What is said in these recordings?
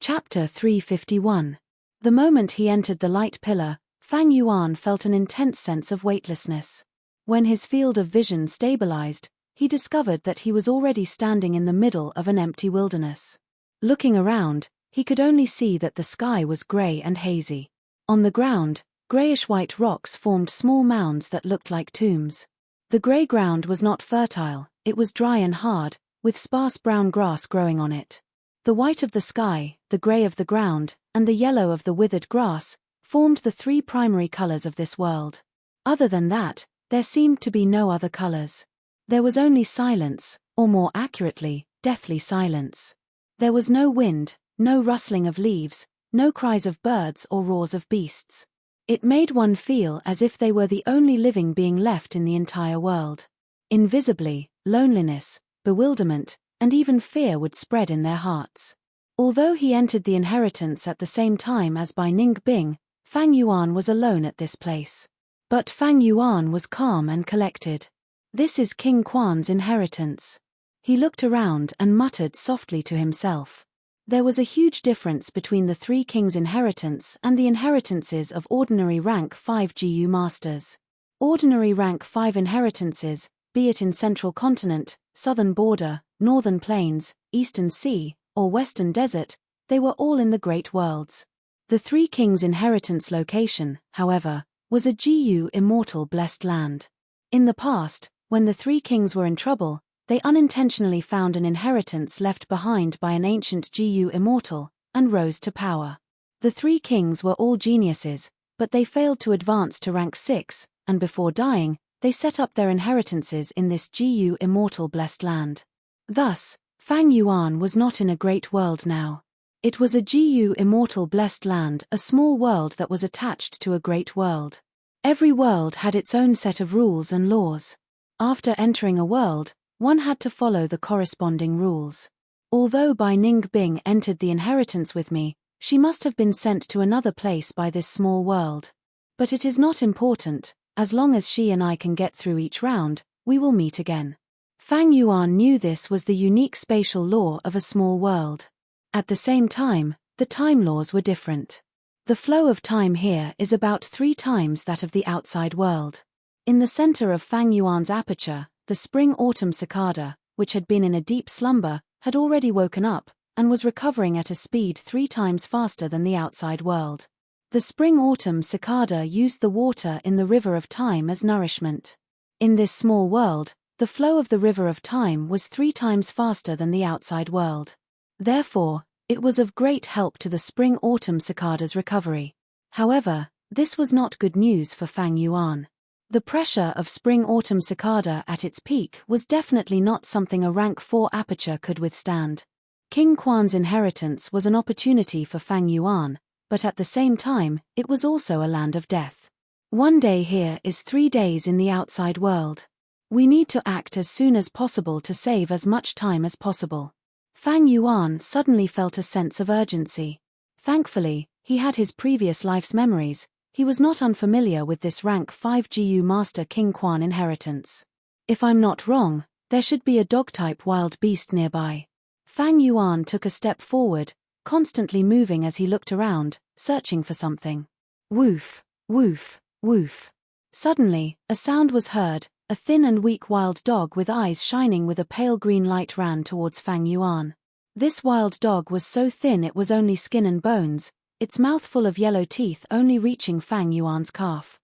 Chapter 351. The moment he entered the light pillar, Fang Yuan felt an intense sense of weightlessness. When his field of vision stabilized, he discovered that he was already standing in the middle of an empty wilderness. Looking around, he could only see that the sky was gray and hazy. On the ground, grayish-white rocks formed small mounds that looked like tombs. The gray ground was not fertile, it was dry and hard, with sparse brown grass growing on it. The white of the sky, the gray of the ground, and the yellow of the withered grass formed the three primary colors of this world. Other than that, there seemed to be no other colors. There was only silence, or more accurately, deathly silence. There was no wind, no rustling of leaves, no cries of birds or roars of beasts. It made one feel as if they were the only living being left in the entire world. Invisibly, loneliness, bewilderment, and even fear would spread in their hearts. Although he entered the inheritance at the same time as Bai Ningbing, Fang Yuan was alone at this place. But Fang Yuan was calm and collected. "This is King Quan's inheritance." He looked around and muttered softly to himself. There was a huge difference between the three kings' inheritance and the inheritances of ordinary rank 5 GU masters. Ordinary rank 5 inheritances, be it in Central Continent, Southern Border, Northern Plains, Eastern Sea, or Western Desert, they were all in the Great Worlds. The three kings' inheritance location, however, was a GU immortal blessed land. In the past, when the three kings were in trouble, they unintentionally found an inheritance left behind by an ancient GU immortal, and rose to power. The three kings were all geniuses, but they failed to advance to rank 6, and before dying, they set up their inheritances in this GU immortal blessed land. Thus, Fang Yuan was not in a great world now. It was a GU immortal blessed land, a small world that was attached to a great world. Every world had its own set of rules and laws. After entering a world, one had to follow the corresponding rules. Although Bai Ningbing entered the inheritance with me, she must have been sent to another place by this small world. But it is not important, as long as she and I can get through each round, we will meet again. Fang Yuan knew this was the unique spatial law of a small world. At the same time, the time laws were different. The flow of time here is about 3 times that of the outside world. In the center of Fang Yuan's aperture, the spring-autumn cicada, which had been in a deep slumber, had already woken up, and was recovering at a speed 3 times faster than the outside world. The spring-autumn cicada used the water in the river of time as nourishment. In this small world, the flow of the river of time was 3 times faster than the outside world. Therefore, it was of great help to the spring-autumn cicada's recovery. However, this was not good news for Fang Yuan. The pressure of spring-autumn cicada at its peak was definitely not something a rank 4 aperture could withstand. King Quan's inheritance was an opportunity for Fang Yuan, but at the same time, it was also a land of death. 1 day here is 3 days in the outside world. We need to act as soon as possible to save as much time as possible. Fang Yuan suddenly felt a sense of urgency. Thankfully, he had his previous life's memories. He was not unfamiliar with this rank 5 GU Master King Quan inheritance. If I'm not wrong, there should be a dog-type wild beast nearby. Fang Yuan took a step forward, constantly moving as he looked around, searching for something. Woof, woof, woof. Suddenly, a sound was heard. A thin and weak wild dog with eyes shining with a pale green light ran towards Fang Yuan. This wild dog was so thin it was only skin and bones, its mouth full of yellow teeth only reaching Fang Yuan's calf.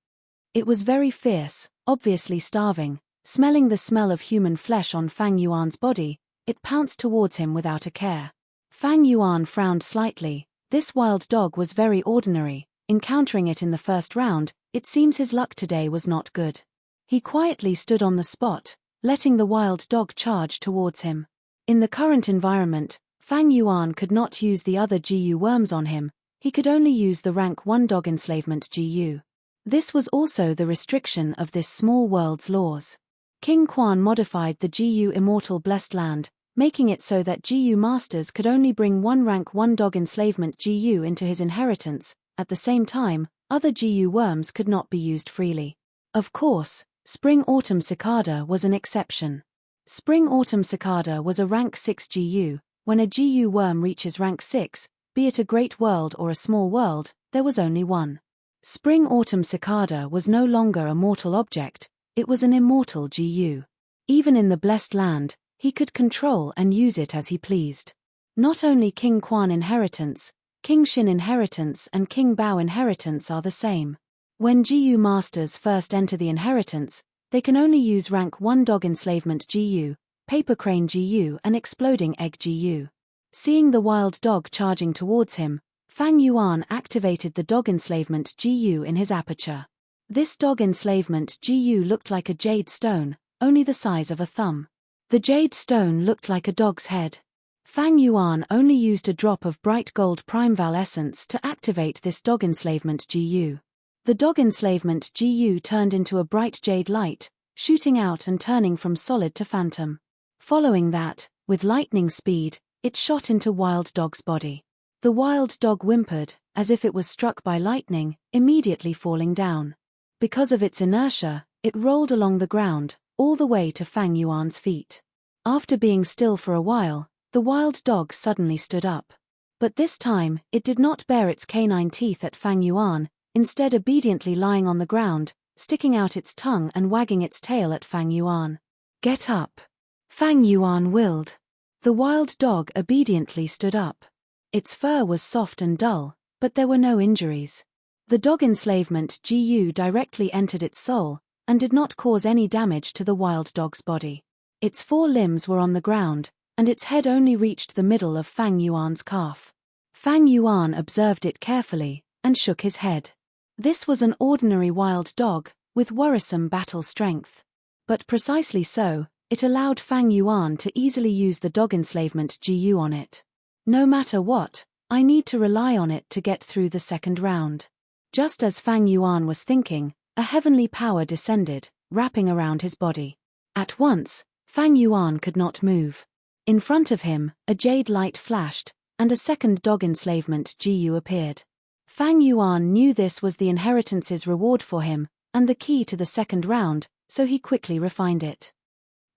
It was very fierce, obviously starving. Smelling the smell of human flesh on Fang Yuan's body, it pounced towards him without a care. Fang Yuan frowned slightly. This wild dog was very ordinary. Encountering it in the first round, it seems his luck today was not good. He quietly stood on the spot, letting the wild dog charge towards him. In the current environment, Fang Yuan could not use the other GU worms on him, he could only use the rank 1 dog enslavement GU. This was also the restriction of this small world's laws. King Quan modified the GU immortal blessed land, making it so that GU masters could only bring 1 rank 1 dog enslavement GU into his inheritance. At the same time, other GU worms could not be used freely. Of course, Spring-autumn cicada was an exception. Spring-autumn cicada was a rank 6 GU. When a GU worm reaches rank 6, be it a great world or a small world, there was only one. Spring-autumn cicada was no longer a mortal object, it was an immortal Gu. Even in the blessed land, he could control and use it as he pleased. Not only King Quan inheritance, King Xin inheritance and King Bao inheritance are the same. When Gu masters first enter the inheritance, they can only use rank 1 dog enslavement Gu, paper crane Gu and exploding egg Gu. Seeing the wild dog charging towards him, Fang Yuan activated the dog enslavement Gu in his aperture. This dog enslavement Gu looked like a jade stone, only the size of a thumb. The jade stone looked like a dog's head. Fang Yuan only used a drop of bright gold primeval essence to activate this dog enslavement Gu. The dog enslavement Gu turned into a bright jade light, shooting out and turning from solid to phantom. Following that, with lightning speed, it shot into Wild Dog's body. The wild dog whimpered, as if it was struck by lightning, immediately falling down. Because of its inertia, it rolled along the ground, all the way to Fang Yuan's feet. After being still for a while, the wild dog suddenly stood up. But this time, it did not bare its canine teeth at Fang Yuan, instead obediently lying on the ground, sticking out its tongue and wagging its tail at Fang Yuan. "Get up!" Fang Yuan willed. The wild dog obediently stood up. Its fur was soft and dull, but there were no injuries. The dog enslavement Gu directly entered its soul, and did not cause any damage to the wild dog's body. Its 4 limbs were on the ground, and its head only reached the middle of Fang Yuan's calf. Fang Yuan observed it carefully, and shook his head. This was an ordinary wild dog, with worrisome battle strength. But precisely so, it allowed Fang Yuan to easily use the dog enslavement Gu on it. No matter what, I need to rely on it to get through the second round. Just as Fang Yuan was thinking, a heavenly power descended, wrapping around his body. At once, Fang Yuan could not move. In front of him, a jade light flashed, and a second dog enslavement Gu appeared. Fang Yuan knew this was the inheritance's reward for him, and the key to the second round, so he quickly refined it.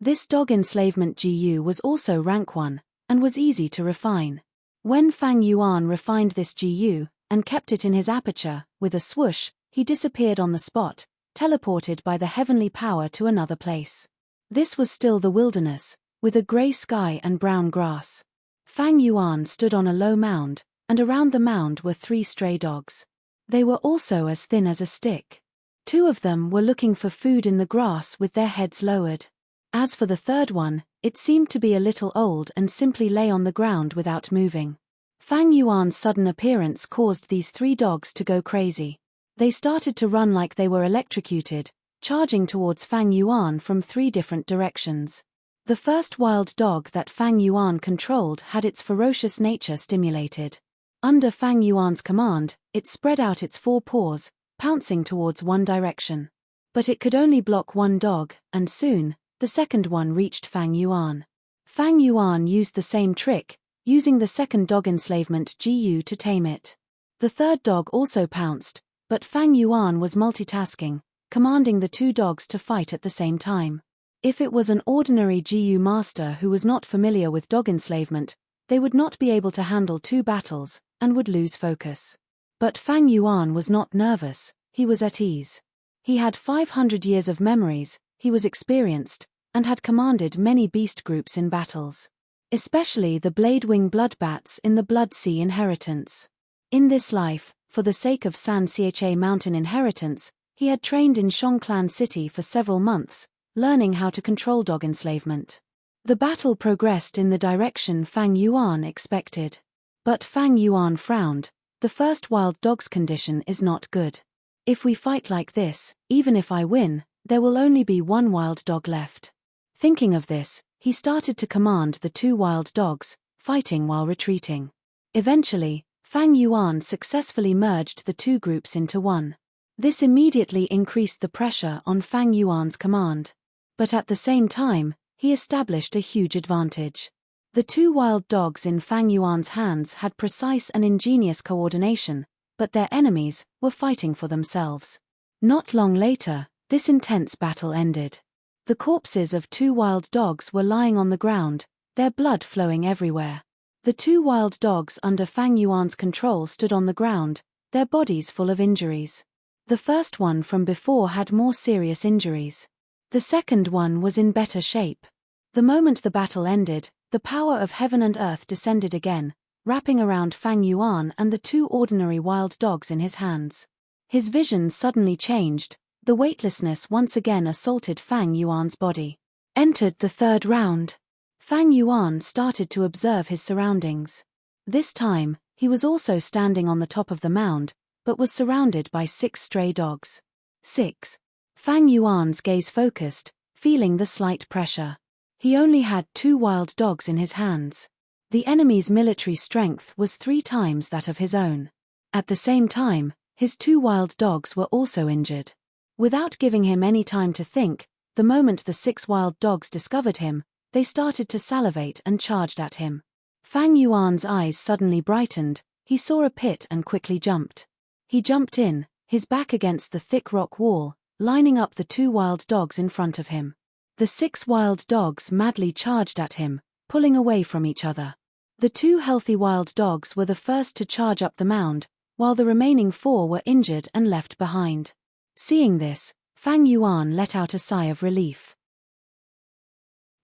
This dog enslavement Gu was also rank 1, and was easy to refine. When Fang Yuan refined this Gu, and kept it in his aperture, with a swoosh, he disappeared on the spot, teleported by the heavenly power to another place. This was still the wilderness, with a grey sky and brown grass. Fang Yuan stood on a low mound, and around the mound were 3 stray dogs. They were also as thin as a stick. 2 of them were looking for food in the grass with their heads lowered. As for the third one, it seemed to be a little old and simply lay on the ground without moving. Fang Yuan's sudden appearance caused these 3 dogs to go crazy. They started to run like they were electrocuted, charging towards Fang Yuan from 3 different directions. The first wild dog that Fang Yuan controlled had its ferocious nature stimulated. Under Fang Yuan's command, it spread out its 4 paws, pouncing towards one direction. But it could only block one dog, and soon, the second one reached Fang Yuan. Fang Yuan used the same trick, using the second dog enslavement Gu to tame it. The third dog also pounced, but Fang Yuan was multitasking, commanding the 2 dogs to fight at the same time. If it was an ordinary Gu master who was not familiar with dog enslavement, they would not be able to handle 2 battles, and would lose focus. But Fang Yuan was not nervous, he was at ease. He had 500 years of memories, he was experienced, and had commanded many beast groups in battles. Especially the Bladewing Bloodbats in the Blood Sea inheritance. In this life, for the sake of San Chia mountain inheritance, he had trained in Shongklan City for several months, learning how to control dog enslavement. The battle progressed in the direction Fang Yuan expected. But Fang Yuan frowned. The first wild dog's condition is not good. If we fight like this, even if I win, there will only be 1 wild dog left. Thinking of this, he started to command the 2 wild dogs, fighting while retreating. Eventually, Fang Yuan successfully merged the 2 groups into one. This immediately increased the pressure on Fang Yuan's command. But at the same time, he established a huge advantage. The 2 wild dogs in Fang Yuan's hands had precise and ingenious coordination, but their enemies were fighting for themselves. Not long later, this intense battle ended. The corpses of 2 wild dogs were lying on the ground, their blood flowing everywhere. The two wild dogs under Fang Yuan's control stood on the ground, their bodies full of injuries. The first one from before had more serious injuries. The second one was in better shape. The moment the battle ended, the power of heaven and earth descended again, wrapping around Fang Yuan and the two ordinary wild dogs in his hands. His vision suddenly changed, the weightlessness once again assaulted Fang Yuan's body. Entered the third round. Fang Yuan started to observe his surroundings. This time, he was also standing on the top of the mound, but was surrounded by 6 stray dogs. 6. Fang Yuan's gaze focused, feeling the slight pressure. He only had 2 wild dogs in his hands. The enemy's military strength was 3 times that of his own. At the same time, his 2 wild dogs were also injured. Without giving him any time to think, the moment the 6 wild dogs discovered him, they started to salivate and charged at him. Fang Yuan's eyes suddenly brightened, he saw a pit and quickly jumped. He jumped in, his back against the thick rock wall, lining up the 2 wild dogs in front of him. The 6 wild dogs madly charged at him, pulling away from each other. The 2 healthy wild dogs were the first to charge up the mound, while the remaining 4 were injured and left behind. Seeing this, Fang Yuan let out a sigh of relief.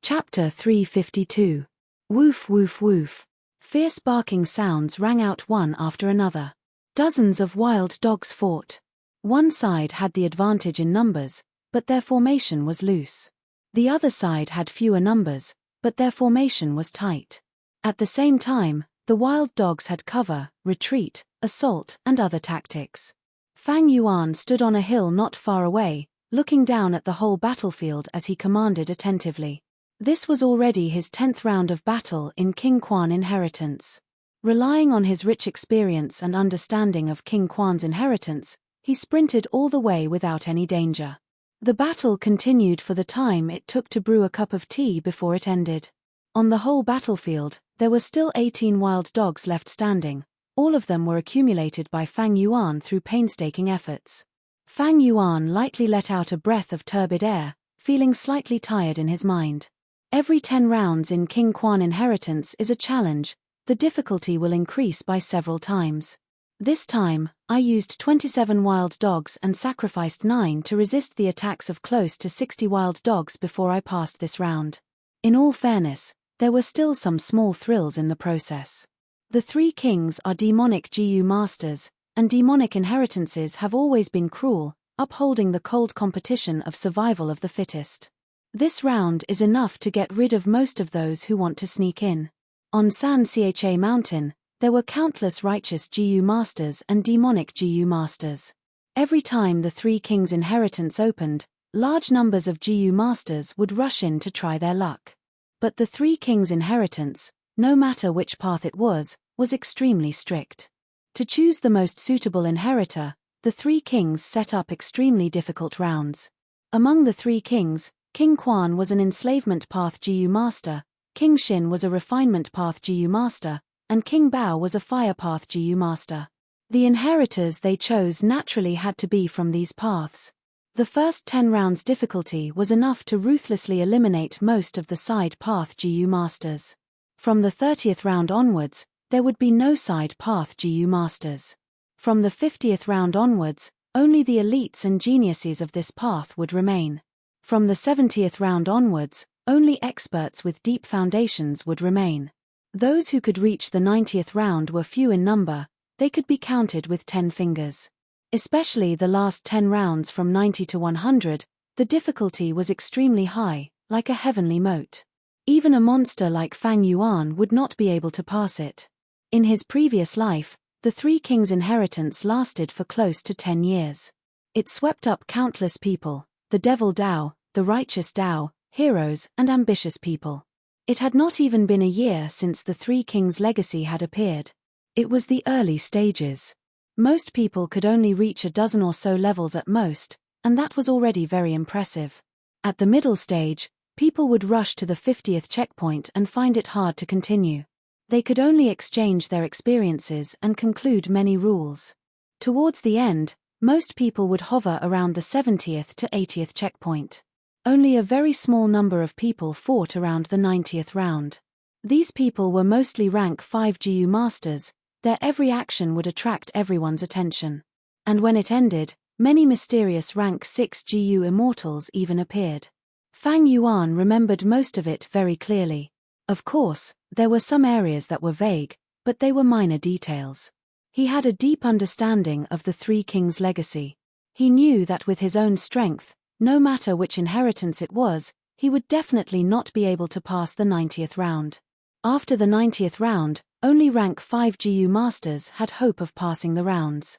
Chapter 352. Woof woof woof. Fierce barking sounds rang out one after another. Dozens of wild dogs fought. One side had the advantage in numbers, but their formation was loose. The other side had fewer numbers, but their formation was tight. At the same time, the wild dogs had cover, retreat, assault, and other tactics. Fang Yuan stood on a hill not far away, looking down at the whole battlefield as he commanded attentively. This was already his 10th round of battle in King Quan inheritance. Relying on his rich experience and understanding of King Quan's inheritance, he sprinted all the way without any danger. The battle continued for the time it took to brew a cup of tea before it ended. On the whole battlefield, there were still 18 wild dogs left standing. All of them were accumulated by Fang Yuan through painstaking efforts. Fang Yuan lightly let out a breath of turbid air, feeling slightly tired in his mind. Every 10 rounds in King Quan inheritance is a challenge, the difficulty will increase by several times. This time, I used 27 wild dogs and sacrificed 9 to resist the attacks of close to 60 wild dogs before I passed this round. In all fairness, there were still some small thrills in the process. The 3 kings are demonic GU masters, and demonic inheritances have always been cruel, upholding the cold competition of survival of the fittest. This round is enough to get rid of most of those who want to sneak in. On San Cha Mountain, there were countless righteous GU masters and demonic GU masters. Every time the 3 kings' inheritance opened, large numbers of GU masters would rush in to try their luck. But the 3 kings' inheritance, no matter which path it was extremely strict. To choose the most suitable inheritor, the 3 kings set up extremely difficult rounds. Among the 3 kings, King Quan was an enslavement path GU master, King Xin was a refinement path GU master, and King Bao was a fire path GU master. The inheritors they chose naturally had to be from these paths. The first 10 rounds difficulty was enough to ruthlessly eliminate most of the side path GU masters. From the 30th round onwards, there would be no side path GU masters. From the 50th round onwards, only the elites and geniuses of this path would remain. From the 70th round onwards, only experts with deep foundations would remain. Those who could reach the 90th round were few in number, they could be counted with 10 fingers. Especially the last 10 rounds from 90 to 100, the difficulty was extremely high, like a heavenly moat. Even a monster like Fang Yuan would not be able to pass it. In his previous life, the 3 kings' inheritance lasted for close to 10 years. It swept up countless people, the devil Dao, the righteous Dao, heroes, and ambitious people. It had not even been a year since the 3 kings' legacy had appeared. It was the early stages. Most people could only reach a dozen or so levels at most, and that was already very impressive. At the middle stage, people would rush to the 50th checkpoint and find it hard to continue. They could only exchange their experiences and conclude many rules. Towards the end, most people would hover around the 70th to 80th checkpoint. Only a very small number of people fought around the 90th round. These people were mostly rank 5 GU masters. Their every action would attract everyone's attention. And when it ended, many mysterious rank 6 GU immortals even appeared. Fang Yuan remembered most of it very clearly. Of course, there were some areas that were vague, but they were minor details. He had a deep understanding of the Three Kings' legacy. He knew that with his own strength, no matter which inheritance it was, he would definitely not be able to pass the 90th round. After the 90th round, only rank 5 GU masters had hope of passing the rounds.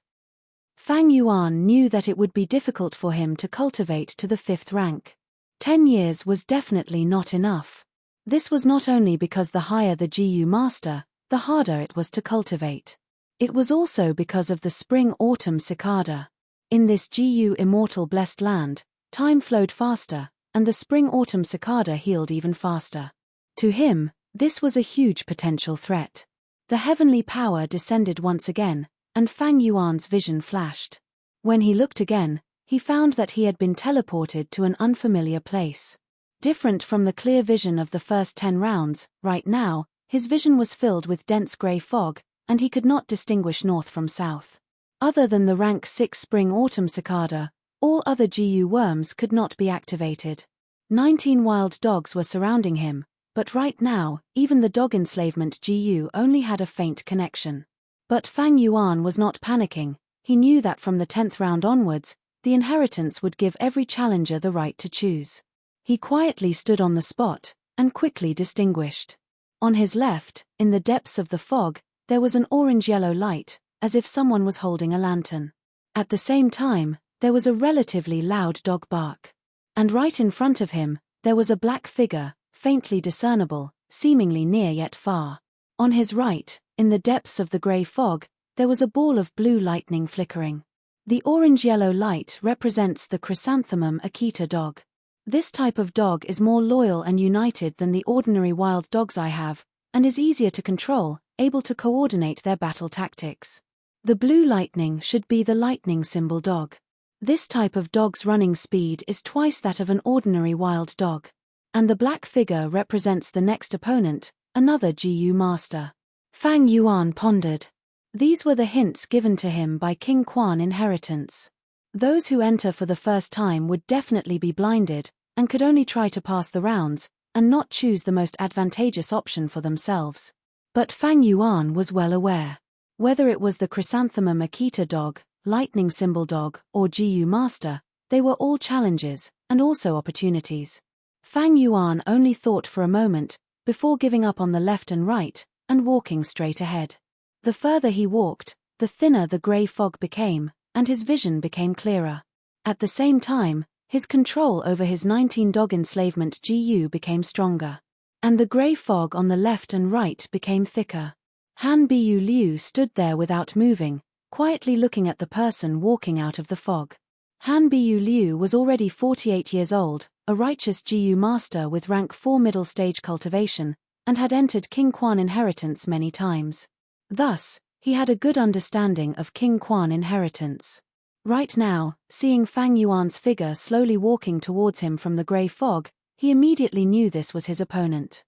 Fang Yuan knew that it would be difficult for him to cultivate to the 5th rank. 10 years was definitely not enough. This was not only because the higher the GU master, the harder it was to cultivate. It was also because of the spring-autumn cicada. In this GU immortal blessed land, time flowed faster, and the spring-autumn cicada healed even faster. To him, this was a huge potential threat. The heavenly power descended once again, and Fang Yuan's vision flashed. When he looked again, he found that he had been teleported to an unfamiliar place. Different from the clear vision of the first 10 rounds, right now, his vision was filled with dense grey fog, and he could not distinguish north from south. Other than the rank 6 spring-autumn cicada, all other GU worms could not be activated. 19 wild dogs were surrounding him, but right now, even the dog enslavement GU only had a faint connection. But Fang Yuan was not panicking. He knew that from the 10th round onwards, the inheritance would give every challenger the right to choose. He quietly stood on the spot, and quickly distinguished. On his left, in the depths of the fog, there was an orange-yellow light, as if someone was holding a lantern. At the same time, there was a relatively loud dog bark. And right in front of him, there was a black figure, faintly discernible, seemingly near yet far. On his right, in the depths of the grey fog, there was a ball of blue lightning flickering. The orange-yellow light represents the chrysanthemum Akita dog. This type of dog is more loyal and united than the ordinary wild dogs I have, and is easier to control, able to coordinate their battle tactics. The blue lightning should be the lightning symbol dog. This type of dog's running speed is twice that of an ordinary wild dog. And the black figure represents the next opponent, another GU master. Fang Yuan pondered. These were the hints given to him by King Quan inheritance. Those who enter for the first time would definitely be blinded, and could only try to pass the rounds, and not choose the most advantageous option for themselves. But Fang Yuan was well aware. Whether it was the chrysanthemum Akita dog, lightning symbol dog, or GU master, they were all challenges, and also opportunities. Fang Yuan only thought for a moment, before giving up on the left and right, and walking straight ahead. The further he walked, the thinner the grey fog became, and his vision became clearer. At the same time, his control over his 19 dog enslavement GU became stronger. And the grey fog on the left and right became thicker. Han Bu Liu stood there without moving, quietly looking at the person walking out of the fog. Han Bu Liu was already 48 years old, a righteous GU master with rank 4 middle stage cultivation, and had entered King Quan inheritance many times. Thus, he had a good understanding of King Quan inheritance. Right now, seeing Fang Yuan's figure slowly walking towards him from the grey fog, he immediately knew this was his opponent.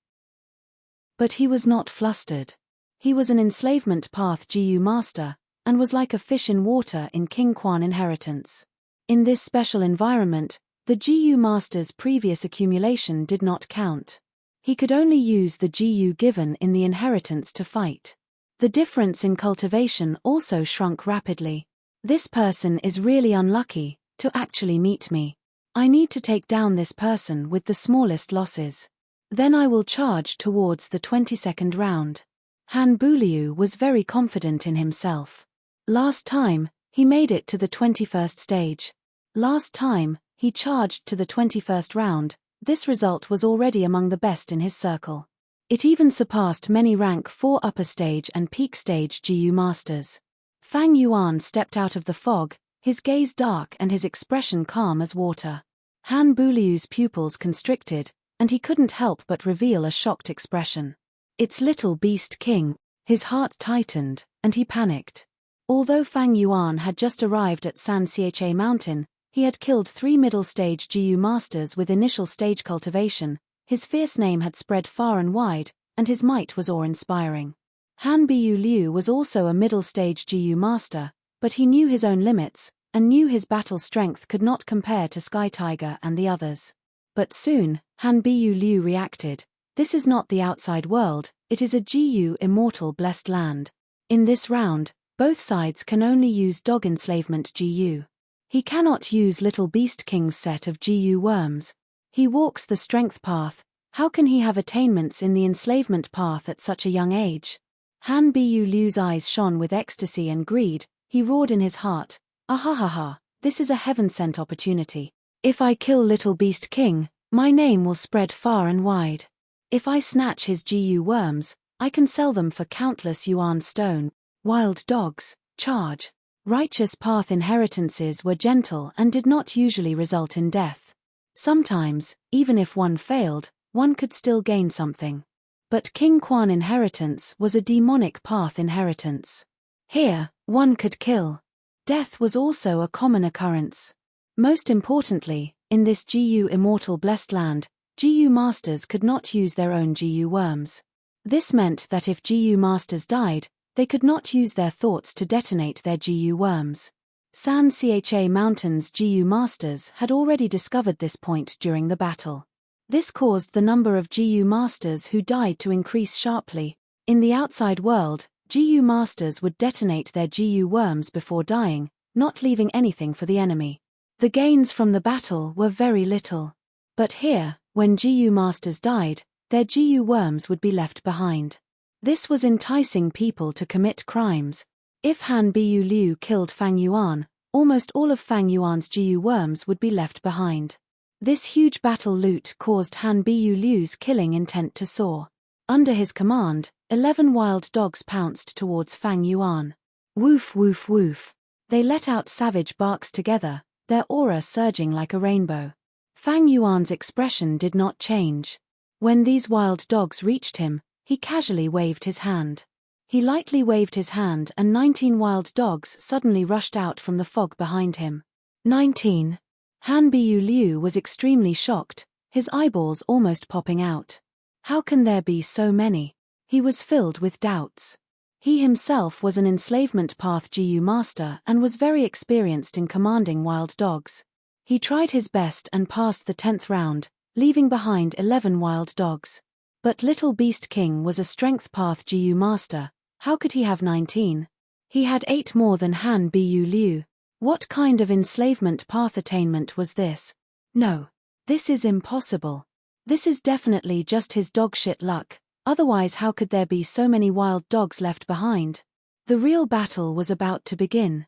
But he was not flustered. He was an enslavement path GU master, and was like a fish in water in King Quan inheritance. In this special environment, the GU master's previous accumulation did not count. He could only use the GU given in the inheritance to fight. The difference in cultivation also shrunk rapidly. This person is really unlucky to actually meet me. I need to take down this person with the smallest losses. Then I will charge towards the 22nd round. Han Buliu was very confident in himself. Last time, he made it to the 21st stage. Last time, he charged to the 21st round. This result was already among the best in his circle. It even surpassed many rank 4 upper stage and peak stage GU masters. Fang Yuan stepped out of the fog, his gaze dark and his expression calm as water. Han Buliu's pupils constricted, and he couldn't help but reveal a shocked expression. It's little beast king. His heart tightened, and he panicked. Although Fang Yuan had just arrived at San Cha Mountain, he had killed 3 middle stage GU masters with initial stage cultivation. His fierce name had spread far and wide, and his might was awe-inspiring. Han Biyu Liu was also a middle-stage Jiyu master, but he knew his own limits, and knew his battle strength could not compare to Sky Tiger and the others. But soon, Han Biyu Liu reacted. This is not the outside world, it is a Jiyu immortal blessed land. In this round, both sides can only use dog enslavement Jiyu. He cannot use Little Beast King's set of Jiyu worms. He walks the strength path, how can he have attainments in the enslavement path at such a young age? Han Biyu Liu's eyes shone with ecstasy and greed, he roared in his heart, "Ahahaha, this is a heaven-sent opportunity. If I kill Little Beast King, my name will spread far and wide. If I snatch his Jiyu worms, I can sell them for countless yuan stone. Wild dogs, charge." Righteous path inheritances were gentle and did not usually result in death. Sometimes, even if one failed, one could still gain something. But King Quan inheritance was a demonic path inheritance. Here, one could kill. Death was also a common occurrence. Most importantly, in this Jiyu immortal blessed land, Jiyu masters could not use their own Jiyu worms. This meant that if Jiyu masters died, they could not use their thoughts to detonate their Jiyu worms. San Cha Mountain's Jiyu masters had already discovered this point during the battle. This caused the number of Jiyu masters who died to increase sharply. In the outside world, Jiyu masters would detonate their Jiyu worms before dying, not leaving anything for the enemy. The gains from the battle were very little. But here, when Jiyu masters died, their Jiyu worms would be left behind. This was enticing people to commit crimes. If Han Biyu Liu killed Fang Yuan, almost all of Fang Yuan's Jiyu worms would be left behind. This huge battle loot caused Han Biyu Liu's killing intent to soar. Under his command, 11 wild dogs pounced towards Fang Yuan. Woof woof woof. They let out savage barks together, their aura surging like a rainbow. Fang Yuan's expression did not change. When these wild dogs reached him, he casually waved his hand. He lightly waved his hand and 19 wild dogs suddenly rushed out from the fog behind him. 19. Han Biyu Liu was extremely shocked, his eyeballs almost popping out. How can there be so many? He was filled with doubts. He himself was an enslavement path Jiyu master and was very experienced in commanding wild dogs. He tried his best and passed the 10th round, leaving behind 11 wild dogs. But Little Beast King was a strength path Jiyu master, how could he have 19? He had 8 more than Han Biyu Liu. What kind of enslavement path attainment was this? No. This is impossible. This is definitely just his dogshit luck, otherwise how could there be so many wild dogs left behind? The real battle was about to begin.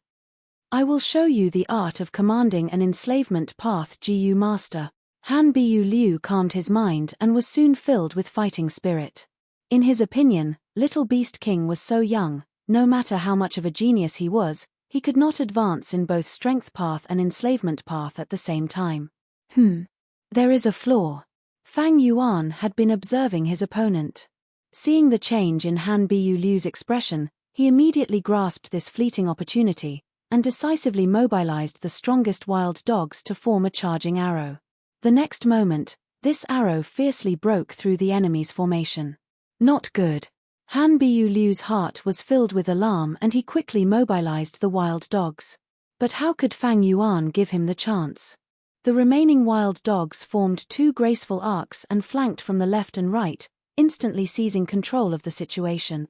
I will show you the art of commanding an enslavement path Jiyu master. Han Biyu Liu calmed his mind and was soon filled with fighting spirit. In his opinion, Little Beast King was so young, no matter how much of a genius he could not advance in both strength path and enslavement path at the same time. There is a flaw. Fang Yuan had been observing his opponent. Seeing the change in Han Biyu Liu's expression, he immediately grasped this fleeting opportunity, and decisively mobilized the strongest wild dogs to form a charging arrow. The next moment, this arrow fiercely broke through the enemy's formation. Not good. Han Biyu Liu's heart was filled with alarm and he quickly mobilized the wild dogs. But how could Fang Yuan give him the chance? The remaining wild dogs formed 2 graceful arcs and flanked from the left and right, instantly seizing control of the situation.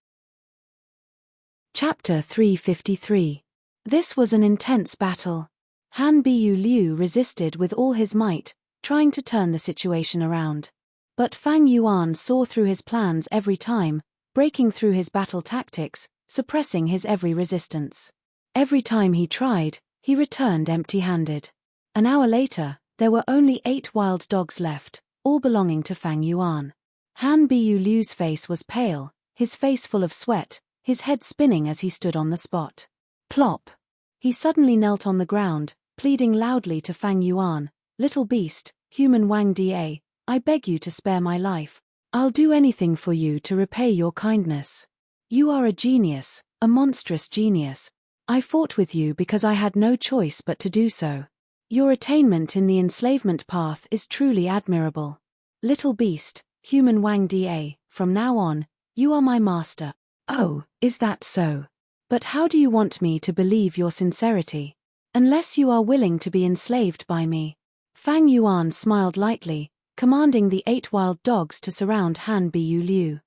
Chapter 353. This was an intense battle. Han Biyu Liu resisted with all his might, trying to turn the situation around. But Fang Yuan saw through his plans every time, breaking through his battle tactics, suppressing his every resistance. Every time he tried, he returned empty-handed. An hour later, there were only 8 wild dogs left, all belonging to Fang Yuan. Han Biyu Liu's face was pale, his face full of sweat, his head spinning as he stood on the spot. Plop! He suddenly knelt on the ground, pleading loudly to Fang Yuan, "Little beast, human Wang Da, I beg you to spare my life. I'll do anything for you to repay your kindness. You are a genius, a monstrous genius. I fought with you because I had no choice but to do so. Your attainment in the enslavement path is truly admirable. Little beast, human Wang Da, from now on, you are my master." "Oh, is that so? But how do you want me to believe your sincerity? Unless you are willing to be enslaved by me." Fang Yuan smiled lightly, commanding the 8 wild dogs to surround Han Biyu Liu.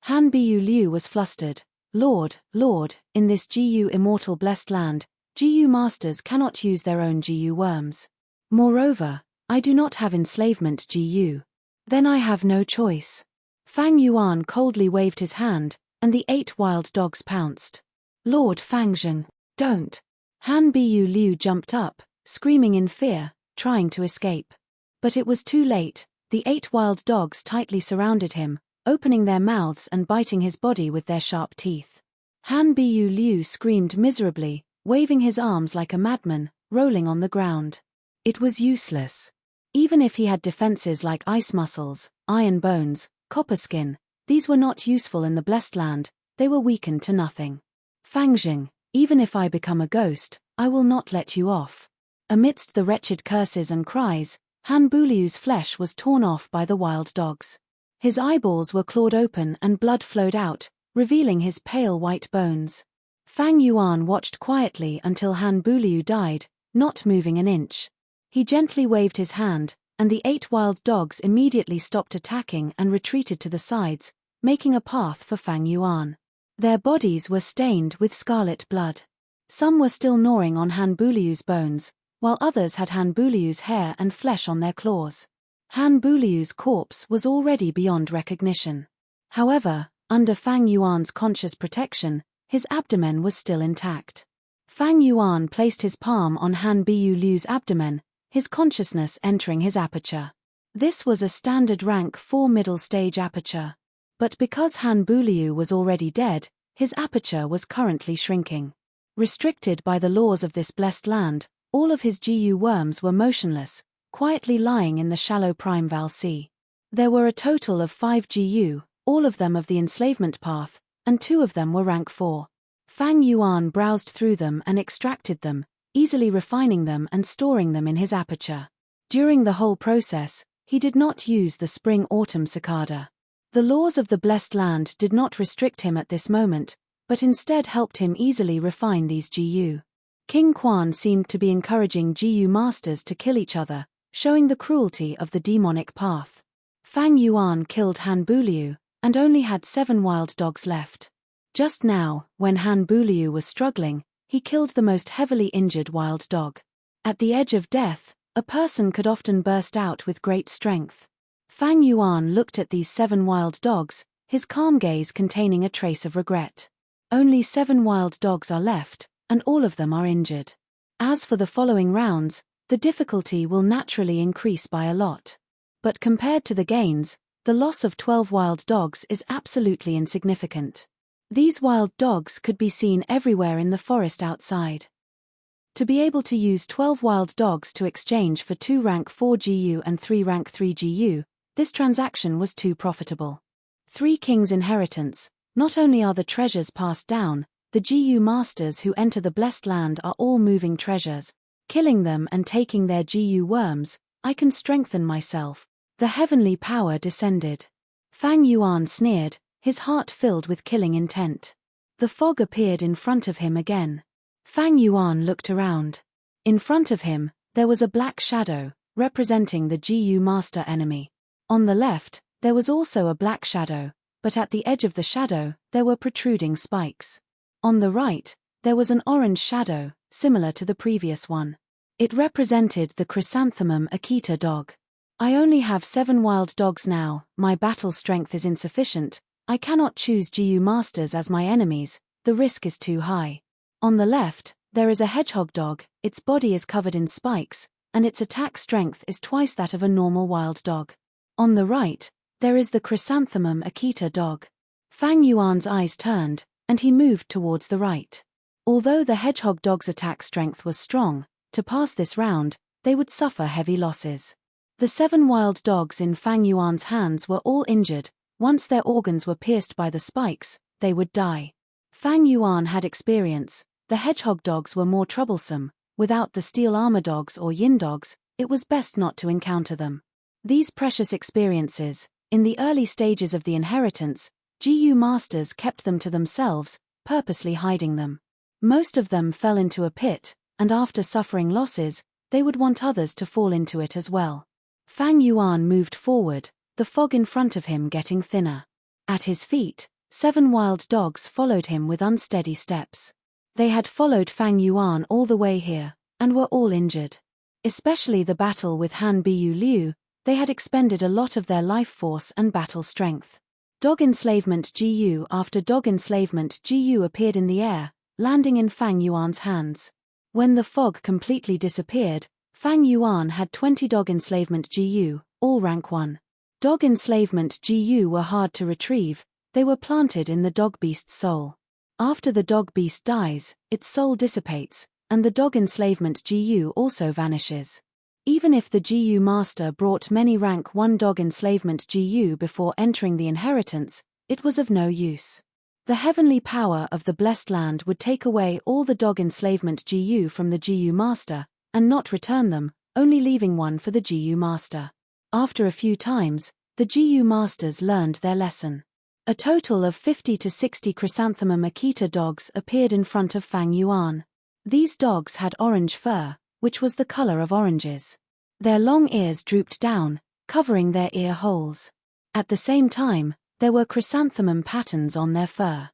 Han Biyu Liu was flustered. Lord, in this Gu immortal blessed land, Gu masters cannot use their own Gu worms. Moreover, I do not have enslavement Gu. Then I have no choice." Fang Yuan coldly waved his hand, and the 8 wild dogs pounced. "Lord Fangzhen, don't!" Han Biyu Liu jumped up, screaming in fear, trying to escape. But it was too late. The 8 wild dogs tightly surrounded him, opening their mouths and biting his body with their sharp teeth. Han Biyu Liu screamed miserably, waving his arms like a madman, rolling on the ground. It was useless. Even if he had defenses like ice muscles, iron bones, copper skin, these were not useful in the blessed land, they were weakened to nothing. "Fangzhen, even if I become a ghost, I will not let you off." Amidst the wretched curses and cries, Han Buliu's flesh was torn off by the wild dogs. His eyeballs were clawed open and blood flowed out, revealing his pale white bones. Fang Yuan watched quietly until Han Buliu died, not moving an inch. He gently waved his hand, and the 8 wild dogs immediately stopped attacking and retreated to the sides, making a path for Fang Yuan. Their bodies were stained with scarlet blood. Some were still gnawing on Han Buliu's bones, while others had Han Buliu's hair and flesh on their claws. Han Buliu's corpse was already beyond recognition. However, under Fang Yuan's conscious protection, his abdomen was still intact. Fang Yuan placed his palm on Han Biyu Liu's abdomen, his consciousness entering his aperture. This was a standard rank 4 middle stage aperture. But because Han Buliu was already dead, his aperture was currently shrinking. Restricted by the laws of this blessed land, all of his Gu worms were motionless, quietly lying in the shallow Primeval Sea. There were a total of 5 Gu, all of them of the enslavement path, and 2 of them were rank 4. Fang Yuan browsed through them and extracted them, easily refining them and storing them in his aperture. During the whole process, he did not use the spring-autumn cicada. The laws of the blessed land did not restrict him at this moment, but instead helped him easily refine these Gu. King Quan seemed to be encouraging Gu masters to kill each other, showing the cruelty of the demonic path. Fang Yuan killed Han Buliu, and only had 7 wild dogs left. Just now, when Han Buliu was struggling, he killed the most heavily injured wild dog. At the edge of death, a person could often burst out with great strength. Fang Yuan looked at these 7 wild dogs, his calm gaze containing a trace of regret. Only 7 wild dogs are left, and all of them are injured. As for the following rounds, the difficulty will naturally increase by a lot. But compared to the gains, the loss of 12 wild dogs is absolutely insignificant. These wild dogs could be seen everywhere in the forest outside. To be able to use 12 wild dogs to exchange for 2 rank 4 Gu and 3 rank 3 Gu, this transaction was too profitable. 3 Kings' inheritance. Not only are the treasures passed down, the Gu masters who enter the blessed land are all moving treasures. Killing them and taking their Gu worms, I can strengthen myself. The heavenly power descended. Fang Yuan sneered, his heart filled with killing intent. The fog appeared in front of him again. Fang Yuan looked around. In front of him, there was a black shadow, representing the Gu master enemy. On the left, there was also a black shadow, but at the edge of the shadow, there were protruding spikes. On the right, there was an orange shadow, similar to the previous one. It represented the chrysanthemum Akita dog. I only have 7 wild dogs now, my battle strength is insufficient, I cannot choose Gu masters as my enemies, the risk is too high. On the left, there is a hedgehog dog, its body is covered in spikes, and its attack strength is twice that of a normal wild dog. On the right, there is the chrysanthemum Akita dog. Fang Yuan's eyes turned, and he moved towards the right. Although the hedgehog dog's attack strength was strong, to pass this round, they would suffer heavy losses. The 7 wild dogs in Fang Yuan's hands were all injured. Once their organs were pierced by the spikes, they would die. Fang Yuan had experience. The hedgehog dogs were more troublesome. Without the steel armor dogs or yin dogs, it was best not to encounter them. These precious experiences, In the early stages of the inheritance, GU masters kept them to themselves, purposely hiding them. Most of them fell into a pit, and after suffering losses, they would want others to fall into it as well. Fang Yuan moved forward, the fog in front of him getting thinner. At his feet, 7 wild dogs followed him with unsteady steps. They had followed Fang Yuan all the way here, and were all injured. Especially the battle with Han Biu Liu, they had expended a lot of their life force and battle strength. Dog enslavement GU after dog enslavement GU appeared in the air, landing in Fang Yuan's hands. When the fog completely disappeared, Fang Yuan had 20 dog enslavement GU, all rank 1. Dog enslavement GU were hard to retrieve, they were planted in the dog beast's soul. After the dog beast dies, its soul dissipates, and the dog enslavement GU also vanishes. Even if the GU master brought many rank 1 dog enslavement GU before entering the inheritance, it was of no use. The heavenly power of the blessed land would take away all the dog enslavement GU from the GU master, and not return them, only leaving one for the GU master. After a few times, the GU masters learned their lesson. A total of 50 to 60 chrysanthemum Akita dogs appeared in front of Fang Yuan. These dogs had orange fur, which was the color of oranges. Their long ears drooped down, covering their ear holes. At the same time, there were chrysanthemum patterns on their fur.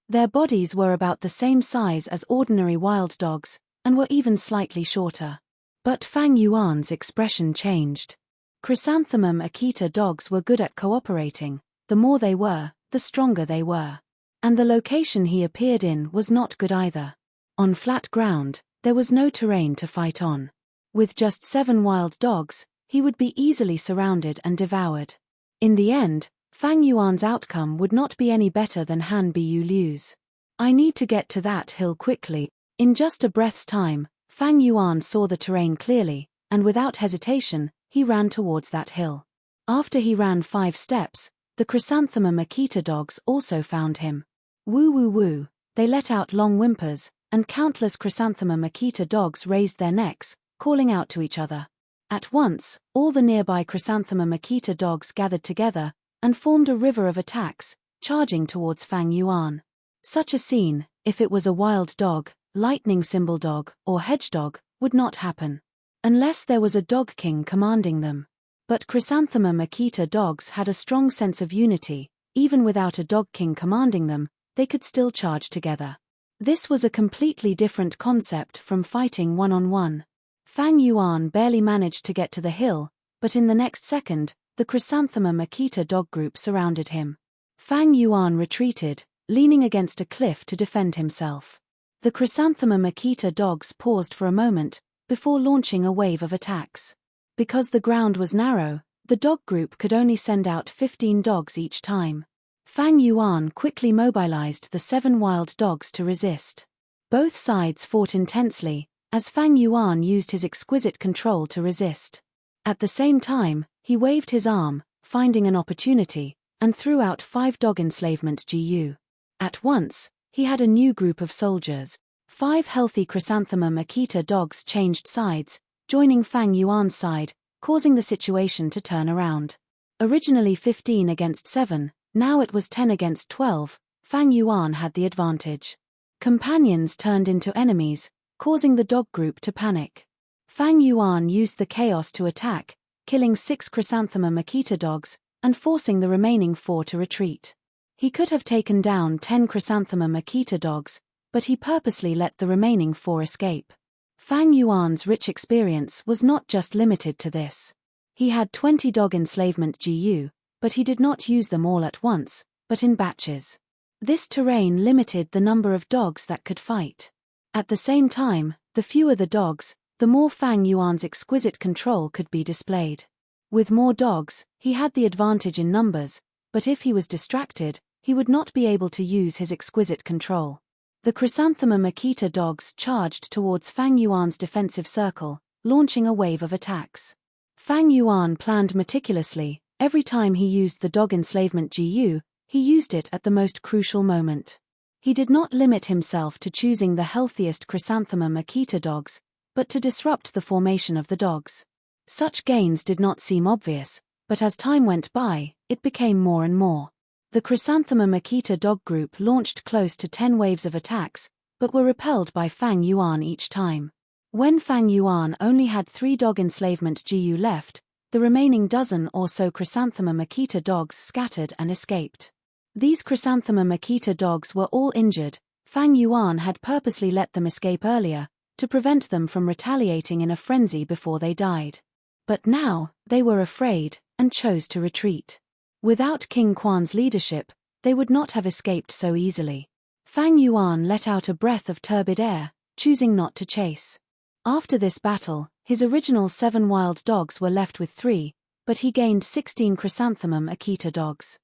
Their bodies were about the same size as ordinary wild dogs, and were even slightly shorter. But Fang Yuan's expression changed. Chrysanthemum Akita dogs were good at cooperating, the more they were, the stronger they were. And the location he appeared in was not good either. On flat ground, there was no terrain to fight on. With just 7 wild dogs, he would be easily surrounded and devoured. In the end, Fang Yuan's outcome would not be any better than Han Biu Liu's. I need to get to that hill quickly. In just a breath's time, Fang Yuan saw the terrain clearly, and without hesitation, he ran towards that hill. After he ran 5 steps, the chrysanthemum Akita dogs also found him. Woo woo woo, they let out long whimpers, and countless chrysanthemum Akita dogs raised their necks, calling out to each other. At once, all the nearby chrysanthemum Akita dogs gathered together, and formed a river of attacks, charging towards Fang Yuan. Such a scene, if it was a wild dog, lightning symbol dog, or hedge dog, would not happen. Unless there was a dog king commanding them. But chrysanthemum Akita dogs had a strong sense of unity, even without a dog king commanding them, they could still charge together. This was a completely different concept from fighting one-on-one. Fang Yuan barely managed to get to the hill, but in the next second, the chrysanthemum Akita dog group surrounded him. Fang Yuan retreated, leaning against a cliff to defend himself. The chrysanthemum Akita dogs paused for a moment, before launching a wave of attacks. Because the ground was narrow, the dog group could only send out 15 dogs each time. Fang Yuan quickly mobilized the 7 wild dogs to resist. Both sides fought intensely, as Fang Yuan used his exquisite control to resist. At the same time, he waved his arm, finding an opportunity, and threw out 5 dog enslavement GU. At once, he had a new group of soldiers. 5 healthy chrysanthemum Akita dogs changed sides, joining Fang Yuan's side, causing the situation to turn around. Originally 15 against 7, now it was 10 against 12, Fang Yuan had the advantage. Companions turned into enemies, causing the dog group to panic. Fang Yuan used the chaos to attack, killing 6 chrysanthemum Akita dogs, and forcing the remaining 4 to retreat. He could have taken down 10 chrysanthemum Akita dogs, but he purposely let the remaining 4 escape. Fang Yuan's rich experience was not just limited to this. He had 20 dog enslavement GU, but he did not use them all at once, but in batches. This terrain limited the number of dogs that could fight. At the same time, the fewer the dogs, the more Fang Yuan's exquisite control could be displayed. With more dogs, he had the advantage in numbers, but if he was distracted, he would not be able to use his exquisite control. The chrysanthemum Akita dogs charged towards Fang Yuan's defensive circle, launching a wave of attacks. Fang Yuan planned meticulously. Every time he used the dog enslavement GU, he used it at the most crucial moment. He did not limit himself to choosing the healthiest chrysanthemum Akita dogs, but to disrupt the formation of the dogs. Such gains did not seem obvious, but as time went by, it became more and more. The Chrysanthemum Akita dog group launched close to 10 waves of attacks, but were repelled by Fang Yuan each time. When Fang Yuan only had 3 dog enslavement GU left, the remaining dozen or so Chrysanthemum Akita dogs scattered and escaped. These Chrysanthemum Akita dogs were all injured. Fang Yuan had purposely let them escape earlier, to prevent them from retaliating in a frenzy before they died. But now, they were afraid, and chose to retreat. Without King Quan's leadership, they would not have escaped so easily. Fang Yuan let out a breath of turbid air, choosing not to chase. After this battle, his original 7 wild dogs were left with 3, but he gained 16 Chrysanthemum Akita dogs.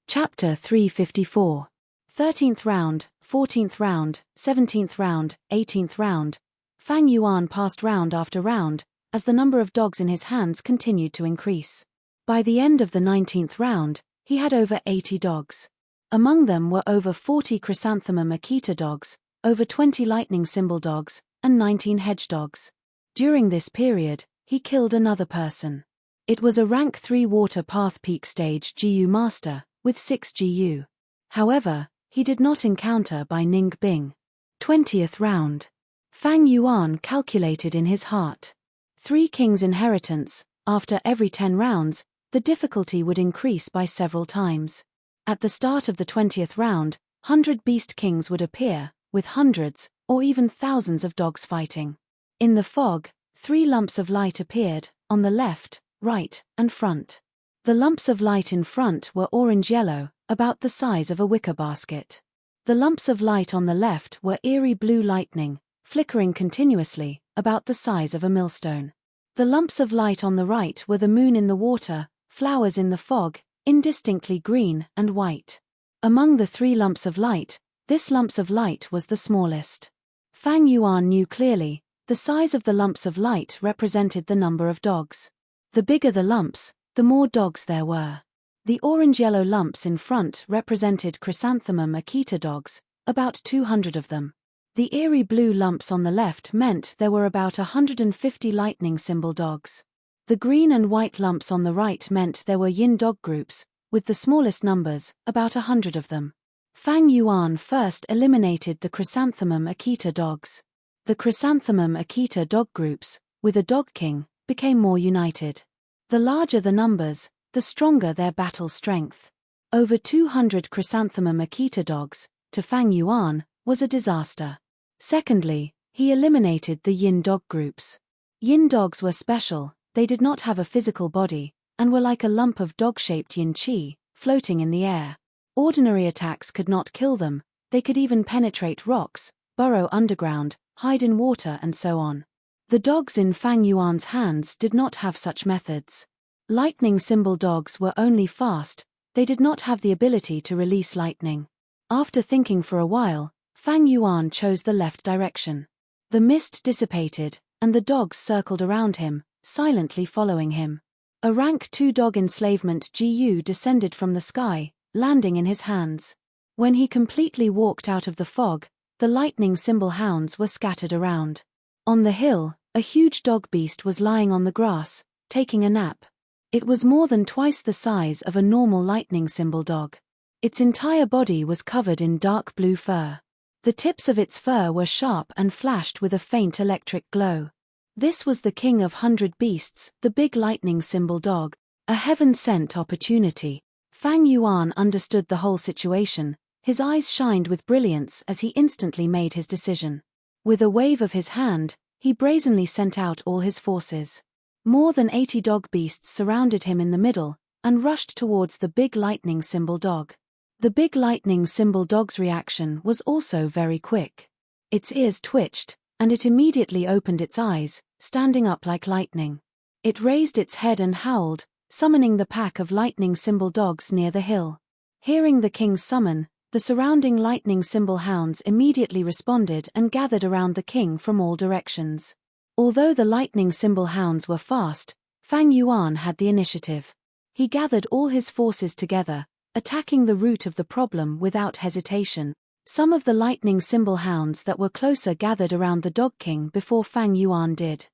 Chapter 354. 13th round, 14th round, 17th round, 18th round. Fang Yuan passed round after round, as the number of dogs in his hands continued to increase. By the end of the 19th round, he had over 80 dogs. Among them were over 40 Chrysanthemum Akita dogs, over 20 lightning symbol dogs, and 19 hedge dogs. During this period, he killed another person. It was a rank 3 water path peak stage GU master, with 6 GU. However, he did not encounter Bai Ning Bing. 20th round. Fang Yuan calculated in his heart. 3 kings inheritance. After every 10 rounds, the difficulty would increase by several times. At the start of the 20th round, 100 beast kings would appear, with hundreds, or even thousands of dogs fighting. In the fog, 3 lumps of light appeared, on the left, right, and front. The lumps of light in front were orange-yellow, about the size of a wicker basket. The lumps of light on the left were eerie blue lightning, flickering continuously, about the size of a millstone. The lumps of light on the right were the moon in the water, flowers in the fog, indistinctly green and white. Among the 3 lumps of light, this lumps of light was the smallest. Fang Yuan knew clearly, the size of the lumps of light represented the number of dogs. The bigger the lumps, the more dogs there were. The orange-yellow lumps in front represented Chrysanthemum Akita dogs, about 200 of them. The eerie blue lumps on the left meant there were about 150 lightning symbol dogs. The green and white lumps on the right meant there were yin dog groups, with the smallest numbers, about 100 of them. Fang Yuan first eliminated the Chrysanthemum Akita dogs. The Chrysanthemum Akita dog groups, with a dog king, became more united. The larger the numbers, the stronger their battle strength. Over 200 Chrysanthemum Akita dogs, to Fang Yuan, was a disaster. Secondly, he eliminated the yin dog groups. Yin dogs were special. They did not have a physical body, and were like a lump of dog-shaped yin qi, floating in the air. Ordinary attacks could not kill them. They could even penetrate rocks, burrow underground, hide in water and so on. The dogs in Fang Yuan's hands did not have such methods. Lightning symbol dogs were only fast, they did not have the ability to release lightning. After thinking for a while, Fang Yuan chose the left direction. The mist dissipated, and the dogs circled around him, silently following him. A rank 2 dog enslavement GU descended from the sky, landing in his hands. When he completely walked out of the fog, the lightning symbol hounds were scattered around. On the hill, a huge dog beast was lying on the grass, taking a nap. It was more than twice the size of a normal lightning symbol dog. Its entire body was covered in dark blue fur. The tips of its fur were sharp and flashed with a faint electric glow. This was the king of 100 beasts, the big lightning symbol dog, a heaven-sent opportunity. Fang Yuan understood the whole situation. His eyes shined with brilliance as he instantly made his decision. With a wave of his hand, he brazenly sent out all his forces. More than 80 dog beasts surrounded him in the middle, and rushed towards the big lightning symbol dog. The big lightning symbol dog's reaction was also very quick. Its ears twitched, and it immediately opened its eyes, standing up like lightning. It raised its head and howled, summoning the pack of lightning symbol dogs near the hill. Hearing the king's summon, the surrounding lightning symbol hounds immediately responded and gathered around the king from all directions. Although the lightning symbol hounds were fast, Fang Yuan had the initiative. He gathered all his forces together, attacking the root of the problem without hesitation. Some of the lightning symbol hounds that were closer gathered around the dog king before Fang Yuan did.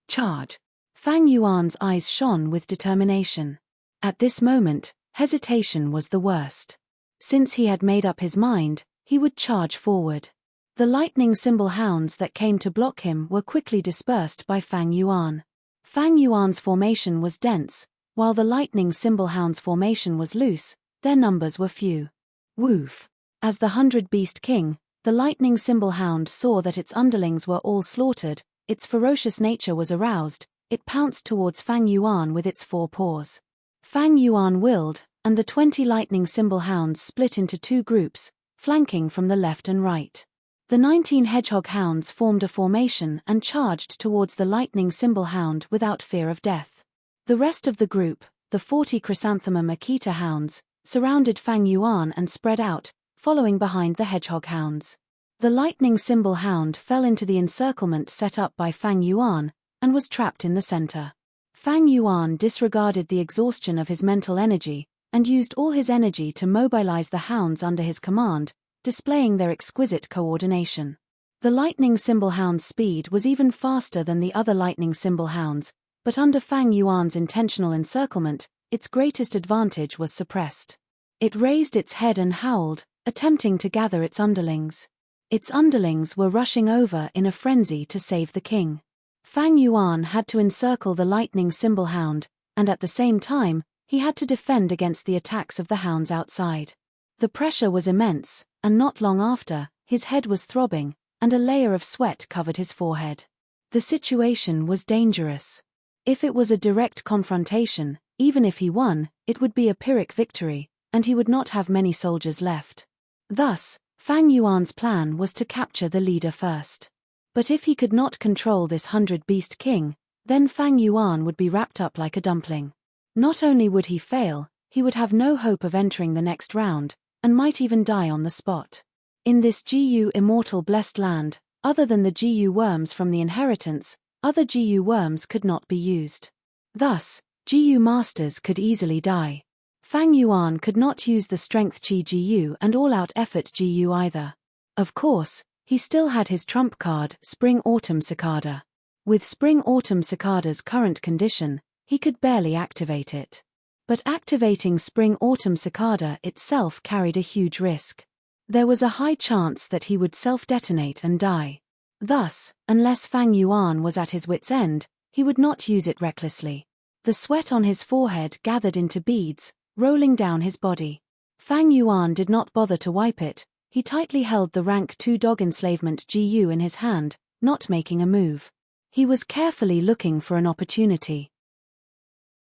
Charge! Fang Yuan's eyes shone with determination. At this moment, hesitation was the worst. Since he had made up his mind, he would charge forward. The lightning symbol hounds that came to block him were quickly dispersed by Fang Yuan. Fang Yuan's formation was dense, while the lightning symbol hound's formation was loose. Their numbers were few. Woof! As the 100-beast king, the lightning symbol hound saw that its underlings were all slaughtered. Its ferocious nature was aroused. It pounced towards Fang Yuan with its 4 paws. Fang Yuan willed, and the 20 lightning symbol hounds split into 2 groups, flanking from the left and right. The 19 hedgehog hounds formed a formation and charged towards the lightning symbol hound without fear of death. The rest of the group, the 40 chrysanthemum Akita hounds, surrounded Fang Yuan and spread out, following behind the hedgehog hounds. The lightning symbol hound fell into the encirclement set up by Fang Yuan, and was trapped in the center. Fang Yuan disregarded the exhaustion of his mental energy, and used all his energy to mobilize the hounds under his command, displaying their exquisite coordination. The lightning symbol hound's speed was even faster than the other lightning symbol hounds, but under Fang Yuan's intentional encirclement, its greatest advantage was suppressed. It raised its head and howled, attempting to gather its underlings. Its underlings were rushing over in a frenzy to save the king. Fang Yuan had to encircle the lightning symbol hound, and at the same time, he had to defend against the attacks of the hounds outside. The pressure was immense, and not long after, his head was throbbing, and a layer of sweat covered his forehead. The situation was dangerous. If it was a direct confrontation, even if he won, it would be a Pyrrhic victory, and he would not have many soldiers left. Thus, Fang Yuan's plan was to capture the leader first. But if he could not control this 100-beast king, then Fang Yuan would be wrapped up like a dumpling. Not only would he fail, he would have no hope of entering the next round, and might even die on the spot. In this GU immortal blessed land, other than the GU worms from the inheritance, other GU worms could not be used. Thus, GU masters could easily die. Fang Yuan could not use the strength Chi GU and all-out effort GU either. Of course, he still had his trump card, Spring-Autumn Cicada. With Spring-Autumn Cicada's current condition, he could barely activate it. But activating Spring-Autumn Cicada itself carried a huge risk. There was a high chance that he would self-detonate and die. Thus, unless Fang Yuan was at his wit's end, he would not use it recklessly. The sweat on his forehead gathered into beads, rolling down his body. Fang Yuan did not bother to wipe it. He tightly held the rank 2 dog enslavement GU in his hand, not making a move. He was carefully looking for an opportunity.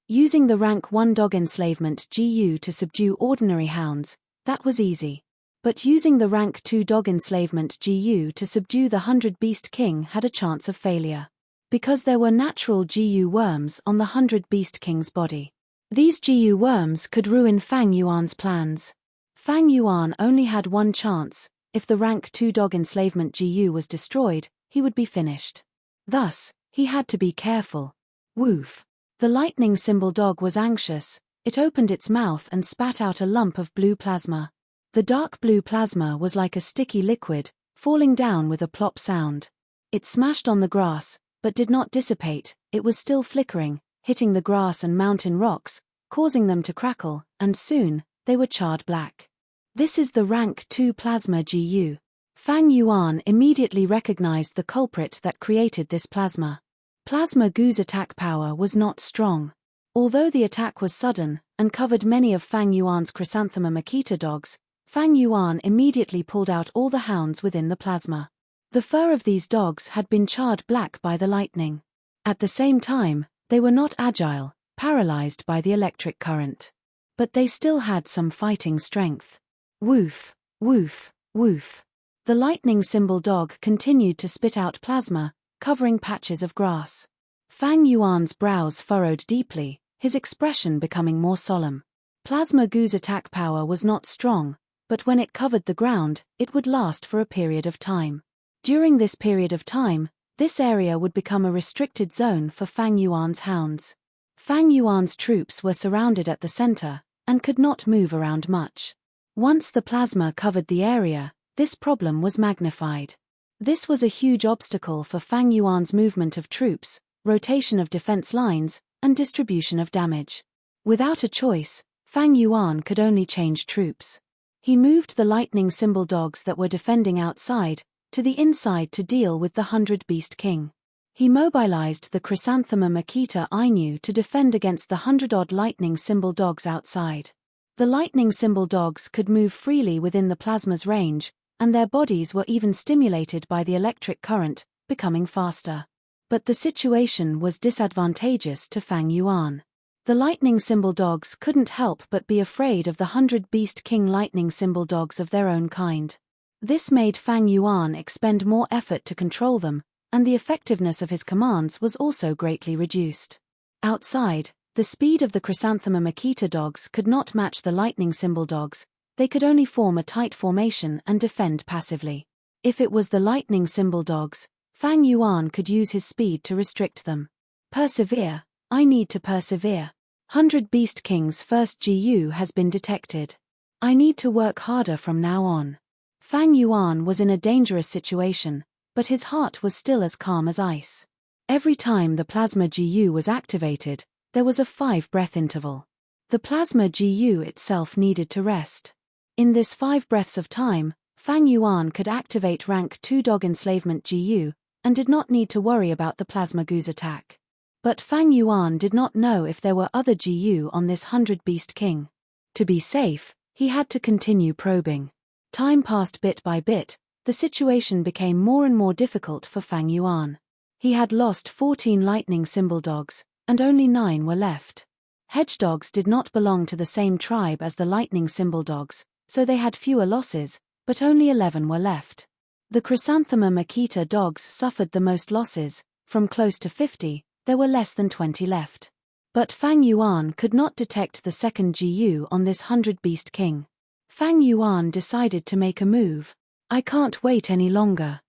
Using the rank 1 dog enslavement GU to subdue ordinary hounds, that was easy. But using the rank 2 dog enslavement GU to subdue the 100-beast king had a chance of failure. Because there were natural GU worms on the 100-beast king's body. These GU worms could ruin Fang Yuan's plans. Fang Yuan only had one chance. If the rank 2 dog enslavement GU was destroyed, he would be finished. Thus, he had to be careful. Woof. The lightning symbol dog was anxious. It opened its mouth and spat out a lump of blue plasma. The dark blue plasma was like a sticky liquid, falling down with a plop sound. It smashed on the grass, but did not dissipate. It was still flickering, hitting the grass and mountain rocks, causing them to crackle, and soon, they were charred black. This is the rank 2 plasma GU. Fang Yuan immediately recognized the culprit that created this plasma. Plasma Gu's attack power was not strong. Although the attack was sudden, and covered many of Fang Yuan's chrysanthemum Akita dogs, Fang Yuan immediately pulled out all the hounds within the plasma. The fur of these dogs had been charred black by the lightning. At the same time, they were not agile, paralyzed by the electric current. But they still had some fighting strength. Woof, woof, woof. The lightning symbol dog continued to spit out plasma, covering patches of grass. Fang Yuan's brows furrowed deeply, his expression becoming more solemn. Plasma Gu's attack power was not strong, but when it covered the ground, it would last for a period of time. During this period of time, this area would become a restricted zone for Fang Yuan's hounds. Fang Yuan's troops were surrounded at the center, and could not move around much. Once the plasma covered the area, this problem was magnified. This was a huge obstacle for Fang Yuan's movement of troops, rotation of defense lines, and distribution of damage. Without a choice, Fang Yuan could only change troops. He moved the lightning symbol dogs that were defending outside to the inside to deal with the 100 Beast King. He mobilized the Chrysanthemum Akita Ainu to defend against the 100-odd lightning symbol dogs outside. The lightning symbol dogs could move freely within the plasma's range, and their bodies were even stimulated by the electric current, becoming faster. But the situation was disadvantageous to Fang Yuan. The lightning symbol dogs couldn't help but be afraid of the 100 Beast King lightning symbol dogs of their own kind. This made Fang Yuan expend more effort to control them, and the effectiveness of his commands was also greatly reduced. Outside, the speed of the Chrysanthemum Akita dogs could not match the lightning symbol dogs. They could only form a tight formation and defend passively. If it was the lightning symbol dogs, Fang Yuan could use his speed to restrict them. Persevere. I need to persevere. 100 Beast King's first GU has been detected. I need to work harder from now on. Fang Yuan was in a dangerous situation, but his heart was still as calm as ice. Every time the plasma GU was activated, there was a 5-breath interval. The plasma GU itself needed to rest. In this 5 breaths of time, Fang Yuan could activate rank 2 dog enslavement GU, and did not need to worry about the plasma goose attack. But Fang Yuan did not know if there were other GU on this 100 Beast King. To be safe, he had to continue probing. Time passed bit by bit, the situation became more and more difficult for Fang Yuan. He had lost 14 lightning symbol dogs, and only 9 were left. Hedge dogs did not belong to the same tribe as the lightning symbol dogs, so they had fewer losses, but only 11 were left. The Chrysanthemum Akita dogs suffered the most losses. From close to 50, there were less than 20 left. But Fang Yuan could not detect the second GU on this 100 Beast King. Fang Yuan decided to make a move. I can't wait any longer.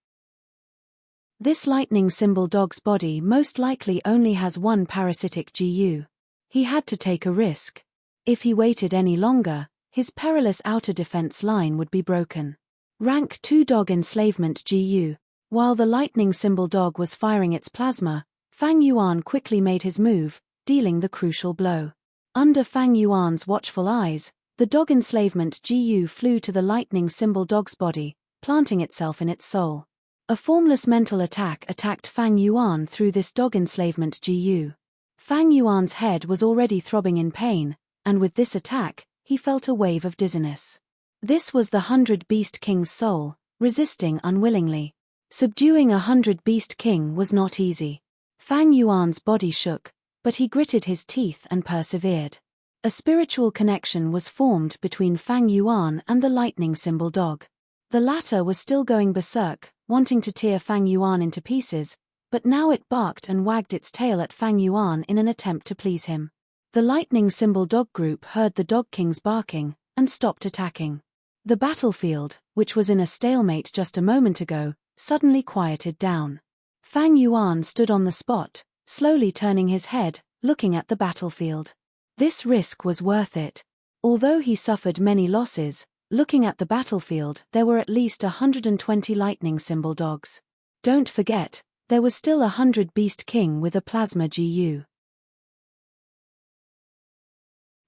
This lightning symbol dog's body most likely only has one parasitic GU. He had to take a risk. If he waited any longer, his perilous outer defense line would be broken. Rank 2 dog enslavement GU. While the lightning symbol dog was firing its plasma, Fang Yuan quickly made his move, dealing the crucial blow. Under Fang Yuan's watchful eyes, the dog enslavement GU flew to the lightning symbol dog's body, planting itself in its soul. A formless mental attack attacked Fang Yuan through this dog enslavement GU. Fang Yuan's head was already throbbing in pain, and with this attack, he felt a wave of dizziness. This was the 100 Beast King's soul, resisting unwillingly. Subduing a 100 Beast King was not easy. Fang Yuan's body shook, but he gritted his teeth and persevered. A spiritual connection was formed between Fang Yuan and the lightning symbol dog. The latter was still going berserk, wanting to tear Fang Yuan into pieces, but now it barked and wagged its tail at Fang Yuan in an attempt to please him. The lightning symbol dog group heard the dog king's barking, and stopped attacking. The battlefield, which was in a stalemate just a moment ago, suddenly quieted down. Fang Yuan stood on the spot, slowly turning his head, looking at the battlefield. This risk was worth it. Although he suffered many losses, looking at the battlefield there were at least 120 lightning symbol dogs. Don't forget, there was still 100 Beast King with a plasma GU.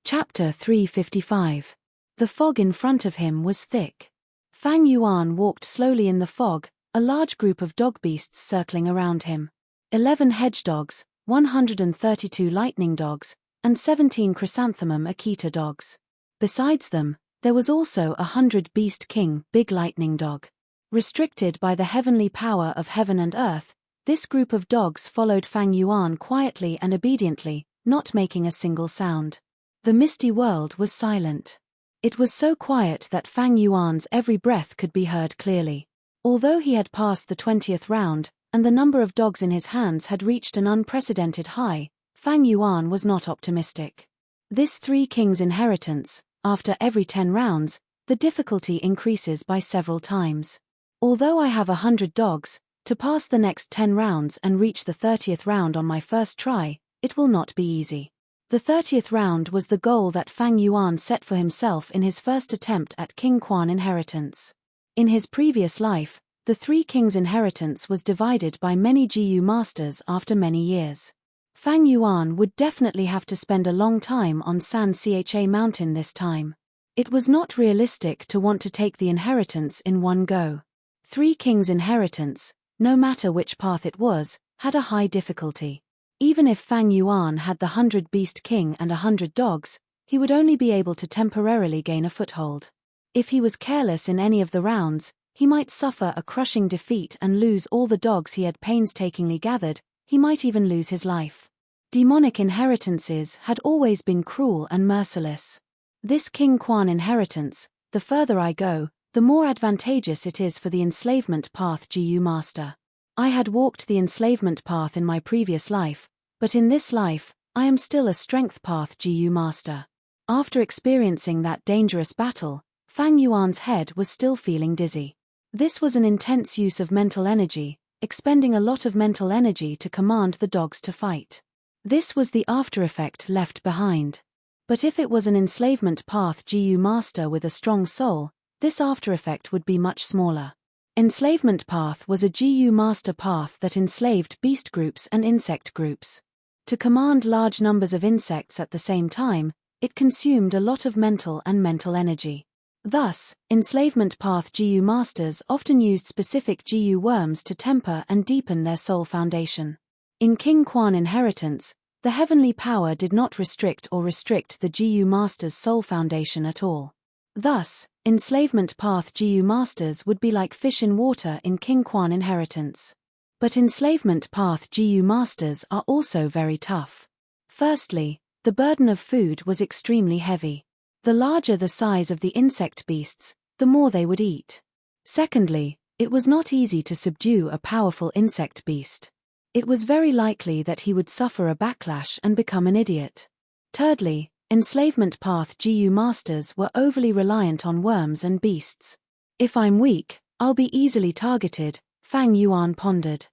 Chapter 355. The fog in front of him was thick. Fang Yuan walked slowly in the fog, a large group of dog beasts circling around him. 11 hedge dogs, 132 lightning dogs, and 17 Chrysanthemum Akita dogs. Besides them, there was also 100 Beast King Big Lightning Dog. Restricted by the heavenly power of heaven and earth, this group of dogs followed Fang Yuan quietly and obediently, not making a single sound. The misty world was silent. It was so quiet that Fang Yuan's every breath could be heard clearly. Although he had passed the 20th round, and the number of dogs in his hands had reached an unprecedented high, Fang Yuan was not optimistic. This 3 kings inheritance, after every 10 rounds, the difficulty increases by several times. Although I have 100 dogs, to pass the next 10 rounds and reach the 30th round on my first try, it will not be easy. The 30th round was the goal that Fang Yuan set for himself in his first attempt at King Quan inheritance. In his previous life, The Three Kings' inheritance was divided by many GU masters after many years. Fang Yuan would definitely have to spend a long time on San Cha Mountain this time. It was not realistic to want to take the inheritance in one go. Three Kings' inheritance, no matter which path it was, had a high difficulty. Even if Fang Yuan had the 100 Beast King and 100 dogs, he would only be able to temporarily gain a foothold. If he was careless in any of the rounds, he might suffer a crushing defeat and lose all the dogs he had painstakingly gathered. He might even lose his life. Demonic inheritances had always been cruel and merciless. This King Quan inheritance, the further I go, the more advantageous it is for the enslavement path GU master. I had walked the enslavement path in my previous life, but in this life, I am still a strength path GU master. After experiencing that dangerous battle, Fang Yuan's head was still feeling dizzy. This was an intense use of mental energy, expending a lot of mental energy to command the dogs to fight. This was the after effect left behind. But if it was an enslavement path GU master with a strong soul, this after effect would be much smaller. Enslavement path was a GU master path that enslaved beast groups and insect groups. To command large numbers of insects at the same time, it consumed a lot of mental energy. Thus, enslavement path GU masters often used specific GU worms to temper and deepen their soul foundation. In King Quan inheritance, the heavenly power did not restrict the GU master's soul foundation at all. Thus, enslavement path GU masters would be like fish in water in King Quan inheritance. But enslavement path GU masters are also very tough. Firstly, the burden of food was extremely heavy. The larger the size of the insect beasts, the more they would eat. Secondly, it was not easy to subdue a powerful insect beast. It was very likely that he would suffer a backlash and become an idiot. Thirdly, enslavement path GU masters were overly reliant on worms and beasts. If I'm weak, I'll be easily targeted, Fang Yuan pondered.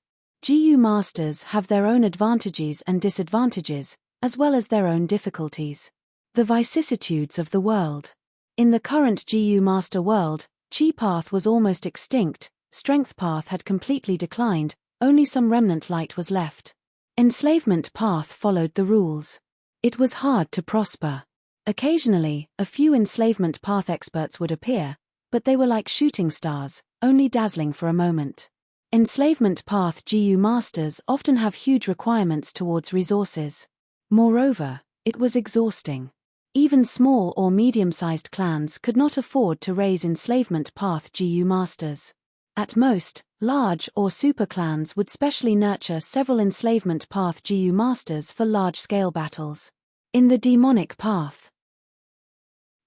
GU masters have their own advantages and disadvantages, as well as their own difficulties. The vicissitudes of the world. In the current GU master world, Chi path was almost extinct, strength path had completely declined, only some remnant light was left. Enslavement path followed the rules. It was hard to prosper. Occasionally, a few enslavement path experts would appear, but they were like shooting stars, only dazzling for a moment. Enslavement path GU masters often have huge requirements towards resources. Moreover, it was exhausting. Even small or medium-sized clans could not afford to raise enslavement path GU masters. At most, large or super clans would specially nurture several enslavement path GU masters for large-scale battles. In the demonic path,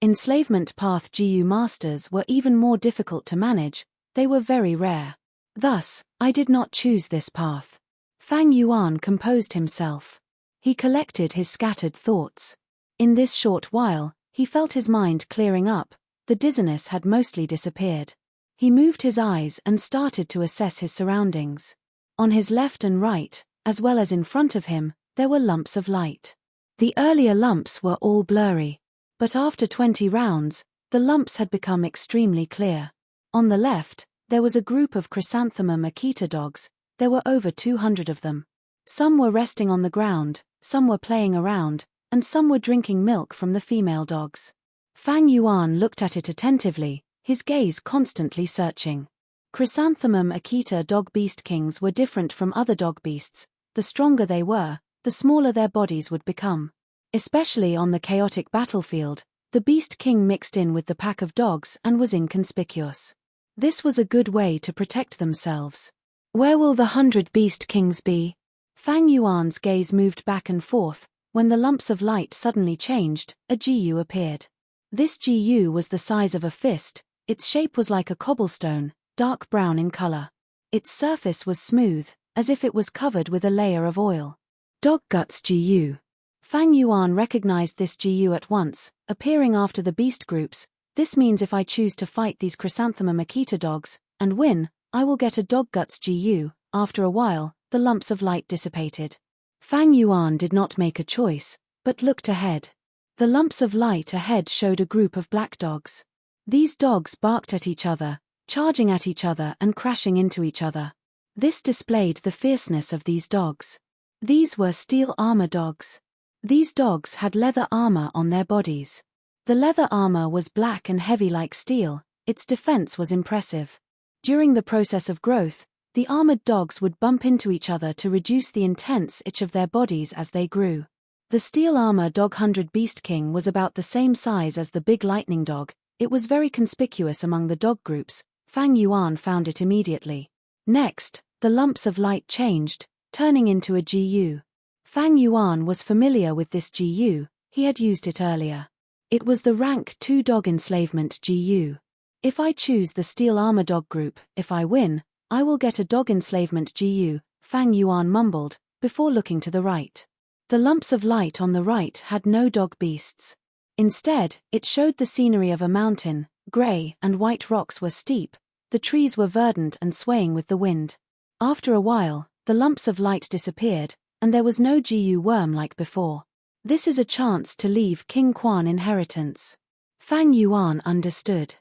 enslavement path GU masters were even more difficult to manage, they were very rare. Thus, I did not choose this path. Fang Yuan composed himself. He collected his scattered thoughts. In this short while, he felt his mind clearing up, the dizziness had mostly disappeared. He moved his eyes and started to assess his surroundings. On his left and right, as well as in front of him, there were lumps of light. The earlier lumps were all blurry. But after 20 rounds, the lumps had become extremely clear. On the left, there was a group of chrysanthemum Akita dogs, there were over 200 of them. Some were resting on the ground, some were playing around, and some were drinking milk from the female dogs. Fang Yuan looked at it attentively, his gaze constantly searching. Chrysanthemum Akita dog beast kings were different from other dog beasts. The stronger they were, the smaller their bodies would become. Especially on the chaotic battlefield, the beast king mixed in with the pack of dogs and was inconspicuous. This was a good way to protect themselves. Where will the 100 beast kings be? Fang Yuan's gaze moved back and forth. When the lumps of light suddenly changed, a GU appeared. This GU was the size of a fist, its shape was like a cobblestone, dark brown in color. Its surface was smooth, as if it was covered with a layer of oil. Dog Guts GU. Fang Yuan recognized this GU at once, appearing after the beast groups. This means if I choose to fight these chrysanthemum Akita dogs, and win, I will get a Dog Guts GU. After a while, the lumps of light dissipated. Fang Yuan did not make a choice, but looked ahead. The lumps of light ahead showed a group of black dogs. These dogs barked at each other, charging at each other and crashing into each other. This displayed the fierceness of these dogs. These were steel armor dogs. These dogs had leather armor on their bodies. The leather armor was black and heavy like steel. Its defense was impressive. During the process of growth, the armored dogs would bump into each other to reduce the intense itch of their bodies as they grew. The steel armor dog 100 Beast King was about the same size as the big lightning dog. It was very conspicuous among the dog groups. Fang Yuan found it immediately. Next, the lumps of light changed, turning into a GU. Fang Yuan was familiar with this GU, he had used it earlier. It was the rank 2 dog enslavement GU. If I choose the steel armor dog group, if I win, I will get a dog enslavement GU, Fang Yuan mumbled, before looking to the right. The lumps of light on the right had no dog beasts. Instead, it showed the scenery of a mountain. Grey and white rocks were steep, the trees were verdant and swaying with the wind. After a while, the lumps of light disappeared, and there was no GU worm like before. This is a chance to leave King Quan inheritance. Fang Yuan understood.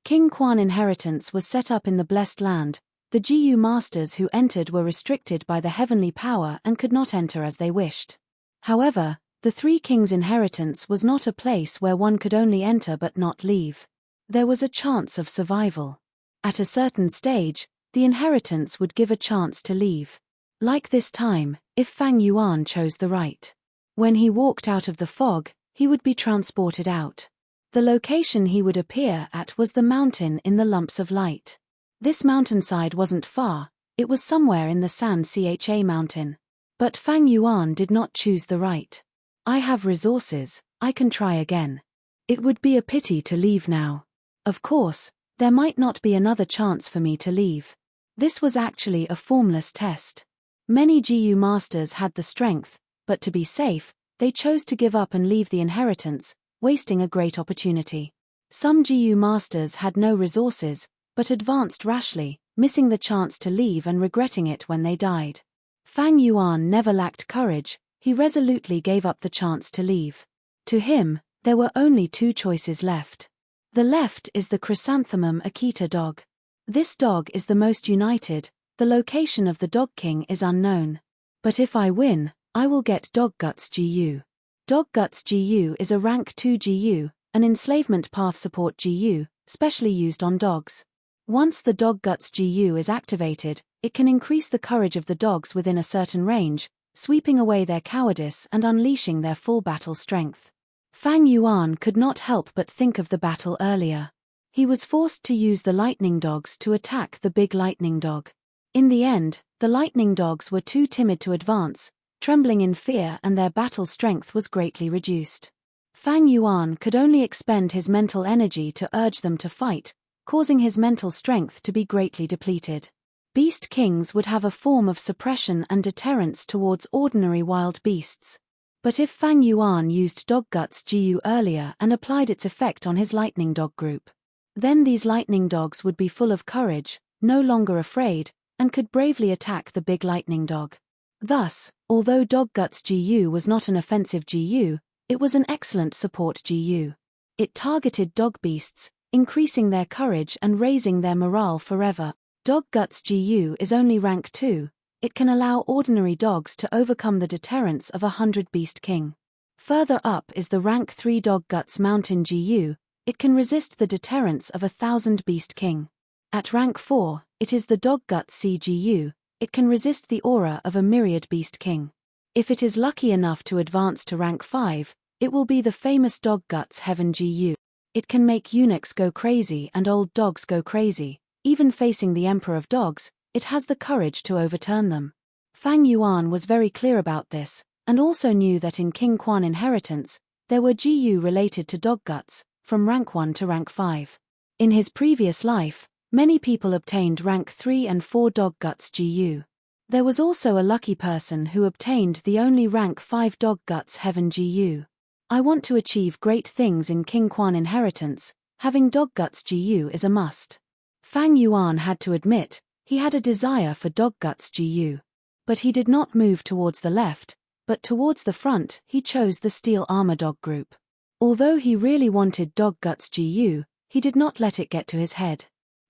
King Quan inheritance was set up in the Blessed Land. The GU masters who entered were restricted by the heavenly power and could not enter as they wished. However, the Three Kings' inheritance was not a place where one could only enter but not leave. There was a chance of survival. At a certain stage, the inheritance would give a chance to leave. Like this time, if Fang Yuan chose the right. When he walked out of the fog, he would be transported out. The location he would appear at was the mountain in the lumps of light. This mountainside wasn't far, it was somewhere in the San Cha mountain. But Fang Yuan did not choose the right. I have resources, I can try again. It would be a pity to leave now. Of course, there might not be another chance for me to leave. This was actually a formless test. Many GU masters had the strength, but to be safe, they chose to give up and leave the inheritance, wasting a great opportunity. Some GU masters had no resources, but advanced rashly, missing the chance to leave and regretting it when they died. Fang Yuan never lacked courage, he resolutely gave up the chance to leave. To him, there were only 2 choices left. The left is the Chrysanthemum Akita dog. This dog is the most united, the location of the Dog King is unknown. But if I win, I will get Dog Guts GU. Dog Guts GU is a rank 2 GU, an enslavement path support GU, specially used on dogs. Once the Dog Guts GU is activated, it can increase the courage of the dogs within a certain range, sweeping away their cowardice and unleashing their full battle strength. Fang Yuan could not help but think of the battle earlier. He was forced to use the lightning dogs to attack the big lightning dog. In the end, the lightning dogs were too timid to advance, trembling in fear, and their battle strength was greatly reduced. Fang Yuan could only expend his mental energy to urge them to fight, causing his mental strength to be greatly depleted. Beast Kings would have a form of suppression and deterrence towards ordinary wild beasts. But if Fang Yuan used Dog Guts GU earlier and applied its effect on his lightning dog group, then these lightning dogs would be full of courage, no longer afraid, and could bravely attack the big lightning dog. Thus, although Dog Guts GU was not an offensive GU, it was an excellent support GU. It targeted dog beasts, increasing their courage and raising their morale forever. Dog Guts GU is only rank 2, it can allow ordinary dogs to overcome the deterrence of 100 Beast King. Further up is the rank 3 Dog Guts Mountain GU, it can resist the deterrence of 1,000 Beast King. At rank 4, it is the Dog Guts CGU, it can resist the aura of a myriad Beast King. If it is lucky enough to advance to rank 5, it will be the famous Dog Guts Heaven GU. It can make eunuchs go crazy and old dogs go crazy. Even facing the Emperor of Dogs, it has the courage to overturn them. Fang Yuan was very clear about this, and also knew that in King Quan inheritance, there were GU related to dog guts, from rank 1 to rank 5. In his previous life, many people obtained rank 3 and 4 dog guts GU. There was also a lucky person who obtained the only rank 5 dog guts Heaven GU. I want to achieve great things in King Quan inheritance, having dog guts GU is a must. Fang Yuan had to admit, he had a desire for dog guts GU. But he did not move towards the left, but towards the front he chose the steel armor dog group. Although he really wanted dog guts GU, he did not let it get to his head.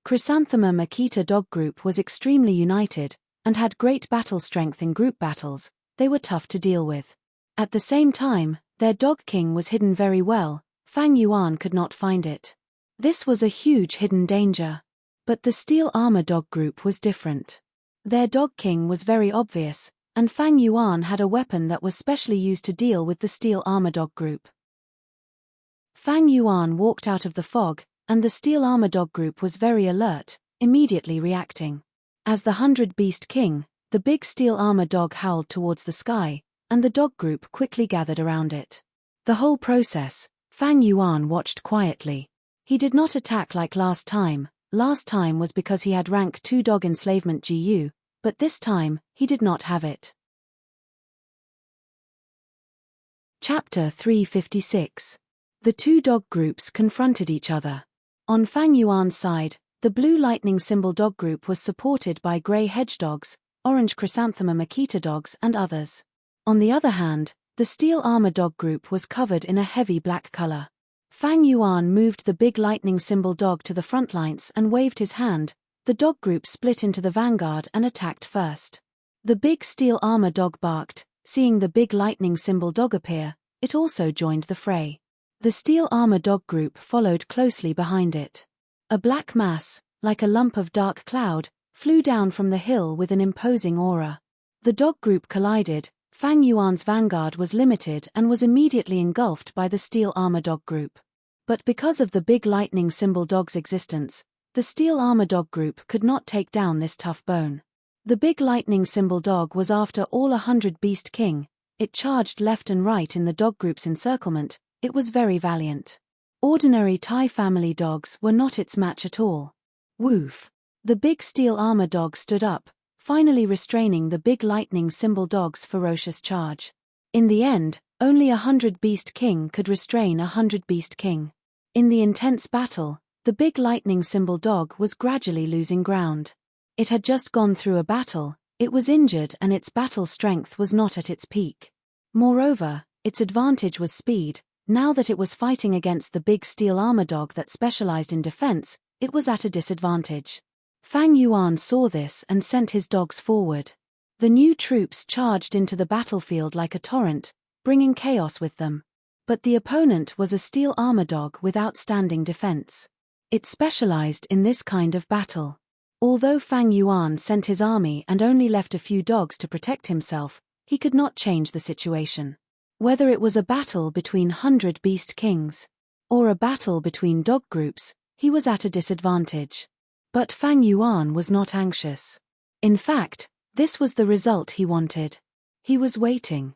Chrysanthema Makita dog group was extremely united, and had great battle strength in group battles. They were tough to deal with. At the same time, their dog king was hidden very well. Fang Yuan could not find it. This was a huge hidden danger. But the steel armor dog group was different. Their dog king was very obvious, and Fang Yuan had a weapon that was specially used to deal with the steel armor dog group. Fang Yuan walked out of the fog, and the steel armor dog group was very alert, immediately reacting. As the 100 Beast King, the big steel armor dog howled towards the sky, and the dog group quickly gathered around it. The whole process, Fang Yuan watched quietly. He did not attack like last time. Last time was because he had rank 2 dog enslavement GU, but this time, he did not have it. Chapter 356. The two dog groups confronted each other. On Fang Yuan's side, the blue lightning symbol dog group was supported by grey hedge dogs, orange chrysanthema Makita dogs and others. On the other hand, the steel armor dog group was covered in a heavy black color. Fang Yuan moved the big lightning symbol dog to the front lines and waved his hand. The dog group split into the vanguard and attacked first. The big steel armor dog barked. Seeing the big lightning symbol dog appear, it also joined the fray. The steel armor dog group followed closely behind it. A black mass, like a lump of dark cloud, flew down from the hill with an imposing aura. The dog group collided. Fang Yuan's vanguard was limited and was immediately engulfed by the steel armor dog group. But because of the big lightning symbol dog's existence, the steel armor dog group could not take down this tough bone. The big lightning symbol dog was after all 100 Beast King. It charged left and right in the dog group's encirclement. It was very valiant. Ordinary Thai family dogs were not its match at all. Woof! The big steel armor dog stood up, finally restraining the big lightning symbol dog's ferocious charge. In the end, only 100 Beast King could restrain 100 Beast King. In the intense battle, the big lightning symbol dog was gradually losing ground. It had just gone through a battle, it was injured and its battle strength was not at its peak. Moreover, its advantage was speed. Now that it was fighting against the big steel armor dog that specialized in defense, it was at a disadvantage. Fang Yuan saw this and sent his dogs forward. The new troops charged into the battlefield like a torrent, bringing chaos with them. But the opponent was a steel armor dog with outstanding defense. It specialized in this kind of battle. Although Fang Yuan sent his army and only left a few dogs to protect himself, he could not change the situation. Whether it was a battle between 100 Beast Kings, or a battle between dog groups, he was at a disadvantage. But Fang Yuan was not anxious. In fact, this was the result he wanted. He was waiting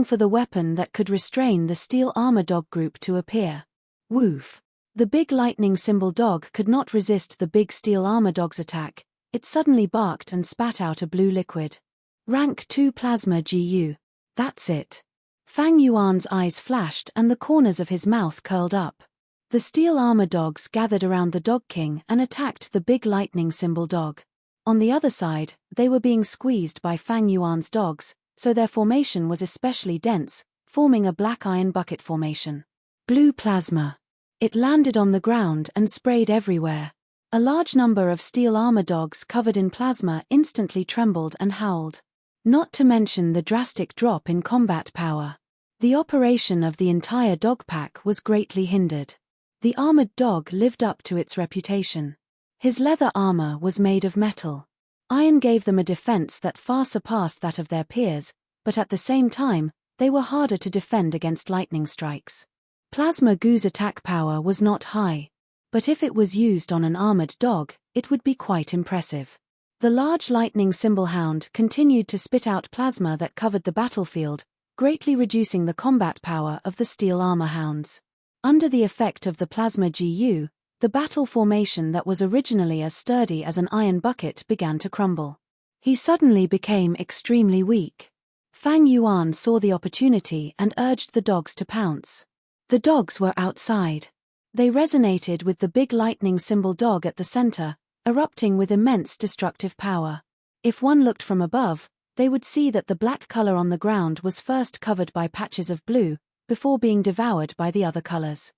for the weapon that could restrain the steel armor dog group to appear. Woof! The big lightning symbol dog could not resist the big steel armor dog's attack. It suddenly barked and spat out a blue liquid. Rank 2 plasma GU. That's it. Fang Yuan's eyes flashed and the corners of his mouth curled up. The steel armor dogs gathered around the dog king and attacked the big lightning symbol dog. On the other side, they were being squeezed by Fang Yuan's dogs, so their formation was especially dense, forming a black iron bucket formation. Blue plasma. It landed on the ground and sprayed everywhere. A large number of steel armor dogs covered in plasma instantly trembled and howled. Not to mention the drastic drop in combat power. The operation of the entire dog pack was greatly hindered. The armored dog lived up to its reputation. His leather armor was made of metal. Iron gave them a defense that far surpassed that of their peers, but at the same time, they were harder to defend against lightning strikes. Plasma Goo's attack power was not high, but if it was used on an armored dog, it would be quite impressive. The large lightning symbol hound continued to spit out plasma that covered the battlefield, greatly reducing the combat power of the steel armor hounds. Under the effect of the plasma GU, the battle formation that was originally as sturdy as an iron bucket began to crumble. He suddenly became extremely weak. Fang Yuan saw the opportunity and urged the dogs to pounce. The dogs were outside. They resonated with the big lightning symbol dog at the center, erupting with immense destructive power. If one looked from above, they would see that the black color on the ground was first covered by patches of blue, before being devoured by the other colors.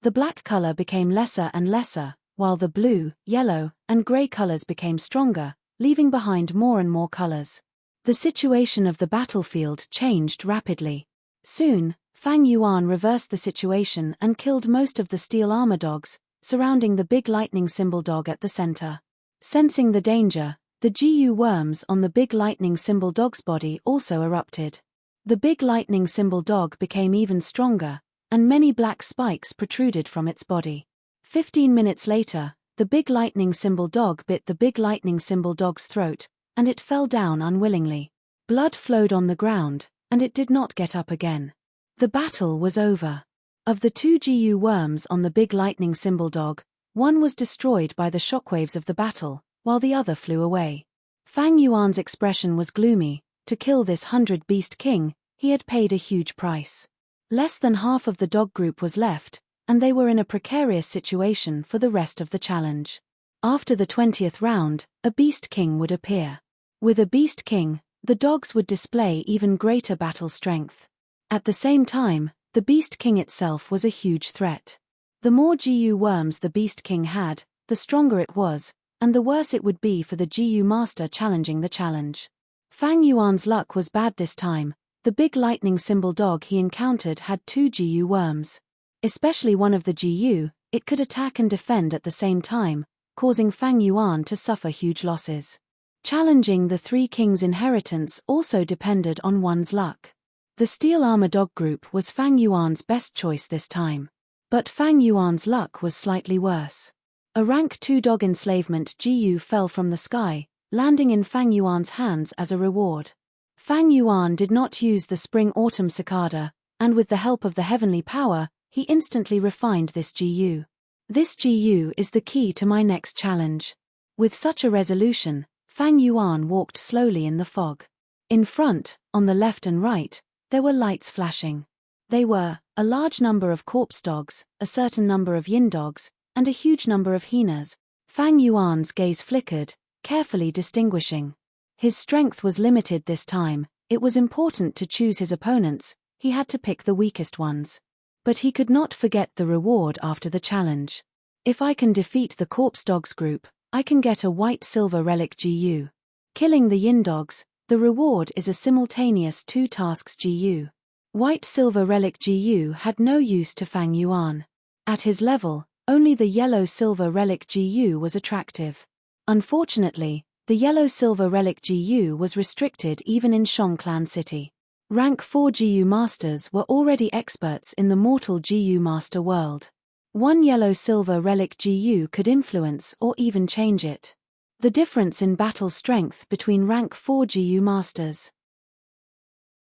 The black color became lesser and lesser, while the blue, yellow, and gray colors became stronger, leaving behind more and more colors. The situation of the battlefield changed rapidly. Soon, Fang Yuan reversed the situation and killed most of the steel armor dogs, surrounding the big lightning symbol dog at the center. Sensing the danger, the GU worms on the big lightning symbol dog's body also erupted. The big lightning symbol dog became even stronger, and many black spikes protruded from its body. 15 minutes later, the big lightning symbol dog bit the big lightning symbol dog's throat, and it fell down unwillingly. Blood flowed on the ground, and it did not get up again. The battle was over. Of the 2 GU worms on the big lightning symbol dog, one was destroyed by the shockwaves of the battle, while the other flew away. Fang Yuan's expression was gloomy. To kill this 100-beast king, he had paid a huge price. Less than half of the dog group was left, and they were in a precarious situation for the rest of the challenge. After the 20th round, a beast king would appear. With a beast king, the dogs would display even greater battle strength. At the same time, the beast king itself was a huge threat. The more GU worms the beast king had, the stronger it was, and the worse it would be for the GU master challenging the challenge. Fang Yuan's luck was bad this time. The big lightning symbol dog he encountered had 2 GU worms. Especially one of the GU, it could attack and defend at the same time, causing Fang Yuan to suffer huge losses. Challenging the 3 kings' inheritance also depended on one's luck. The steel armor dog group was Fang Yuan's best choice this time. But Fang Yuan's luck was slightly worse. A rank 2 dog enslavement GU fell from the sky, landing in Fang Yuan's hands as a reward. Fang Yuan did not use the spring-autumn cicada, and with the help of the heavenly power, he instantly refined this GU. This GU is the key to my next challenge. With such a resolution, Fang Yuan walked slowly in the fog. In front, on the left and right, there were lights flashing. They were a large number of corpse dogs, a certain number of yin dogs, and a huge number of hyenas. Fang Yuan's gaze flickered, carefully distinguishing. His strength was limited this time. It was important to choose his opponents. He had to pick the weakest ones. But he could not forget the reward after the challenge. If I can defeat the corpse dogs group, I can get a white silver relic GU. Killing the yin dogs, the reward is a simultaneous 2 tasks GU. White silver relic GU had no use to Fang Yuan. At his level, only the yellow silver relic GU was attractive. Unfortunately, the yellow silver relic GU was restricted even in Shongclan City. Rank 4 GU masters were already experts in the mortal GU master world. One yellow silver relic GU could influence or even change it. The difference in battle strength between rank 4 GU masters.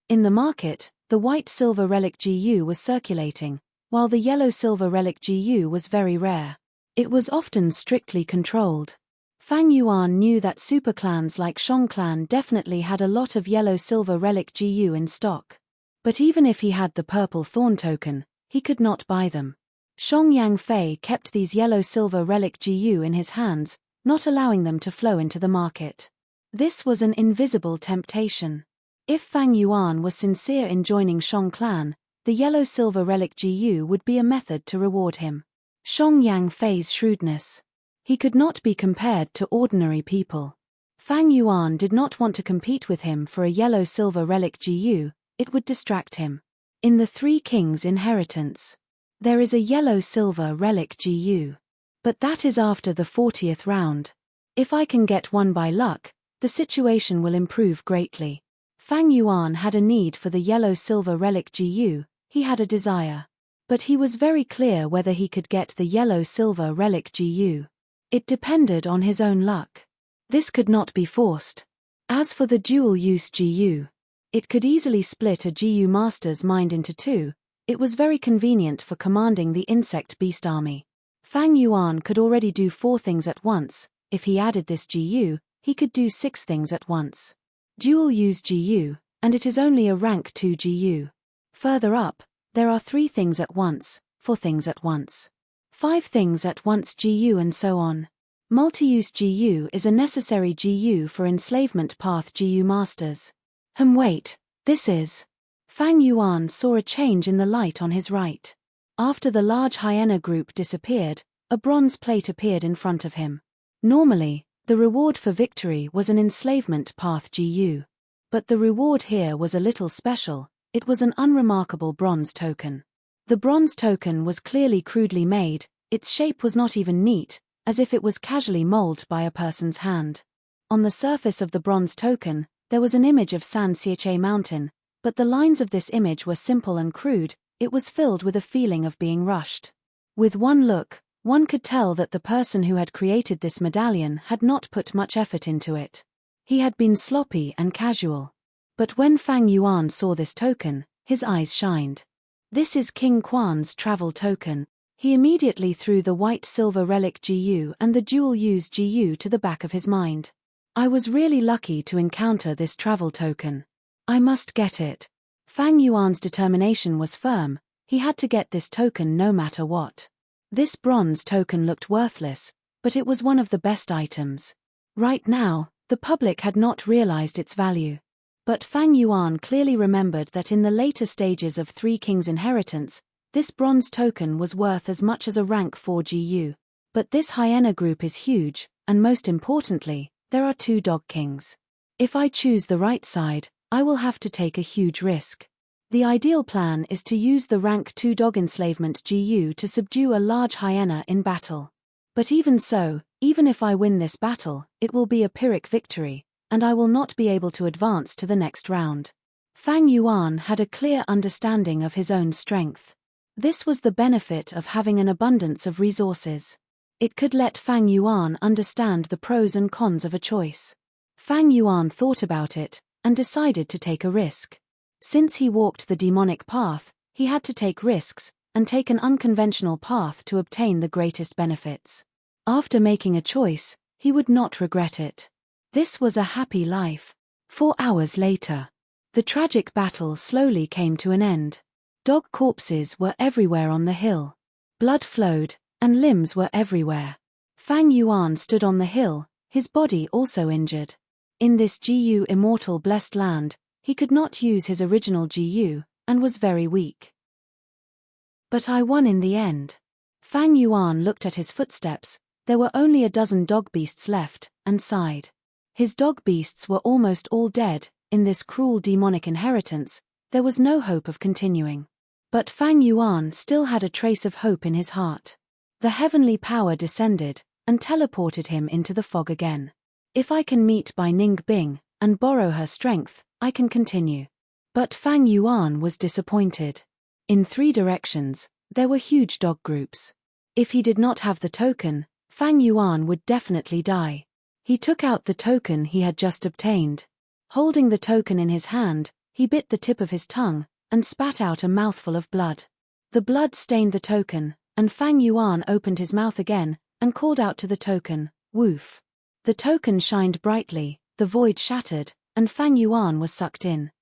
In the market, the white silver relic GU was circulating, while the yellow silver relic GU was very rare. It was often strictly controlled. Fang Yuan knew that superclans like Shongclan definitely had a lot of yellow silver relic GU in stock. But even if he had the purple thorn token, he could not buy them. Shongyang Fei kept these yellow silver relic GU in his hands, not allowing them to flow into the market. This was an invisible temptation. If Fang Yuan was sincere in joining Shongclan, the yellow silver relic GU would be a method to reward him. Shongyang Fei's shrewdness. He could not be compared to ordinary people. Fang Yuan did not want to compete with him for a yellow silver relic GU, it would distract him. In the 3 kings' inheritance, there is a yellow silver relic GU. But that is after the 40th round. If I can get one by luck, the situation will improve greatly. Fang Yuan had a need for the yellow silver relic GU, he had a desire. But he was very clear whether he could get the yellow silver relic GU. It depended on his own luck. This could not be forced. As for the dual-use GU, it could easily split a GU master's mind into 2. It was very convenient for commanding the insect beast army. Fang Yuan could already do 4 things at once. If he added this GU, he could do 6 things at once. Dual-use GU, and it is only a rank 2 GU. Further up, there are 3 things at once, 4 things at once, 5 things at once GU and so on. Multi-use GU is a necessary GU for enslavement path GU masters. Wait, this is... Fang Yuan saw a change in the light on his right. After the large hyena group disappeared, a bronze plate appeared in front of him. Normally, the reward for victory was an enslavement path GU. But the reward here was a little special. It was an unremarkable bronze token. The bronze token was clearly crudely made, its shape was not even neat, as if it was casually molded by a person's hand. On the surface of the bronze token, there was an image of San Siche Mountain, but the lines of this image were simple and crude. It was filled with a feeling of being rushed. With one look, one could tell that the person who had created this medallion had not put much effort into it. He had been sloppy and casual. But when Fang Yuan saw this token, his eyes shined. This is King Quan's travel token. He immediately threw the white silver relic GU and the dual-use GU to the back of his mind. I was really lucky to encounter this travel token. I must get it. Fang Yuan's determination was firm. He had to get this token no matter what. This bronze token looked worthless, but it was one of the best items. Right now, the public had not realized its value. But Fang Yuan clearly remembered that in the later stages of Three Kings' inheritance, this bronze token was worth as much as a rank 4 GU. But this hyena group is huge, and most importantly, there are 2 dog kings. If I choose the right side, I will have to take a huge risk. The ideal plan is to use the rank 2 dog enslavement GU to subdue a large hyena in battle. But even so, even if I win this battle, it will be a Pyrrhic victory, and I will not be able to advance to the next round. Fang Yuan had a clear understanding of his own strength. This was the benefit of having an abundance of resources. It could let Fang Yuan understand the pros and cons of a choice. Fang Yuan thought about it, and decided to take a risk. Since he walked the demonic path, he had to take risks, and take an unconventional path to obtain the greatest benefits. After making a choice, he would not regret it. This was a happy life. 4 hours later, the tragic battle slowly came to an end. Dog corpses were everywhere on the hill. Blood flowed, and limbs were everywhere. Fang Yuan stood on the hill, his body also injured. In this GU immortal blessed land, he could not use his original GU, and was very weak. But I won in the end. Fang Yuan looked at his footsteps. There were only a dozen dog beasts left, and sighed. His dog beasts were almost all dead. In this cruel demonic inheritance, there was no hope of continuing. But Fang Yuan still had a trace of hope in his heart. The heavenly power descended, and teleported him into the fog again. If I can meet Bai Ningbing, and borrow her strength, I can continue. But Fang Yuan was disappointed. In 3 directions, there were huge dog groups. If he did not have the token, Fang Yuan would definitely die. He took out the token he had just obtained. Holding the token in his hand, he bit the tip of his tongue, and spat out a mouthful of blood. The blood stained the token, and Fang Yuan opened his mouth again, and called out to the token, "Woof." The token shined brightly, the void shattered, and Fang Yuan was sucked in.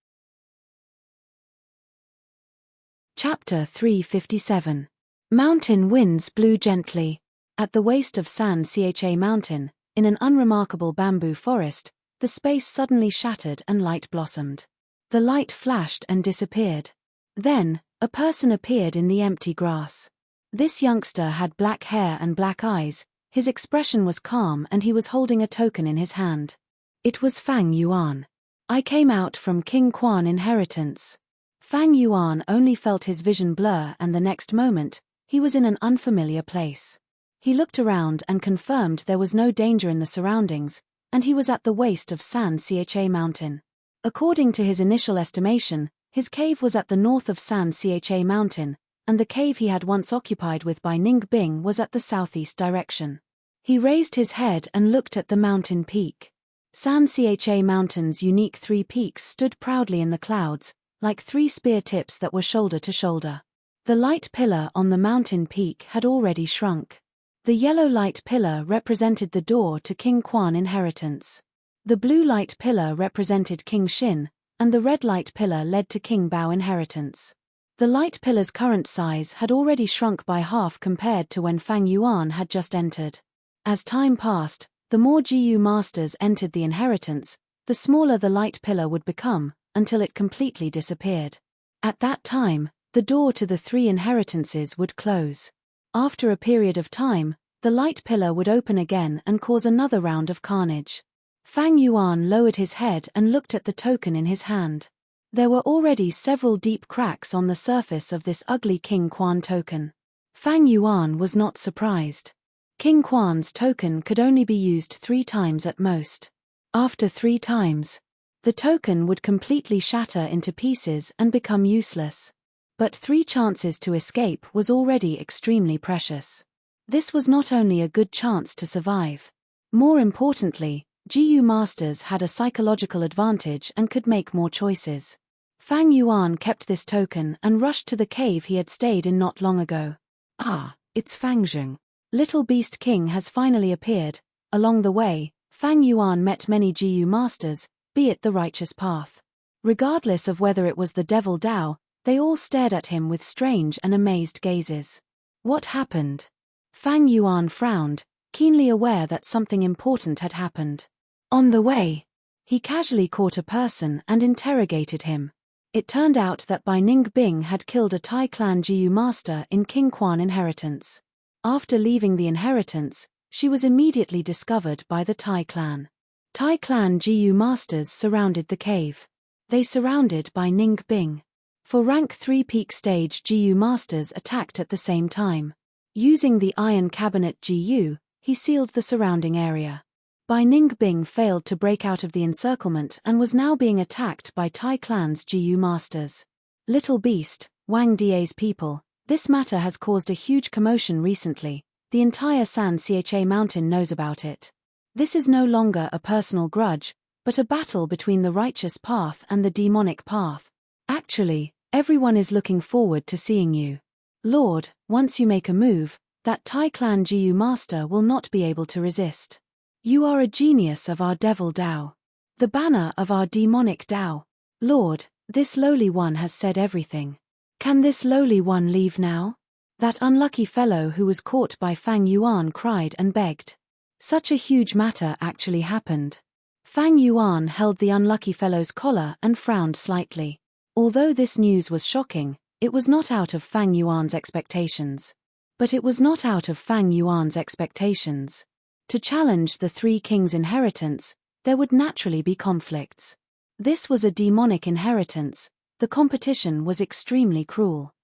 Chapter 357. Mountain winds blew gently. At the waist of San Siche Mountain, in an unremarkable bamboo forest, the space suddenly shattered and light blossomed. The light flashed and disappeared. Then, a person appeared in the empty grass. This youngster had black hair and black eyes. His expression was calm and he was holding a token in his hand. It was Fang Yuan. I came out from King Quan inheritance. Fang Yuan only felt his vision blur, and the next moment, he was in an unfamiliar place. He looked around and confirmed there was no danger in the surroundings, and he was at the waist of San Siche Mountain. According to his initial estimation, his cave was at the north of San Siche Mountain, and the cave he had once occupied with Bai Ningbing was at the southeast direction. He raised his head and looked at the mountain peak. San Siche Mountain's unique 3 peaks stood proudly in the clouds, like 3 spear tips that were shoulder to shoulder. The light pillar on the mountain peak had already shrunk. The yellow light pillar represented the door to King Quan inheritance. The blue light pillar represented King Xin, and the red light pillar led to King Bao inheritance. The light pillar's current size had already shrunk by half compared to when Fang Yuan had just entered. As time passed, the more GU masters entered the inheritance, the smaller the light pillar would become, until it completely disappeared. At that time, the door to the 3 inheritances would close. After a period of time, the light pillar would open again and cause another round of carnage. Fang Yuan lowered his head and looked at the token in his hand. There were already several deep cracks on the surface of this ugly King Quan token. Fang Yuan was not surprised. King Quan's token could only be used 3 times at most. After 3 times, the token would completely shatter into pieces and become useless. But 3 chances to escape was already extremely precious. This was not only a good chance to survive. More importantly, GU Masters had a psychological advantage and could make more choices. Fang Yuan kept this token and rushed to the cave he had stayed in not long ago. Ah, it's Fang Zheng. Little Beast King has finally appeared. Along the way, Fang Yuan met many GU Masters, be it the righteous path. Regardless of whether it was the Devil Dao, they all stared at him with strange and amazed gazes. What happened? Fang Yuan frowned, keenly aware that something important had happened. On the way, he casually caught a person and interrogated him. It turned out that Bai Ningbing had killed a Tai clan GU master in King Quan inheritance. After leaving the inheritance, she was immediately discovered by the Tai clan. Tai clan GU masters surrounded the cave. They surrounded Bai Ningbing. For rank 3 peak stage GU masters attacked at the same time. Using the Iron Cabinet GU, he sealed the surrounding area. Bai Ningbing failed to break out of the encirclement and was now being attacked by Tai clan's GU masters. Little Beast, Wang Die's people, this matter has caused a huge commotion recently. The entire San Cha mountain knows about it. This is no longer a personal grudge, but a battle between the righteous path and the demonic path. Actually, everyone is looking forward to seeing you. Lord, once you make a move, that Tai clan GU master will not be able to resist. You are a genius of our Devil Dao. The banner of our demonic Dao. Lord, this lowly one has said everything. Can this lowly one leave now? That unlucky fellow who was caught by Fang Yuan cried and begged. Such a huge matter actually happened. Fang Yuan held the unlucky fellow's collar and frowned slightly. Although this news was shocking, it was not out of Fang Yuan's expectations. But it was not out of Fang Yuan's expectations. To challenge the 3 kings' inheritance, there would naturally be conflicts. This was a demonic inheritance. The competition was extremely cruel.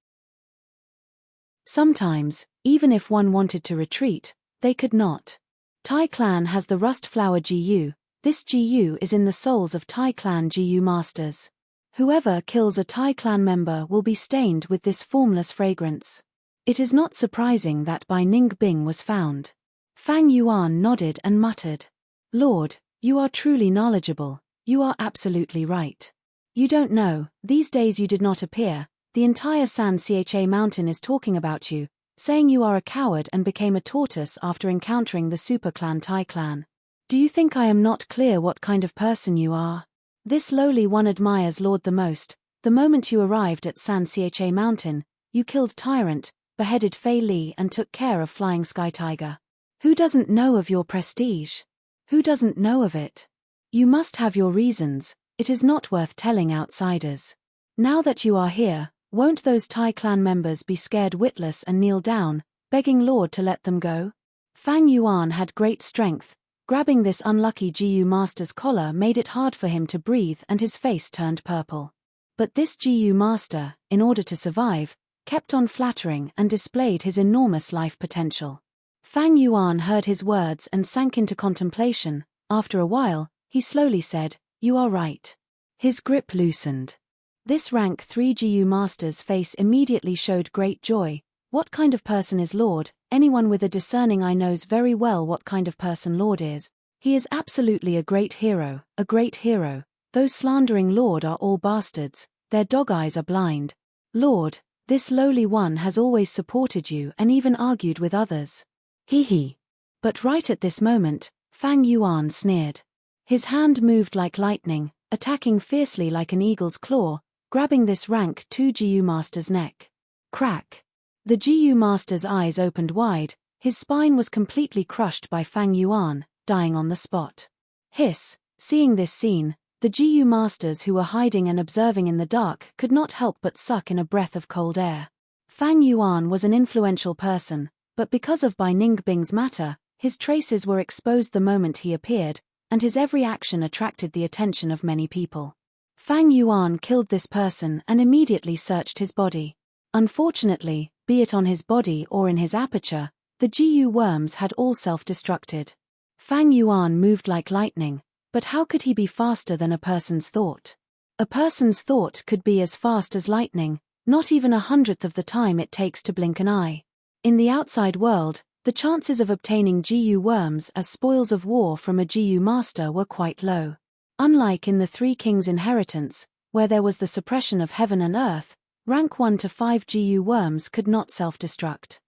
Sometimes, even if one wanted to retreat, they could not. Tai clan has the Rust Flower GU. This GU is in the souls of Tai clan GU masters. Whoever kills a Tai clan member will be stained with this formless fragrance. It is not surprising that Bai Ningbing was found. Fang Yuan nodded and muttered. Lord, you are truly knowledgeable. You are absolutely right. You don't know, these days you did not appear. The entire San Cha mountain is talking about you, saying you are a coward and became a tortoise after encountering the super clan Tai clan. Do you think I am not clear what kind of person you are? This lowly one admires Lord the most. The moment you arrived at San Cha mountain, you killed Tyrant, beheaded Fei Li and took care of Flying Sky Tiger. Who doesn't know of your prestige? Who doesn't know of it? You must have your reasons. It is not worth telling outsiders. Now that you are here, won't those Tai clan members be scared witless and kneel down, begging Lord to let them go? Fang Yuan had great strength. Grabbing this unlucky GU master's collar made it hard for him to breathe and his face turned purple. But this GU master, in order to survive, kept on flattering and displayed his enormous life potential. Fang Yuan heard his words and sank into contemplation. After a while, he slowly said, You are right. His grip loosened. This rank 3 GU master's face immediately showed great joy. What kind of person is Lord? Anyone with a discerning eye knows very well what kind of person Lord is. He is absolutely a great hero, a great hero. Those slandering Lord are all bastards, their dog eyes are blind. Lord, this lowly one has always supported you and even argued with others. He. But right at this moment, Fang Yuan sneered. His hand moved like lightning, attacking fiercely like an eagle's claw, grabbing this rank 2 GU master's neck. Crack. The GU master's eyes opened wide, his spine was completely crushed by Fang Yuan, dying on the spot. Hiss. Seeing this scene, The Jiu masters who were hiding and observing in the dark could not help but suck in a breath of cold air. Fang Yuan was an influential person, but because of Bai Ningbing's matter, his traces were exposed the moment he appeared, and his every action attracted the attention of many people. Fang Yuan killed this person and immediately searched his body. Unfortunately, be it on his body or in his aperture, the Jiu worms had all self-destructed. Fang Yuan moved like lightning, but how could he be faster than a person's thought? A person's thought could be as fast as lightning, not even 1/100th of the time it takes to blink an eye. In the outside world, the chances of obtaining Jiu worms as spoils of war from a Jiu master were quite low. Unlike in the Three Kings' inheritance, where there was the suppression of heaven and earth, rank 1 to 5 Jiu worms could not self-destruct.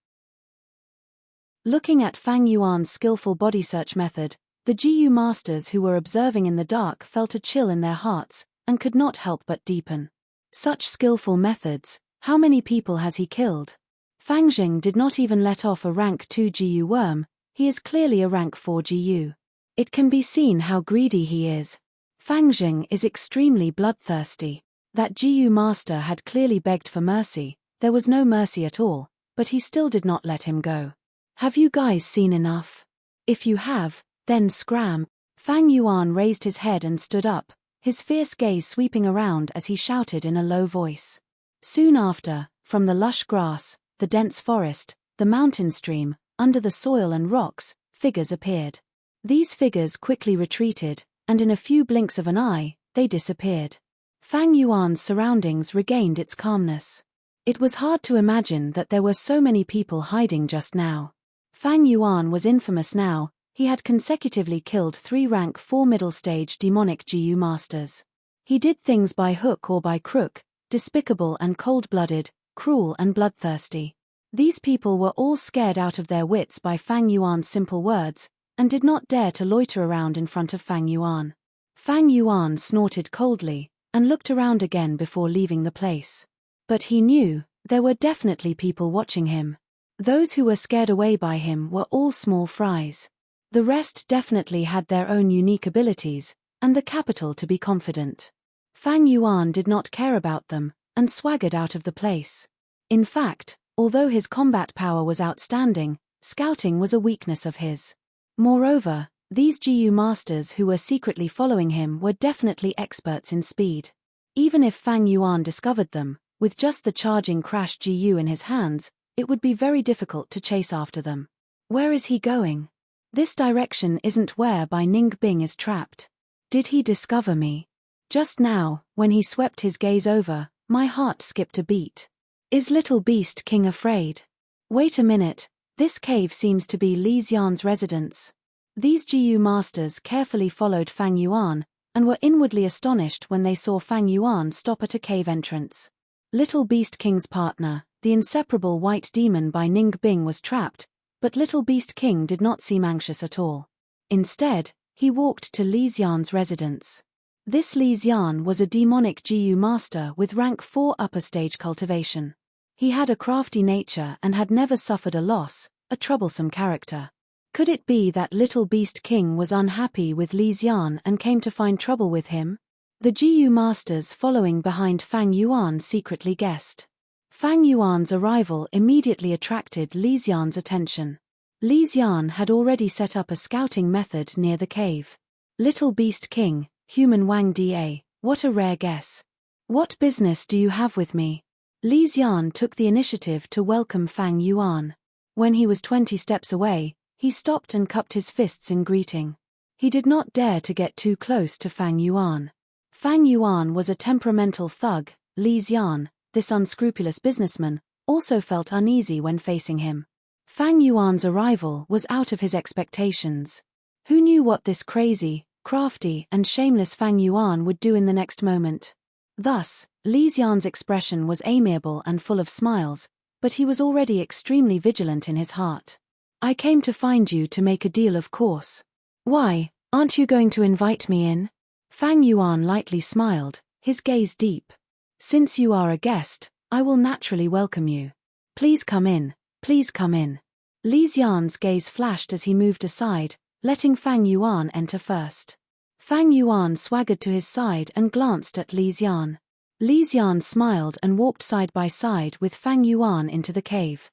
Looking at Fang Yuan's skillful body search method, the Jiu masters who were observing in the dark felt a chill in their hearts, and could not help but deepen. Such skillful methods, how many people has he killed? Fang Jing did not even let off a rank 2 Jiu worm, he is clearly a rank 4 Jiu. It can be seen how greedy he is. Fang Jing is extremely bloodthirsty. That Jiu master had clearly begged for mercy, there was no mercy at all, but he still did not let him go. Have you guys seen enough? If you have, then scram. Fang Yuan raised his head and stood up, his fierce gaze sweeping around as he shouted in a low voice. Soon after, from the lush grass, the dense forest, the mountain stream, under the soil and rocks, figures appeared. These figures quickly retreated, and in a few blinks of an eye, they disappeared. Fang Yuan's surroundings regained its calmness. It was hard to imagine that there were so many people hiding just now. Fang Yuan was infamous now. He had consecutively killed 3 rank 4 middle-stage demonic Jiu masters. He did things by hook or by crook, despicable and cold-blooded, cruel and bloodthirsty. These people were all scared out of their wits by Fang Yuan's simple words, and did not dare to loiter around in front of Fang Yuan. Fang Yuan snorted coldly, and looked around again before leaving the place. But he knew, there were definitely people watching him. Those who were scared away by him were all small fries. The rest definitely had their own unique abilities, and the capital to be confident. Fang Yuan did not care about them, and swaggered out of the place. In fact, although his combat power was outstanding, scouting was a weakness of his. Moreover, these Jiu masters who were secretly following him were definitely experts in speed. Even if Fang Yuan discovered them, with just the charging crash Jiu in his hands, it would be very difficult to chase after them. Where is he going? This direction isn't where Bai Ningbing is trapped. Did he discover me? Just now, when he swept his gaze over, my heart skipped a beat. Is Little Beast King afraid? Wait a minute, this cave seems to be Li Xian's residence. These Jiu masters carefully followed Fang Yuan, and were inwardly astonished when they saw Fang Yuan stop at a cave entrance. Little Beast King's partner, the inseparable white demon Bai Ningbing, was trapped, but Little Beast King did not seem anxious at all. Instead, he walked to Li Xian's residence. This Li Xian was a demonic Jiu master with rank 4 upper stage cultivation. He had a crafty nature and had never suffered a loss, a troublesome character. Could it be that Little Beast King was unhappy with Li Xian and came to find trouble with him? The Jiu masters following behind Fang Yuan secretly guessed. Fang Yuan's arrival immediately attracted Li Xian's attention. Li Xian had already set up a scouting method near the cave. Little Beast King, human Wang Da, what a rare guess. What business do you have with me? Li Xian took the initiative to welcome Fang Yuan. When he was 20 steps away, he stopped and cupped his fists in greeting. He did not dare to get too close to Fang Yuan. Fang Yuan was a temperamental thug. Li Xian, this unscrupulous businessman, also felt uneasy when facing him. Fang Yuan's arrival was out of his expectations. Who knew what this crazy, crafty, and shameless Fang Yuan would do in the next moment? Thus, Li Xian's expression was amiable and full of smiles, but he was already extremely vigilant in his heart. I came to find you to make a deal, of course. Why, aren't you going to invite me in? Fang Yuan lightly smiled, his gaze deep. Since you are a guest, I will naturally welcome you. Please come in, please come in. Li Xian's gaze flashed as he moved aside, letting Fang Yuan enter first. Fang Yuan swaggered to his side and glanced at Li Xian. Li Xian smiled and walked side by side with Fang Yuan into the cave.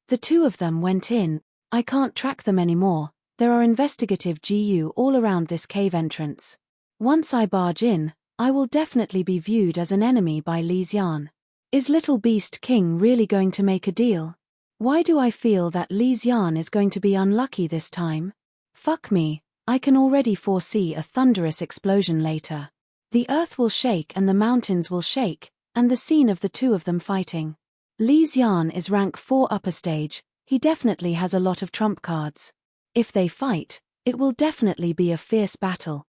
The two of them went in. I can't track them anymore. There are investigative GU all around this cave entrance. Once I barge in, I will definitely be viewed as an enemy by Li Xian. Is Little Beast King really going to make a deal? Why do I feel that Li Xian is going to be unlucky this time? Fuck me, I can already foresee a thunderous explosion later. The earth will shake and the mountains will shake, and the scene of the two of them fighting. Li Xian is rank 4 upper stage, he definitely has a lot of trump cards. If they fight, it will definitely be a fierce battle.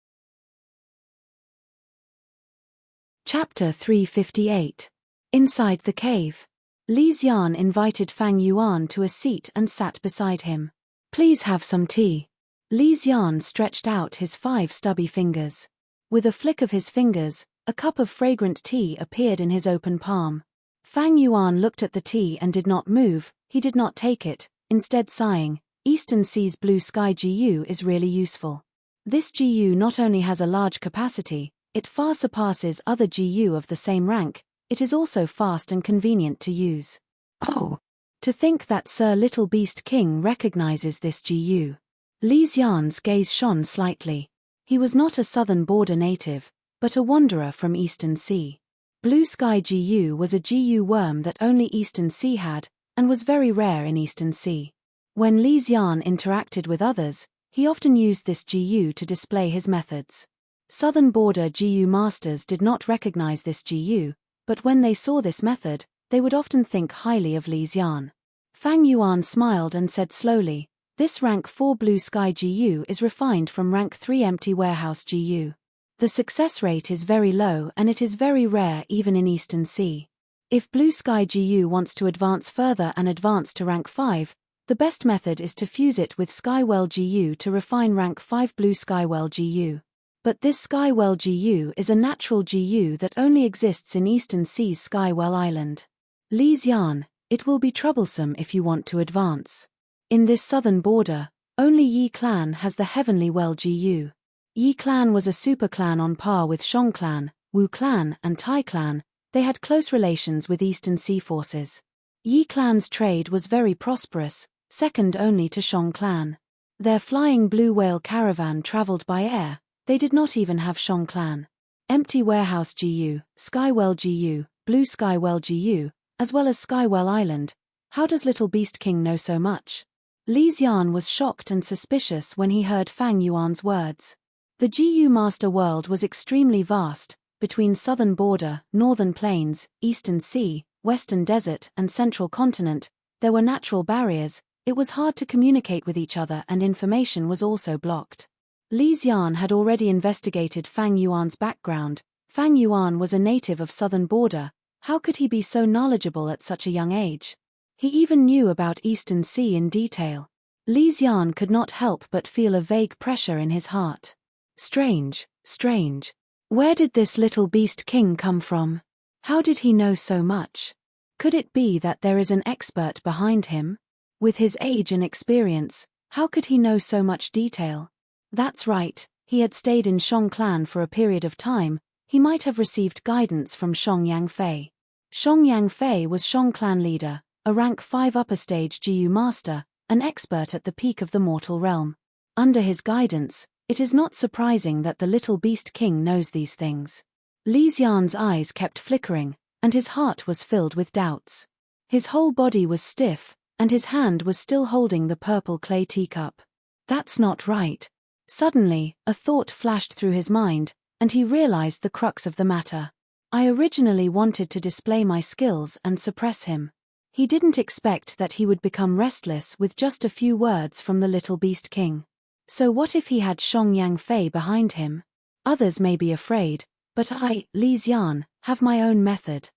Chapter 358. Inside the cave. Li Xian invited Fang Yuan to a seat and sat beside him. Please have some tea. Li Xian stretched out his 5 stubby fingers. With a flick of his fingers, a cup of fragrant tea appeared in his open palm. Fang Yuan looked at the tea and did not move, he did not take it, instead sighing, Eastern Sea's blue sky GU is really useful. This GU not only has a large capacity, it far surpasses other GU of the same rank, it is also fast and convenient to use. Oh! To think that Sir Little Beast King recognizes this GU. Li Xian's gaze shone slightly. He was not a southern border native, but a wanderer from Eastern Sea. Blue Sky GU was a GU worm that only Eastern Sea had, and was very rare in Eastern Sea. When Li Xian interacted with others, he often used this GU to display his methods. Southern border GU masters did not recognize this GU, but when they saw this method, they would often think highly of Li Xian. Fang Yuan smiled and said slowly, this rank 4 Blue Sky GU is refined from rank 3 Empty Warehouse GU. The success rate is very low and it is very rare even in Eastern Sea. If Blue Sky GU wants to advance further and advance to rank 5, the best method is to fuse it with Skywell GU to refine rank 5 Blue Skywell GU. But this Skywell GU is a natural GU that only exists in Eastern Sea's Skywell Island. Li Xian, it will be troublesome if you want to advance. In this southern border, only Yi Clan has the Heavenly Well GU. Yi Clan was a super clan on par with Shang Clan, Wu Clan and Tai Clan. They had close relations with Eastern Sea forces. Yi Clan's trade was very prosperous, second only to Shang Clan. Their flying blue whale caravan traveled by air. They did not even have Shang Clan. Empty Warehouse GU, Skywell GU, Blue Skywell GU, as well as Skywell Island. How does Little Beast King know so much? Li Xian was shocked and suspicious when he heard Fang Yuan's words. The GU Master world was extremely vast, between southern border, northern plains, eastern sea, western desert and central continent, there were natural barriers, it was hard to communicate with each other and information was also blocked. Li Xian had already investigated Fang Yuan's background. Fang Yuan was a native of southern border. How could he be so knowledgeable at such a young age? He even knew about Eastern Sea in detail. Li Xian could not help but feel a vague pressure in his heart. Strange, strange. Where did this Little Beast King come from? How did he know so much? Could it be that there is an expert behind him? With his age and experience, how could he know so much detail? That's right, he had stayed in Shang Clan for a period of time, he might have received guidance from Shang Yangfei. Shang Yangfei was Shang Clan leader, a rank 5 upper stage GU master, an expert at the peak of the mortal realm. Under his guidance, it is not surprising that the Little Beast King knows these things. Li Xian's eyes kept flickering, and his heart was filled with doubts. His whole body was stiff, and his hand was still holding the purple clay teacup. That's not right. Suddenly, a thought flashed through his mind, and he realized the crux of the matter. I originally wanted to display my skills and suppress him. He didn't expect that he would become restless with just a few words from the Little Beast King. So what if he had Shang Yangfei behind him? Others may be afraid, but I, Li Xian, have my own method.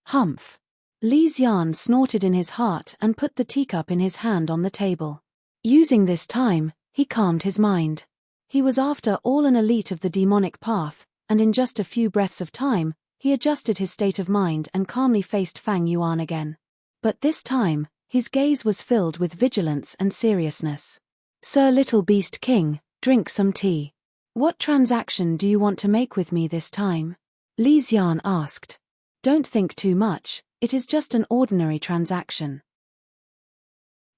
Humph. Li Xian snorted in his heart and put the teacup in his hand on the table. Using this time, he calmed his mind. He was after all an elite of the demonic path, and in just a few breaths of time, he adjusted his state of mind and calmly faced Fang Yuan again. But this time, his gaze was filled with vigilance and seriousness. Sir Little Beast King, drink some tea. What transaction do you want to make with me this time? Li Xian asked. Don't think too much, it is just an ordinary transaction.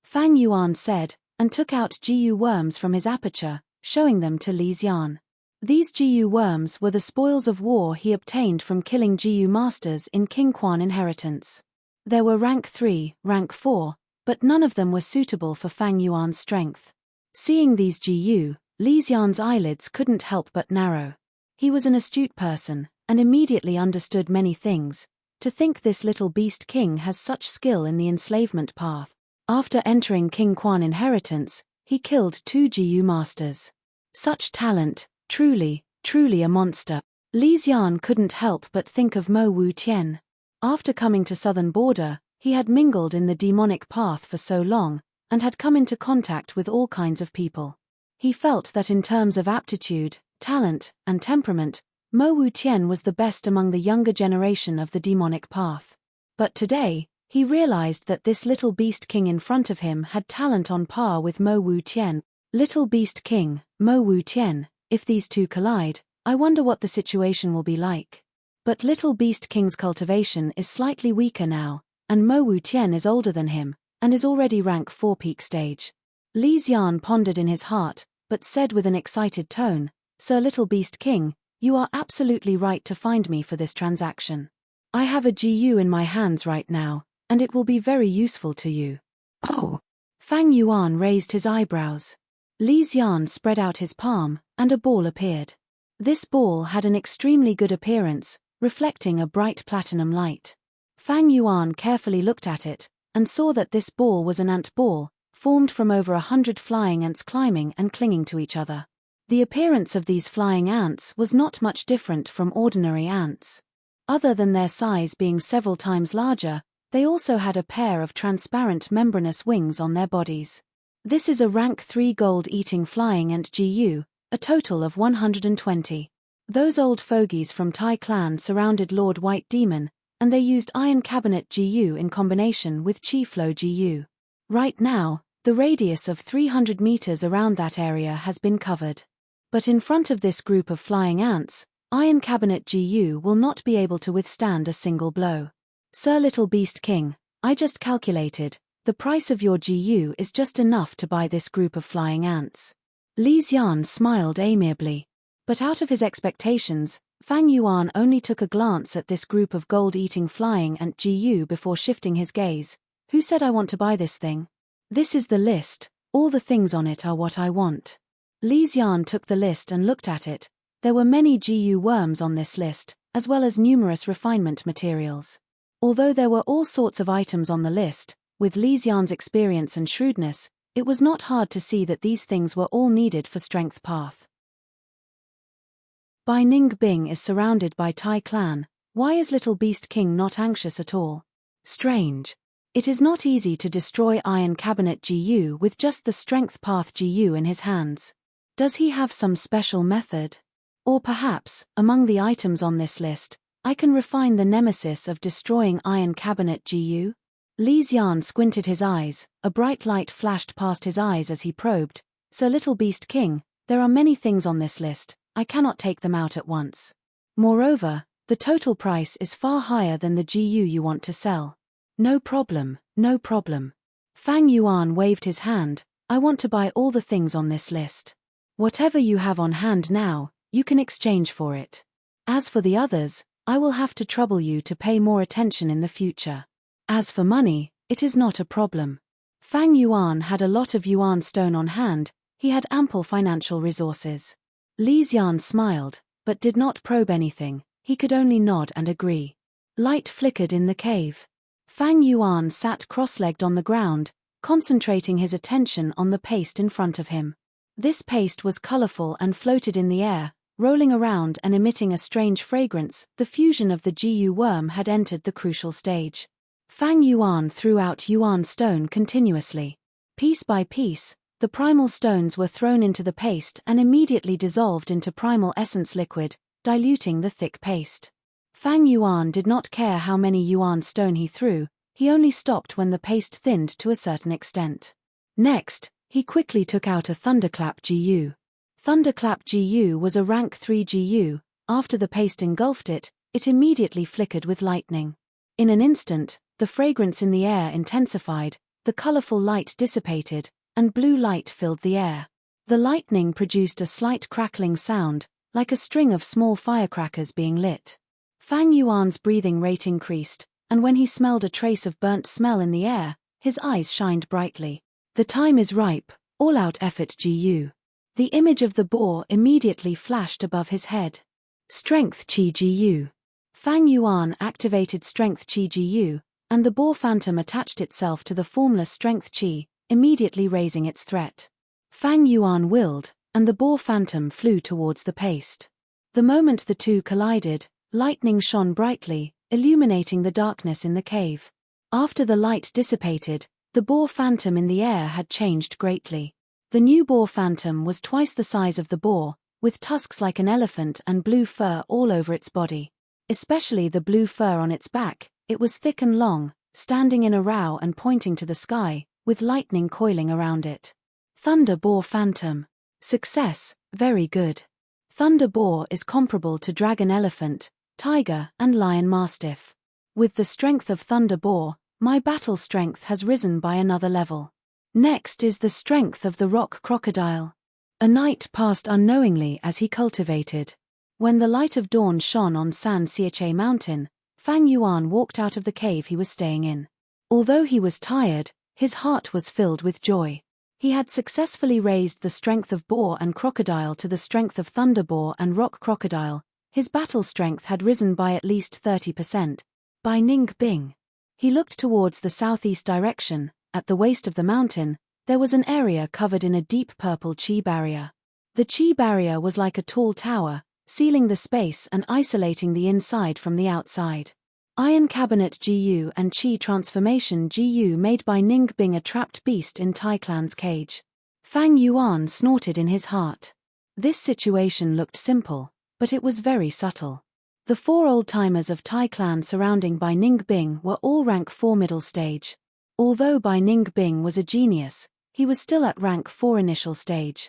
Fang Yuan said, and took out GU worms from his aperture, showing them to Li Xian. These GU worms were the spoils of war he obtained from killing GU masters in King Quan inheritance. There were rank 3, rank 4, but none of them were suitable for Fang Yuan's strength. Seeing these GU, Li Xian's eyelids couldn't help but narrow. He was an astute person, and immediately understood many things. To think this little beast king has such skill in the enslavement path. After entering King Quan inheritance, he killed 2 GU masters. Such talent, truly a monster. Li Xian couldn't help but think of Mo Wu Tian. After coming to southern border, he had mingled in the demonic path for so long, and had come into contact with all kinds of people. He felt that in terms of aptitude, talent, and temperament, Mo Wu Tian was the best among the younger generation of the demonic path. But today, he realized that this little beast king in front of him had talent on par with Mo Wu Tian. Little beast king, Mo Wu Tian, if these two collide, I wonder what the situation will be like. But little beast king's cultivation is slightly weaker now, and Mo Wu Tian is older than him, and is already rank 4 peak stage. Li Xian pondered in his heart, but said with an excited tone, Sir Little Beast King, you are absolutely right to find me for this transaction. I have a GU in my hands right now, and it will be very useful to you. Oh! Fang Yuan raised his eyebrows. Li Xian spread out his palm, and a ball appeared. This ball had an extremely good appearance, reflecting a bright platinum light. Fang Yuan carefully looked at it, and saw that this ball was an ant ball, formed from over 100 flying ants climbing and clinging to each other. The appearance of these flying ants was not much different from ordinary ants. Other than their size being several times larger, they also had a pair of transparent membranous wings on their bodies. This is a rank 3 gold-eating flying ant GU, a total of 120. Those old fogies from Tai clan surrounded Lord White Demon, and they used Iron Cabinet GU in combination with Chi Flow GU. Right now, the radius of 300 meters around that area has been covered. But in front of this group of flying ants, Iron Cabinet GU will not be able to withstand a single blow. Sir Little Beast King, I just calculated, the price of your GU is just enough to buy this group of flying ants. Li Xian smiled amiably. But out of his expectations, Fang Yuan only took a glance at this group of gold-eating flying ant GU before shifting his gaze. Who said I want to buy this thing? This is the list, all the things on it are what I want. Li Xian took the list and looked at it. There were many GU worms on this list, as well as numerous refinement materials. Although there were all sorts of items on the list, with Li Xian's experience and shrewdness, it was not hard to see that these things were all needed for strength path. Bai Ning Bing is surrounded by Tai clan. Why is Little Beast King not anxious at all? Strange. It is not easy to destroy Iron Cabinet GU with just the strength path GU in his hands. Does he have some special method? Or perhaps, among the items on this list, I can refine the nemesis of destroying Iron Cabinet GU? Li Xian squinted his eyes, a bright light flashed past his eyes as he probed. Sir Little Beast King, there are many things on this list, I cannot take them out at once. Moreover, the total price is far higher than the GU you want to sell. No problem, no problem. Fang Yuan waved his hand, I want to buy all the things on this list. Whatever you have on hand now, you can exchange for it. As for the others, I will have to trouble you to pay more attention in the future. As for money, it is not a problem. Fang Yuan had a lot of yuan stone on hand, he had ample financial resources. Li Xian smiled, but did not probe anything, he could only nod and agree. Light flickered in the cave. Fang Yuan sat cross-legged on the ground, concentrating his attention on the paste in front of him. This paste was colorful and floated in the air, rolling around and emitting a strange fragrance. The fusion of the GU worm had entered the crucial stage. Fang Yuan threw out yuan stone continuously. Piece by piece, the primal stones were thrown into the paste and immediately dissolved into primal essence liquid, diluting the thick paste. Fang Yuan did not care how many yuan stone he threw, he only stopped when the paste thinned to a certain extent. Next, he quickly took out a thunderclap GU. Thunderclap GU was a rank 3 GU. After the paste engulfed it, it immediately flickered with lightning. In an instant, the fragrance in the air intensified, the colorful light dissipated, and blue light filled the air. The lightning produced a slight crackling sound, like a string of small firecrackers being lit. Fang Yuan's breathing rate increased, and when he smelled a trace of burnt smell in the air, his eyes shined brightly. The time is ripe, all-out effort GU. The image of the boar immediately flashed above his head. Strength Qi GU. Fang Yuan activated Strength Qi GU, and the boar phantom attached itself to the formless Strength Qi, immediately raising its threat. Fang Yuan willed, and the boar phantom flew towards the paste. The moment the two collided, lightning shone brightly, illuminating the darkness in the cave. After the light dissipated, the boar phantom in the air had changed greatly. The new boar phantom was twice the size of the boar, with tusks like an elephant and blue fur all over its body. Especially the blue fur on its back, it was thick and long, standing in a row and pointing to the sky, with lightning coiling around it. Thunder Boar Phantom. Success, very good. Thunder Boar is comparable to Dragon Elephant, Tiger and Lion Mastiff. With the strength of Thunder Boar, my battle strength has risen by another level. Next is the strength of the Rock Crocodile. A night passed unknowingly as he cultivated. When the light of dawn shone on San Xiache Mountain, Fang Yuan walked out of the cave he was staying in. Although he was tired, his heart was filled with joy. He had successfully raised the strength of Boar and Crocodile to the strength of Thunder Boar and Rock Crocodile. His battle strength had risen by at least 30%. By Ning Bing. He looked towards the southeast direction. At the waist of the mountain, there was an area covered in a deep purple Qi barrier. The Qi barrier was like a tall tower, sealing the space and isolating the inside from the outside. Iron Cabinet GU and Qi Transformation GU made by Ning Bing a trapped beast in Tai Clan's cage. Fang Yuan snorted in his heart. This situation looked simple, but it was very subtle. The 4 old-timers of Tai Clan surrounding Bai Ning Bing were all rank 4 middle stage. Although Bai Ning Bing was a genius, he was still at rank 4 initial stage.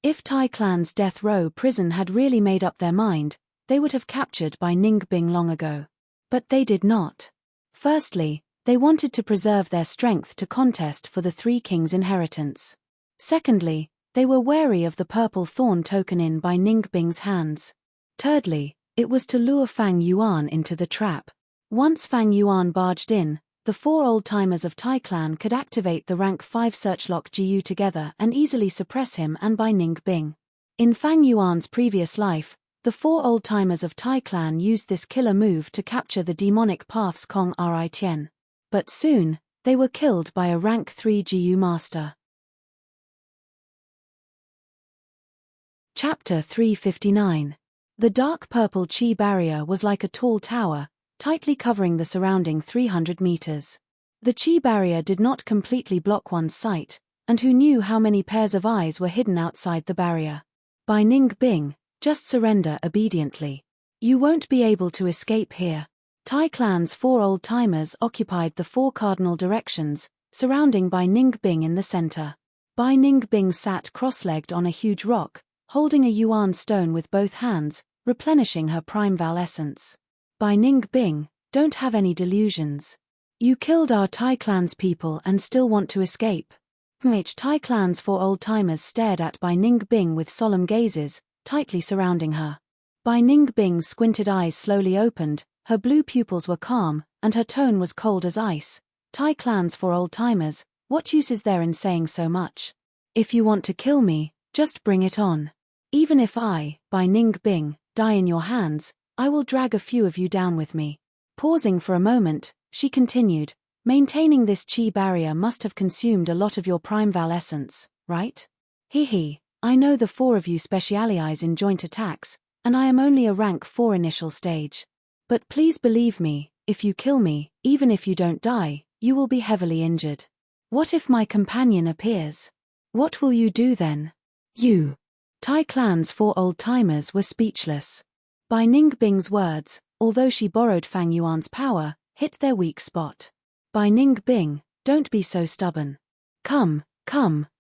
If Tai Clan's death row prison had really made up their mind, they would have captured Bai Ning Bing long ago. But they did not. Firstly, they wanted to preserve their strength to contest for the Three Kings' inheritance. Secondly, they were wary of the purple thorn token in Bai Ning Bing's hands. Thirdly, it was to lure Fang Yuan into the trap. Once Fang Yuan barged in, the 4 old-timers of Tai Clan could activate the rank 5 Searchlock GU together and easily suppress him and Bai Ning Bing. In Fang Yuan's previous life, the 4 old-timers of Tai Clan used this killer move to capture the demonic path's Kong Ri Tien. But soon, they were killed by a rank 3 GU master. Chapter 359. The dark purple Qi barrier was like a tall tower, tightly covering the surrounding 300 meters. The Qi barrier did not completely block one's sight, and who knew how many pairs of eyes were hidden outside the barrier? By Ning Bing, just surrender obediently. You won't be able to escape here. Tai Clan's 4 old-timers occupied the 4 cardinal directions, surrounding Bai Ning Bing in the center. Bai Ning Bing sat cross-legged on a huge rock, holding a yuan stone with both hands, replenishing her prime val essence. Bai Ning Bing, don't have any delusions. You killed our Tai Clan's people and still want to escape. Tai Clan's 4 old-timers stared at Bai Ning Bing with solemn gazes, tightly surrounding her. Bai Ning Bing's squinted eyes slowly opened, her blue pupils were calm, and her tone was cold as ice. Tai Clan's 4 old-timers, what use is there in saying so much? If you want to kill me, just bring it on. Even if I, Bai Ning Bing, die in your hands, I will drag a few of you down with me. Pausing for a moment, she continued, maintaining this Qi barrier must have consumed a lot of your prime val essence, right? He, I know the 4 of you specialize in joint attacks, and I am only a rank 4 initial stage. But please believe me, if you kill me, even if you don't die, you will be heavily injured. What if my companion appears? What will you do then? You. Tai Clan's 4 old-timers were speechless. Bai Ning Bing's words, although she borrowed Fang Yuan's power, hit their weak spot. Bai Ning Bing, don't be so stubborn. Come,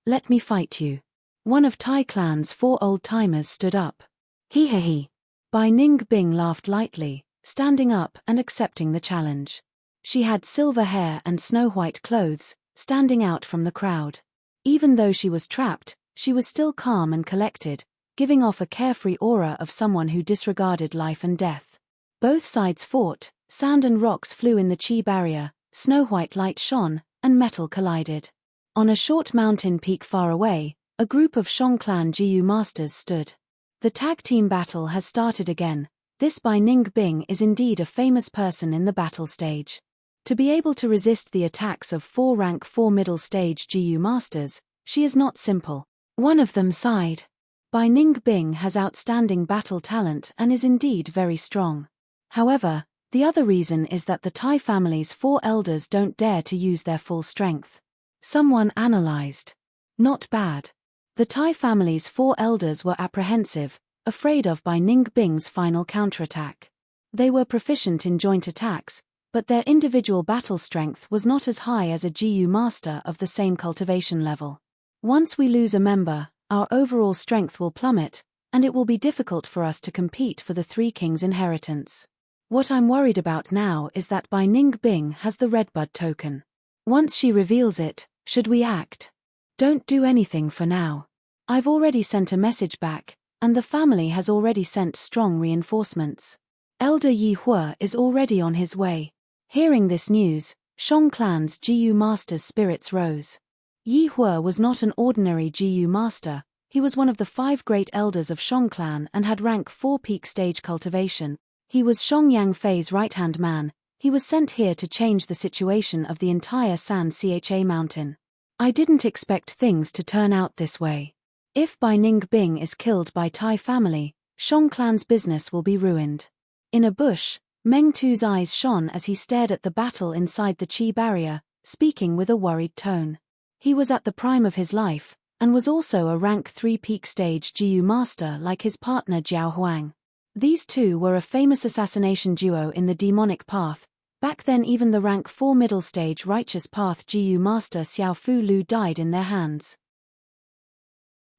let me fight you. One of Tai Clan's 4 old-timers stood up. He he he. Bai Ning Bing laughed lightly, standing up and accepting the challenge. She had silver hair and snow-white clothes, standing out from the crowd. Even though she was trapped, she was still calm and collected, giving off a carefree aura of someone who disregarded life and death. Both sides fought, sand and rocks flew in the chi barrier, snow-white light shone, and metal collided. On a short mountain peak far away, a group of Shang Clan Jiu masters stood. The tag team battle has started again. This Bai Ning Bing is indeed a famous person in the battle stage. To be able to resist the attacks of 4 rank 4 middle stage Jiu masters, she is not simple. One of them sighed. Bai Ning Bing has outstanding battle talent and is indeed very strong. However, the other reason is that the Tai family's 4 elders don't dare to use their full strength. Someone analyzed. Not bad. The Tai family's 4 elders were apprehensive, afraid of Bai Ning Bing's final counterattack. They were proficient in joint attacks, but their individual battle strength was not as high as a Jiu master of the same cultivation level. Once we lose a member, our overall strength will plummet, and it will be difficult for us to compete for the 3 kings' inheritance. What I'm worried about now is that Bai Ning Bing has the Redbud token. Once she reveals it, should we act? Don't do anything for now. I've already sent a message back, and the family has already sent strong reinforcements. Elder Yi Hua is already on his way. Hearing this news, Shang Clan's Jiu master's spirits rose. Yi Hua was not an ordinary Jiu master, he was one of the 5 great elders of Shang Clan and had rank 4 peak stage cultivation. He was Shang Yang Fei's right-hand man. He was sent here to change the situation of the entire San Cha mountain. I didn't expect things to turn out this way. If Bai Ning Bing is killed by Tai family, Shang Clan's business will be ruined. In a bush, Meng Tu's eyes shone as he stared at the battle inside the chi barrier, speaking with a worried tone. He was at the prime of his life, and was also a rank 3 peak stage Jiu master like his partner Jiao Huang. These two were a famous assassination duo in the demonic path. Back then even the rank 4 middle stage righteous path Jiu master Xiao Fu Lu died in their hands.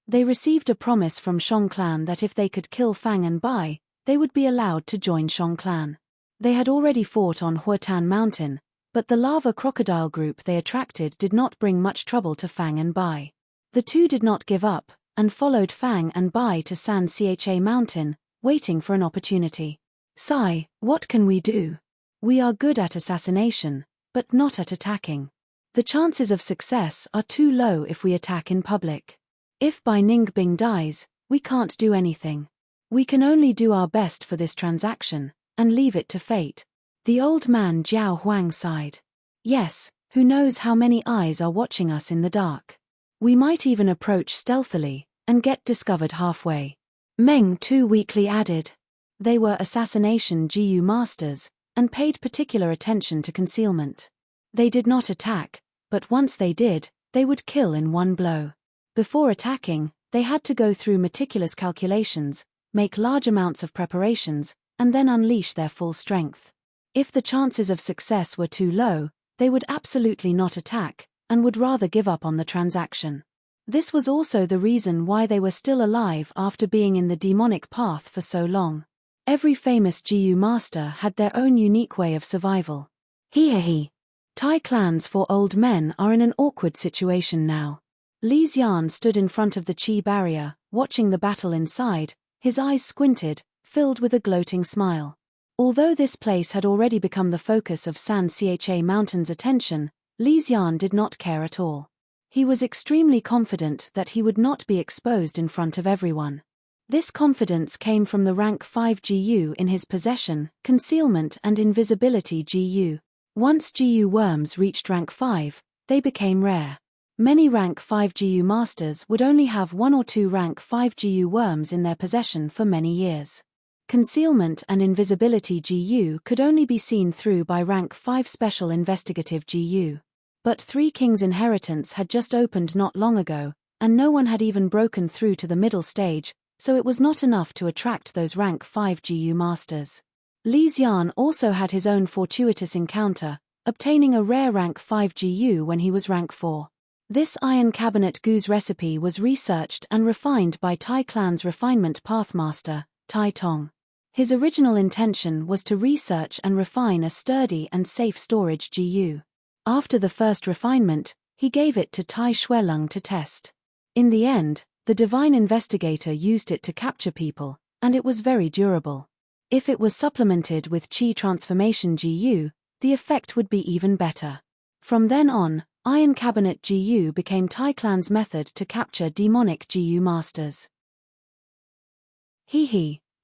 They received a promise from Shang Clan that if they could kill Fang and Bai, they would be allowed to join Shang Clan. They had already fought on Huotan Mountain, but the lava crocodile group they attracted did not bring much trouble to Fang and Bai. The two did not give up, and followed Fang and Bai to San Cha Mountain, waiting for an opportunity. Sai, what can we do? We are good at assassination, but not at attacking. The chances of success are too low if we attack in public. If Bai Ning Bing dies, we can't do anything. We can only do our best for this transaction, and leave it to fate. The old man Jiao Huang sighed. Yes, who knows how many eyes are watching us in the dark. We might even approach stealthily, and get discovered halfway. Meng Tu weakly added. They were assassination Jiu masters, and paid particular attention to concealment. They did not attack, but once they did, they would kill in one blow. Before attacking, they had to go through meticulous calculations, make large amounts of preparations, and then unleash their full strength. If the chances of success were too low, they would absolutely not attack, and would rather give up on the transaction. This was also the reason why they were still alive after being in the demonic path for so long. Every famous Jiu master had their own unique way of survival. He. Tai Clan's 4 old men are in an awkward situation now. Li Xian stood in front of the chi barrier, watching the battle inside, his eyes squinted, filled with a gloating smile. Although this place had already become the focus of San Cha Mountain's attention, Li Xian did not care at all. He was extremely confident that he would not be exposed in front of everyone. This confidence came from the rank 5 Gu in his possession, concealment and invisibility Gu. Once Gu worms reached rank 5, they became rare. Many rank 5 Gu masters would only have 1 or 2 rank 5 Gu worms in their possession for many years. Concealment and invisibility Gu could only be seen through by rank 5 special investigative Gu. But 3 Kings' inheritance had just opened not long ago, and no one had even broken through to the middle stage, so it was not enough to attract those rank 5 Gu masters. Li Xian also had his own fortuitous encounter, obtaining a rare rank 5 Gu when he was rank 4. This iron cabinet gauze recipe was researched and refined by Tai Clan's refinement pathmaster, Tai Tong. His original intention was to research and refine a sturdy and safe storage GU. After the first refinement, he gave it to Tai Shuelung to test. In the end, the divine investigator used it to capture people, and it was very durable. If it was supplemented with Qi transformation GU, the effect would be even better. From then on, Iron Cabinet GU became Tai Clan's method to capture demonic GU masters.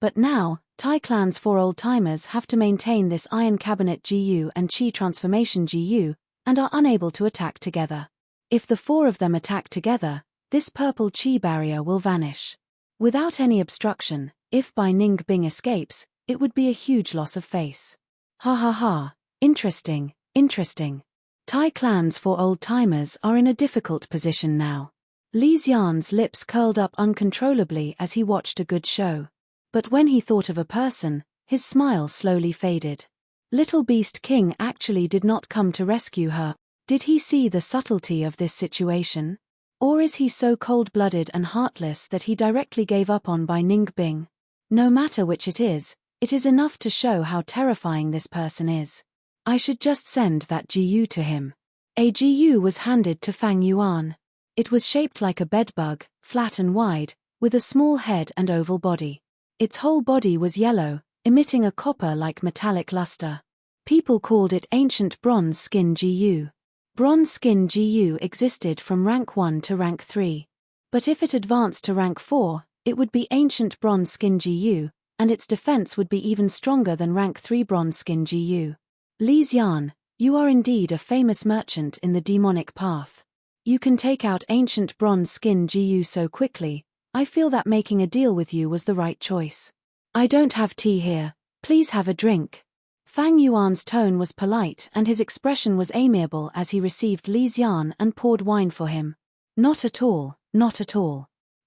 But now, Tai Clan's 4 old-timers have to maintain this Iron Cabinet GU and Qi transformation GU, and are unable to attack together. If the 4 of them attack together, this purple Qi barrier will vanish. Without any obstruction, if Bai Ning Bing escapes, it would be a huge loss of face. Ha ha ha, interesting. Tai Clan's 4 old-timers are in a difficult position now. Li Xian's lips curled up uncontrollably as he watched a good show. But when he thought of a person, his smile slowly faded. Little Beast King actually did not come to rescue her. Did he see the subtlety of this situation? Or is he so cold-blooded and heartless that he directly gave up on Bai Ning Bing? No matter which it is enough to show how terrifying this person is. I should just send that GU to him. A GU was handed to Fang Yuan. It was shaped like a bedbug, flat and wide, with a small head and oval body. Its whole body was yellow, emitting a copper-like metallic luster. People called it Ancient Bronze Skin GU. Bronze Skin GU existed from rank 1 to rank 3. But if it advanced to rank 4, it would be Ancient Bronze Skin GU, and its defense would be even stronger than rank 3 Bronze Skin GU. Li Xian, you are indeed a famous merchant in the demonic path. You can take out Ancient Bronze Skin GU so quickly. I feel that making a deal with you was the right choice. I don't have tea here, please have a drink. Fang Yuan's tone was polite and his expression was amiable as he received Li Xian and poured wine for him. Not at all.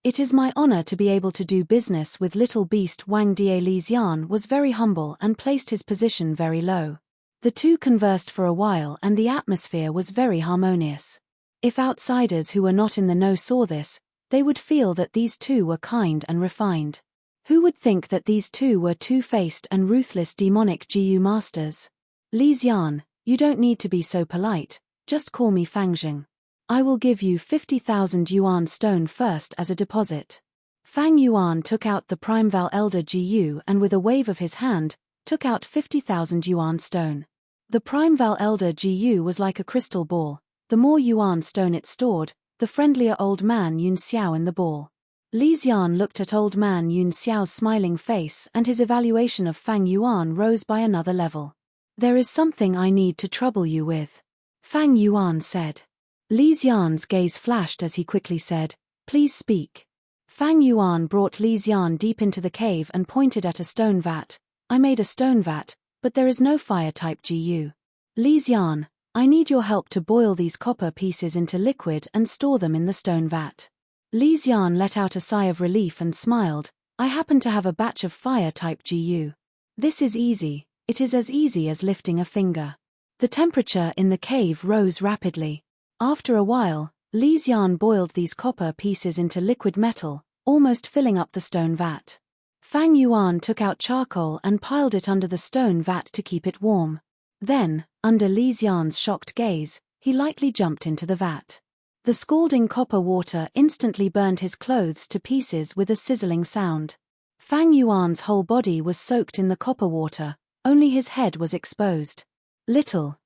It is my honor to be able to do business with little beast Wang Die. Li Xian was very humble and placed his position very low. The two conversed for a while and the atmosphere was very harmonious. If outsiders who were not in the know saw this, they would feel that these two were kind and refined. Who would think that these two were two-faced and ruthless demonic GU masters? Li Xian, you don't need to be so polite, just call me Fangjing. I will give you 50,000 yuan stone first as a deposit. Fang Yuan took out the Primeval Elder GU and with a wave of his hand, took out 50,000 yuan stone. The Primeval Elder GU was like a crystal ball. The more yuan stone it stored, the friendlier Old Man Yun Xiao in the ball. Li Xian looked at Old Man Yun Xiao's smiling face and his evaluation of Fang Yuan rose by another level. There is something I need to trouble you with. Fang Yuan said. Li Xian's gaze flashed as he quickly said, please speak. Fang Yuan brought Li Xian deep into the cave and pointed at a stone vat. I made a stone vat, but there is no fire-type GU. Li Xian, I need your help to boil these copper pieces into liquid and store them in the stone vat. Li Xian let out a sigh of relief and smiled. I happen to have a batch of fire-type GU. This is easy, it is as easy as lifting a finger. The temperature in the cave rose rapidly. After a while, Li Xian boiled these copper pieces into liquid metal, almost filling up the stone vat. Fang Yuan took out charcoal and piled it under the stone vat to keep it warm. Then, under Li Xian's shocked gaze, he lightly jumped into the vat. The scalding copper water instantly burned his clothes to pieces with a sizzling sound. Fang Yuan's whole body was soaked in the copper water, only his head was exposed. Little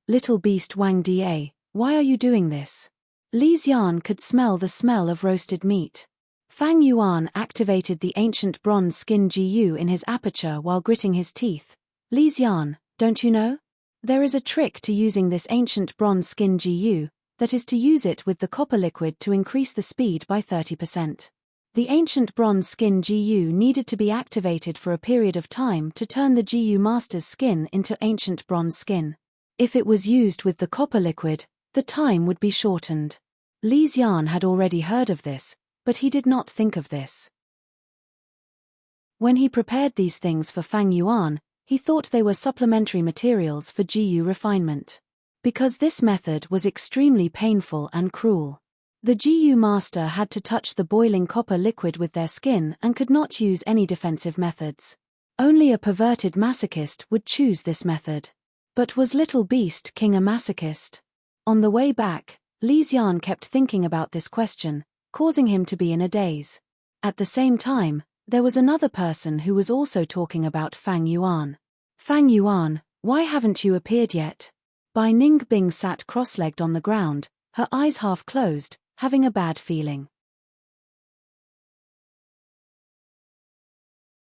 beast Wang Die, why are you doing this? Li Xian could smell the smell of roasted meat. Fang Yuan activated the ancient bronze skin GU in his aperture while gritting his teeth. Li Xian, don't you know? There is a trick to using this ancient bronze skin GU, that is to use it with the copper liquid to increase the speed by 30%. The ancient bronze skin GU needed to be activated for a period of time to turn the GU master's skin into ancient bronze skin. If it was used with the copper liquid, the time would be shortened. Li Xian had already heard of this, but he did not think of this. When he prepared these things for Fang Yuan, he thought they were supplementary materials for GU refinement. Because this method was extremely painful and cruel. The GU master had to touch the boiling copper liquid with their skin and could not use any defensive methods. Only a perverted masochist would choose this method. But was Little Beast King a masochist? On the way back, Li Xian kept thinking about this question, causing him to be in a daze. At the same time, there was another person who was also talking about Fang Yuan. Fang Yuan, why haven't you appeared yet? Bai Ningbing sat cross-legged on the ground, her eyes half closed, having a bad feeling.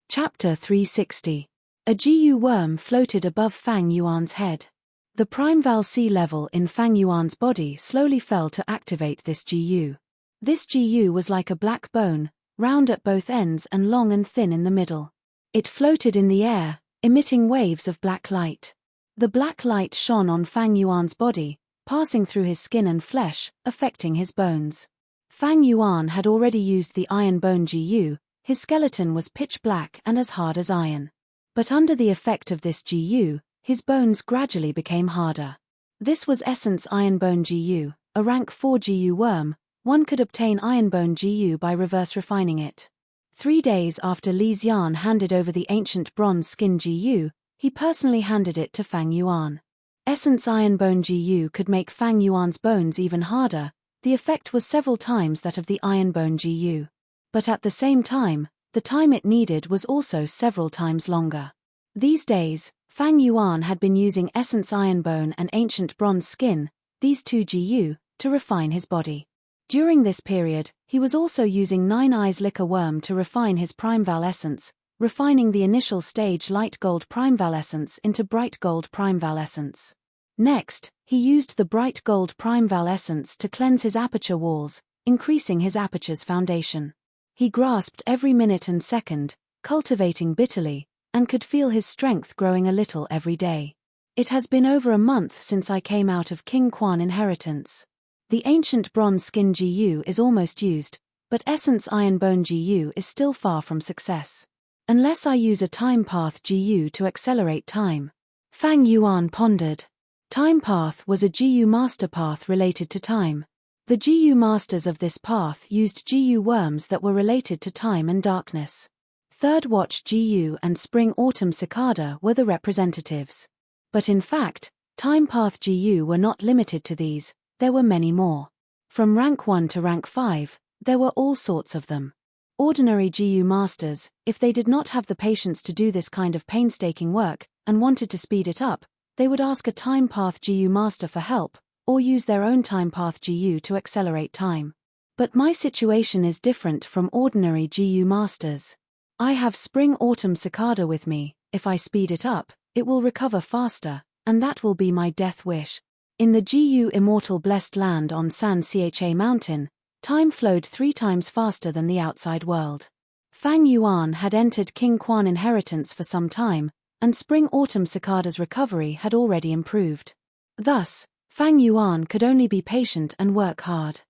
Chapter 360. A GU worm floated above Fang Yuan's head. The primeval sea level in Fang Yuan's body slowly fell to activate this GU. This GU was like a black bone, round at both ends and long and thin in the middle. It floated in the air, emitting waves of black light. The black light shone on Fang Yuan's body, passing through his skin and flesh, affecting his bones. Fang Yuan had already used the iron bone GU, his skeleton was pitch black and as hard as iron. But under the effect of this GU, his bones gradually became harder. This was Essence Iron Bone GU, a rank 4 GU worm. One could obtain Iron Bone GU by reverse refining it. 3 days after Li Xian handed over the ancient bronze skin GU, he personally handed it to Fang Yuan. Essence Iron Bone GU could make Fang Yuan's bones even harder. The effect was several times that of the Iron Bone GU. But at the same time, the time it needed was also several times longer. These days, Fang Yuan had been using Essence Iron Bone and Ancient Bronze Skin, these two GU, to refine his body. During this period, he was also using Nine Eyes Liquor Worm to refine his Primeval Essence, refining the initial stage Light Gold Primeval Essence into Bright Gold Primeval Essence. Next, he used the Bright Gold Primeval Essence to cleanse his aperture walls, increasing his aperture's foundation. He grasped every minute and second, cultivating bitterly, and could feel his strength growing a little every day. It has been over a month since I came out of King Quan inheritance. The ancient bronze skin GU is almost used, but Essence Iron Bone GU is still far from success. Unless I use a Time Path GU to accelerate time. Fang Yuan pondered. Time Path was a GU master path related to time. The GU masters of this path used GU worms that were related to time and darkness. Third Watch GU and Spring Autumn Cicada were the representatives. But in fact, Time Path GU were not limited to these, there were many more. From rank 1 to rank 5, there were all sorts of them. Ordinary GU masters, if they did not have the patience to do this kind of painstaking work, and wanted to speed it up, they would ask a Time Path GU master for help, or use their own Time Path GU to accelerate time. But my situation is different from ordinary GU masters. I have Spring Autumn Cicada with me. If I speed it up, it will recover faster, and that will be my death wish. In the GU Immortal Blessed Land on San Cha Mountain, time flowed 3 times faster than the outside world. Fang Yuan had entered King Quan inheritance for some time, and Spring Autumn Cicada's recovery had already improved. Thus, Fang Yuan could only be patient and work hard.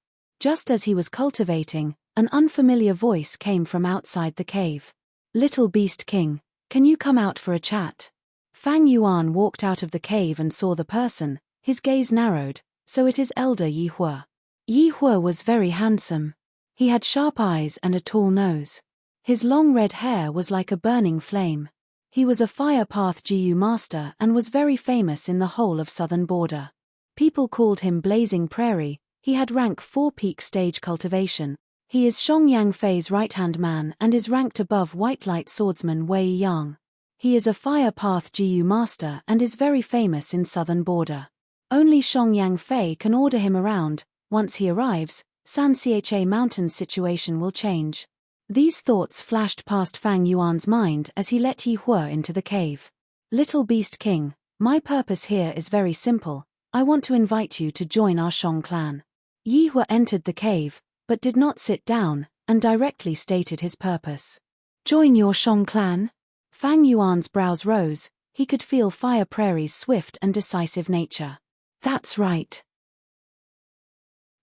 Just as he was cultivating, an unfamiliar voice came from outside the cave. "Little Beast King, can you come out for a chat?" Fang Yuan walked out of the cave and saw the person, his gaze narrowed, so it is Elder Yi Hua. Yi Hua was very handsome. He had sharp eyes and a tall nose. His long red hair was like a burning flame. He was a Fire Path GU master and was very famous in the whole of southern border. People called him Blazing Prairie. He had rank 4 peak stage cultivation. He is Shong Yang Fei's right-hand man and is ranked above White Light Swordsman Wei Yang. He is a Fire Path GU master and is very famous in southern border. Only Shong Yang Fei can order him around. Once he arrives, San Cha Mountain's situation will change. These thoughts flashed past Fang Yuan's mind as he let Yi Hua into the cave. "Little Beast King, my purpose here is very simple. I want to invite you to join our Shong clan." Yi Hua entered the cave, but did not sit down, and directly stated his purpose. "Join your Shong clan?" Fang Yuan's brows rose. He could feel Fire Prairie's swift and decisive nature. "That's right."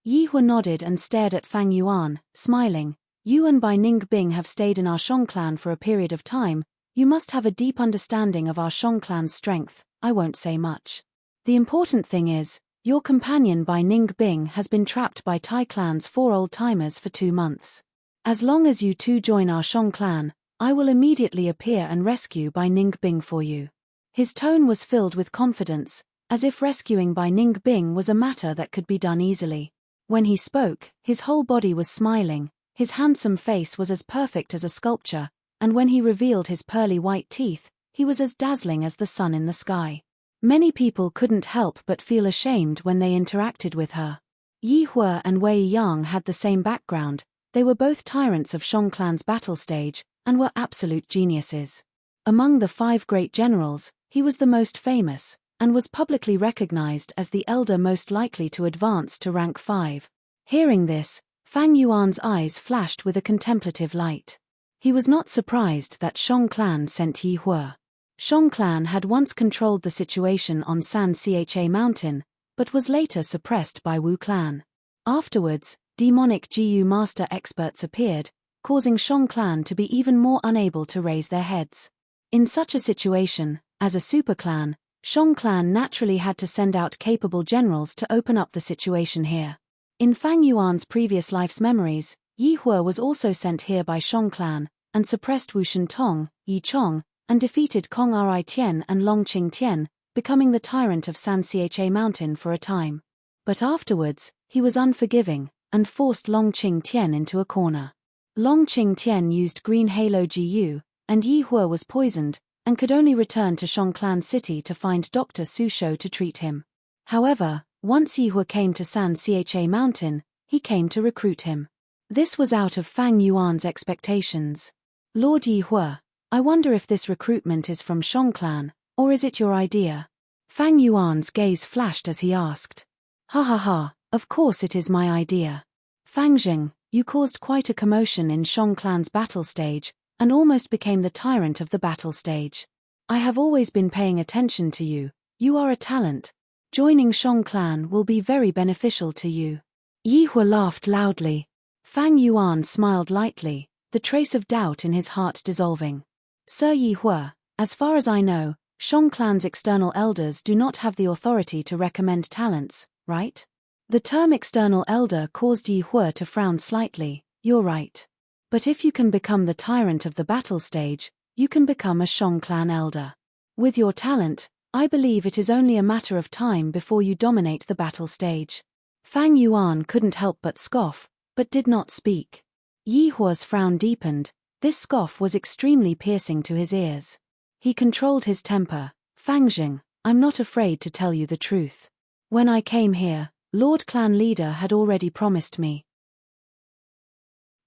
Yi Hua nodded and stared at Fang Yuan, smiling. "You and Bai Ningbing have stayed in our Shong clan for a period of time. You must have a deep understanding of our Shong clan's strength. I won't say much. The important thing is, Your companion by Ning Bing has been trapped by Tai clan's 4 old-timers for 2 months. As long as you two join our Shang clan, I will immediately appear and rescue by Ning Bing for you. His tone was filled with confidence, as if rescuing by Ning Bing was a matter that could be done easily. When he spoke, his whole body was smiling, his handsome face was as perfect as a sculpture, and when he revealed his pearly white teeth, he was as dazzling as the sun in the sky. Many people couldn't help but feel ashamed when they interacted with her. Yi Hua and Wei Yang had the same background, they were both tyrants of Shang clan's battle stage, and were absolute geniuses. Among the 5 great generals, he was the most famous, and was publicly recognized as the elder most likely to advance to rank 5. Hearing this, Fang Yuan's eyes flashed with a contemplative light. He was not surprised that Shang clan sent Yi Hua. Shang clan had once controlled the situation on San Cha Mountain, but was later suppressed by Wu clan. Afterwards, demonic Gu master experts appeared, causing Shang clan to be even more unable to raise their heads. In such a situation, as a super clan, Shang clan naturally had to send out capable generals to open up the situation here. In Fang Yuan's previous life's memories, Yi Hua was also sent here by Shang clan, and suppressed Wu Shentong, Yi Chong, and defeated Kong Ri Tian and Long Qing Tian, becoming the tyrant of San Cha Mountain for a time. But afterwards, he was unforgiving, and forced Long Qing Tian into a corner. Long Qing Tian used Green Halo Gu, and Yi Hua was poisoned, and could only return to Shang clan city to find Dr. Su Shou to treat him. However, once Yi Hua came to San Cha Mountain, he came to recruit him. This was out of Fang Yuan's expectations. Lord Yi Hua, I wonder if this recruitment is from Shang clan, or is it your idea? Fang Yuan's gaze flashed as he asked. Ha ha ha, of course it is my idea. Fang Jing, you caused quite a commotion in Shang clan's battle stage, and almost became the tyrant of the battle stage. I have always been paying attention to you, you are a talent. Joining Shang clan will be very beneficial to you. Yi Hua laughed loudly. Fang Yuan smiled lightly, the trace of doubt in his heart dissolving. Sir Yi Hua, as far as I know, Shang clan's external elders do not have the authority to recommend talents, right? The term external elder caused Yi Hua to frown slightly. You're right. But if you can become the tyrant of the battle stage, you can become a Shang clan elder. With your talent, I believe it is only a matter of time before you dominate the battle stage. Fang Yuan couldn't help but scoff, but did not speak. Yi Hua's frown deepened, this scoff was extremely piercing to his ears. He controlled his temper. Fang Jing, I'm not afraid to tell you the truth. When I came here, Lord Clan Leader had already promised me.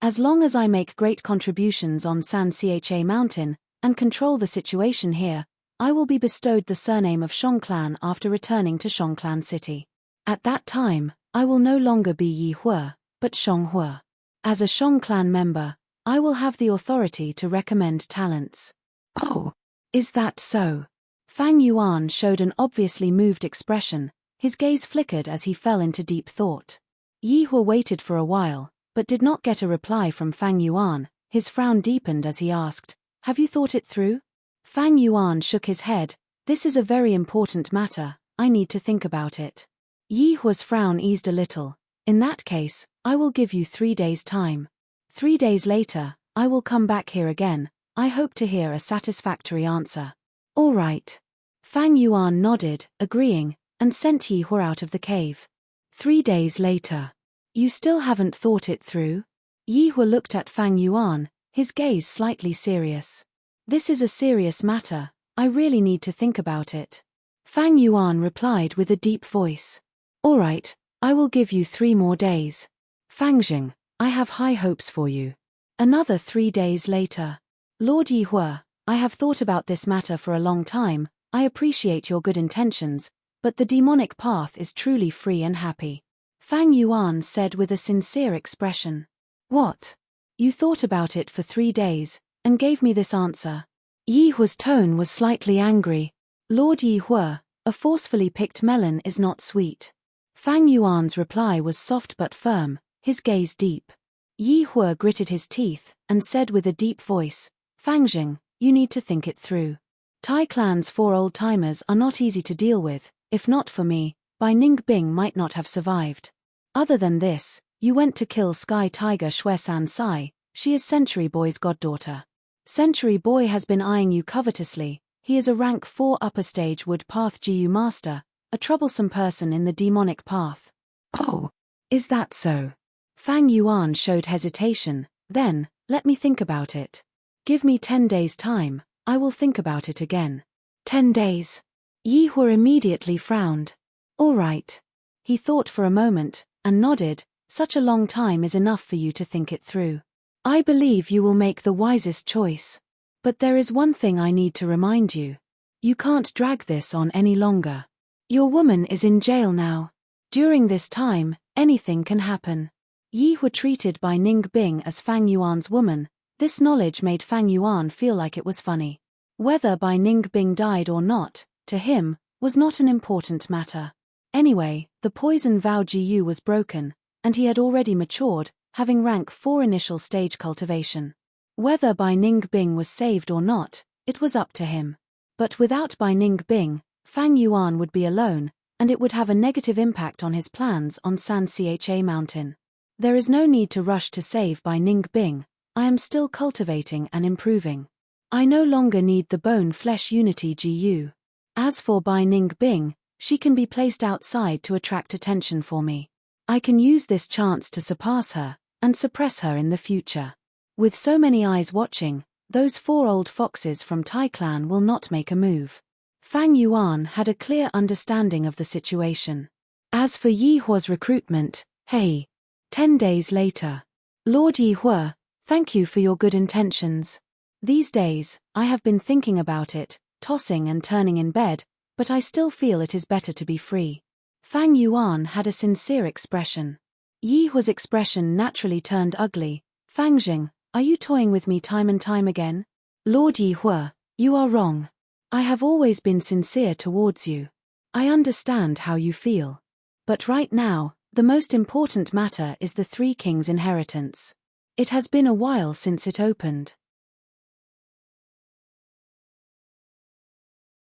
As long as I make great contributions on San Cha Mountain, and control the situation here, I will be bestowed the surname of Shang clan after returning to Shang clan city. At that time, I will no longer be Yi Hua, but Shang Hua. As a Shang clan member, I will have the authority to recommend talents. Oh, is that so? Fang Yuan showed an obviously moved expression, his gaze flickered as he fell into deep thought. Yi Hua waited for a while, but did not get a reply from Fang Yuan. His frown deepened as he asked, have you thought it through? Fang Yuan shook his head, this is a very important matter, I need to think about it. Yi Hua's frown eased a little, in that case, I will give you 3 days' time. 3 days later, I will come back here again, I hope to hear a satisfactory answer. All right. Fang Yuan nodded, agreeing, and sent Yi Hua out of the cave. 3 days later. You still haven't thought it through? Yi Hua looked at Fang Yuan, his gaze slightly serious. This is a serious matter, I really need to think about it. Fang Yuan replied with a deep voice. All right, I will give you 3 more days. Fang Jing, I have high hopes for you. Another 3 days later. Lord Yi Hua, I have thought about this matter for a long time, I appreciate your good intentions, but the demonic path is truly free and happy. Fang Yuan said with a sincere expression. What? You thought about it for 3 days, and gave me this answer. Yi Hua's tone was slightly angry. Lord Yi Hua, a forcefully picked melon is not sweet. Fang Yuan's reply was soft but firm, his gaze deep. Yi Hua gritted his teeth, and said with a deep voice, Fang Jing, you need to think it through. Tai clan's 4 old-timers are not easy to deal with, if not for me, Bai Ningbing might not have survived. Other than this, you went to kill Sky Tiger Shuesan Sai. She is Century Boy's goddaughter. Century Boy has been eyeing you covetously. He is a rank 4 upper stage wood path GU master, a troublesome person in the demonic path. Oh, is that so? Fang Yuan showed hesitation. Then, let me think about it. Give me 10 days' time, I will think about it again. 10 days. Yi Hua immediately frowned. All right. He thought for a moment, and nodded. Such a long time is enough for you to think it through. I believe you will make the wisest choice. But there is one thing I need to remind you. You can't drag this on any longer. Your woman is in jail now. During this time, anything can happen. Yi Hua treated Bai Ningbing as Fang Yuan's woman. This knowledge made Fang Yuan feel like it was funny. Whether Bai Ningbing died or not, to him, was not an important matter. Anyway, the poison vow GU was broken, and he had already matured, having rank 4 initial stage cultivation. Whether Bai Ningbing was saved or not, it was up to him. But without Bai Ningbing, Fang Yuan would be alone, and it would have a negative impact on his plans on San Cha Mountain. There is no need to rush to save Bai Ningbing. I am still cultivating and improving. I no longer need the bone-flesh unity GU. As for Bai Ningbing, she can be placed outside to attract attention for me. I can use this chance to surpass her, and suppress her in the future. With so many eyes watching, those 4 old foxes from Tai Clan will not make a move. Fang Yuan had a clear understanding of the situation. As for Yi Hua's recruitment, hey. 10 days later. Lord Yi Hua, thank you for your good intentions. These days, I have been thinking about it, tossing and turning in bed, but I still feel it is better to be free. Fang Yuan had a sincere expression. Yi Hua's expression naturally turned ugly. Fang Jing, are you toying with me time and time again? Lord Yi Hua, you are wrong. I have always been sincere towards you. I understand how you feel. But right now, the most important matter is the 3 Kings' inheritance. It has been a while since it opened.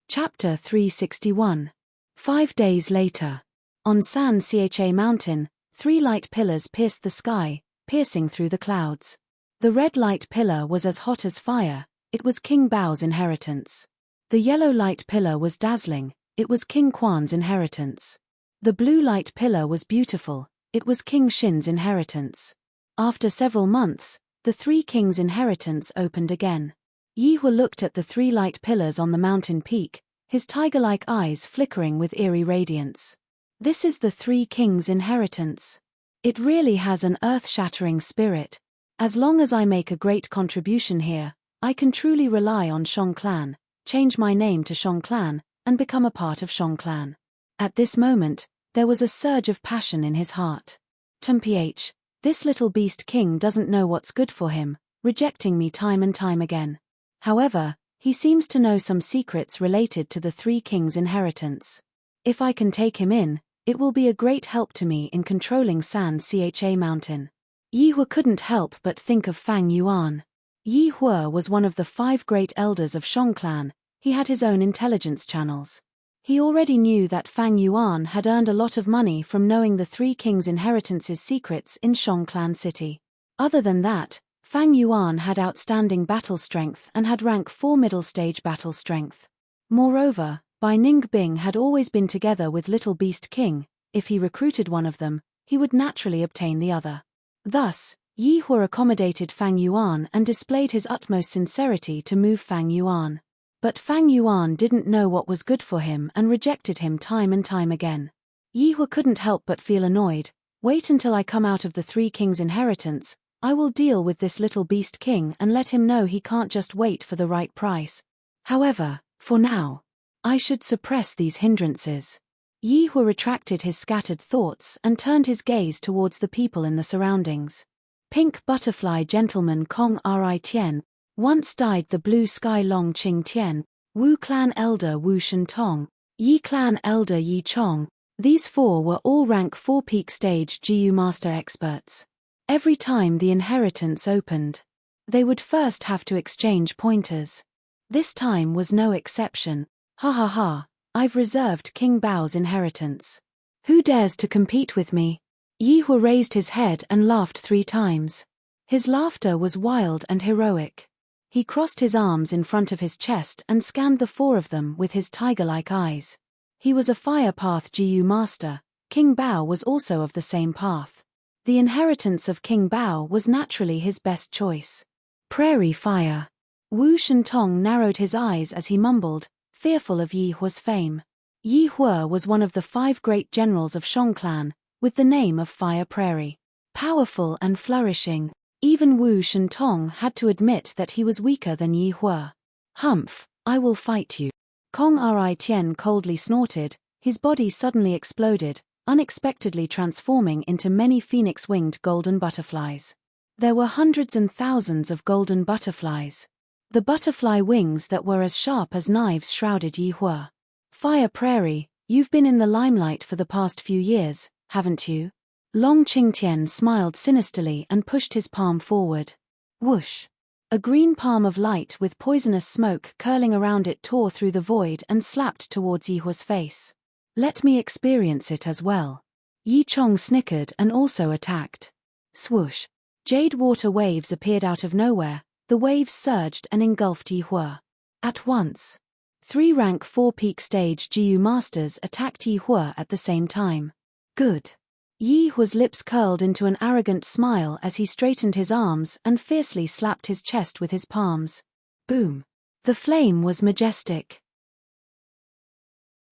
Chapter 361. 5 days later. On San Cha Mountain, 3 light pillars pierced the sky, piercing through the clouds. The red light pillar was as hot as fire, it was King Bao's inheritance. The yellow light pillar was dazzling, it was King Quan's inheritance. The blue light pillar was beautiful, it was King Shin's inheritance. After several months, the 3 Kings' inheritance opened again. Yi Hua looked at the 3 light pillars on the mountain peak, his tiger-like eyes flickering with eerie radiance. This is the 3 Kings' inheritance. It really has an earth-shattering spirit. As long as I make a great contribution here, I can truly rely on Shang Clan, change my name to Shang Clan, and become a part of Shang Clan. At this moment, there was a surge of passion in his heart. Mph, this little beast king doesn't know what's good for him, rejecting me time and time again. However, he seems to know some secrets related to the 3 Kings' inheritance. If I can take him in, it will be a great help to me in controlling San Cha Mountain. Yi Hua couldn't help but think of Fang Yuan. Yi Hua was one of the 5 great elders of Shang Clan. He had his own intelligence channels. He already knew that Fang Yuan had earned a lot of money from knowing the 3 Kings' inheritance's secrets in Shang Clan City. Other than that, Fang Yuan had outstanding battle strength and had rank 4 middle stage battle strength. Moreover, Bai Ningbing had always been together with Little Beast King. If he recruited one of them, he would naturally obtain the other. Thus, Yi Hua accommodated Fang Yuan and displayed his utmost sincerity to move Fang Yuan. But Fang Yuan didn't know what was good for him and rejected him time and time again. Yi Hua couldn't help but feel annoyed. Wait until I come out of the 3 Kings' inheritance. I will deal with this little beast king and let him know he can't just wait for the right price. However, for now, I should suppress these hindrances. Yi Hua retracted his scattered thoughts and turned his gaze towards the people in the surroundings. Pink butterfly gentleman Kong Ri Tian, once died the blue sky Long Qing Tian, Wu clan elder Wu Shen Tong, Yi clan elder Yi Chong. These 4 were all rank 4 peak stage GU master experts. Every time the inheritance opened, they would first have to exchange pointers. This time was no exception. Ha ha ha, I've reserved King Bao's inheritance. Who dares to compete with me? Yi Hua raised his head and laughed 3 times. His laughter was wild and heroic. He crossed his arms in front of his chest and scanned the 4 of them with his tiger-like eyes. He was a fire path Gu master. King Bao was also of the same path. The inheritance of King Bao was naturally his best choice. Prairie fire. Wu Shentong narrowed his eyes as he mumbled, fearful of Yi Hua's fame. Yi Hua was one of the 5 great generals of Shang clan, with the name of Fire Prairie. Powerful and flourishing, even Wu Shentong had to admit that he was weaker than Yi Hua. Humph, I will fight you. Kong Ri Tien coldly snorted, his body suddenly exploded, unexpectedly transforming into many phoenix-winged golden butterflies. There were hundreds and thousands of golden butterflies. The butterfly wings that were as sharp as knives shrouded Yi Hua. Fire Prairie, you've been in the limelight for the past few years, haven't you? Long Qingtian smiled sinisterly and pushed his palm forward. Whoosh! A green palm of light with poisonous smoke curling around it tore through the void and slapped towards Yi Hua's face. Let me experience it as well. Yi Chong snickered and also attacked. Swoosh! Jade water waves appeared out of nowhere, the waves surged and engulfed Yi Hua. At once. 3 rank 4 peak stage Gu masters attacked Yi Hua at the same time. Good. Yi Hua's lips curled into an arrogant smile as he straightened his arms and fiercely slapped his chest with his palms. Boom. The flame was majestic.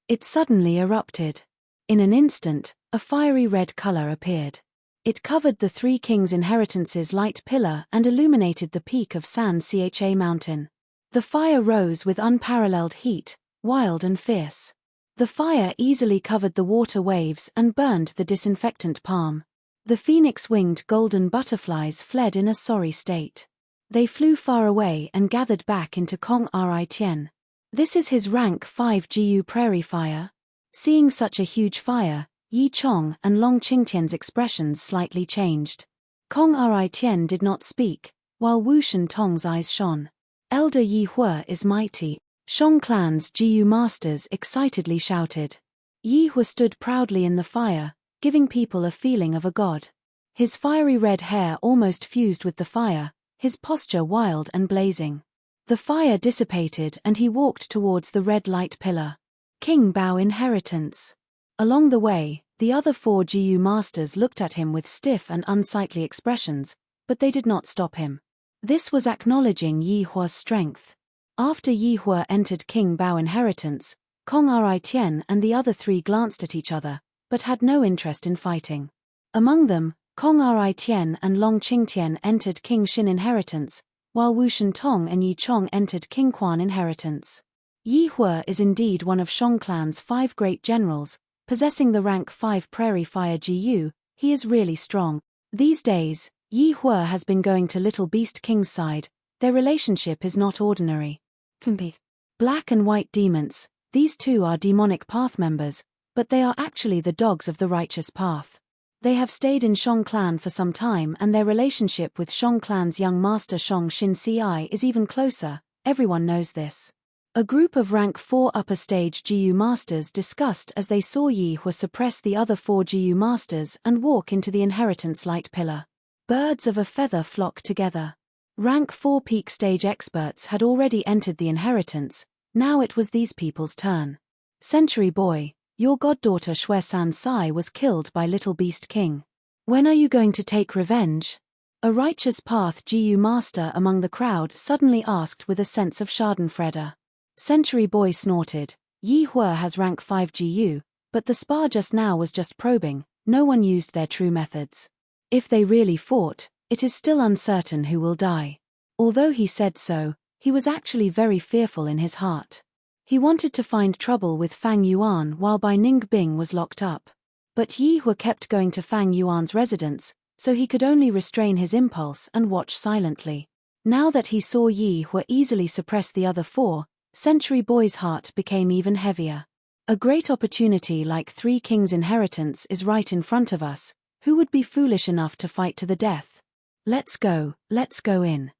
It suddenly erupted. In an instant, a fiery red color appeared. It covered the 3 kings' inheritance's light pillar and illuminated the peak of San Cha Mountain. The fire rose with unparalleled heat, wild and fierce. The fire easily covered the water waves and burned the disinfectant palm. The phoenix-winged golden butterflies fled in a sorry state. They flew far away and gathered back into Kong Ri Tien. This is his rank 5 Gu prairie fire? Seeing such a huge fire, Yi Chong and Long Qingtian's expressions slightly changed. Kong Ri Tien did not speak, while Wu Shentong's eyes shone. Elder Yi Hua is mighty. Shang clan's Gu masters excitedly shouted. Yi Hua stood proudly in the fire, giving people a feeling of a god. His fiery red hair almost fused with the fire, his posture wild and blazing. The fire dissipated and he walked towards the red light pillar. King Bao inheritance. Along the way, the other 4 Gu masters looked at him with stiff and unsightly expressions, but they did not stop him. This was acknowledging Yi Hua's strength. After Yi Hua entered King Bao inheritance, Kong Ri Tien and the other 3 glanced at each other, but had no interest in fighting. Among them, Kong Ri Tien and Long Qingtian entered King Xin inheritance, while Wu Shentong and Yi Chong entered King Quan inheritance. Yi Hua is indeed one of Shang clan's 5 great generals, possessing the rank 5 Prairie Fire Gu. He is really strong. These days, Yi Hua has been going to Little Beast King's side. Their relationship is not ordinary. Black and white demons, these 2 are demonic path members, but they are actually the dogs of the righteous path. They have stayed in Shang clan for some time and their relationship with Shang clan's young master Shang Xin Ci is even closer, everyone knows this. A group of rank 4 upper stage Gu masters discussed as they saw Yi Hua suppress the other 4 Gu masters and walk into the inheritance light pillar. Birds of a feather flock together. Rank 4 peak stage experts had already entered the inheritance, now it was these people's turn. Century Boy, your goddaughter Xue San Sai was killed by Little Beast King. When are you going to take revenge? A righteous path Gu master among the crowd suddenly asked with a sense of schadenfreude. Century Boy snorted, Yi Hua has rank 5 Gu, but the spar just now was just probing, no one used their true methods. If they really fought, it is still uncertain who will die. Although he said so, he was actually very fearful in his heart. He wanted to find trouble with Fang Yuan while Bai Ningbing was locked up. But Yi Hua kept going to Fang Yuan's residence, so he could only restrain his impulse and watch silently. Now that he saw Yi Hua easily suppress the other 4, Century Boy's heart became even heavier. A great opportunity like 3 kings' inheritance is right in front of us. Who would be foolish enough to fight to the death? Let's go in.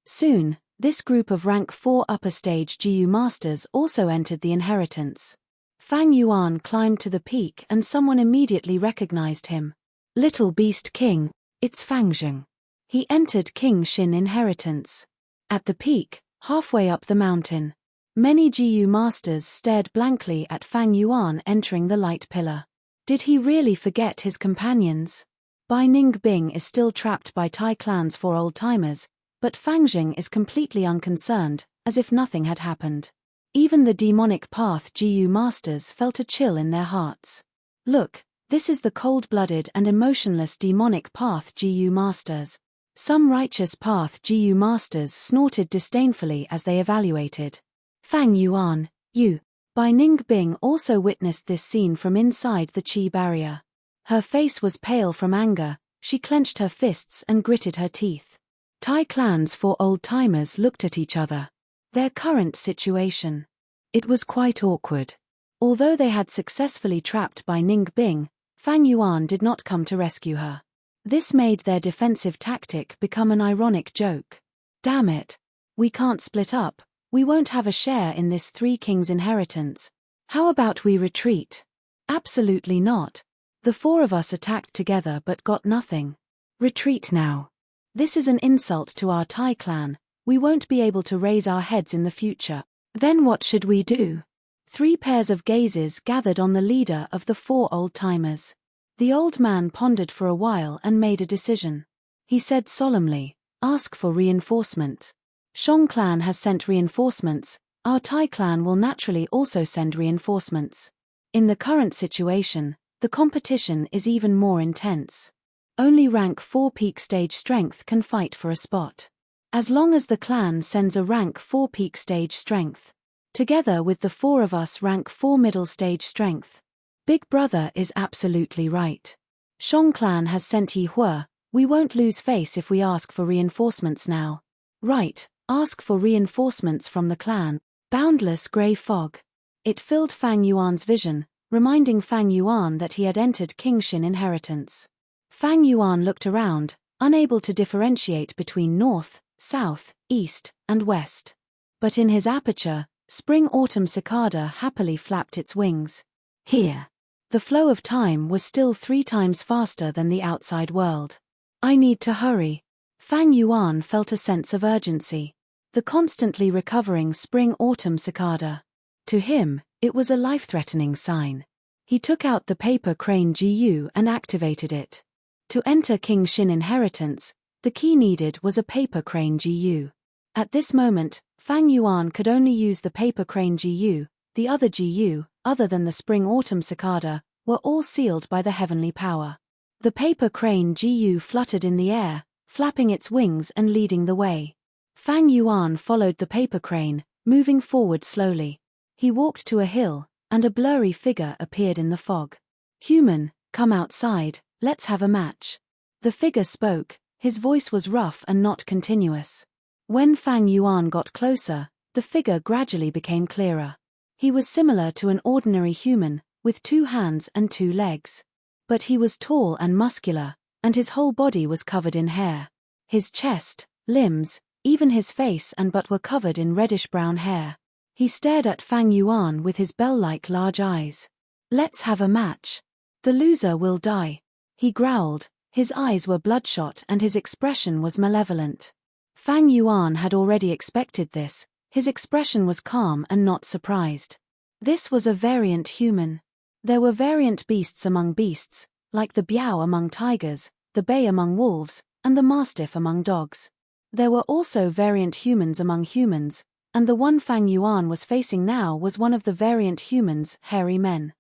Soon, this group of rank 4 upper stage Gu masters also entered the inheritance. Fang Yuan climbed to the peak and someone immediately recognized him. Little Beast King, it's Fangzheng. He entered King Xin inheritance. At the peak, halfway up the mountain, many Jiyu masters stared blankly at Fang Yuan entering the light pillar. Did he really forget his companions? Bai Ningbing is still trapped by Tai Clan's 4 old-timers, but Fangzheng is completely unconcerned, as if nothing had happened. Even the demonic path Jiyu masters felt a chill in their hearts. Look, this is the cold-blooded and emotionless demonic path Jiyu masters. Some righteous path Jiyu masters snorted disdainfully as they evaluated. Fang Yuan, you. Bai Ningbing also witnessed this scene from inside the qi barrier. Her face was pale from anger, she clenched her fists and gritted her teeth. Tai Clan's 4 old-timers looked at each other. Their current situation. It was quite awkward. Although they had successfully trapped Bai Ningbing, Fang Yuan did not come to rescue her. This made their defensive tactic become an ironic joke. Damn it. We can't split up, we won't have a share in this 3 kings inheritance. How about we retreat? Absolutely not. The 4 of us attacked together but got nothing. Retreat now. This is an insult to our Tai clan, we won't be able to raise our heads in the future. Then what should we do? 3 pairs of gazes gathered on the leader of the 4 old-timers. The old man pondered for a while and made a decision. He said solemnly, ask for reinforcements. Shang clan has sent reinforcements, our Tai clan will naturally also send reinforcements. In the current situation, the competition is even more intense. Only rank 4 peak stage strength can fight for a spot. As long as the clan sends a rank 4 peak stage strength, together with the 4 of us rank 4 middle stage strength. Big Brother is absolutely right. Shang clan has sent Yi Hua, we won't lose face if we ask for reinforcements now. Right, ask for reinforcements from the clan. Boundless grey fog. It filled Fang Yuan's vision, reminding Fang Yuan that he had entered King Xin inheritance. Fang Yuan looked around, unable to differentiate between north, south, east, and west. But in his aperture, spring-autumn cicada happily flapped its wings. Here. The flow of time was still 3 times faster than the outside world. I need to hurry. Fang Yuan felt a sense of urgency. The constantly recovering spring-autumn cicada. To him, it was a life-threatening sign. He took out the paper crane GU and activated it. To enter King Xin inheritance, the key needed was a paper crane GU. At this moment, Fang Yuan could only use the paper crane GU, the other GU, other than the spring-autumn cicada, were all sealed by the heavenly power. The paper crane GU fluttered in the air, flapping its wings and leading the way. Fang Yuan followed the paper crane, moving forward slowly. He walked to a hill, and a blurry figure appeared in the fog. Human, come outside, let's have a match. The figure spoke, his voice was rough and not continuous. When Fang Yuan got closer, the figure gradually became clearer. He was similar to an ordinary human, with 2 hands and 2 legs. But he was tall and muscular, and his whole body was covered in hair. His chest, limbs, even his face and butt were covered in reddish-brown hair. He stared at Fang Yuan with his bell-like large eyes. Let's have a match. The loser will die. He growled, his eyes were bloodshot and his expression was malevolent. Fang Yuan had already expected this, his expression was calm and not surprised. This was a variant human. There were variant beasts among beasts, like the biao among tigers, the bay among wolves, and the mastiff among dogs. There were also variant humans among humans, and the one Fang Yuan was facing now was one of the variant humans, hairy men.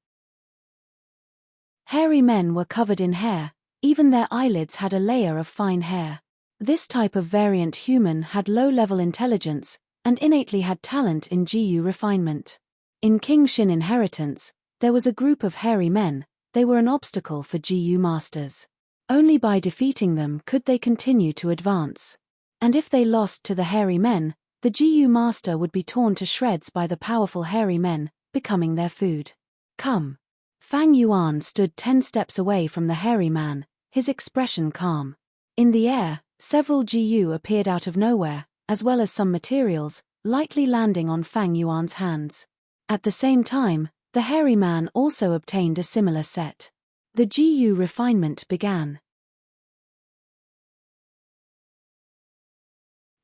Hairy men were covered in hair, even their eyelids had a layer of fine hair. This type of variant human had low-level intelligence, and innately had talent in GU refinement. In King Xin inheritance, there was a group of hairy men, they were an obstacle for GU masters. Only by defeating them could they continue to advance. And if they lost to the hairy men, the GU master would be torn to shreds by the powerful hairy men, becoming their food. Come. Fang Yuan stood 10 steps away from the hairy man, his expression calm. In the air, several GU appeared out of nowhere, as well as some materials, lightly landing on Fang Yuan's hands. At the same time, The hairy man also obtained a similar set. The GU refinement began.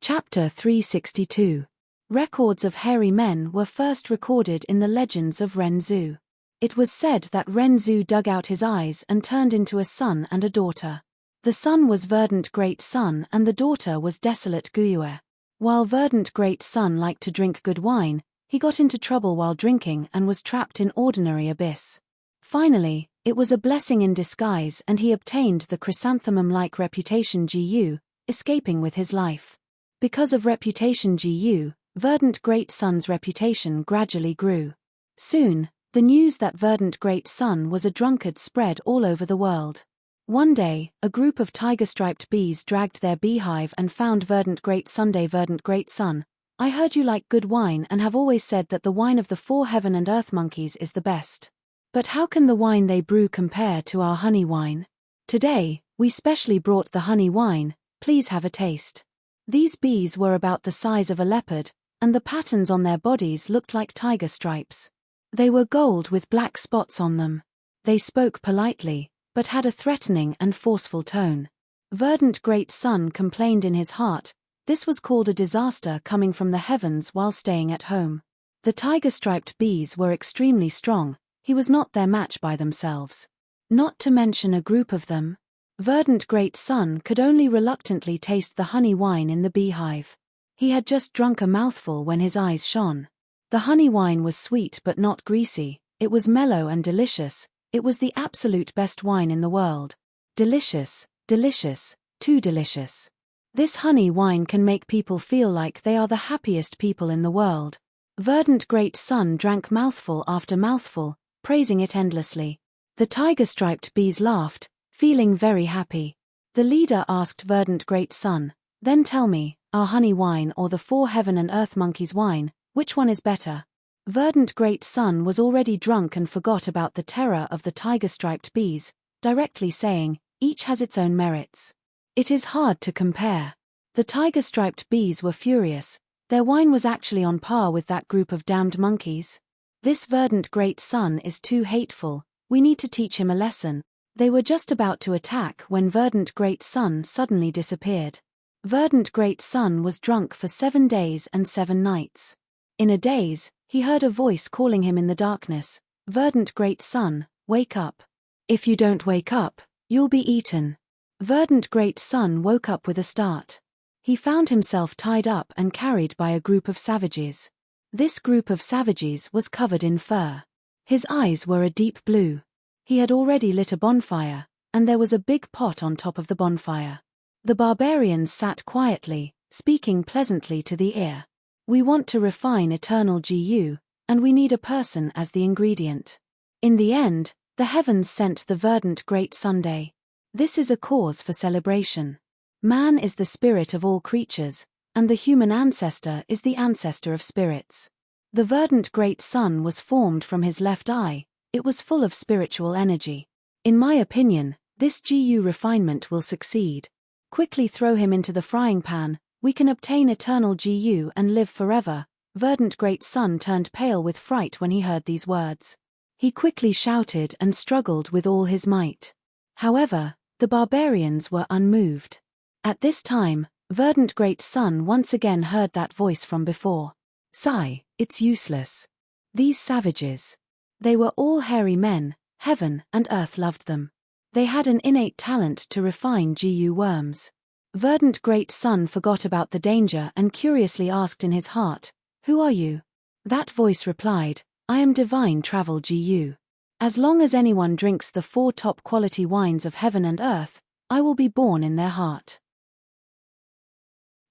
Chapter 362. Records of hairy men were first recorded in the legends of Renzu. It was said that Renzu dug out his eyes and turned into a son and a daughter. The son was verdant great son and the daughter was desolate Guyue. While verdant great son liked to drink good wine, he got into trouble while drinking and was trapped in ordinary abyss. Finally, it was a blessing in disguise and he obtained the chrysanthemum-like reputation GU, escaping with his life. Because of reputation GU, verdant great son's reputation gradually grew. Soon, the news that verdant great son was a drunkard spread all over the world. One day, a group of tiger-striped bees dragged their beehive and found verdant great Sunday. Verdant great son, I heard you like good wine and have always said that the wine of the 4 heaven and earth monkeys is the best. But how can the wine they brew compare to our honey wine? Today, we specially brought the honey wine, please have a taste. These bees were about the size of a leopard, and the patterns on their bodies looked like tiger stripes. They were gold with black spots on them. They spoke politely, but had a threatening and forceful tone. Verdant great son complained in his heart, this was called a disaster coming from the heavens while staying at home. The tiger-striped bees were extremely strong, he was not their match by themselves. Not to mention a group of them. Verdant great son could only reluctantly taste the honey wine in the beehive. He had just drunk a mouthful when his eyes shone. The honey wine was sweet but not greasy, it was mellow and delicious, it was the absolute best wine in the world. Delicious, delicious, too delicious. This honey wine can make people feel like they are the happiest people in the world. Verdant great son drank mouthful after mouthful, praising it endlessly. The tiger-striped bees laughed, feeling very happy. The leader asked verdant great son, then tell me, our honey wine or the 4 heaven and earth monkeys wine, which one is better? Verdant great son was already drunk and forgot about the terror of the tiger-striped bees, directly saying, each has its own merits. It is hard to compare. The tiger-striped bees were furious, their wine was actually on par with that group of damned monkeys. This verdant great son is too hateful, we need to teach him a lesson. They were just about to attack when verdant great son suddenly disappeared. Verdant great son was drunk for 7 days and 7 nights. In a daze, he heard a voice calling him in the darkness, verdant great son, wake up. If you don't wake up, you'll be eaten. Verdant great son woke up with a start. He found himself tied up and carried by a group of savages. This group of savages was covered in fur. His eyes were a deep blue. He had already lit a bonfire, and there was a big pot on top of the bonfire. The barbarians sat quietly, speaking pleasantly to the ear. We want to refine eternal GU, and we need a person as the ingredient. In the end, the heavens sent the verdant great Sunday. This is a cause for celebration. Man is the spirit of all creatures, and the human ancestor is the ancestor of spirits. The verdant great sun was formed from his left eye, it was full of spiritual energy. In my opinion, this GU refinement will succeed. Quickly throw him into the frying pan, we can obtain eternal GU and live forever. Verdant great sun turned pale with fright when he heard these words. He quickly shouted and struggled with all his might. However, the barbarians were unmoved. At this time, verdant great sun once again heard that voice from before. Sigh, it's useless. These savages. They were all hairy men, heaven and earth loved them. They had an innate talent to refine GU worms. Verdant great sun forgot about the danger and curiously asked in his heart, "Who are you?" That voice replied, "I am divine travel GU. As long as anyone drinks the 4 top quality wines of heaven and earth, I will be born in their heart.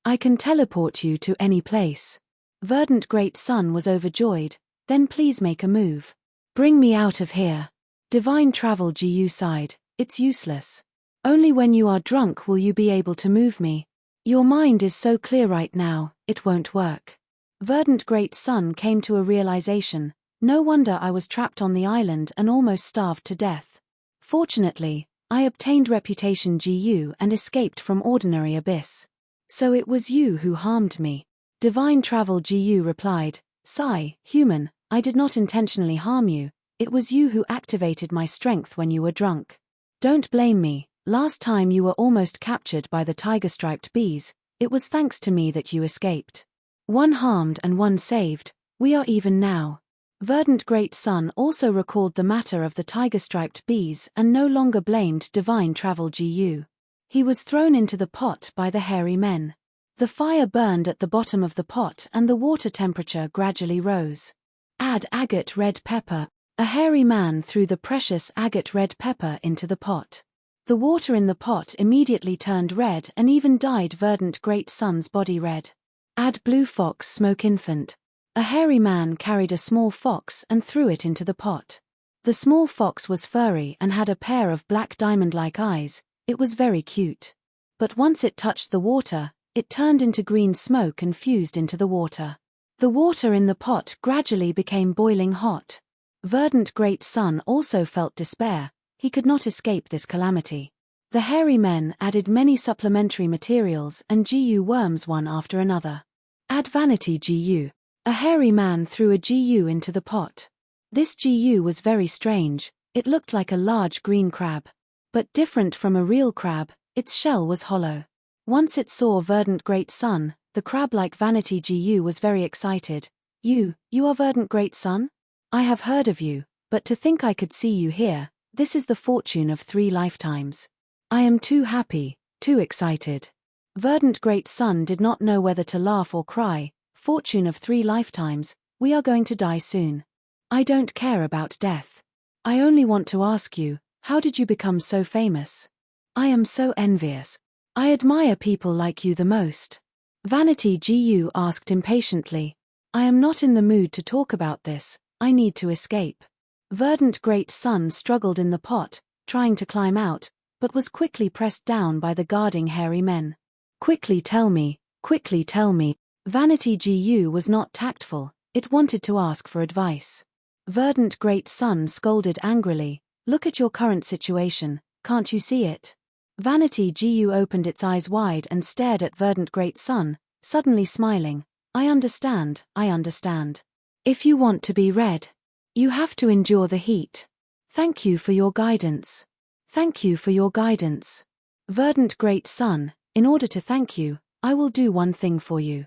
I can teleport you to any place." Verdant great sun was overjoyed, "Then please make a move. Bring me out of here." Divine travel GU sighed, "It's useless. Only when you are drunk will you be able to move me. Your mind is so clear right now, it won't work." Verdant great sun came to a realization, no wonder I was trapped on the island and almost starved to death. Fortunately, I obtained reputation GU and escaped from ordinary abyss. So it was you who harmed me. Divine travel GU replied, "Sigh, human, I did not intentionally harm you, it was you who activated my strength when you were drunk. Don't blame me, last time you were almost captured by the tiger-striped bees, it was thanks to me that you escaped. One harmed and one saved, we are even now. Verdant Great Sun also recalled the matter of the tiger-striped bees and no longer blamed divine travel Gu. He was thrown into the pot by the hairy men. The fire burned at the bottom of the pot and the water temperature gradually rose. Add agate red pepper. A hairy man threw the precious agate red pepper into the pot. The water in the pot immediately turned red and even dyed Verdant Great Sun's body red. Add blue fox smoke infant. A hairy man carried a small fox and threw it into the pot. The small fox was furry and had a pair of black diamond-like eyes, it was very cute. But once it touched the water, it turned into green smoke and fused into the water. The water in the pot gradually became boiling hot. Verdant Great Sun also felt despair, he could not escape this calamity. The hairy men added many supplementary materials and Gu worms one after another. Add vanity Gu. A hairy man threw a Gu into the pot. This Gu was very strange, it looked like a large green crab. But different from a real crab, its shell was hollow. Once it saw Verdant Great Sun, the crab-like vanity Gu was very excited. You are Verdant Great Sun? I have heard of you, but to think I could see you here, this is the fortune of 3 lifetimes. I am too happy, too excited. Verdant Great Sun did not know whether to laugh or cry. Fortune of 3 lifetimes, we are going to die soon. I don't care about death. I only want to ask you, how did you become so famous? I am so envious. I admire people like you the most. Vanity Gu asked impatiently. I am not in the mood to talk about this, I need to escape. Verdant Great Sun struggled in the pot, trying to climb out, but was quickly pressed down by the guarding hairy men. Quickly tell me, quickly tell me. Vanity Gu was not tactful, it wanted to ask for advice. Verdant Great Sun scolded angrily, look at your current situation, can't you see it? Vanity Gu opened its eyes wide and stared at Verdant Great Sun, suddenly smiling. I understand, I understand. If you want to be red, you have to endure the heat. Thank you for your guidance. Thank you for your guidance. Verdant Great Sun, in order to thank you, I will do one thing for you.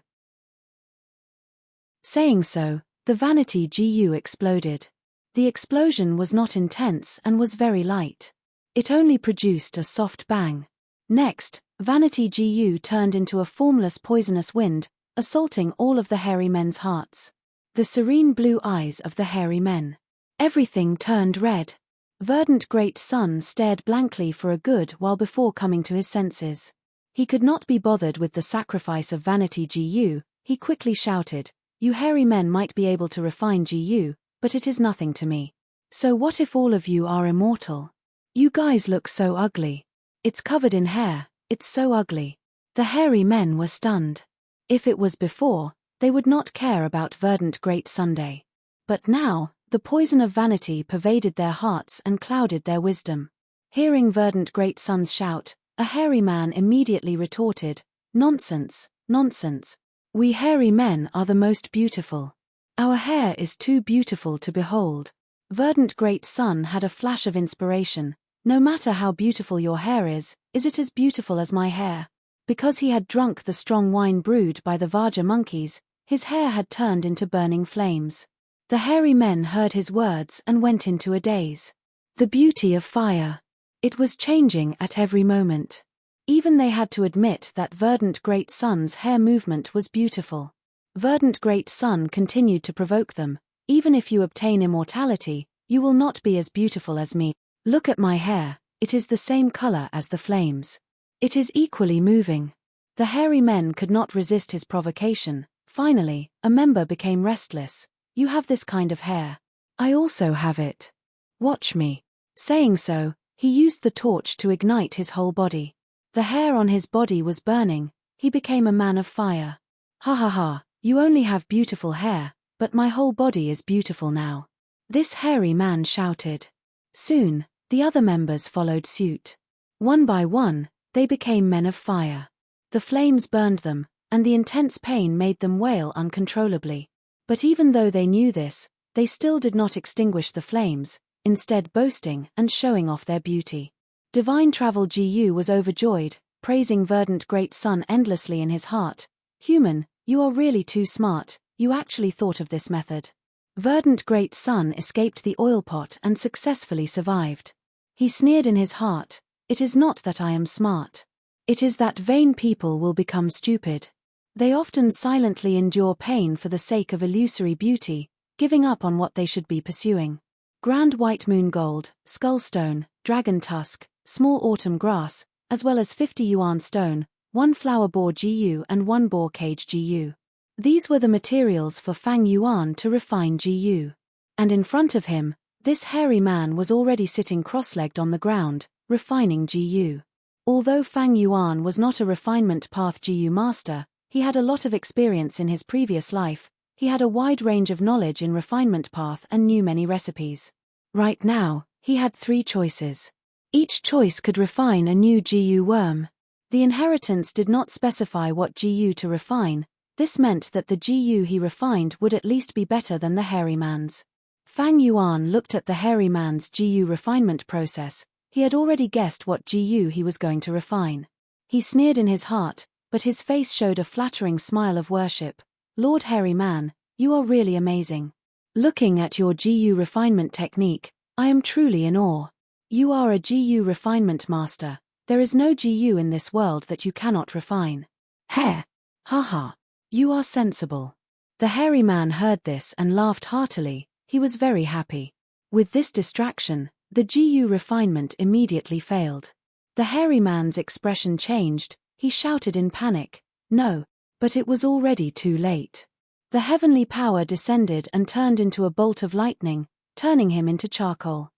Saying so, the vanity Gu exploded. The explosion was not intense and was very light. It only produced a soft bang. Next, vanity Gu turned into a formless poisonous wind, assaulting all of the hairy men's hearts. The serene blue eyes of the hairy men. Everything turned red. Verdant Great Sun stared blankly for a good while before coming to his senses. He could not be bothered with the sacrifice of vanity Gu, he quickly shouted, you hairy men might be able to refine Gu, but it is nothing to me. So what if all of you are immortal? You guys look so ugly. It's covered in hair, it's so ugly. The hairy men were stunned. If it was before, they would not care about Verdant Great Sunday. But now, the poison of vanity pervaded their hearts and clouded their wisdom. Hearing Verdant Great Sun's shout, a hairy man immediately retorted, nonsense, nonsense. We hairy men are the most beautiful. Our hair is too beautiful to behold. Verdant Great Sun had a flash of inspiration. No matter how beautiful your hair is it as beautiful as my hair? Because he had drunk the strong wine brewed by the Vaja monkeys, his hair had turned into burning flames. The hairy men heard his words and went into a daze. The beauty of fire. It was changing at every moment. Even they had to admit that Verdant Great Sun's hair movement was beautiful. Verdant Great Sun continued to provoke them. Even if you obtain immortality, you will not be as beautiful as me. Look at my hair, it is the same color as the flames. It is equally moving. The hairy men could not resist his provocation. Finally, a member became restless. You have this kind of hair. I also have it. Watch me. Saying so, he used the torch to ignite his whole body. The hair on his body was burning, he became a man of fire. Ha ha ha, you only have beautiful hair, but my whole body is beautiful now. This hairy man shouted. Soon, the other members followed suit. One by one, they became men of fire. The flames burned them, and the intense pain made them wail uncontrollably. But even though they knew this, they still did not extinguish the flames, instead boasting and showing off their beauty. Divine Travel GU was overjoyed, praising Verdant Great Sun endlessly in his heart. Human, you are really too smart, you actually thought of this method. Verdant Great Sun escaped the oil pot and successfully survived. He sneered in his heart, it is not that I am smart. It is that vain people will become stupid. They often silently endure pain for the sake of illusory beauty, giving up on what they should be pursuing. Grand White Moon Gold, Skullstone, Dragon Tusk, Small Autumn Grass, as well as 50 yuan stone, 1 flower boar GU and 1 boar cage GU. These were the materials for Fang Yuan to refine GU. And in front of him, this hairy man was already sitting cross-legged on the ground, refining GU. Although Fang Yuan was not a refinement path GU master, he had a lot of experience in his previous life. He had a wide range of knowledge in refinement path and knew many recipes. Right now, he had 3 choices. Each choice could refine a new GU worm. The inheritance did not specify what GU to refine. This meant that the GU he refined would at least be better than the hairy man's. Fang Yuan looked at the hairy man's GU refinement process. He had already guessed what GU he was going to refine. He sneered in his heart, but his face showed a flattering smile of worship. Lord Hairy Man, you are really amazing. Looking at your GU refinement technique, I am truly in awe. You are a GU refinement master. There is no GU in this world that you cannot refine. Heh! Haha! You are sensible. The hairy man heard this and laughed heartily. He was very happy. With this distraction, the GU refinement immediately failed. The hairy man's expression changed. He shouted in panic, no, but it was already too late. The heavenly power descended and turned into a bolt of lightning, turning him into charcoal.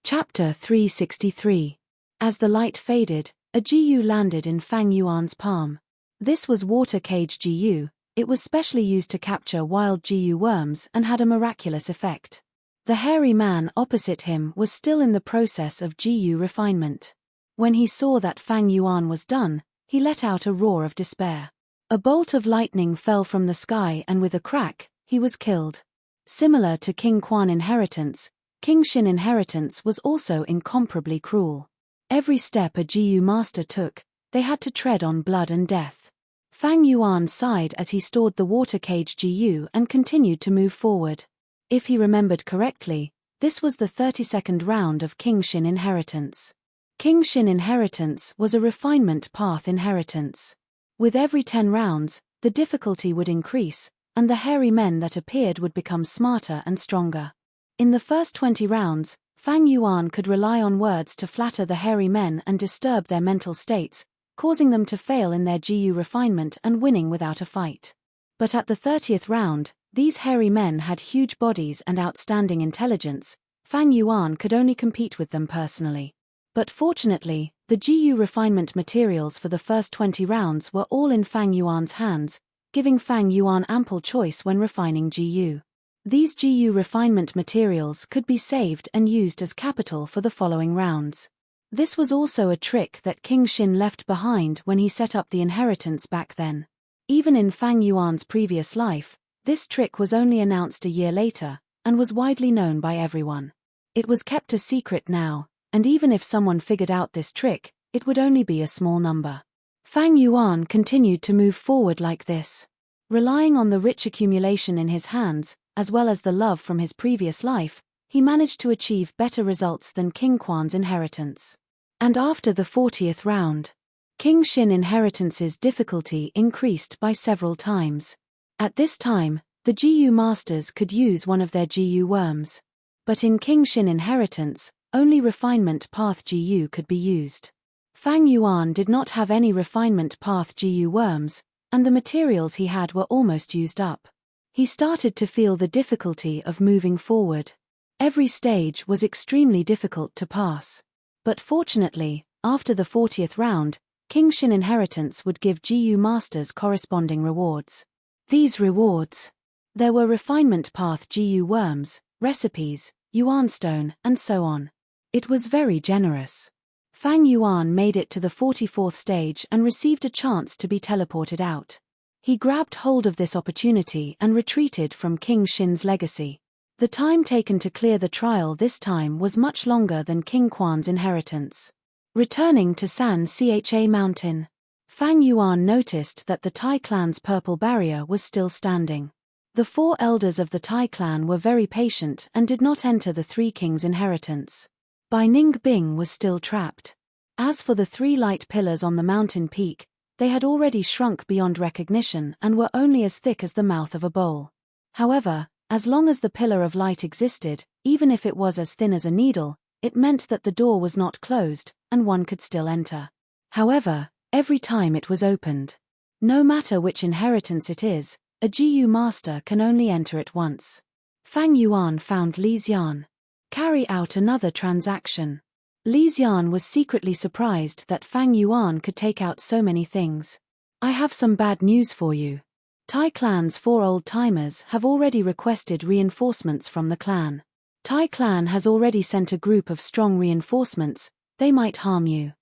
Chapter 363. As the light faded, a GU landed in Fang Yuan's palm. This was Water Cage GU. It was specially used to capture wild GU worms and had a miraculous effect. The hairy man opposite him was still in the process of GU refinement. When he saw that Fang Yuan was done, he let out a roar of despair. A bolt of lightning fell from the sky and with a crack, he was killed. Similar to King Quan inheritance, King Xin inheritance was also incomparably cruel. Every step a GU master took, they had to tread on blood and death. Fang Yuan sighed as he stored the water cage GU and continued to move forward. If he remembered correctly, this was the 32nd round of King Xin inheritance. King Xin inheritance was a refinement path inheritance. With every 10 rounds, the difficulty would increase, and the hairy men that appeared would become smarter and stronger. In the first 20 rounds, Fang Yuan could rely on words to flatter the hairy men and disturb their mental states, causing them to fail in their GU refinement and winning without a fight. But at the 30th round, these hairy men had huge bodies and outstanding intelligence. Fang Yuan could only compete with them personally. But fortunately, the GU refinement materials for the first 20 rounds were all in Fang Yuan's hands, giving Fang Yuan ample choice when refining GU. These GU refinement materials could be saved and used as capital for the following rounds. This was also a trick that King Xin left behind when he set up the inheritance back then. Even in Fang Yuan's previous life, this trick was only announced a year later, and was widely known by everyone. It was kept a secret now, and even if someone figured out this trick, it would only be a small number. Fang Yuan continued to move forward like this. Relying on the rich accumulation in his hands, as well as the love from his previous life, he managed to achieve better results than King Quan's inheritance. And after the 40th round, King Xin inheritance's difficulty increased by several times. At this time, the GU masters could use one of their GU worms. But in King Xin inheritance, only refinement path GU could be used. Fang Yuan did not have any refinement path GU worms, and the materials he had were almost used up. He started to feel the difficulty of moving forward. Every stage was extremely difficult to pass. But fortunately, after the 40th round, King Xin inheritance would give GU masters corresponding rewards. These rewards. There were refinement path GU worms, recipes, yuan stone, and so on. It was very generous. Fang Yuan made it to the 44th stage and received a chance to be teleported out. He grabbed hold of this opportunity and retreated from King Xin's legacy. The time taken to clear the trial this time was much longer than King Quan's inheritance. Returning to San Cha Mountain, Fang Yuan noticed that the Tai clan's purple barrier was still standing. The 4 elders of the Tai clan were very patient and did not enter the 3 kings' inheritance. Bai Ningbing was still trapped. As for the 3 light pillars on the mountain peak, they had already shrunk beyond recognition and were only as thick as the mouth of a bowl. However, as long as the pillar of light existed, even if it was as thin as a needle, it meant that the door was not closed, and one could still enter. However, every time it was opened. No matter which inheritance it is, a GU master can only enter it once. Fang Yuan found Li Xian. Carry out another transaction. Li Xian was secretly surprised that Fang Yuan could take out so many things. I have some bad news for you. Tai clan's 4 old-timers have already requested reinforcements from the clan. Tai clan has already sent a group of strong reinforcements, they might harm you.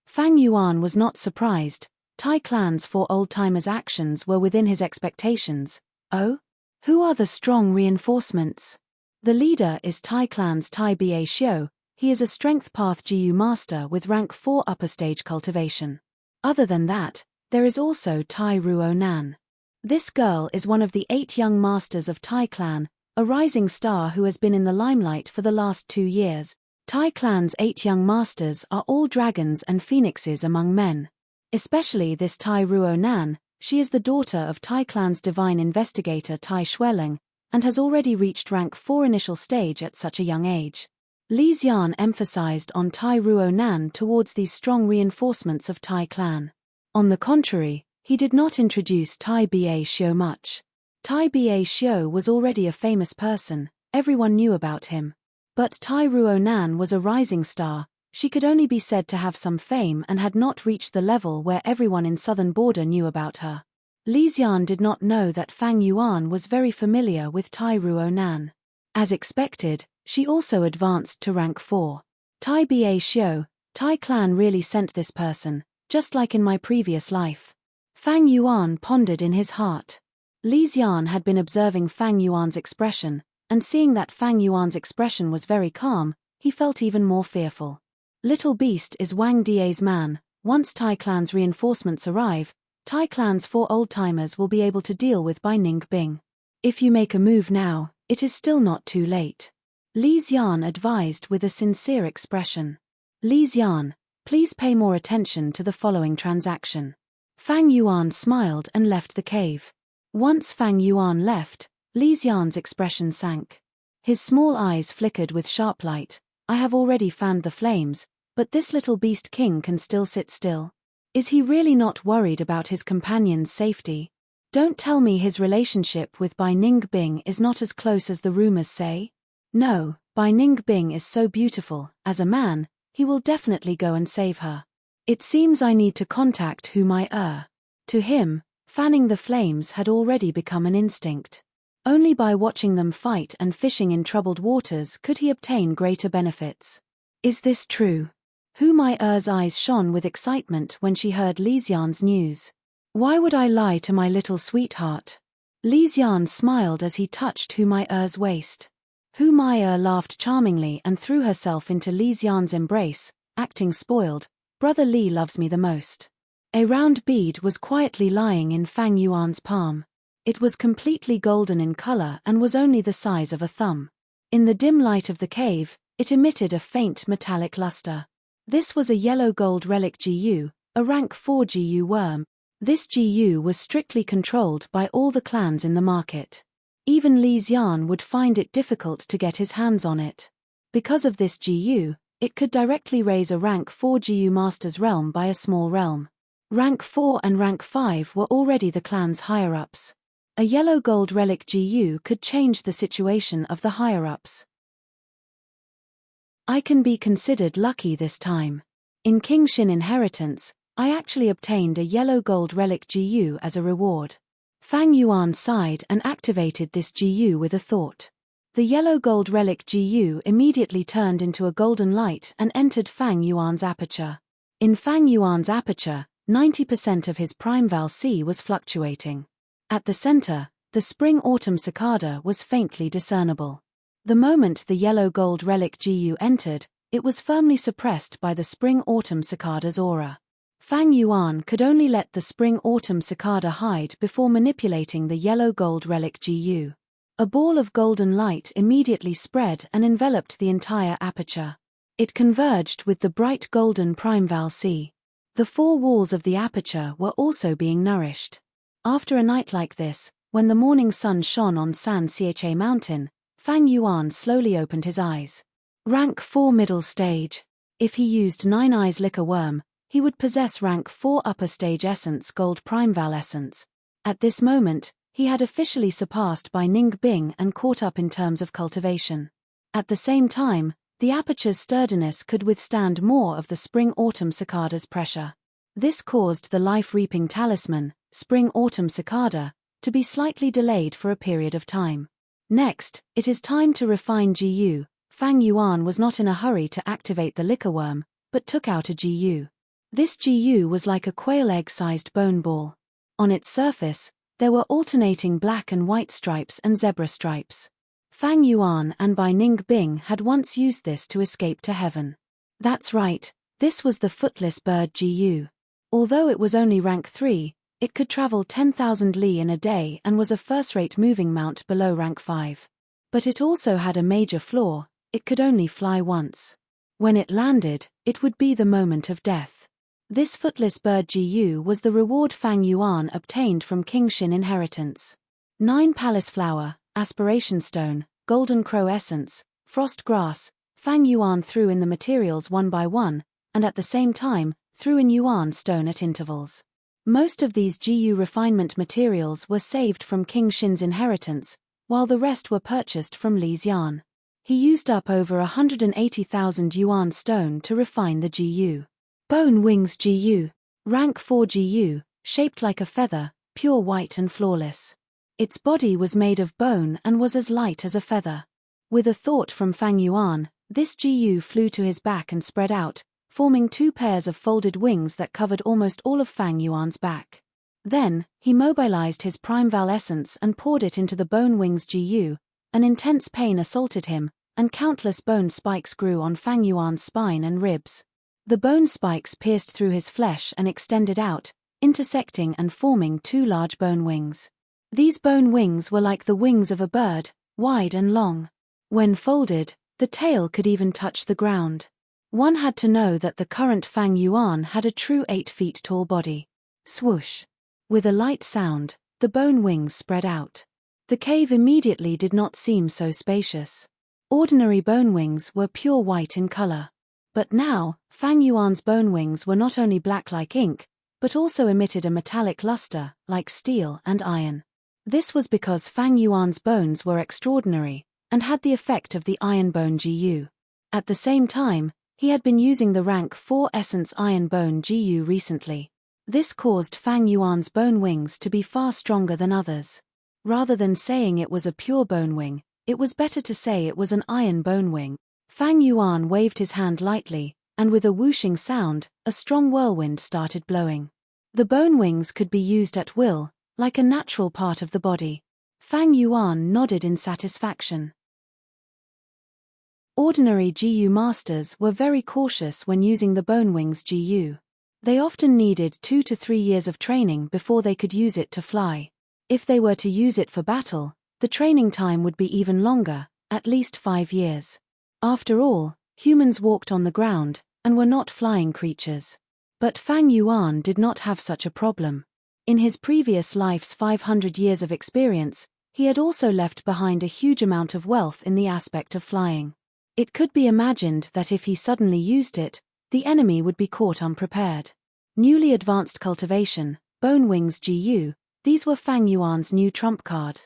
Fang Yuan was not surprised. Tai clan's 4 old-timers' actions were within his expectations. Oh? Who are the strong reinforcements? The leader is Tai clan's Tai Ba Xiu. He is a strength path GU master with rank 4 upper stage cultivation. Other than that, there is also Tai Ruo Nan. This girl is one of the 8 young masters of Tai clan, a rising star who has been in the limelight for the last 2 years. Tai clan's 8 young masters are all dragons and phoenixes among men. Especially this Tai Ruo Nan, she is the daughter of Tai clan's divine investigator Tai Xueling, and has already reached rank 4 initial stage at such a young age. Li Xian emphasized on Tai Ruo Nan towards these strong reinforcements of Tai clan. On the contrary, he did not introduce Tai Ba Xiu much. Tai Ba Xiu was already a famous person, everyone knew about him. But Tai Ruo Nan was a rising star, she could only be said to have some fame and had not reached the level where everyone in Southern Border knew about her. Li Xian did not know that Fang Yuan was very familiar with Tai Ruo Nan. As expected, she also advanced to rank 4. Tai Ba Xiu, Tai clan really sent this person, just like in my previous life. Fang Yuan pondered in his heart. Li Xian had been observing Fang Yuan's expression, and seeing that Fang Yuan's expression was very calm, he felt even more fearful. Little Beast is Wang Die's man. Once Tai clan's reinforcements arrive, Tai clan's 4 old-timers will be able to deal with Bai Ningbing. If you make a move now, it is still not too late. Li Xian advised with a sincere expression. Li Xian, please pay more attention to the following transaction. Fang Yuan smiled and left the cave. Once Fang Yuan left, Li Xian's expression sank. His small eyes flickered with sharp light. I have already fanned the flames, but this little beast king can still sit still. Is he really not worried about his companion's safety? Don't tell me his relationship with Bai Ningbing is not as close as the rumors say? No, Bai Ningbing is so beautiful, as a man, he will definitely go and save her. It seems I need to contact Hu Mai. To him, fanning the flames had already become an instinct. Only by watching them fight and fishing in troubled waters could he obtain greater benefits. Is this true? Hu Mai's eyes shone with excitement when she heard Li Xian's news. Why would I lie to my little sweetheart? Li Xian smiled as he touched Hu Mai's waist. Hu Mai laughed charmingly and threw herself into Li Xian's embrace, acting spoiled. Brother Li loves me the most. A round bead was quietly lying in Fang Yuan's palm. It was completely golden in color and was only the size of a thumb. In the dim light of the cave, it emitted a faint metallic luster. This was a yellow gold relic GU, a rank 4 GU worm. This GU was strictly controlled by all the clans in the market. Even Li Xian would find it difficult to get his hands on it. Because of this GU, it could directly raise a rank 4 GU master's realm by a small realm. Rank 4 and rank 5 were already the clan's higher-ups. A yellow gold relic GU could change the situation of the higher-ups. I can be considered lucky this time. In King Xin inheritance, I actually obtained a yellow gold relic GU as a reward. Fang Yuan sighed and activated this GU with a thought. The yellow gold relic GU immediately turned into a golden light and entered Fang Yuan's aperture. In Fang Yuan's aperture, 90% of his primeval C was fluctuating. At the center, the spring-autumn cicada was faintly discernible. The moment the yellow-gold relic GU entered, it was firmly suppressed by the spring-autumn cicada's aura. Fang Yuan could only let the spring-autumn cicada hide before manipulating the yellow-gold relic GU. A ball of golden light immediately spread and enveloped the entire aperture. It converged with the bright golden primeval C. The four walls of the aperture were also being nourished. After a night like this, when the morning sun shone on San Cha Mountain, Fang Yuan slowly opened his eyes. Rank 4 middle stage. If he used 9 Eyes Liquor Worm, he would possess rank 4 upper stage essence gold primeval essence. At this moment, he had officially surpassed by Ning Bing and caught up in terms of cultivation. At the same time, the aperture's sturdiness could withstand more of the spring-autumn cicada's pressure. This caused the life-reaping talisman, spring-autumn cicada, to be slightly delayed for a period of time. Next, it is time to refine GU. Fang Yuan was not in a hurry to activate the liquor worm, but took out a GU. This GU was like a quail egg-sized bone ball. On its surface, there were alternating black and white stripes and zebra stripes. Fang Yuan and Bai Ning Bing had once used this to escape to heaven. That's right, this was the footless bird GU. Although it was only rank 3, it could travel 10,000 li in a day and was a first-rate moving mount below rank 5. But it also had a major flaw: it could only fly once. When it landed, it would be the moment of death. This footless bird GU was the reward Fang Yuan obtained from King Xin inheritance. 9 Palace Flower, Aspiration Stone, Golden Crow Essence, Frost Grass. Fang Yuan threw in the materials one by one, and at the same time, threw in Yuan Stone at intervals. Most of these GU refinement materials were saved from King Xin's inheritance, while the rest were purchased from Li Xian. He used up over 180,000 Yuan Stone to refine the GU. Bone Wings GU. Rank 4 GU, shaped like a feather, pure white and flawless. Its body was made of bone and was as light as a feather. With a thought from Fang Yuan, this GU flew to his back and spread out, forming 2 pairs of folded wings that covered almost all of Fang Yuan's back. Then, he mobilized his primeval essence and poured it into the Bone Wings GU. An intense pain assaulted him, and countless bone spikes grew on Fang Yuan's spine and ribs. The bone spikes pierced through his flesh and extended out, intersecting and forming 2 large bone wings. These bone wings were like the wings of a bird, wide and long. When folded, the tail could even touch the ground. One had to know that the current Fang Yuan had a true 8 feet tall body. Swoosh! With a light sound, the bone wings spread out. The cave immediately did not seem so spacious. Ordinary bone wings were pure white in color. But now, Fang Yuan's bone wings were not only black like ink, but also emitted a metallic luster, like steel and iron. This was because Fang Yuan's bones were extraordinary, and had the effect of the Iron Bone GU. At the same time, he had been using the rank 4 Essence Iron Bone GU recently. This caused Fang Yuan's bone wings to be far stronger than others. Rather than saying it was a pure bone wing, it was better to say it was an iron bone wing. Fang Yuan waved his hand lightly, and with a whooshing sound, a strong whirlwind started blowing. The bone wings could be used at will, like a natural part of the body. Fang Yuan nodded in satisfaction. Ordinary GU masters were very cautious when using the Bone Wings GU. They often needed 2 to 3 years of training before they could use it to fly. If they were to use it for battle, the training time would be even longer, at least 5 years. After all, humans walked on the ground, and were not flying creatures. But Fang Yuan did not have such a problem. In his previous life's 500 years of experience, he had also left behind a huge amount of wealth in the aspect of flying. It could be imagined that if he suddenly used it, the enemy would be caught unprepared. Newly advanced cultivation, Bone Wings GU, these were Fang Yuan's new trump card.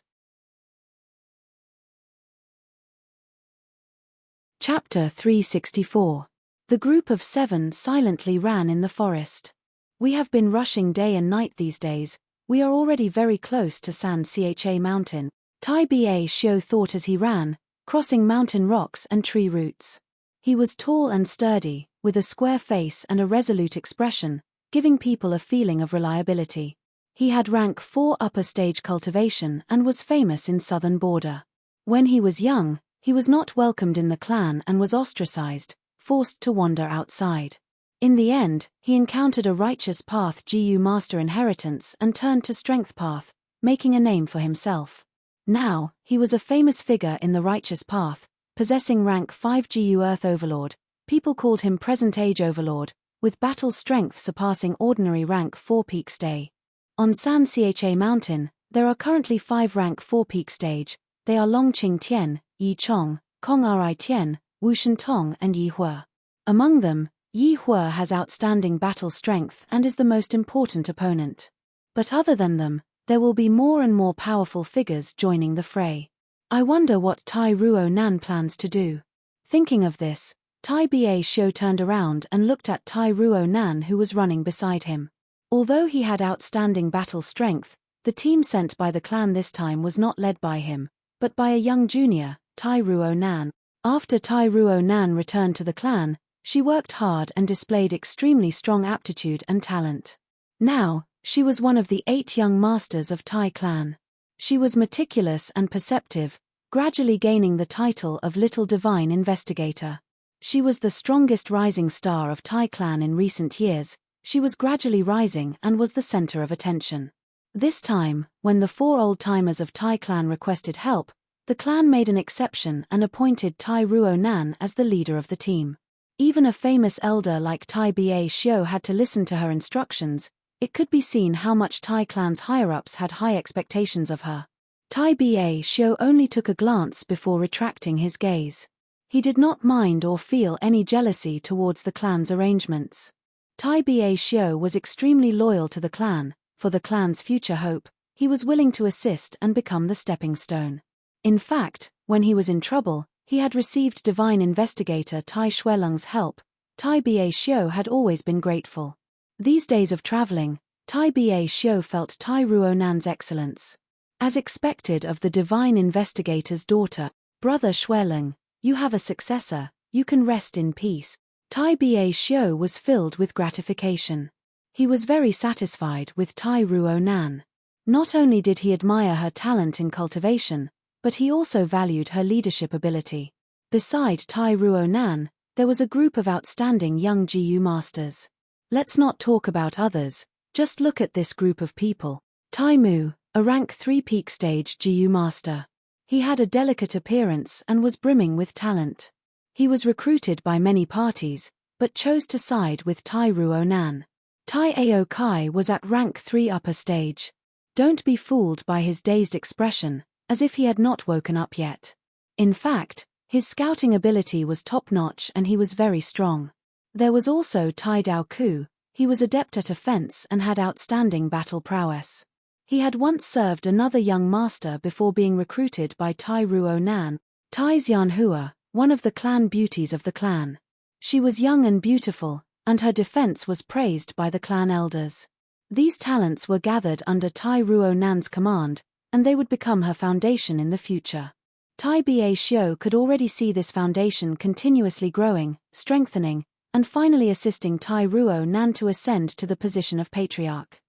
Chapter 364. The group of 7 silently ran in the forest. We have been rushing day and night these days. We are already very close to San Cha Mountain, Tai Ba Xiu thought as he ran, crossing mountain rocks and tree roots. He was tall and sturdy, with a square face and a resolute expression, giving people a feeling of reliability. He had rank 4 upper stage cultivation and was famous in southern border. When he was young, he was not welcomed in the clan and was ostracized, forced to wander outside. In the end, he encountered a righteous path GU master inheritance and turned to strength path, making a name for himself. Now, he was a famous figure in the righteous path, possessing rank 5 GU Earth Overlord. People called him present age Overlord, with battle strength surpassing ordinary rank 4 peak stay. On San Cha Mountain, there are currently 5 rank 4 peak stage. They are Longqing Tian, Yi Chong, Kong Ri Tian, Wushan Tong and Yi Hua. Among them, Yi Hua has outstanding battle strength and is the most important opponent. But other than them, there will be more and more powerful figures joining the fray. I wonder what Tai Ruo Nan plans to do. Thinking of this, Tai Ba Xiu turned around and looked at Tai Ruo Nan who was running beside him. Although he had outstanding battle strength, the team sent by the clan this time was not led by him, but by a young junior, Tai Ruo Nan. After Tai Ruo Nan returned to the clan, she worked hard and displayed extremely strong aptitude and talent. Now, she was one of the 8 young masters of Tai clan. She was meticulous and perceptive, gradually gaining the title of Little Divine Investigator. She was the strongest rising star of Tai clan in recent years. She was gradually rising and was the center of attention. This time, when the 4 old-timers of Tai clan requested help, the clan made an exception and appointed Tai Ruo Nan as the leader of the team. Even a famous elder like Tai Ba Xiu had to listen to her instructions. It could be seen how much Tai clan's higher-ups had high expectations of her. Tai Ba Xiu only took a glance before retracting his gaze. He did not mind or feel any jealousy towards the clan's arrangements. Tai Ba Xiu was extremely loyal to the clan. For the clan's future hope, he was willing to assist and become the stepping stone. In fact, when he was in trouble, he had received divine investigator Tai Shuelung's help. Tai Ba Xiu had always been grateful. These days of traveling, Tai Ba Xiu felt Tai Ruo Nan's excellence. As expected of the divine investigator's daughter, Brother Shuelung, you have a successor, you can rest in peace. Tai Ba Xiu was filled with gratification. He was very satisfied with Tai Ruo Nan. Not only did he admire her talent in cultivation, but he also valued her leadership ability. Beside Tai Ruo Nan, there was a group of outstanding young GU masters. Let's not talk about others, just look at this group of people. Tai Mu, a rank 3 peak stage GU master. He had a delicate appearance and was brimming with talent. He was recruited by many parties, but chose to side with Tai Ruo Nan. Tai Ao Kai was at rank 3 upper stage. Don't be fooled by his dazed expression, as if he had not woken up yet. In fact, his scouting ability was top-notch and he was very strong. There was also Tai Dao Ku. He was adept at offense and had outstanding battle prowess. He had once served another young master before being recruited by Tai Ruo Nan. Tai Xianhua, one of the clan beauties of the clan. She was young and beautiful, and her defense was praised by the clan elders. These talents were gathered under Tai Ruo Nan's command, and they would become her foundation in the future. Tai Ba Xiu could already see this foundation continuously growing, strengthening, and finally assisting Tai Ruo Nan to ascend to the position of patriarch.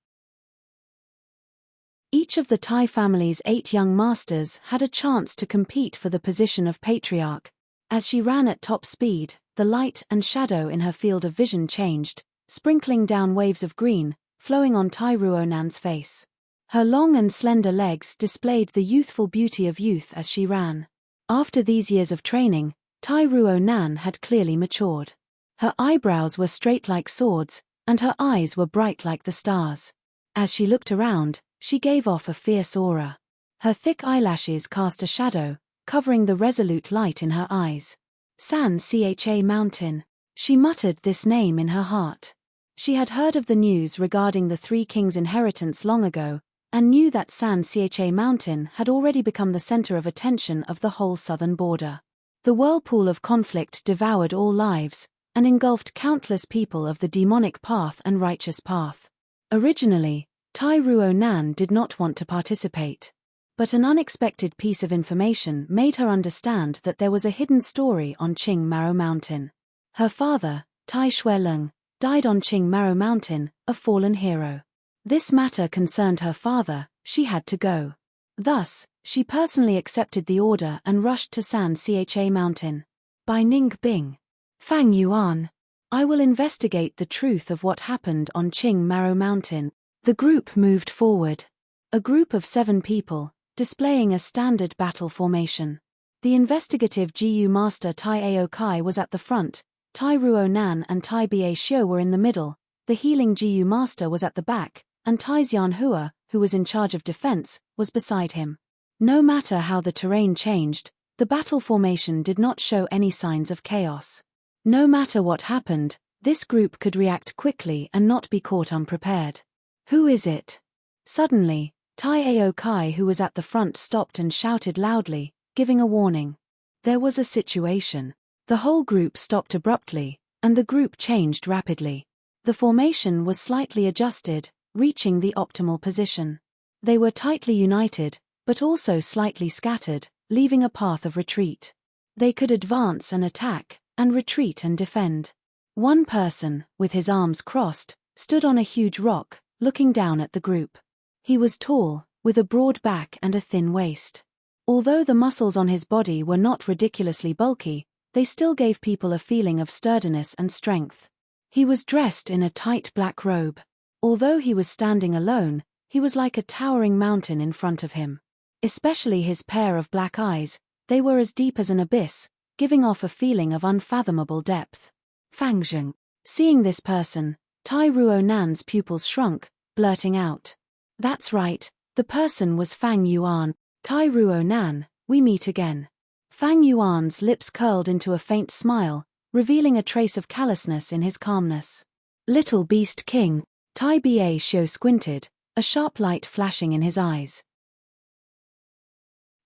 Each of the Tai family's 8 young masters had a chance to compete for the position of patriarch. As she ran at top speed, the light and shadow in her field of vision changed, sprinkling down waves of green, flowing on Tai Ruo Nan's face. Her long and slender legs displayed the youthful beauty of youth as she ran. After these years of training, Tai Ruo Nan had clearly matured. Her eyebrows were straight like swords, and her eyes were bright like the stars. As she looked around, she gave off a fierce aura. Her thick eyelashes cast a shadow, covering the resolute light in her eyes. San Cha Mountain. She muttered this name in her heart. She had heard of the news regarding the 3 kings' inheritance long ago, and knew that San Cha Mountain had already become the center of attention of the whole southern border. The whirlpool of conflict devoured all lives, and engulfed countless people of the demonic path and righteous path. Originally, Tai Ruo Nan did not want to participate. But an unexpected piece of information made her understand that there was a hidden story on Qing Maro Mountain. Her father, Tai Shuelung, died on Qing Maro Mountain, a fallen hero. This matter concerned her father, she had to go. Thus, she personally accepted the order and rushed to San Cha Mountain. By Ning Bing. Fang Yuan. I will investigate the truth of what happened on Qing Maro Mountain. The group moved forward. A group of 7 people, displaying a standard battle formation. The investigative GU master Tai Ao Kai was at the front, Tai Ruo Nan and Tai Ba Xiu were in the middle, the healing GU master was at the back, and Tai Xian Hua, who was in charge of defense, was beside him. No matter how the terrain changed, the battle formation did not show any signs of chaos. No matter what happened, this group could react quickly and not be caught unprepared. Who is it? Suddenly, Tai Ao Kai, who was at the front, stopped and shouted loudly, giving a warning. There was a situation. The whole group stopped abruptly, and the group changed rapidly. The formation was slightly adjusted, reaching the optimal position. They were tightly united, but also slightly scattered, leaving a path of retreat. They could advance and attack, and retreat and defend. One person, with his arms crossed, stood on a huge rock, looking down at the group. He was tall, with a broad back and a thin waist. Although the muscles on his body were not ridiculously bulky, they still gave people a feeling of sturdiness and strength. He was dressed in a tight black robe. Although he was standing alone, he was like a towering mountain in front of him. Especially his pair of black eyes, they were as deep as an abyss, giving off a feeling of unfathomable depth. Fang Zheng. Seeing this person, Tai Ruo Nan's pupils shrunk, blurting out. That's right, the person was Fang Yuan. Tai Ruo Nan, we meet again. Fang Yuan's lips curled into a faint smile, revealing a trace of callousness in his calmness. Little Beast King. Tai Ba Xiu squinted, a sharp light flashing in his eyes.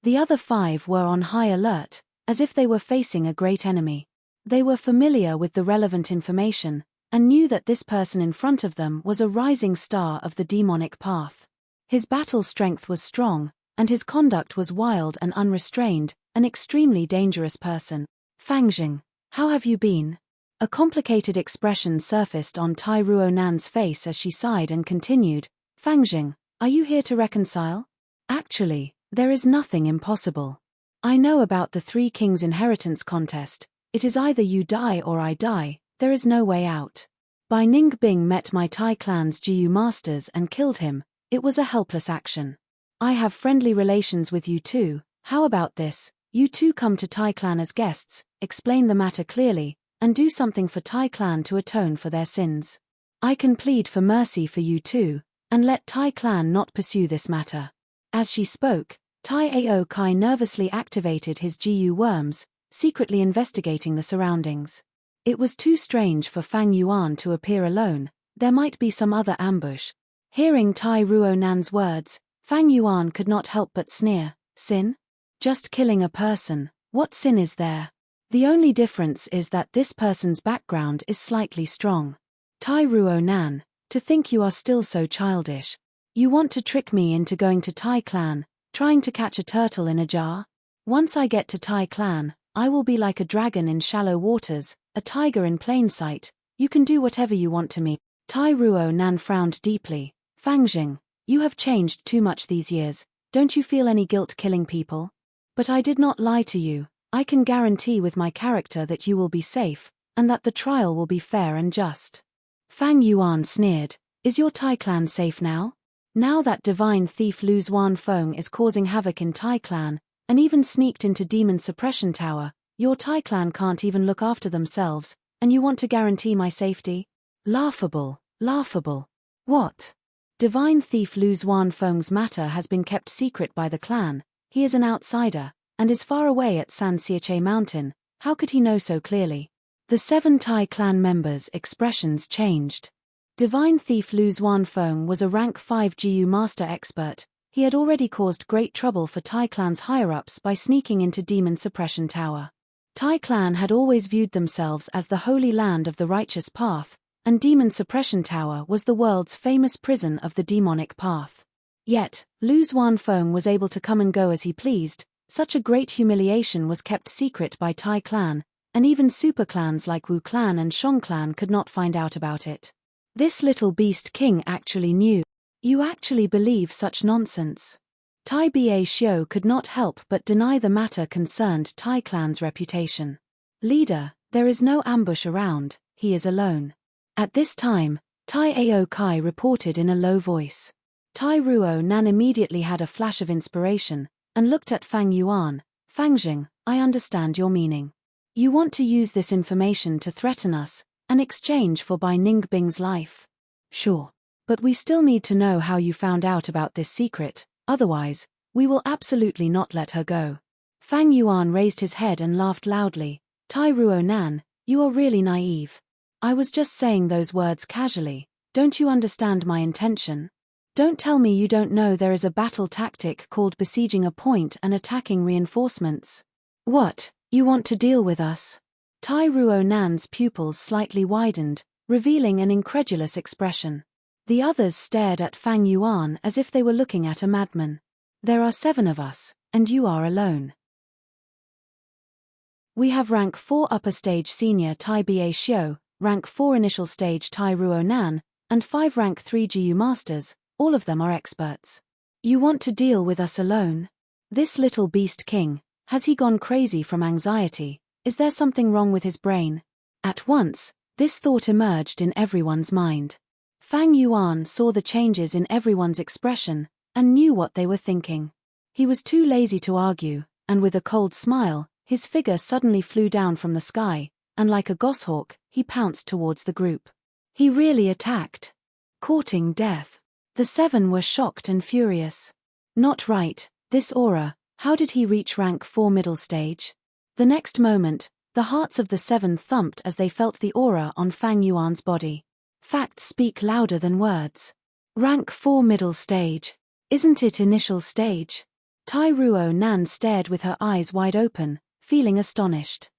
The other 5 were on high alert, as if they were facing a great enemy. They were familiar with the relevant information, and knew that this person in front of them was a rising star of the demonic path. His battle strength was strong, and his conduct was wild and unrestrained, an extremely dangerous person. Fang Zheng, how have you been? A complicated expression surfaced on Tai Ruo Nan's face as she sighed and continued, Fang Zheng, are you here to reconcile? Actually, there is nothing impossible. I know about the 3 Kings inheritance contest. It is either you die or I die, there is no way out. Bai Ningbing met my Tai clan's GU masters and killed him. It was a helpless action. I have friendly relations with you too. How about this? You two come to Tai clan as guests, explain the matter clearly, and do something for Tai clan to atone for their sins. I can plead for mercy for you too, and let Tai clan not pursue this matter. As she spoke, Tai Ao Kai nervously activated his GU worms, secretly investigating the surroundings. It was too strange for Fang Yuan to appear alone, there might be some other ambush. Hearing Tai Ruo Nan's words, Fang Yuan could not help but sneer. Sin? Just killing a person, what sin is there? The only difference is that this person's background is slightly strong. Tai Ruo Nan, to think you are still so childish. You want to trick me into going to Tai clan, trying to catch a turtle in a jar? Once I get to Tai clan, I will be like a dragon in shallow waters, a tiger in plain sight. You can do whatever you want to me. Tai Ruo Nan frowned deeply. Fang Zheng, you have changed too much these years, don't you feel any guilt killing people? But I did not lie to you, I can guarantee with my character that you will be safe, and that the trial will be fair and just. Fang Yuan sneered, is your Tai clan safe now? Now that divine thief Lu Zuanfeng is causing havoc in Tai clan, and even sneaked into Demon Suppression Tower, your Tai clan can't even look after themselves, and you want to guarantee my safety? Laughable, laughable. What? Divine thief Lu Zuanfeng's matter has been kept secret by the clan, he is an outsider, and is far away at San Cha Mountain, how could he know so clearly? The 7 Tai clan members' expressions changed. Divine thief Lu Zuanfeng was a rank 5 GU master expert, he had already caused great trouble for Tai clan's higher-ups by sneaking into Demon Suppression Tower. Tai clan had always viewed themselves as the holy land of the righteous path, and Demon Suppression Tower was the world's famous prison of the demonic path. Yet, Lu Zuanfeng was able to come and go as he pleased, such a great humiliation was kept secret by Tai clan, and even superclans like Wu clan and Shang clan could not find out about it. This little beast king actually knew. You actually believe such nonsense? Tai Ba Xiu could not help but deny the matter concerned Tai clan's reputation. Leader, there is no ambush around, he is alone. At this time, Tai Ao Kai reported in a low voice. Tai Ruo Nan immediately had a flash of inspiration, and looked at Fang Yuan. Fangjing, I understand your meaning. You want to use this information to threaten us, an exchange for Bai Ningbing's life. Sure. But we still need to know how you found out about this secret, otherwise, we will absolutely not let her go. Fang Yuan raised his head and laughed loudly. Tai Ruo Nan, you are really naive. I was just saying those words casually, don't you understand my intention? Don't tell me you don't know there is a battle tactic called besieging a point and attacking reinforcements. What, you want to deal with us? Tai Ruo Nan's pupils slightly widened, revealing an incredulous expression. The others stared at Fang Yuan as if they were looking at a madman. There are 7 of us, and you are alone. We have rank 4 upper stage senior Tai Ba Xiu, rank 4 initial stage Tai Ruo Nan, and 5 rank 3 GU masters, all of them are experts. You want to deal with us alone? This little beast king, has he gone crazy from anxiety? Is there something wrong with his brain? At once, this thought emerged in everyone's mind. Fang Yuan saw the changes in everyone's expression, and knew what they were thinking. He was too lazy to argue, and with a cold smile, his figure suddenly flew down from the sky, and like a goshawk, he pounced towards the group. He really attacked. Courting death. The 7 were shocked and furious. Not right, this aura, how did he reach rank 4 middle stage? The next moment, the hearts of the 7 thumped as they felt the aura on Fang Yuan's body. Facts speak louder than words. Rank 4 middle stage. Isn't it initial stage? Tai Ruo Nan stared with her eyes wide open, feeling astonished.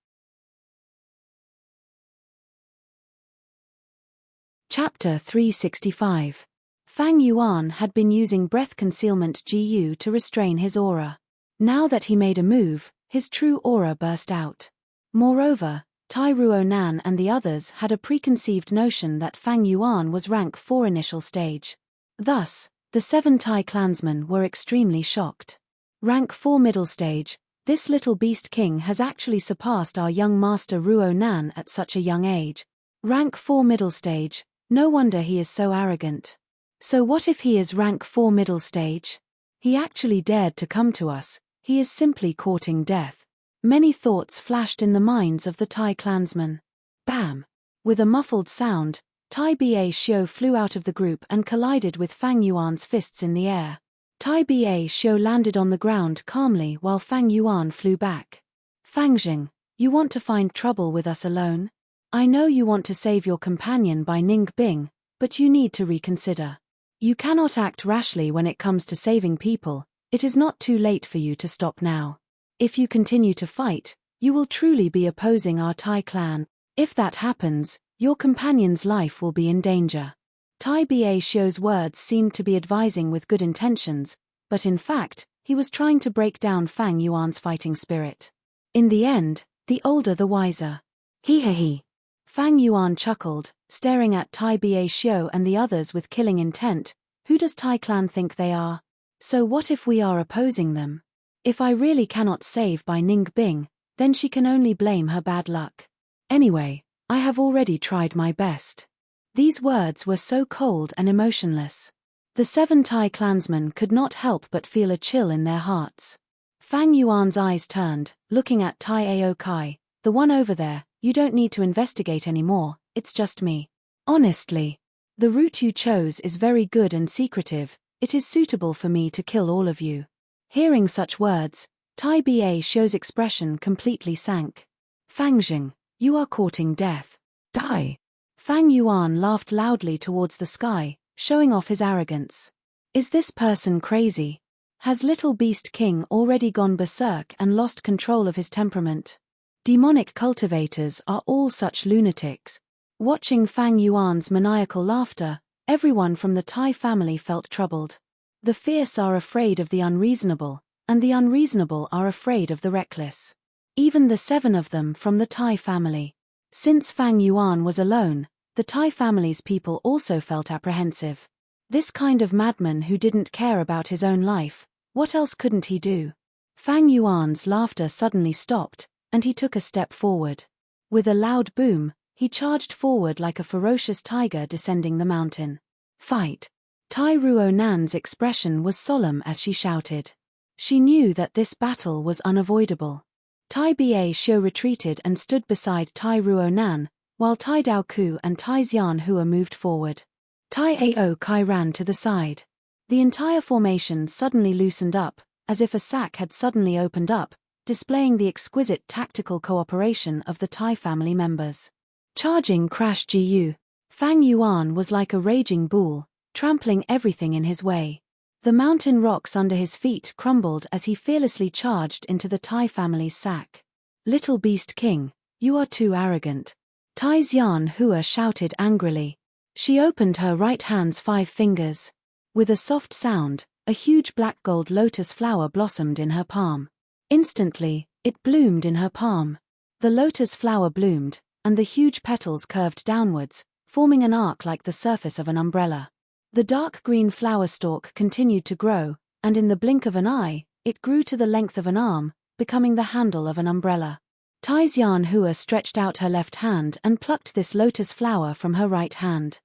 Chapter 365. Fang Yuan had been using breath concealment GU to restrain his aura. Now that he made a move, his true aura burst out. Moreover, Tai Ruo Nan and the others had a preconceived notion that Fang Yuan was rank 4 initial stage. Thus, the 7 Tai clansmen were extremely shocked. Rank 4 middle stage, this little beast king has actually surpassed our young master Ruo Nan at such a young age. Rank 4 middle stage, no wonder he is so arrogant. So what if he is rank 4 middle stage? He actually dared to come to us, he is simply courting death. Many thoughts flashed in the minds of the Tai clansmen. Bam! With a muffled sound, Tai Ba Xiu flew out of the group and collided with Fang Yuan's fists in the air. Tai Ba Xiu landed on the ground calmly while Fang Yuan flew back. Fangjing, you want to find trouble with us alone? I know you want to save your companion by Ningbing, but you need to reconsider. You cannot act rashly when it comes to saving people, it is not too late for you to stop now. If you continue to fight, you will truly be opposing our Tai clan. If that happens, your companion's life will be in danger. Tai Ba Xiu's words seemed to be advising with good intentions, but in fact, he was trying to break down Fang Yuan's fighting spirit. In the end, the older the wiser. He. Fang Yuan chuckled, staring at Tai Ba Xiu and the others with killing intent. Who does Tai clan think they are? So what if we are opposing them? If I really cannot save Bai Ningbing, then she can only blame her bad luck. Anyway, I have already tried my best. These words were so cold and emotionless. The 7 Tai clansmen could not help but feel a chill in their hearts. Fang Yuan's eyes turned, looking at Tai Ao Kai. The one over there, you don't need to investigate anymore, it's just me. Honestly, the route you chose is very good and secretive, it is suitable for me to kill all of you. Hearing such words, Tai Ba Xiu's expression completely sank. Fangjing, you are courting death. Die! Fang Yuan laughed loudly towards the sky, showing off his arrogance. Is this person crazy? Has Little Beast King already gone berserk and lost control of his temperament? Demonic cultivators are all such lunatics. Watching Fang Yuan's maniacal laughter, everyone from the Tai family felt troubled. The fierce are afraid of the unreasonable, and the unreasonable are afraid of the reckless. even the 7 of them from the Tai family. Since Fang Yuan was alone, the Tai family's people also felt apprehensive. This kind of madman who didn't care about his own life, what else couldn't he do? Fang Yuan's laughter suddenly stopped, and he took a step forward. With a loud boom, he charged forward like a ferocious tiger descending the mountain. Fight! Tai Ruonan's expression was solemn as she shouted. She knew that this battle was unavoidable. Tai Ba Xiu retreated and stood beside Tai Ruonan, while Tai Daoku and Tai Xianhua moved forward. Tai Ao Kai ran to the side. The entire formation suddenly loosened up, as if a sack had suddenly opened up, displaying the exquisite tactical cooperation of the Tai family members. Charging Crash Jiyu, Fang Yuan was like a raging bull, trampling everything in his way. The mountain rocks under his feet crumbled as he fearlessly charged into the Tai family's sack. Little Beast King, you are too arrogant. Tai Xianhua shouted angrily. She opened her right hand's 5 fingers. With a soft sound, a huge black gold lotus flower blossomed in her palm. Instantly, it bloomed in her palm. The lotus flower bloomed, and the huge petals curved downwards, forming an arc like the surface of an umbrella. The dark green flower stalk continued to grow, and in the blink of an eye, it grew to the length of an arm, becoming the handle of an umbrella. Tai Xianhua stretched out her left hand and plucked this lotus flower from her right hand.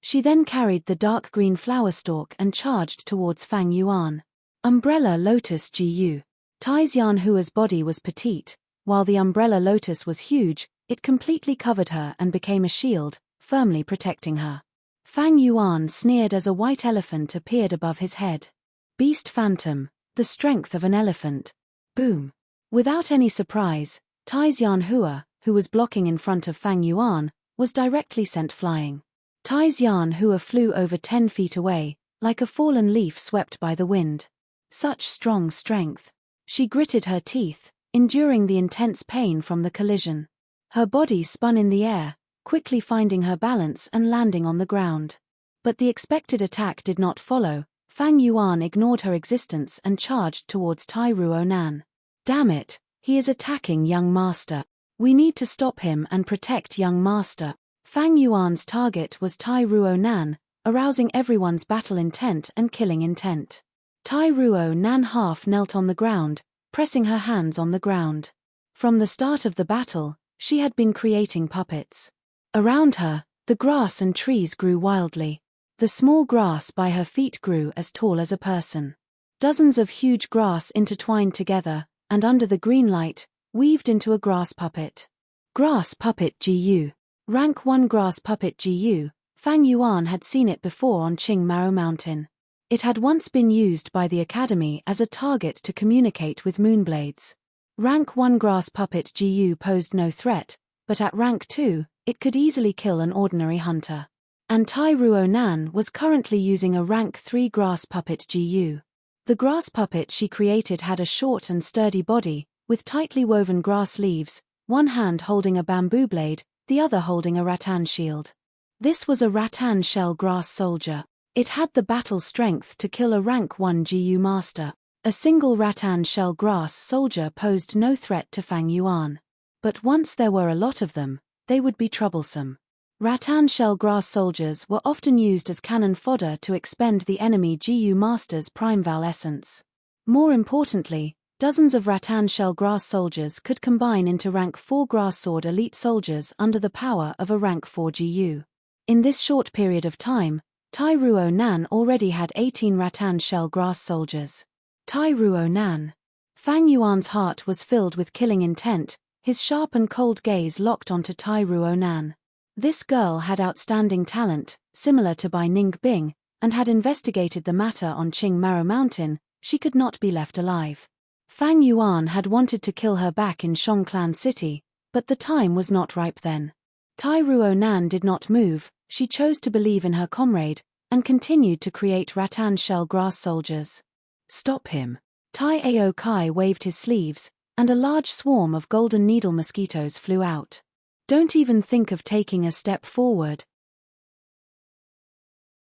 She then carried the dark green flower stalk and charged towards Fang Yuan. Umbrella Lotus Gu. Tai Xianhua's body was petite, while the umbrella lotus was huge. It completely covered her and became a shield, firmly protecting her. Fang Yuan sneered as a white elephant appeared above his head. Beast Phantom, the strength of an elephant. Boom. Without any surprise, Tai Xianhua, who was blocking in front of Fang Yuan, was directly sent flying. Tai Xianhua flew over 10 feet away, like a fallen leaf swept by the wind. Such strong strength. She gritted her teeth, enduring the intense pain from the collision. Her body spun in the air, quickly finding her balance and landing on the ground. But the expected attack did not follow. Fang Yuan ignored her existence and charged towards Tai Ruonan. Damn it, he is attacking young master. We need to stop him and protect young master. Fang Yuan's target was Tai Ruonan, arousing everyone's battle intent and killing intent. Tai Ruonan half knelt on the ground, pressing her hands on the ground. From the start of the battle, she had been creating puppets. Around her, the grass and trees grew wildly. The small grass by her feet grew as tall as a person. Dozens of huge grass intertwined together, and under the green light, weaved into a grass puppet. Grass Puppet Gu. Rank 1 Grass Puppet Gu. Fang Yuan had seen it before on Qingmao Mountain. It had once been used by the Academy as a target to communicate with moonblades. Rank 1 Grass Puppet Gu posed no threat, but at rank 2, it could easily kill an ordinary hunter. And Tai Ruonan was currently using a rank 3 Grass Puppet Gu. The grass puppet she created had a short and sturdy body, with tightly woven grass leaves, one hand holding a bamboo blade, the other holding a rattan shield. This was a rattan shell grass soldier. It had the battle strength to kill a rank 1 Gu master. A single rattan shell grass soldier posed no threat to Fang Yuan. But once there were a lot of them, they would be troublesome. Rattan shell grass soldiers were often used as cannon fodder to expend the enemy Gu master's primeval essence. More importantly, dozens of rattan shell grass soldiers could combine into rank 4 grass sword elite soldiers under the power of a rank 4 Gu. In this short period of time, Tai Ruonan already had 18 rattan shell grass soldiers. Tai Ruonan. Fang Yuan's heart was filled with killing intent, his sharp and cold gaze locked onto Tai Ruonan. This girl had outstanding talent, similar to Bai Ningbing, and had investigated the matter on Qingmao Mountain. She could not be left alive. Fang Yuan had wanted to kill her back in Shongclan City, but the time was not ripe then. Tai Ruonan did not move. She chose to believe in her comrade, and continued to create rattan shell grass soldiers. Stop him. Tai Ao Kai waved his sleeves, and a large swarm of golden needle mosquitoes flew out. Don't even think of taking a step forward.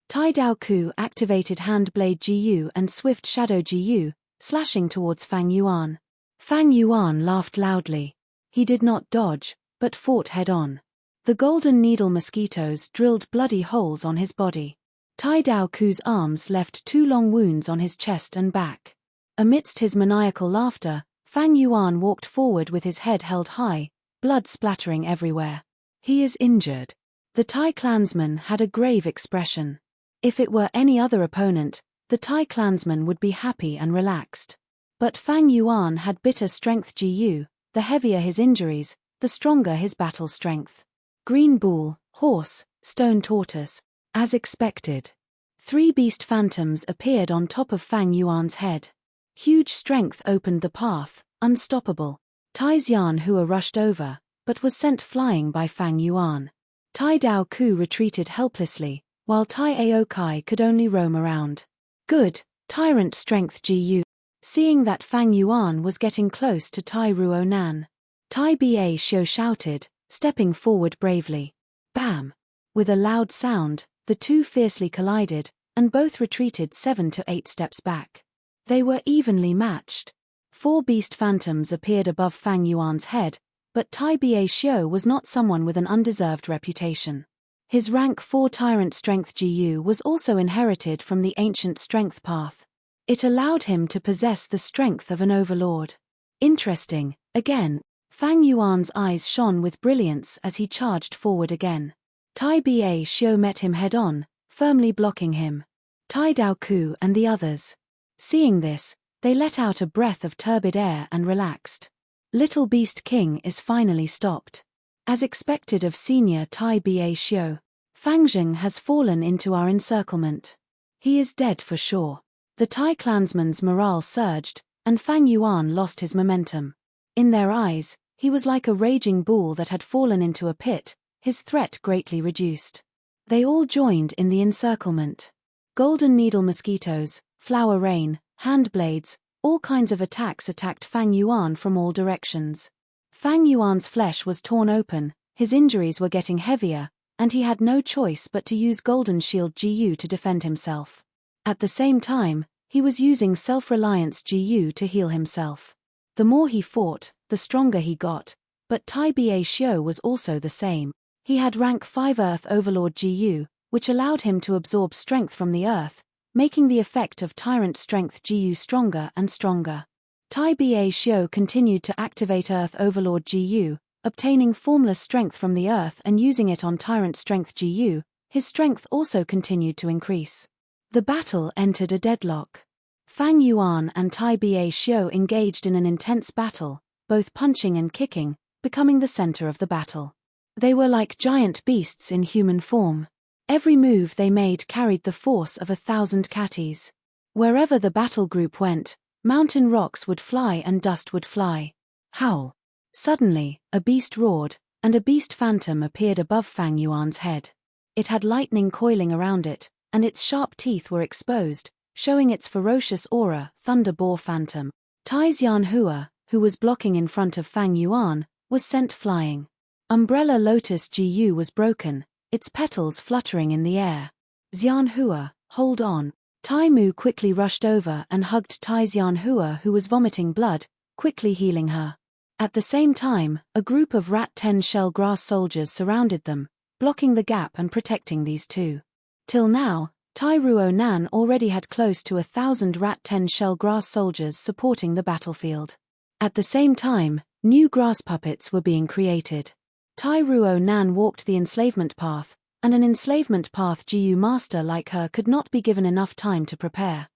Tai Daoku activated Hand Blade Gu and Swift Shadow Gu, slashing towards Fang Yuan. Fang Yuan laughed loudly. He did not dodge, but fought head-on. The golden needle mosquitoes drilled bloody holes on his body. Tai Dao Ku's arms left 2 long wounds on his chest and back. Amidst his maniacal laughter, Fang Yuan walked forward with his head held high, blood splattering everywhere. He is injured. The Tai clansman had a grave expression. If it were any other opponent, the Tai clansman would be happy and relaxed. But Fang Yuan had bitter strength Gu, the heavier his injuries, the stronger his battle strength. Green bull, horse, stone tortoise. As expected. 3 beast phantoms appeared on top of Fang Yuan's head. Huge strength opened the path, unstoppable. Tai Xianhua rushed over, but was sent flying by Fang Yuan. Tai Dao Ku retreated helplessly, while Tai Aokai could only roam around. Good, tyrant strength Gu. Seeing that Fang Yuan was getting close to Tai Ruo Nan, Tai Ba Xiu shouted, stepping forward bravely. Bam! With a loud sound, the two fiercely collided, and both retreated 7 to 8 steps back. They were evenly matched. 4 beast phantoms appeared above Fang Yuan's head, but Tai Ba Xiu was not someone with an undeserved reputation. His rank 4 tyrant strength Gu was also inherited from the ancient strength path. It allowed him to possess the strength of an overlord. Interesting, again. Fang Yuan's eyes shone with brilliance as he charged forward again. Tai Ba Xiu met him head-on, firmly blocking him. Tai Dao Ku and the others. Seeing this, they let out a breath of turbid air and relaxed. Little Beast King is finally stopped. As expected of senior Tai Ba Xiu, Fang Zheng has fallen into our encirclement. He is dead for sure. The Tai clansman's morale surged, and Fang Yuan lost his momentum. In their eyes, he was like a raging bull that had fallen into a pit, his threat greatly reduced. They all joined in the encirclement. Golden needle mosquitoes, flower rain, hand blades, all kinds of attacks attacked Fang Yuan from all directions. Fang Yuan's flesh was torn open, his injuries were getting heavier, and he had no choice but to use Golden Shield Gu to defend himself. At the same time, he was using Self-Reliance Gu to heal himself. The more he fought, the stronger he got, but Tai Ba Xiu was also the same. He had rank 5 Earth Overlord Gu, which allowed him to absorb strength from the earth, making the effect of tyrant strength Gu stronger and stronger. Tai Ba Xiu continued to activate Earth Overlord Gu, obtaining formless strength from the earth and using it on tyrant strength Gu. His strength also continued to increase. The battle entered a deadlock. Fang Yuan and Tai Ba Xiu engaged in an intense battle, both punching and kicking, becoming the center of the battle. They were like giant beasts in human form. Every move they made carried the force of 1,000 catties. Wherever the battle group went, mountain rocks would fly and dust would fly. Howl! Suddenly, a beast roared, and a beast phantom appeared above Fang Yuan's head. It had lightning coiling around it, and its sharp teeth were exposed, showing its ferocious aura. Thunder Boar Phantom. Tai Xianhua, who was blocking in front of Fang Yuan, was sent flying. Umbrella Lotus Gu was broken, its petals fluttering in the air. Xianhua, hold on. Tai Mu quickly rushed over and hugged Tai Xianhua, who was vomiting blood, quickly healing her. At the same time, a group of Rat 10 shell grass soldiers surrounded them, blocking the gap and protecting these two. Till now, Tai Ruo Nan already had close to 1,000 Rat 10 shell grass soldiers supporting the battlefield. At the same time, new grass puppets were being created. Tai Ruo Nan walked the enslavement path, and an enslavement path Gu master like her could not be given enough time to prepare.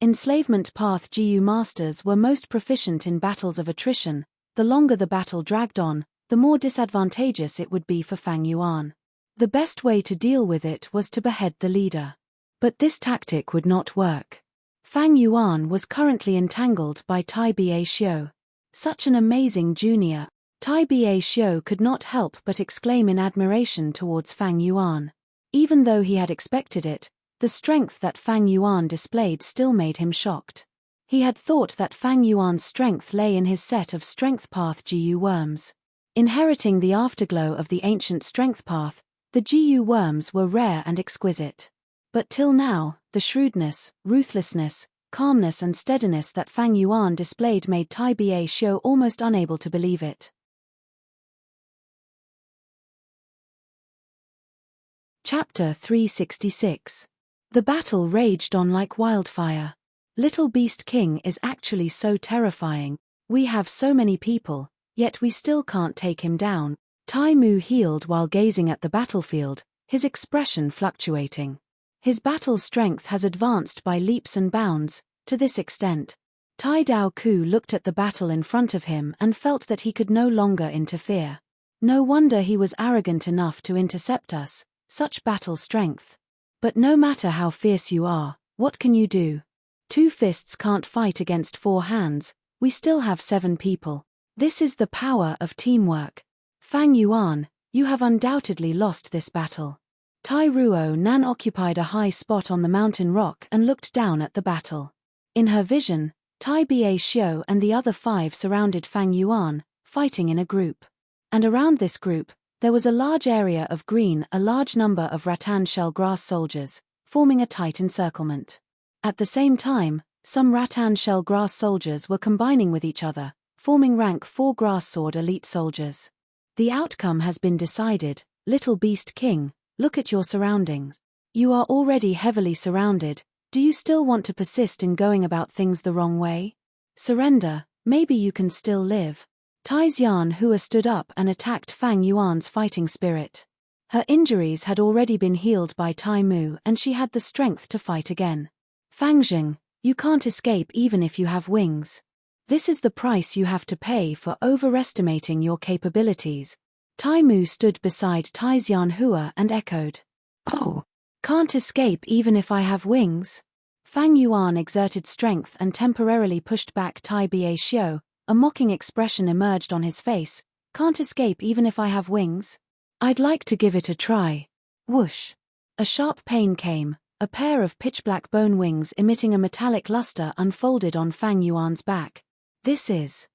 Enslavement path Gu masters were most proficient in battles of attrition. The longer the battle dragged on, the more disadvantageous it would be for Fang Yuan. The best way to deal with it was to behead the leader. But this tactic would not work. Fang Yuan was currently entangled by Tai Ba Xiu. Such an amazing junior. Tai Ba Xiu could not help but exclaim in admiration towards Fang Yuan. Even though he had expected it, the strength that Fang Yuan displayed still made him shocked. He had thought that Fang Yuan's strength lay in his set of strength path Gu worms. Inheriting the afterglow of the ancient strength path, the Gu worms were rare and exquisite. But till now, the shrewdness, ruthlessness, calmness and steadiness that Fang Yuan displayed made Tai Ba Xiu almost unable to believe it. Chapter 366. The battle raged on like wildfire. Little Beast King is actually so terrifying. We have so many people, yet we still can't take him down. Tai Mu healed while gazing at the battlefield, his expression fluctuating. His battle strength has advanced by leaps and bounds, to this extent. Tai Dao Ku looked at the battle in front of him and felt that he could no longer interfere. No wonder he was arrogant enough to intercept us, such battle strength. But no matter how fierce you are, what can you do? 2 fists can't fight against 4 hands, we still have 7 people. This is the power of teamwork. Fang Yuan, you have undoubtedly lost this battle. Tai Ruo Nan occupied a high spot on the mountain rock and looked down at the battle. In her vision, Tai Ba Xiu and the other 5 surrounded Fang Yuan, fighting in a group. And around this group, there was a large area of green, a large number of rattan shell grass soldiers, forming a tight encirclement. At the same time, some rattan shell grass soldiers were combining with each other, forming rank 4 grass sword elite soldiers. The outcome has been decided. Little Beast King, look at your surroundings. You are already heavily surrounded. Do you still want to persist in going about things the wrong way? Surrender, maybe you can still live. Tai Xianhua stood up and attacked Fang Yuan's fighting spirit. Her injuries had already been healed by Tai Mu and she had the strength to fight again. Fangzheng, you can't escape even if you have wings. This is the price you have to pay for overestimating your capabilities. Tai Mu stood beside Tai Xianhua and echoed. Oh, can't escape even if I have wings? Fang Yuan exerted strength and temporarily pushed back Tai Ba Xiu. A mocking expression emerged on his face. Can't escape even if I have wings? I'd like to give it a try. Whoosh. A sharp pain came. A pair of pitch-black bone wings emitting a metallic luster unfolded on Fang Yuan's back. There's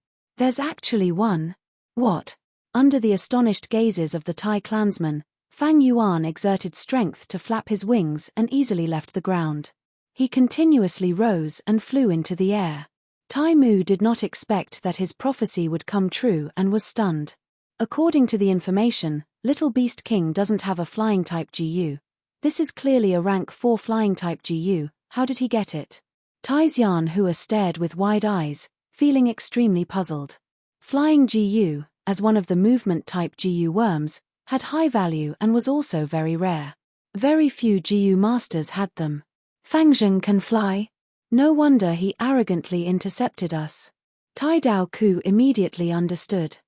actually one. What? Under the astonished gazes of the Tai clansmen, Fang Yuan exerted strength to flap his wings and easily left the ground. He continuously rose and flew into the air. Tai Mu did not expect that his prophecy would come true and was stunned. According to the information, Little Beast King doesn't have a flying type GU. This is clearly a rank 4 flying type GU, how did he get it? Tai Xianhua stared with wide eyes, feeling extremely puzzled. Flying GU, as one of the movement type GU worms, had high value and was also very rare. Very few GU masters had them. Fangzheng can fly? No wonder he arrogantly intercepted us. Tai Dao Ku immediately understood.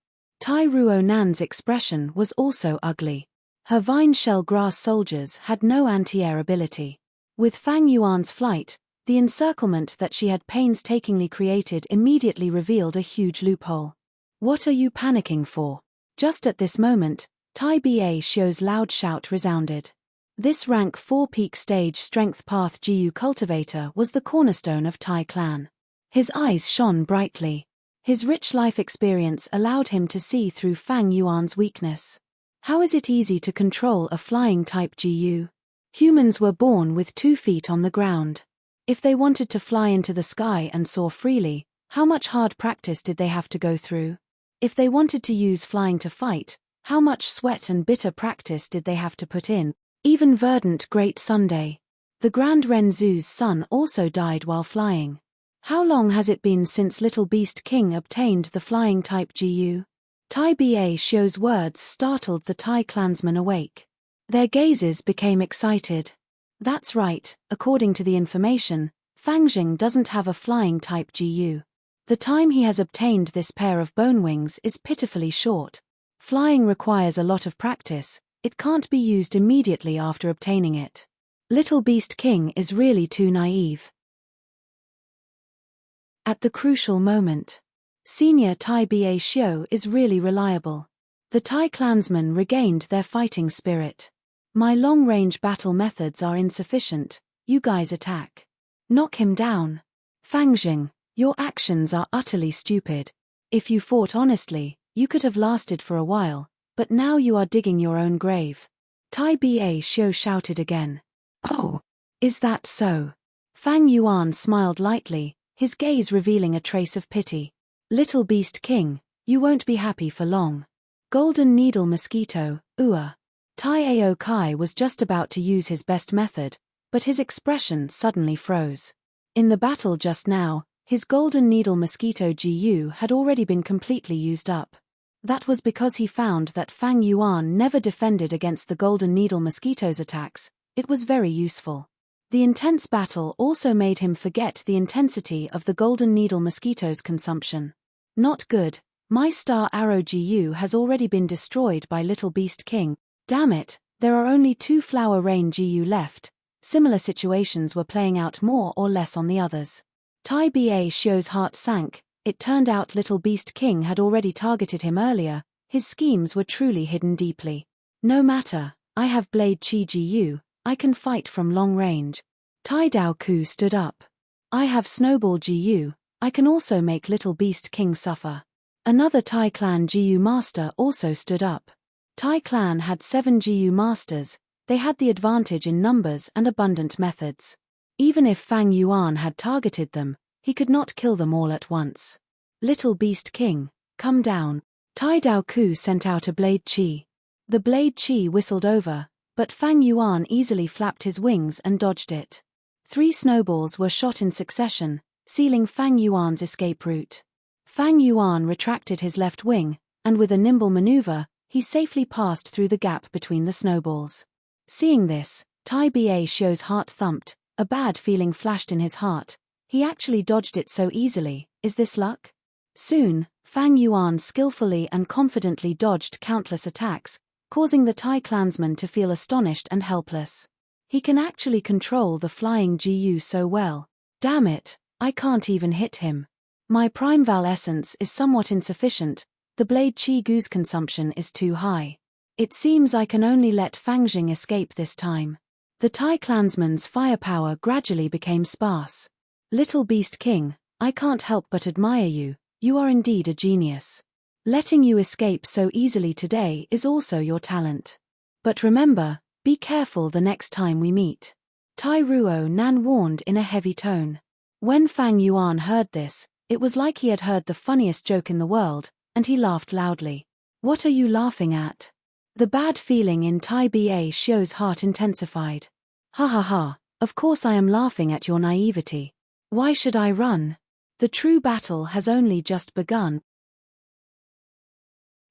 Tai Ruo Nan's expression was also ugly. Her vine shell grass soldiers had no anti-air ability. With Fang Yuan's flight, the encirclement that she had painstakingly created immediately revealed a huge loophole. What are you panicking for? Just at this moment, Tai Ba Xiu's loud shout resounded. This rank 4 peak stage strength path GU cultivator was the cornerstone of Tai clan. His eyes shone brightly. His rich life experience allowed him to see through Fang Yuan's weakness. How is it easy to control a flying type GU? Humans were born with 2 feet on the ground. If they wanted to fly into the sky and soar freely, how much hard practice did they have to go through? If they wanted to use flying to fight, how much sweat and bitter practice did they have to put in? Even verdant Great Sunday. The Grand Renzu's son also died while flying. How long has it been since Little Beast King obtained the flying type GU? Tai Ba Xiu's words startled the Tai clansmen awake. Their gazes became excited. That's right, according to the information, Fangzheng doesn't have a flying type GU. The time he has obtained this pair of bone wings is pitifully short. Flying requires a lot of practice. It can't be used immediately after obtaining it. Little Beast King is really too naive. At the crucial moment, Senior Tai Ba Xiu is really reliable. The Tai clansmen regained their fighting spirit. My long-range battle methods are insufficient, you guys attack. Knock him down. Fangzheng, your actions are utterly stupid. If you fought honestly, you could have lasted for a while. But now you are digging your own grave. Tai Ba Xiu shouted again. Oh, is that so? Fang Yuan smiled lightly, his gaze revealing a trace of pity. Little Beast King, you won't be happy for long. Golden Needle Mosquito, Tai Ao Kai was just about to use his best method, but his expression suddenly froze. In the battle just now, his Golden Needle Mosquito GU had already been completely used up. That was because he found that Fang Yuan never defended against the Golden Needle Mosquito's attacks. It was very useful. The intense battle also made him forget the intensity of the Golden Needle Mosquito's consumption. Not good, my Star Arrow GU has already been destroyed by Little Beast King. Damn it, there are only 2 Flower Rain GU left. Similar situations were playing out more or less on the others. Tai Ba Xiu's heart sank. It turned out Little Beast King had already targeted him earlier. His schemes were truly hidden deeply. No matter, I have Blade Chi GU, I can fight from long range. Tai Dao Ku stood up. I have Snowball GU, I can also make Little Beast King suffer. Another Tai Clan GU master also stood up. Tai Clan had 7 GU masters, they had the advantage in numbers and abundant methods. Even if Fang Yuan had targeted them, he could not kill them all at once. Little Beast King, come down. Tai Dao Ku sent out a Blade Chi. The Blade Chi whistled over, but Fang Yuan easily flapped his wings and dodged it. 3 snowballs were shot in succession, sealing Fang Yuan's escape route. Fang Yuan retracted his left wing, and with a nimble maneuver, he safely passed through the gap between the snowballs. Seeing this, Tai Ba Xiu's heart thumped, a bad feeling flashed in his heart. He actually dodged it so easily, is this luck? Soon, Fang Yuan skillfully and confidently dodged countless attacks, causing the Tai clansman to feel astonished and helpless. He can actually control the flying GU so well. Damn it, I can't even hit him. My Primeval essence is somewhat insufficient, the Blade Chi Gu's consumption is too high. It seems I can only let Fangjing escape this time. The Tai clansman's firepower gradually became sparse. Little Beast King, I can't help but admire you, you are indeed a genius. Letting you escape so easily today is also your talent. But remember, be careful the next time we meet. Tai Ruo Nan warned in a heavy tone. When Fang Yuan heard this, it was like he had heard the funniest joke in the world, and he laughed loudly. What are you laughing at? The bad feeling in Tai Ba Xiu's heart intensified. Ha ha ha, of course I am laughing at your naivety. Why should I run? The true battle has only just begun.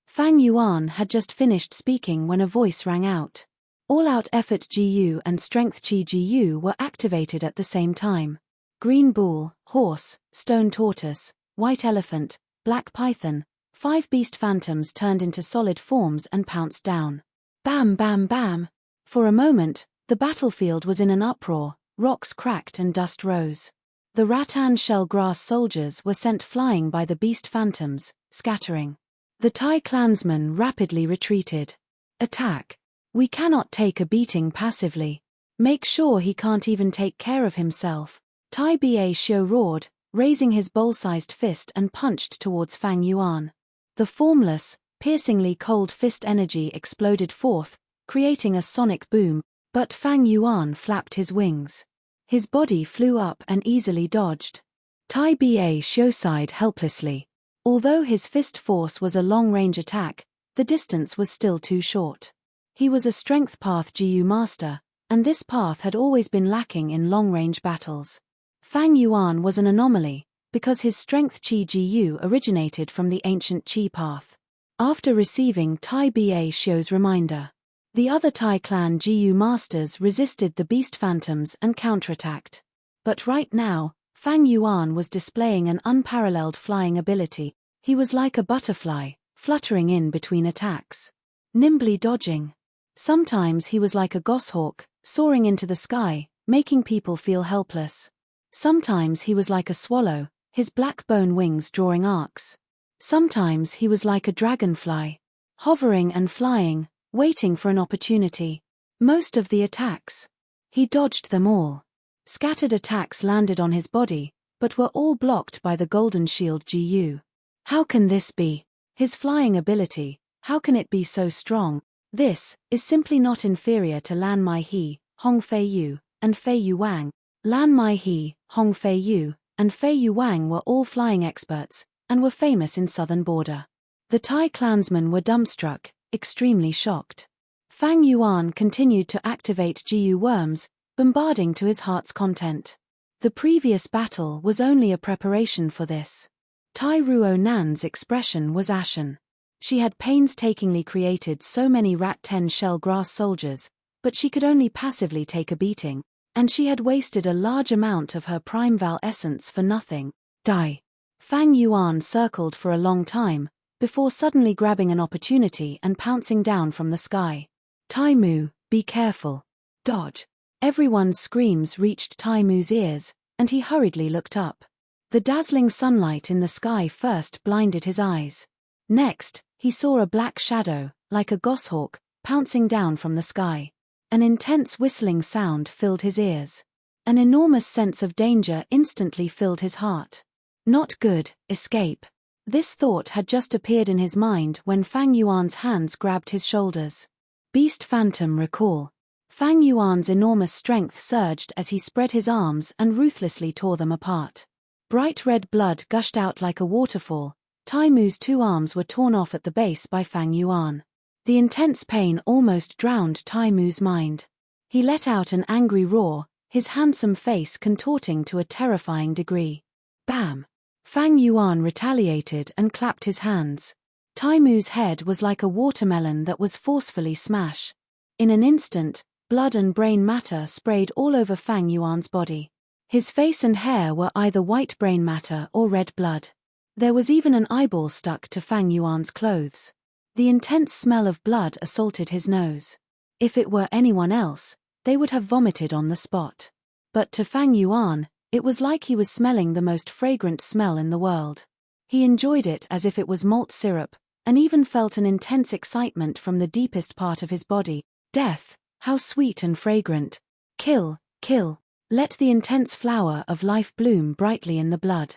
Fang Yuan had just finished speaking when a voice rang out. All-out effort GU and strength Chi GU were activated at the same time. Green bull, horse, stone tortoise, white elephant, black python, 5 beast phantoms turned into solid forms and pounced down. Bam bam bam! For a moment, the battlefield was in an uproar, rocks cracked and dust rose. The rattan shell grass soldiers were sent flying by the beast phantoms, scattering. The Tai clansman rapidly retreated. Attack! We cannot take a beating passively. Make sure he can't even take care of himself. Tai Ba Xiu roared, raising his bowl-sized fist and punched towards Fang Yuan. The formless, piercingly cold fist energy exploded forth, creating a sonic boom, but Fang Yuan flapped his wings. His body flew up and easily dodged. Tai Ba Xiu sighed helplessly. Although his fist force was a long-range attack, the distance was still too short. He was a strength path GU master, and this path had always been lacking in long-range battles. Fang Yuan was an anomaly, because his strength Chi GU originated from the ancient Chi path. After receiving Tai Ba Xiu's reminder, the other Tai clan GU masters resisted the beast phantoms and counterattacked. But right now, Fang Yuan was displaying an unparalleled flying ability. He was like a butterfly, fluttering in between attacks. Nimbly dodging. Sometimes he was like a goshawk, soaring into the sky, making people feel helpless. Sometimes he was like a swallow, his black bone wings drawing arcs. Sometimes he was like a dragonfly, hovering and flying, waiting for an opportunity. Most of the attacks, he dodged them all. Scattered attacks landed on his body, but were all blocked by the Golden Shield GU. How can this be? His flying ability, how can it be so strong? This is simply not inferior to Lan Mai He, Hong Fei Yu, and Fei Yu Wang. Lan Mai He, Hong Fei Yu, and Fei Yu Wang were all flying experts, and were famous in southern border. The Thai clansmen were dumbstruck, extremely shocked. Fang Yuan continued to activate Jiyu worms, bombarding to his heart's content. The previous battle was only a preparation for this. Tai Ruo Nan's expression was ashen. She had painstakingly created so many Rat 10 shell grass soldiers, but she could only passively take a beating, and she had wasted a large amount of her Prime Val essence for nothing. Die. Fang Yuan circled for a long time, before suddenly grabbing an opportunity and pouncing down from the sky. Tai Mu, be careful. Dodge. Everyone's screams reached Tai Mu's ears, and he hurriedly looked up. The dazzling sunlight in the sky first blinded his eyes. Next, he saw a black shadow, like a goshawk, pouncing down from the sky. An intense whistling sound filled his ears. An enormous sense of danger instantly filled his heart. Not good, escape. This thought had just appeared in his mind when Fang Yuan's hands grabbed his shoulders. Beast Phantom Recall. Fang Yuan's enormous strength surged as he spread his arms and ruthlessly tore them apart. Bright red blood gushed out like a waterfall. Tai Mu's 2 arms were torn off at the base by Fang Yuan. The intense pain almost drowned Tai Mu's mind. He let out an angry roar, his handsome face contorting to a terrifying degree. Bam! Fang Yuan retaliated and clapped his hands. Tai Mu's head was like a watermelon that was forcefully smashed. In an instant, blood and brain matter sprayed all over Fang Yuan's body. His face and hair were either white brain matter or red blood. There was even an eyeball stuck to Fang Yuan's clothes. The intense smell of blood assaulted his nose. If it were anyone else, they would have vomited on the spot. But to Fang Yuan, it was like he was smelling the most fragrant smell in the world. He enjoyed it as if it was malt syrup, and even felt an intense excitement from the deepest part of his body. Death, how sweet and fragrant. Kill, kill. Let the intense flower of life bloom brightly in the blood.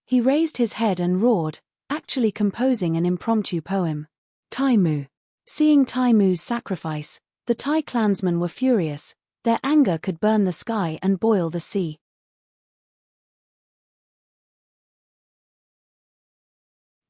He raised his head and roared, actually composing an impromptu poem. Tai Mu. Seeing Tai Mu's sacrifice, the Thai clansmen were furious. Their anger could burn the sky and boil the sea.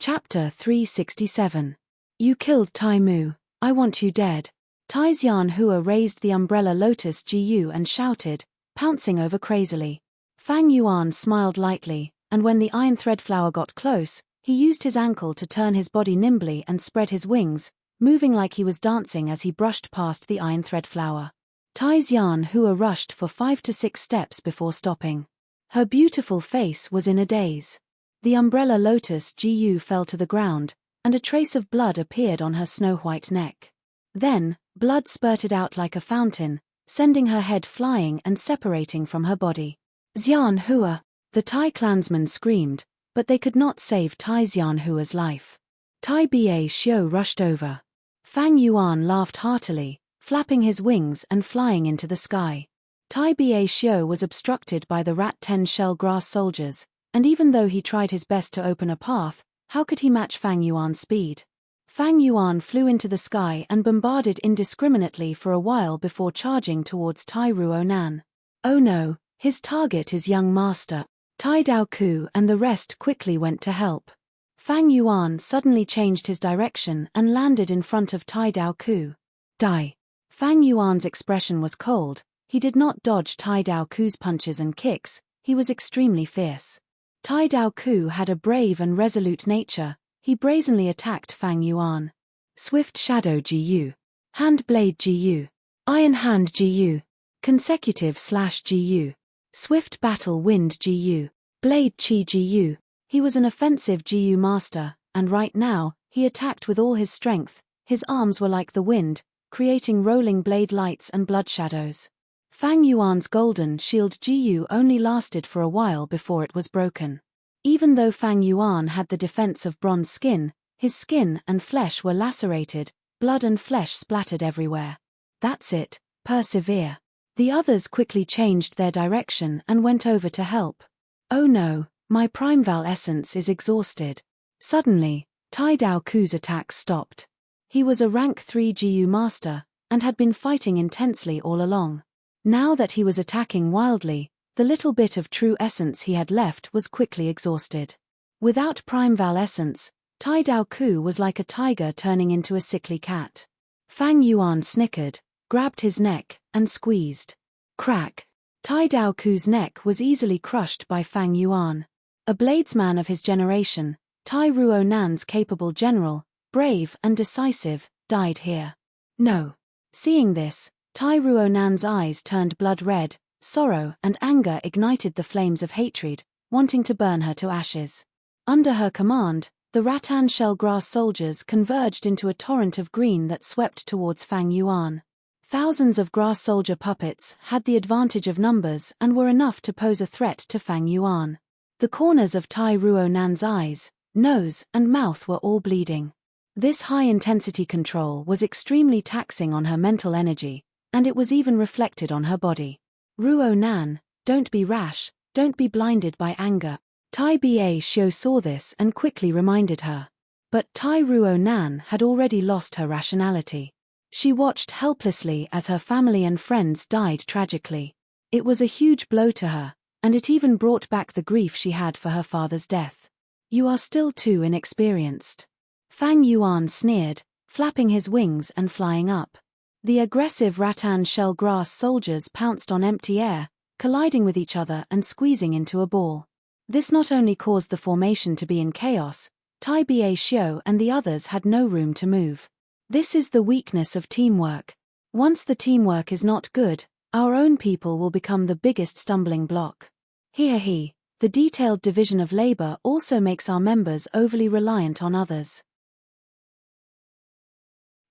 Chapter 367. You killed Tai Mu, I want you dead. Tai Xian Hua raised the umbrella lotus Jiyu and shouted, pouncing over crazily. Fang Yuan smiled lightly, and when the iron thread flower got close, he used his ankle to turn his body nimbly and spread his wings, moving like he was dancing as he brushed past the iron thread flower. Tai Xian Hua rushed for 5 to 6 steps before stopping. Her beautiful face was in a daze. The umbrella lotus Jiyu fell to the ground, and a trace of blood appeared on her snow-white neck. Then, blood spurted out like a fountain, sending her head flying and separating from her body. Xian Hua! The Thai clansmen screamed, but they could not save Tai Xian Hua's life. Tai Ba Xiu rushed over. Fang Yuan laughed heartily, flapping his wings and flying into the sky. Tai Ba Xiu was obstructed by the Rat 10 shell grass soldiers, and even though he tried his best to open a path, how could he match Fang Yuan's speed? Fang Yuan flew into the sky and bombarded indiscriminately for a while before charging towards Tai Ruo Nan. Oh no, his target is young master. Tai Dao Ku and the rest quickly went to help. Fang Yuan suddenly changed his direction and landed in front of Tai Dao Ku. Die. Fang Yuan's expression was cold. He did not dodge Tai Dao Ku's punches and kicks, he was extremely fierce. Tai Dao Ku had a brave and resolute nature. He brazenly attacked Fang Yuan. Swift Shadow Jiyu. Hand Blade Jiyu. Iron Hand Jiyu. Consecutive Slash Jiyu. Swift Battle Wind Jiyu. Blade Chi Jiyu. He was an offensive Jiyu master, and right now, he attacked with all his strength. His arms were like the wind, creating rolling blade lights and blood shadows. Fang Yuan's golden shield Jiyu only lasted for a while before it was broken. Even though Fang Yuan had the defense of bronze skin, his skin and flesh were lacerated, blood and flesh splattered everywhere. That's it, persevere. The others quickly changed their direction and went over to help. Oh no, my Primeval essence is exhausted. Suddenly, Tai Dao Ku's attacks stopped. He was a rank 3 GU master, and had been fighting intensely all along. Now that he was attacking wildly, the little bit of true essence he had left was quickly exhausted. Without prime Val essence, Tai Dao Ku was like a tiger turning into a sickly cat. Fang Yuan snickered, grabbed his neck, and squeezed. Crack! Tai Dao Ku's neck was easily crushed by Fang Yuan. A bladesman of his generation, Tai Ruo Nan's capable general, brave and decisive, died here. No. Seeing this, Tai Ruo Nan's eyes turned blood red, sorrow and anger ignited the flames of hatred, wanting to burn her to ashes. Under her command, the rattan shell grass soldiers converged into a torrent of green that swept towards Fang Yuan. Thousands of grass soldier puppets had the advantage of numbers and were enough to pose a threat to Fang Yuan. The corners of Tai Ruo Nan's eyes, nose, and mouth were all bleeding. This high-intensity control was extremely taxing on her mental energy, and it was even reflected on her body. Ruo Nan, don't be rash, don't be blinded by anger. Tai Ba Xiu saw this and quickly reminded her. But Tai Ruo Nan had already lost her rationality. She watched helplessly as her family and friends died tragically. It was a huge blow to her, and it even brought back the grief she had for her father's death. You are still too inexperienced. Fang Yuan sneered, flapping his wings and flying up. The aggressive rattan shell grass soldiers pounced on empty air, colliding with each other and squeezing into a ball. This not only caused the formation to be in chaos, Tai Ba Xiu and the others had no room to move. This is the weakness of teamwork. Once the teamwork is not good, our own people will become the biggest stumbling block. He, the detailed division of labor also makes our members overly reliant on others.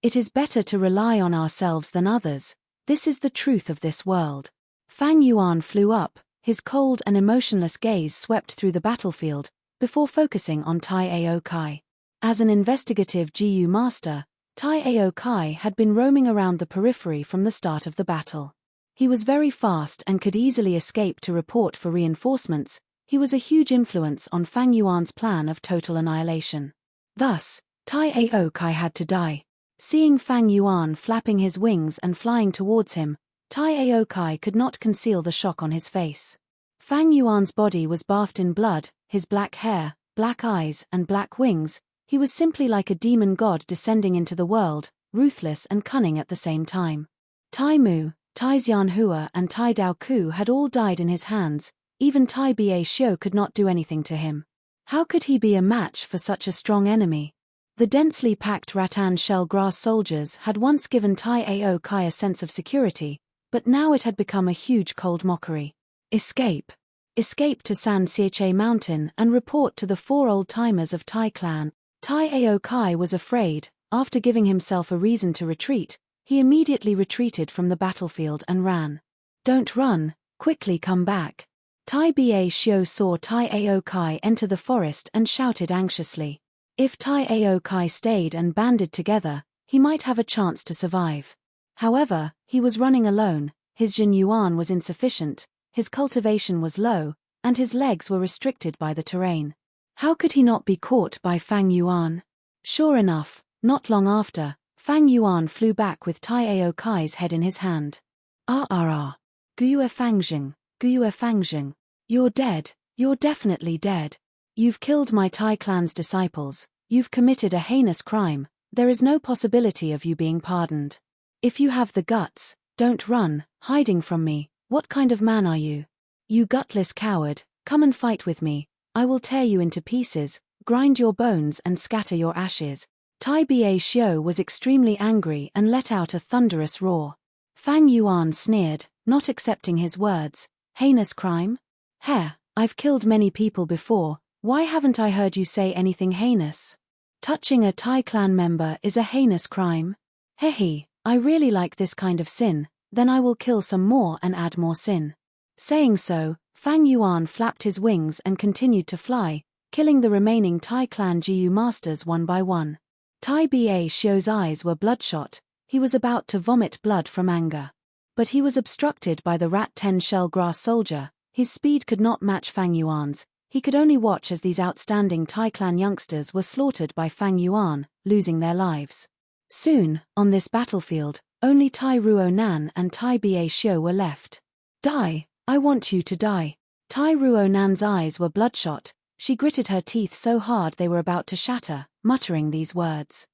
It is better to rely on ourselves than others. This is the truth of this world. Fang Yuan flew up, his cold and emotionless gaze swept through the battlefield, before focusing on Tai Ao Kai. As an investigative GU master, Tai Ao Kai had been roaming around the periphery from the start of the battle. He was very fast and could easily escape to report for reinforcements. He was a huge influence on Fang Yuan's plan of total annihilation. Thus, Tai Ao Kai had to die. Seeing Fang Yuan flapping his wings and flying towards him, Tai Ao Kai could not conceal the shock on his face. Fang Yuan's body was bathed in blood, his black hair, black eyes and black wings. He was simply like a demon god descending into the world, ruthless and cunning at the same time. Tai Mu, Tai Xianhua and Tai Dao Ku had all died in his hands. Even Tai Ba Xiu could not do anything to him. How could he be a match for such a strong enemy? The densely packed rattan shell grass soldiers had once given Tai Ao Kai a sense of security, but now it had become a huge cold mockery. Escape. Escape to San Xiche Mountain and report to the 4 old-timers of Tai clan. Tai Ao Kai was afraid. After giving himself a reason to retreat, he immediately retreated from the battlefield and ran. Don't run, quickly come back. Tai Ba Xiu saw Tai Ao Kai enter the forest and shouted anxiously. If Tai Ao Kai stayed and banded together, he might have a chance to survive. However, he was running alone, his Jin Yuan was insufficient, his cultivation was low, and his legs were restricted by the terrain. How could he not be caught by Fang Yuan? Sure enough, not long after, Fang Yuan flew back with Tai Ao Kai's head in his hand. Guyue Fangjing, Guyue Fangjing. You're dead, you're definitely dead. You've killed my Tai clan's disciples, you've committed a heinous crime, there is no possibility of you being pardoned. If you have the guts, don't run, hiding from me, what kind of man are you? You gutless coward, come and fight with me, I will tear you into pieces, grind your bones and scatter your ashes. Tai Ba Xiu was extremely angry and let out a thunderous roar. Fang Yuan sneered, not accepting his words. Heinous crime? I've killed many people before, why haven't I heard you say anything heinous? Touching a Tai clan member is a heinous crime? I really like this kind of sin, then I will kill some more and add more sin. Saying so, Fang Yuan flapped his wings and continued to fly, killing the remaining Tai clan GU masters one by one. Tai Ba Xiu's eyes were bloodshot, he was about to vomit blood from anger. But he was obstructed by the rat-10 shell grass soldier, his speed could not match Fang Yuan's, he could only watch as these outstanding Tai clan youngsters were slaughtered by Fang Yuan, losing their lives. Soon, on this battlefield, only Tai Ruo-nan and Tai Ba-shio were left. Die, I want you to die. Tai Ruo-nan's eyes were bloodshot, she gritted her teeth so hard they were about to shatter, muttering these words.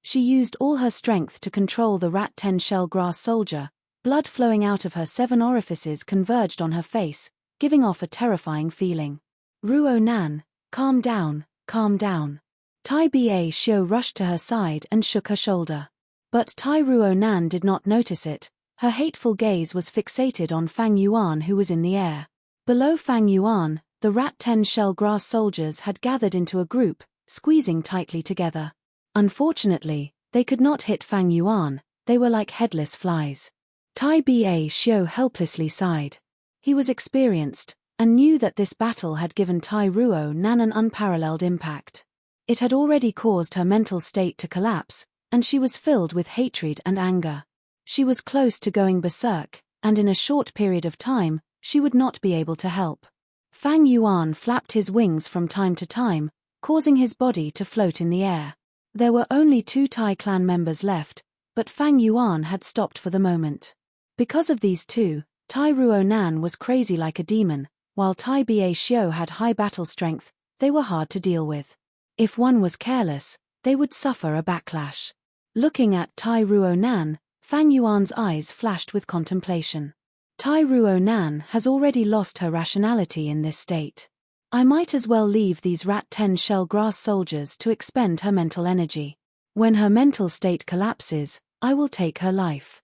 She used all her strength to control the rat 10-shell grass soldier. Blood flowing out of her 7 orifices converged on her face, giving off a terrifying feeling. Ruo-nan, calm down, calm down. Tai Ba-shio rushed to her side and shook her shoulder. But Tai Ruo-nan did not notice it. Her hateful gaze was fixated on Fang Yuan, who was in the air. Below Fang Yuan, the rat 10-shell grass soldiers had gathered into a group, squeezing tightly together. Unfortunately, they could not hit Fang Yuan, they were like headless flies. Tai Ba-shio helplessly sighed. He was experienced, and knew that this battle had given Tai Ruo-nan an unparalleled impact. It had already caused her mental state to collapse, and she was filled with hatred and anger. She was close to going berserk, and in a short period of time, she would not be able to help. Fang Yuan flapped his wings from time to time, causing his body to float in the air. There were only 2 Tai clan members left, but Fang Yuan had stopped for the moment. Because of these 2, Tai Ruo-nan was crazy like a demon, while Tai Ba-shio had high battle strength. They were hard to deal with. If one was careless, they would suffer a backlash. Looking at Tai Ruo-nan, Fang Yuan's eyes flashed with contemplation. Tai Ruo-nan has already lost her rationality in this state. I might as well leave these rat 10-shell grass soldiers to expend her mental energy. When her mental state collapses, I will take her life.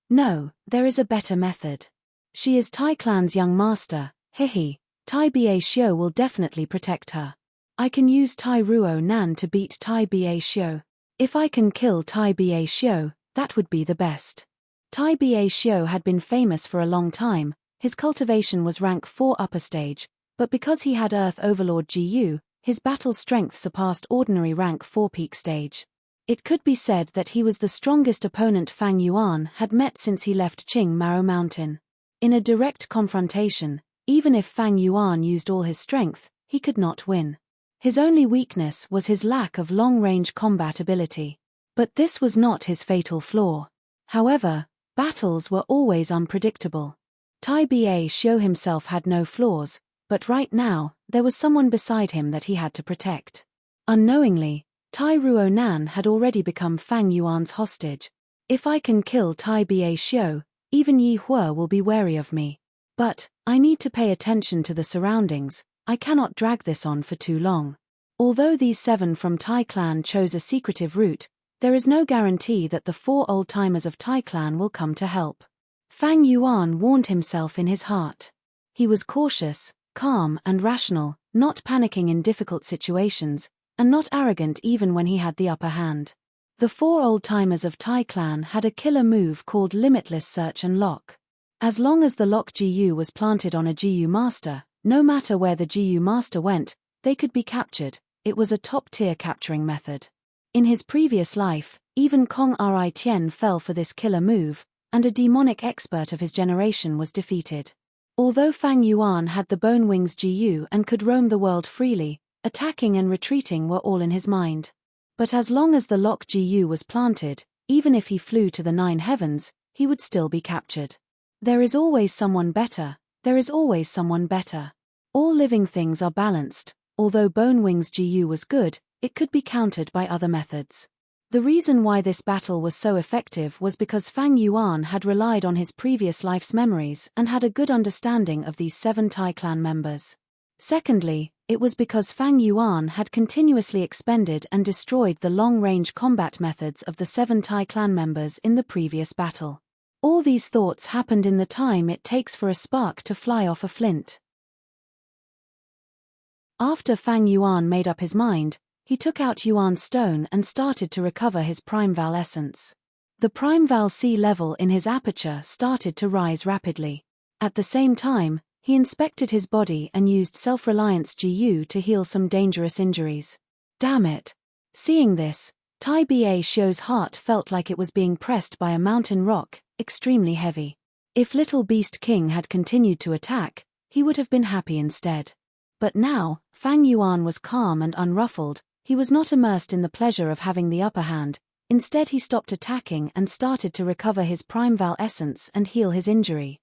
No, there is a better method. She is Tai clan's young master, hihi. Tai Ba-shio will definitely protect her. I can use Tai Ruo-nan to beat Tai Ba-shio. If I can kill Tai Ba-shio, that would be the best. Tai Ba-shio had been famous for a long time. His cultivation was rank 4 upper stage, but because he had Earth Overlord Gu, his battle strength surpassed ordinary rank 4 peak stage. It could be said that he was the strongest opponent Fang Yuan had met since he left Qing Maro Mountain. In a direct confrontation, even if Fang Yuan used all his strength, he could not win. His only weakness was his lack of long-range combat ability. But this was not his fatal flaw. However, battles were always unpredictable. Tai Ba-shio himself had no flaws, but right now, there was someone beside him that he had to protect. Unknowingly, Tai Ruo-nan had already become Fang Yuan's hostage. If I can kill Tai Ba-shio, even Yi Hua will be wary of me. But, I need to pay attention to the surroundings. I cannot drag this on for too long. Although these 7 from Tai clan chose a secretive route, there is no guarantee that the 4 old-timers of Tai clan will come to help. Fang Yuan warned himself in his heart. He was cautious, calm and rational, not panicking in difficult situations, and not arrogant even when he had the upper hand. The 4 old-timers of Tai clan had a killer move called Limitless Search and Lock. As long as the lock GU was planted on a GU master, no matter where the GU master went, they could be captured. It was a top-tier capturing method. In his previous life, even Kong Ri Tien fell for this killer move, and a demonic expert of his generation was defeated. Although Fang Yuan had the Bone Wings GU and could roam the world freely, attacking and retreating were all in his mind. But as long as the lock GU was planted, even if he flew to the 9 heavens, he would still be captured. There is always someone better, there is always someone better. All living things are balanced. Although Bone Wings GU was good, it could be countered by other methods. The reason why this battle was so effective was because Fang Yuan had relied on his previous life's memories and had a good understanding of these 7 Tai clan members. Secondly, it was because Fang Yuan had continuously expended and destroyed the long-range combat methods of the 7 Tai clan members in the previous battle. All these thoughts happened in the time it takes for a spark to fly off a flint. After Fang Yuan made up his mind, he took out Yuan Stone and started to recover his Primeval essence. The Primeval sea level in his aperture started to rise rapidly. At the same time, he inspected his body and used Self-Reliance GU to heal some dangerous injuries. Damn it! Seeing this, Tai Ba-shio's heart felt like it was being pressed by a mountain rock, extremely heavy. If Little Beast King had continued to attack, he would have been happy instead. But now, Fang Yuan was calm and unruffled. He was not immersed in the pleasure of having the upper hand. Instead he stopped attacking and started to recover his primeval essence and heal his injury.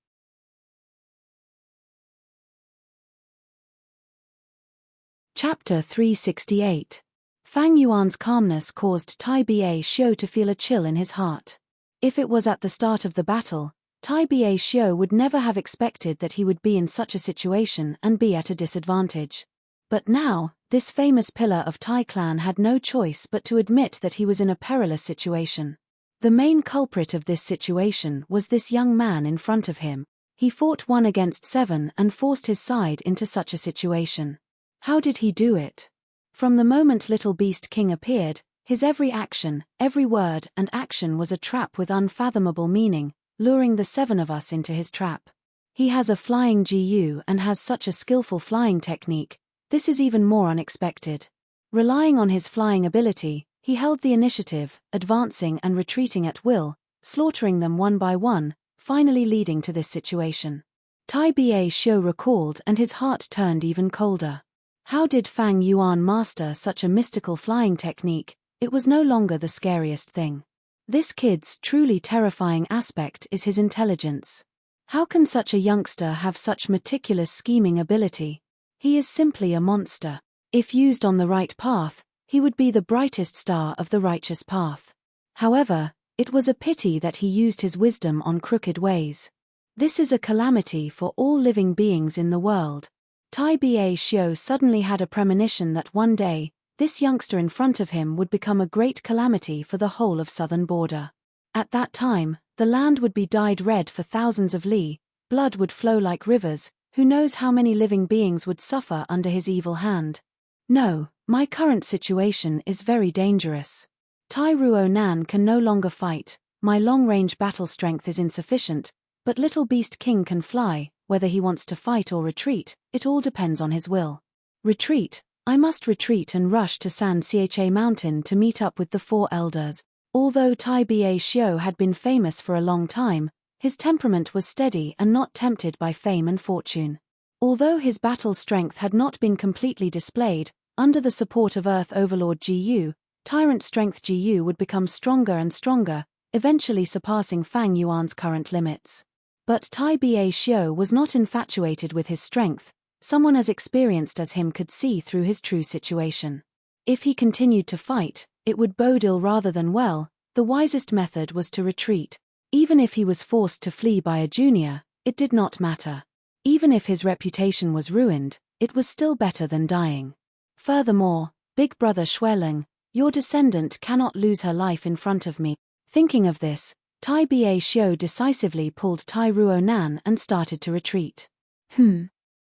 Chapter 368. Fang Yuan's calmness caused Tai Ba Xiu to feel a chill in his heart. If it was at the start of the battle, Tai Ba Xiu would never have expected that he would be in such a situation and be at a disadvantage. But now, this famous pillar of Tai clan had no choice but to admit that he was in a perilous situation. The main culprit of this situation was this young man in front of him. He fought 1 against 7 and forced his side into such a situation. How did he do it? From the moment Little Beast King appeared, his every action, every word and action was a trap with unfathomable meaning, luring the 7 of us into his trap. He has a flying GU and has such a skillful flying technique. This is even more unexpected. Relying on his flying ability, he held the initiative, advancing and retreating at will, slaughtering them one by one, finally leading to this situation. Tai Ba Xiu recalled and his heart turned even colder. How did Fang Yuan master such a mystical flying technique? It was no longer the scariest thing. This kid's truly terrifying aspect is his intelligence. How can such a youngster have such meticulous scheming ability? He is simply a monster. If used on the right path, he would be the brightest star of the righteous path. However, it was a pity that he used his wisdom on crooked ways. This is a calamity for all living beings in the world. Tai Ba Xiu suddenly had a premonition that one day, this youngster in front of him would become a great calamity for the whole of southern border. At that time, the land would be dyed red for thousands of li, blood would flow like rivers, who knows how many living beings would suffer under his evil hand. No, my current situation is very dangerous. Tai Ruonan can no longer fight, my long-range battle strength is insufficient, but Little Beast King can fly. Whether he wants to fight or retreat, it all depends on his will. Retreat. I must retreat and rush to San Cha Mountain to meet up with the 4 elders. Although Tai Ba Xiu had been famous for a long time, his temperament was steady and not tempted by fame and fortune. Although his battle strength had not been completely displayed, under the support of Earth Overlord GU, Tyrant Strength GU would become stronger and stronger, eventually surpassing Fang Yuan's current limits. But Tai Ba Xiu was not infatuated with his strength. Someone as experienced as him could see through his true situation. If he continued to fight, it would bode ill rather than well. The wisest method was to retreat. Even if he was forced to flee by a junior, it did not matter. Even if his reputation was ruined, it was still better than dying. Furthermore, Big Brother Xueling, your descendant cannot lose her life in front of me. Thinking of this, Tai Ba Xiu decisively pulled Tai Ruonan and started to retreat.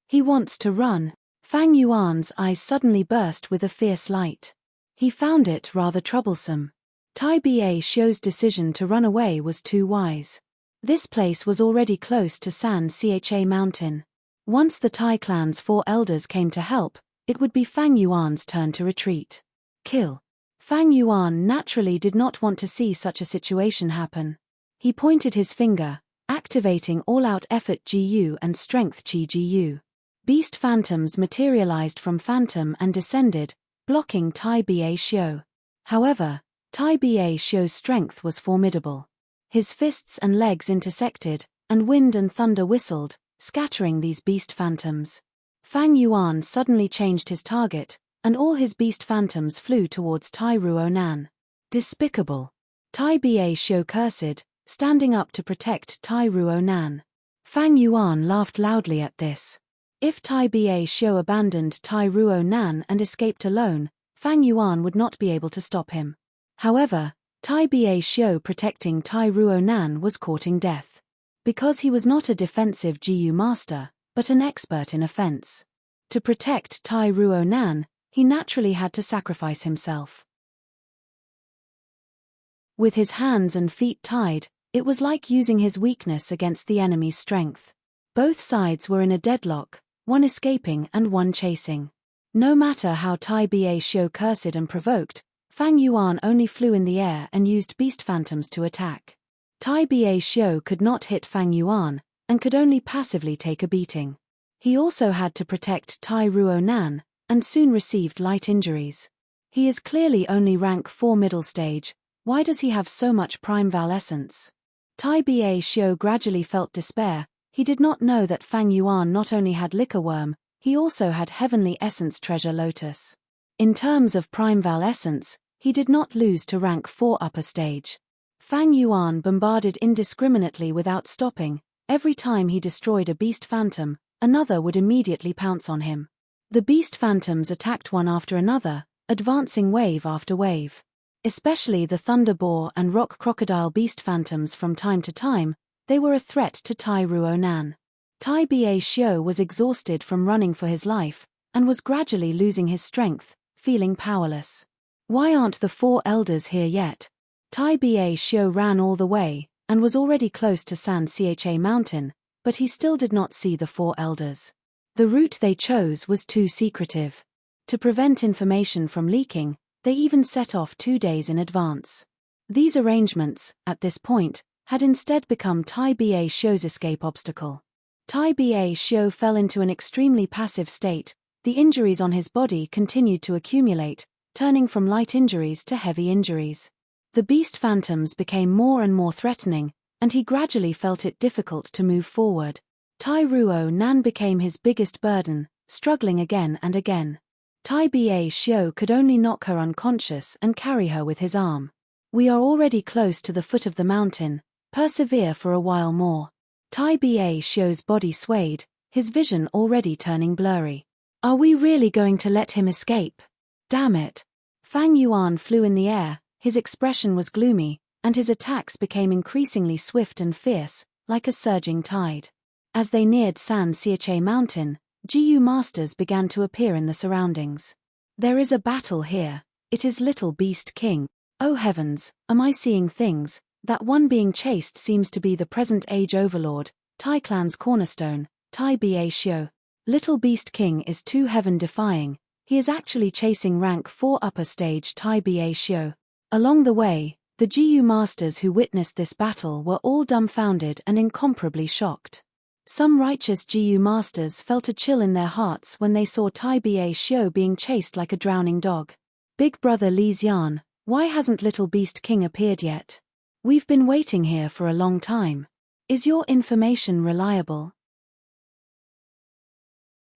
He wants to run. Fang Yuan's eyes suddenly burst with a fierce light. He found it rather troublesome. Tai Ba Xiu's decision to run away was too wise. This place was already close to San Cha Mountain. Once the Tai clan's 4 elders came to help, it would be Fang Yuan's turn to retreat. Kill. Fang Yuan naturally did not want to see such a situation happen. He pointed his finger, activating all-out effort GU and strength Qi GU. Beast phantoms materialized from phantom and descended, blocking Tai Ba Xiu. However, Tai Ba Xiu's strength was formidable. His fists and legs intersected, and wind and thunder whistled, scattering these beast phantoms. Fang Yuan suddenly changed his target, and all his beast phantoms flew towards Tai Ruonan. Despicable. Tai Ba Xiu cursed, standing up to protect Tai Ruonan. Fang Yuan laughed loudly at this. If Tai Ba Xiu abandoned Tai Ruonan and escaped alone, Fang Yuan would not be able to stop him. However, Tai Ba Xiu protecting Tai Ruonan was courting death. Because he was not a defensive GU master, but an expert in offense. To protect Tai Ruonan, he naturally had to sacrifice himself. With his hands and feet tied, it was like using his weakness against the enemy's strength. Both sides were in a deadlock, one escaping and one chasing. No matter how Tai Ba Xiu cursed and provoked, Fang Yuan only flew in the air and used beast phantoms to attack. Tai Ba Xiu could not hit Fang Yuan, and could only passively take a beating. He also had to protect Tai Ruonan, and soon received light injuries. He is clearly only rank 4 middle stage, why does he have so much prime val essence? Tai Ba Xiu gradually felt despair. He did not know that Fang Yuan not only had liquor worm, he also had heavenly essence treasure lotus. In terms of prime val essence, he did not lose to rank 4 upper stage. Fang Yuan bombarded indiscriminately without stopping. Every time he destroyed a beast phantom, another would immediately pounce on him. The beast phantoms attacked one after another, advancing wave after wave. Especially the thunder boar and rock crocodile beast phantoms from time to time, they were a threat to Tai Ruonan. Tai Ba Xiu was exhausted from running for his life, and was gradually losing his strength, feeling powerless. Why aren't the 4 elders here yet? Tai Ba Xiu ran all the way, and was already close to San Cha Mountain, but he still did not see the 4 elders. The route they chose was too secretive. To prevent information from leaking, they even set off 2 days in advance. These arrangements, at this point, had instead become Tai Ba Xiu's escape obstacle. Tai Ba Xiu fell into an extremely passive state. The injuries on his body continued to accumulate, turning from light injuries to heavy injuries. The beast phantoms became more and more threatening, and he gradually felt it difficult to move forward. Tai Ruonan became his biggest burden, struggling again and again. Tai Ba Xiu could only knock her unconscious and carry her with his arm. We are already close to the foot of the mountain, persevere for a while more. Tai Ba Xiu's body swayed, his vision already turning blurry. Are we really going to let him escape? Damn it. Fang Yuan flew in the air, his expression was gloomy, and his attacks became increasingly swift and fierce, like a surging tide. As they neared San Cha Mountain, Jiu masters began to appear in the surroundings. There is a battle here. It is Little Beast King. Oh heavens, am I seeing things? That one being chased seems to be the present age overlord, Tai clan's cornerstone, Tai Ba Xiu. Little Beast King is too heaven-defying. He is actually chasing rank 4 upper stage Tai Ba Xiu. Along the way, the Jiu masters who witnessed this battle were all dumbfounded and incomparably shocked. Some righteous Jiu masters felt a chill in their hearts when they saw Tai Ba Xiu being chased like a drowning dog. Big brother Li Xian, why hasn't Little Beast King appeared yet? We've been waiting here for a long time. Is your information reliable?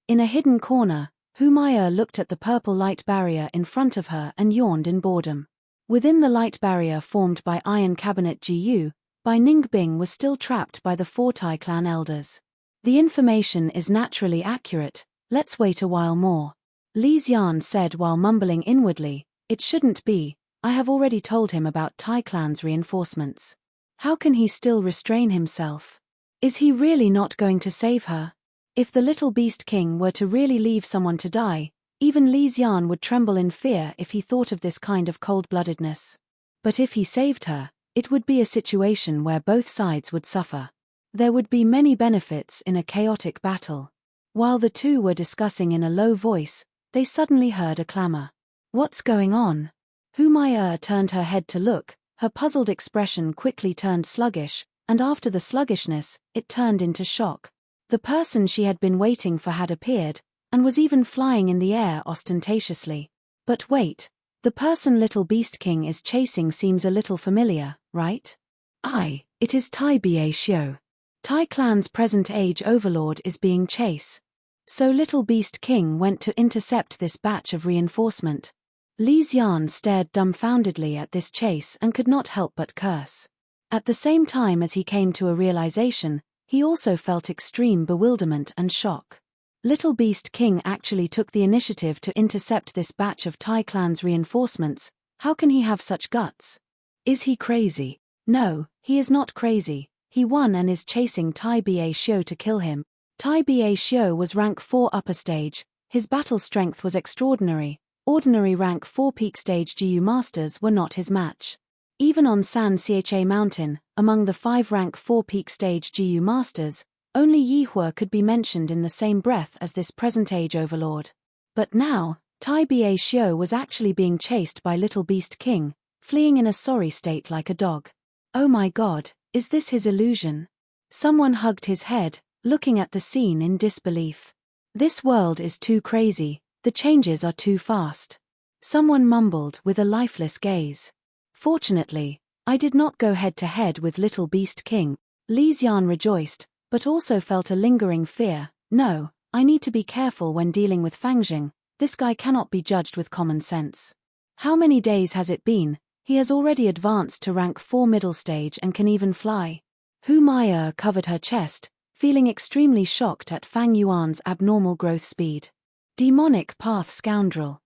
In a hidden corner, Humaya looked at the purple light barrier in front of her and yawned in boredom. Within the light barrier formed by Iron Cabinet Jiu, Bai Ningbing was still trapped by the 4 Tai clan elders. The information is naturally accurate, let's wait a while more. Li Xian said while mumbling inwardly, it shouldn't be, I have already told him about Tai clan's reinforcements. How can he still restrain himself? Is he really not going to save her? If the Little Beast King were to really leave someone to die, even Li Xian would tremble in fear if he thought of this kind of cold-bloodedness. But if he saved her, it would be a situation where both sides would suffer. There would be many benefits in a chaotic battle. While the two were discussing in a low voice, they suddenly heard a clamor. What's going on? Humaya turned her head to look, her puzzled expression quickly turned sluggish, and after the sluggishness, it turned into shock. The person she had been waiting for had appeared, and was even flying in the air ostentatiously. But wait, the person Little Beast King is chasing seems a little familiar, right? Aye, it is Tai Ba Xiu. Tai clan's present age overlord is being chased. So Little Beast King went to intercept this batch of reinforcement. Li Xian stared dumbfoundedly at this chase and could not help but curse. At the same time as he came to a realization, he also felt extreme bewilderment and shock. Little Beast King actually took the initiative to intercept this batch of Tai clan's reinforcements. How can he have such guts? Is he crazy? No, he is not crazy. He won and is chasing Tai Ba Xiu to kill him. Tai Ba Xiu was rank 4 upper stage, his battle strength was extraordinary. Ordinary rank 4 peak stage Jiu masters were not his match. Even on San Cha Mountain, among the 5 rank 4 peak stage Jiu masters, only Yihua could be mentioned in the same breath as this present age overlord. But now, Tai Ba Xiu was actually being chased by Little Beast King, fleeing in a sorry state like a dog. Oh my god, is this his illusion? Someone hugged his head, looking at the scene in disbelief. This world is too crazy, the changes are too fast. Someone mumbled with a lifeless gaze. Fortunately, I did not go head-to-head with Little Beast King. Li Xian rejoiced, but also felt a lingering fear. No, I need to be careful when dealing with Fangjing. This guy cannot be judged with common sense. How many days has it been? He has already advanced to rank 4 middle stage and can even fly. Hu Mai'er covered her chest, feeling extremely shocked at Fang Yuan's abnormal growth speed. Demonic path scoundrel.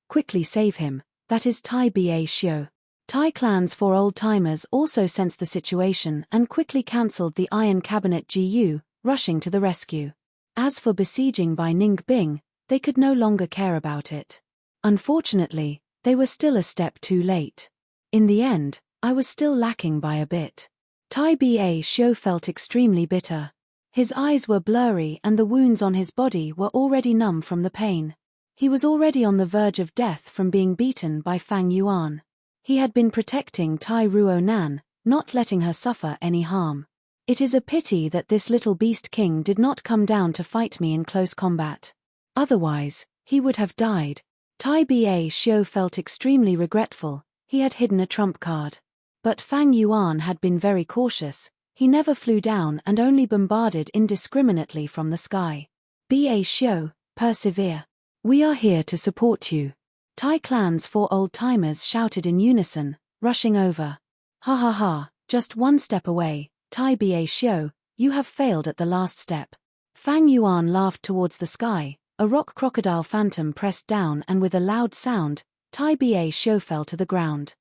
Quickly save him. That is Tai Ba Xiu. Tai Clan's 4 old-timers also sensed the situation and quickly cancelled the Iron Cabinet GU, rushing to the rescue. As for besieging by Ning Bing, they could no longer care about it. Unfortunately, they were still a step too late. In the end, I was still lacking by a bit. Tai Ba Xiu felt extremely bitter. His eyes were blurry and the wounds on his body were already numb from the pain. He was already on the verge of death from being beaten by Fang Yuan. He had been protecting Tai Ruonan, not letting her suffer any harm. It is a pity that this Little Beast King did not come down to fight me in close combat. Otherwise, he would have died. Tai Ba Xiu felt extremely regretful. He had hidden a trump card. But Fang Yuan had been very cautious. He never flew down and only bombarded indiscriminately from the sky. Ba Xiu, persevere. We are here to support you. Tai Clan's 4 old-timers shouted in unison, rushing over. Ha ha ha, just one step away, Tai Ba Xiu, you have failed at the last step. Fang Yuan laughed towards the sky, a rock crocodile phantom pressed down and with a loud sound, Tai Ba Xiu fell to the ground.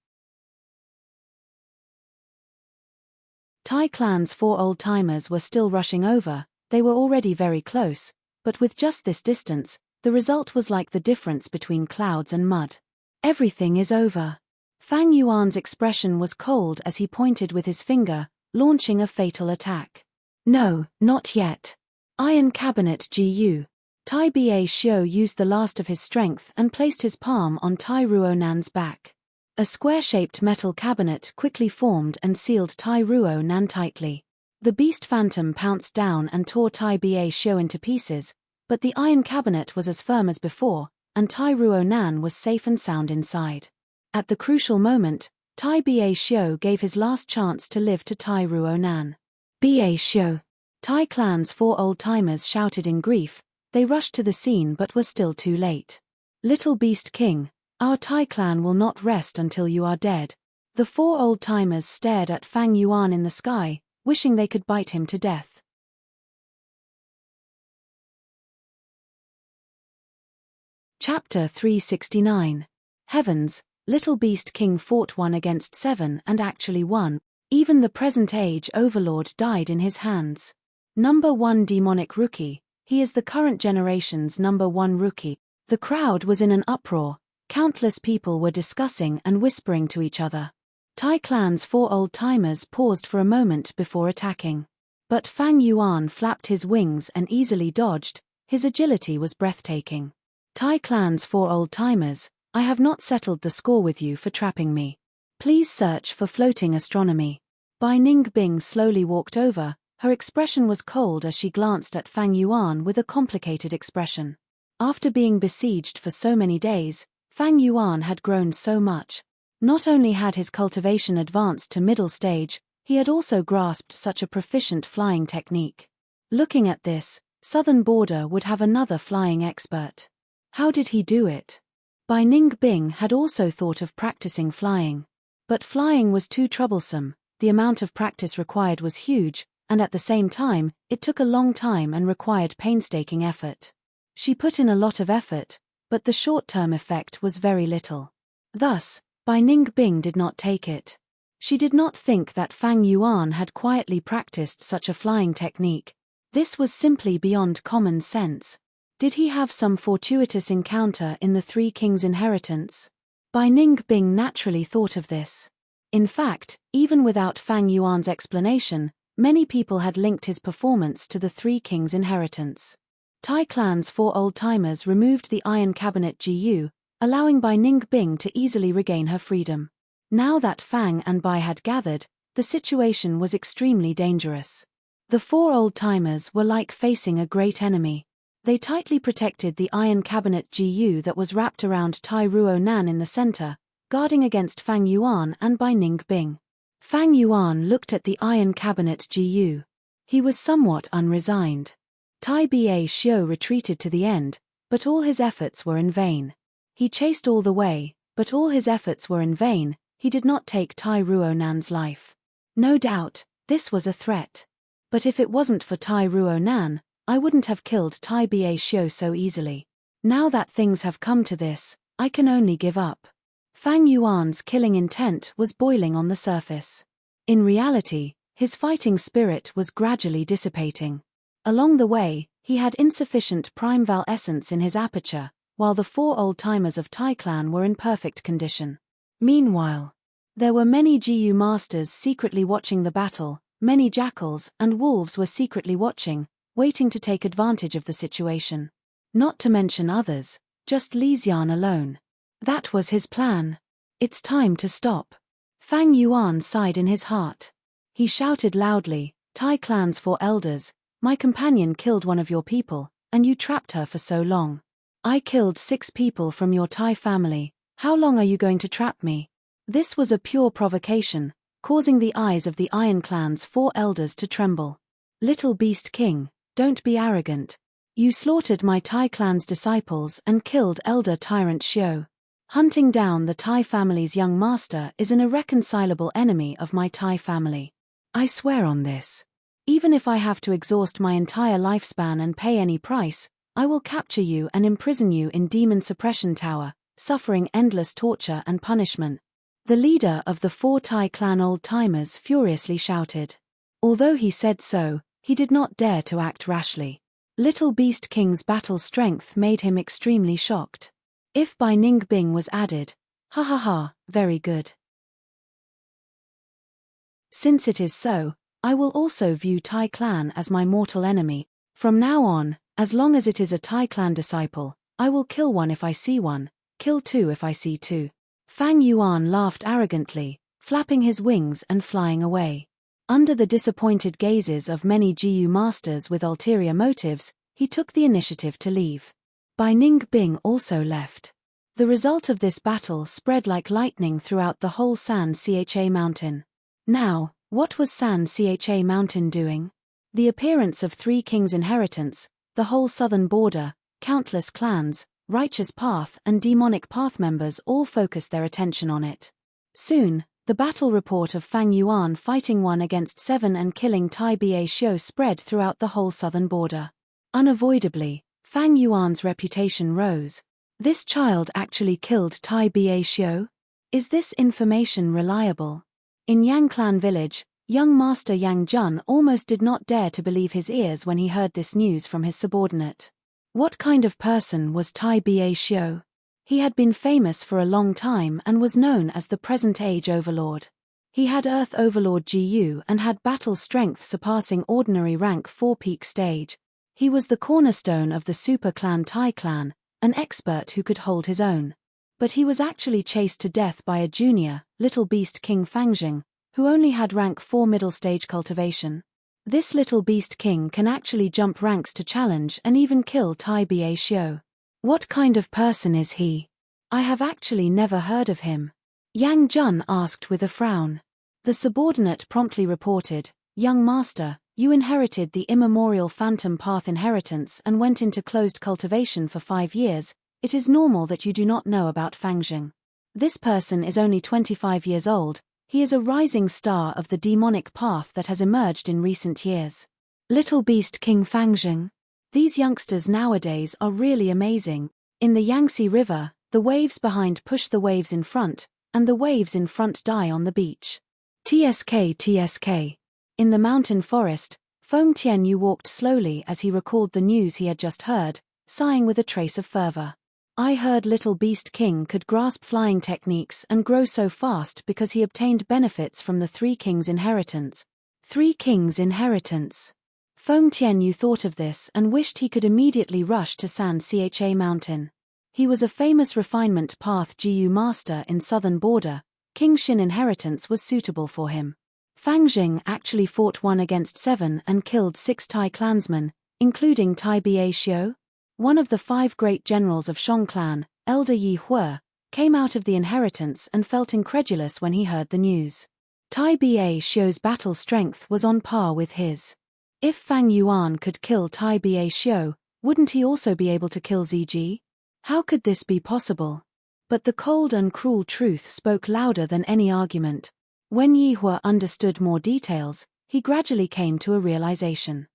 Tai Clan's 4 old-timers were still rushing over. They were already very close, but with just this distance, the result was like the difference between clouds and mud. Everything is over. Fang Yuan's expression was cold as he pointed with his finger, launching a fatal attack. No, not yet. Iron Cabinet GU. Tai Ba Xiu used the last of his strength and placed his palm on Tai Ruonan's back. A square-shaped metal cabinet quickly formed and sealed Tai Ruonan tightly. The beast phantom pounced down and tore Tai Ba Xiu into pieces, but the iron cabinet was as firm as before, and Tai Ruonan was safe and sound inside. At the crucial moment, Tai Ba Xiu gave his last chance to live to Tai Ruonan. Ba Xiu. Tai Clan's 4 old-timers shouted in grief. They rushed to the scene but were still too late. Little Beast King, our Tai Clan will not rest until you are dead. The 4 old-timers stared at Fang Yuan in the sky, wishing they could bite him to death. Chapter 369. Heavens, Little Beast King fought 1 against 7 and actually won. Even the present age overlord died in his hands. Number 1 demonic rookie, he is the current generation's number 1 rookie. The crowd was in an uproar. Countless people were discussing and whispering to each other. Tai Clan's 4 old-timers paused for a moment before attacking. But Fang Yuan flapped his wings and easily dodged. His agility was breathtaking. Tai Clan's 4 old-timers, I have not settled the score with you for trapping me. Please search for floating astronomy. Bai Ning Bing slowly walked over. Her expression was cold as she glanced at Fang Yuan with a complicated expression. After being besieged for so many days, Fang Yuan had grown so much. Not only had his cultivation advanced to middle stage, he had also grasped such a proficient flying technique. Looking at this, Southern Border would have another flying expert. How did he do it? Bai Ning Bing had also thought of practicing flying. But flying was too troublesome, the amount of practice required was huge, and at the same time, it took a long time and required painstaking effort. She put in a lot of effort, but the short-term effect was very little. Thus, Bai Ning Bing did not take it. She did not think that Fang Yuan had quietly practiced such a flying technique. This was simply beyond common sense. Did he have some fortuitous encounter in the 3 Kings' inheritance? Bai Ning Bing naturally thought of this. In fact, even without Fang Yuan's explanation, many people had linked his performance to the 3 Kings' inheritance. Tai Clan's 4 old-timers removed the Iron Cabinet GU, allowing Bai Ning Bing to easily regain her freedom. Now that Fang and Bai had gathered, the situation was extremely dangerous. The 4 old-timers were like facing a great enemy. They tightly protected the iron cabinet Gu that was wrapped around Tai Ruo Nan in the center, guarding against Fang Yuan and by Ning Bing. Fang Yuan looked at the iron cabinet Gu. He was somewhat unresigned. Tai Ba Xiu retreated to the end, but all his efforts were in vain. He chased all the way, but all his efforts were in vain. He did not take Tai Ruo Nan's life. No doubt, this was a threat. But if it wasn't for Tai Ruo Nan, I wouldn't have killed Tai Ba Xiu so easily. Now that things have come to this, I can only give up. Fang Yuan's killing intent was boiling on the surface. In reality, his fighting spirit was gradually dissipating. Along the way, he had insufficient prime val essence in his aperture, while the 4 old-timers of Tai clan were in perfect condition. Meanwhile, there were many Gu masters secretly watching the battle, many jackals and wolves were secretly watching, waiting to take advantage of the situation. Not to mention others, just Li Xian alone. That was his plan. It's time to stop. Fang Yuan sighed in his heart. He shouted loudly, Tai clan's 4 elders, my companion killed one of your people, and you trapped her for so long. I killed 6 people from your Tai family, how long are you going to trap me? This was a pure provocation, causing the eyes of the Iron Clan's 4 elders to tremble. Little Beast King, don't be arrogant. You slaughtered my Tai clan's disciples and killed Elder Tyrant Xiu. Hunting down the Tai family's young master is an irreconcilable enemy of my Tai family. I swear on this. Even if I have to exhaust my entire lifespan and pay any price, I will capture you and imprison you in Demon Suppression Tower, suffering endless torture and punishment. The leader of the 4 Tai clan old-timers furiously shouted. Although he said so, he did not dare to act rashly. Little Beast King's battle strength made him extremely shocked. If by Ning Bing was added, ha ha ha, very good. Since it is so, I will also view Tai clan as my mortal enemy. From now on, as long as it is a Tai clan disciple, I will kill one if I see one, kill 2 if I see 2. Fang Yuan laughed arrogantly, flapping his wings and flying away. Under the disappointed gazes of many Gu masters with ulterior motives, he took the initiative to leave. Bai Ning Bing also left. The result of this battle spread like lightning throughout the whole San Cha mountain. Now, what was San Cha mountain doing? The appearance of 3 kings' inheritance, the whole southern border, countless clans, righteous path and demonic path members all focused their attention on it. Soon, the battle report of Fang Yuan fighting 1 against 7 and killing Tai Ba Xiu spread throughout the whole southern border. Unavoidably, Fang Yuan's reputation rose. This child actually killed Tai Ba Xiu? Is this information reliable? In Yang Clan village, young master Yang Jun almost did not dare to believe his ears when he heard this news from his subordinate. What kind of person was Tai Ba Xiu? He had been famous for a long time and was known as the present-age overlord. He had Earth Overlord Gu and had battle strength surpassing ordinary rank 4 peak stage. He was the cornerstone of the super clan Tai clan, an expert who could hold his own. But he was actually chased to death by a junior, Little Beast King Fangjing, who only had rank 4 middle stage cultivation. This Little Beast King can actually jump ranks to challenge and even kill Tai Ba Xiu. What kind of person is he? I have actually never heard of him. Yang Jun asked with a frown. The subordinate promptly reported, Young master, you inherited the immemorial Phantom Path inheritance and went into closed cultivation for 5 years. It is normal that you do not know about Fangjing. This person is only 25 years old. He is a rising star of the demonic path that has emerged in recent years. Little Beast King Fangjing. These youngsters nowadays are really amazing. In the Yangtze River, the waves behind push the waves in front, and the waves in front die on the beach. TSK. In the mountain forest, Feng Tianyu walked slowly as he recalled the news he had just heard, sighing with a trace of fervor. I heard Little Beast King could grasp flying techniques and grow so fast because he obtained benefits from the 3 kings' inheritance. 3 kings' inheritance. Feng Tianyu thought of this and wished he could immediately rush to San Cha mountain. He was a famous refinement path Gu master in southern border. King Xin inheritance was suitable for him. Fangjing actually fought 1 against 7 and killed 6 Tai clansmen, including Tai Ba Xiu. One of the 5 great generals of Shang clan, Elder Yi Hue, came out of the inheritance and felt incredulous when he heard the news. Tai Ba Xiu's battle strength was on par with his. If Fang Yuan could kill Tai Ba Xiu, wouldn't he also be able to kill Ziji? How could this be possible? But the cold and cruel truth spoke louder than any argument. When Yi Hue understood more details, he gradually came to a realization.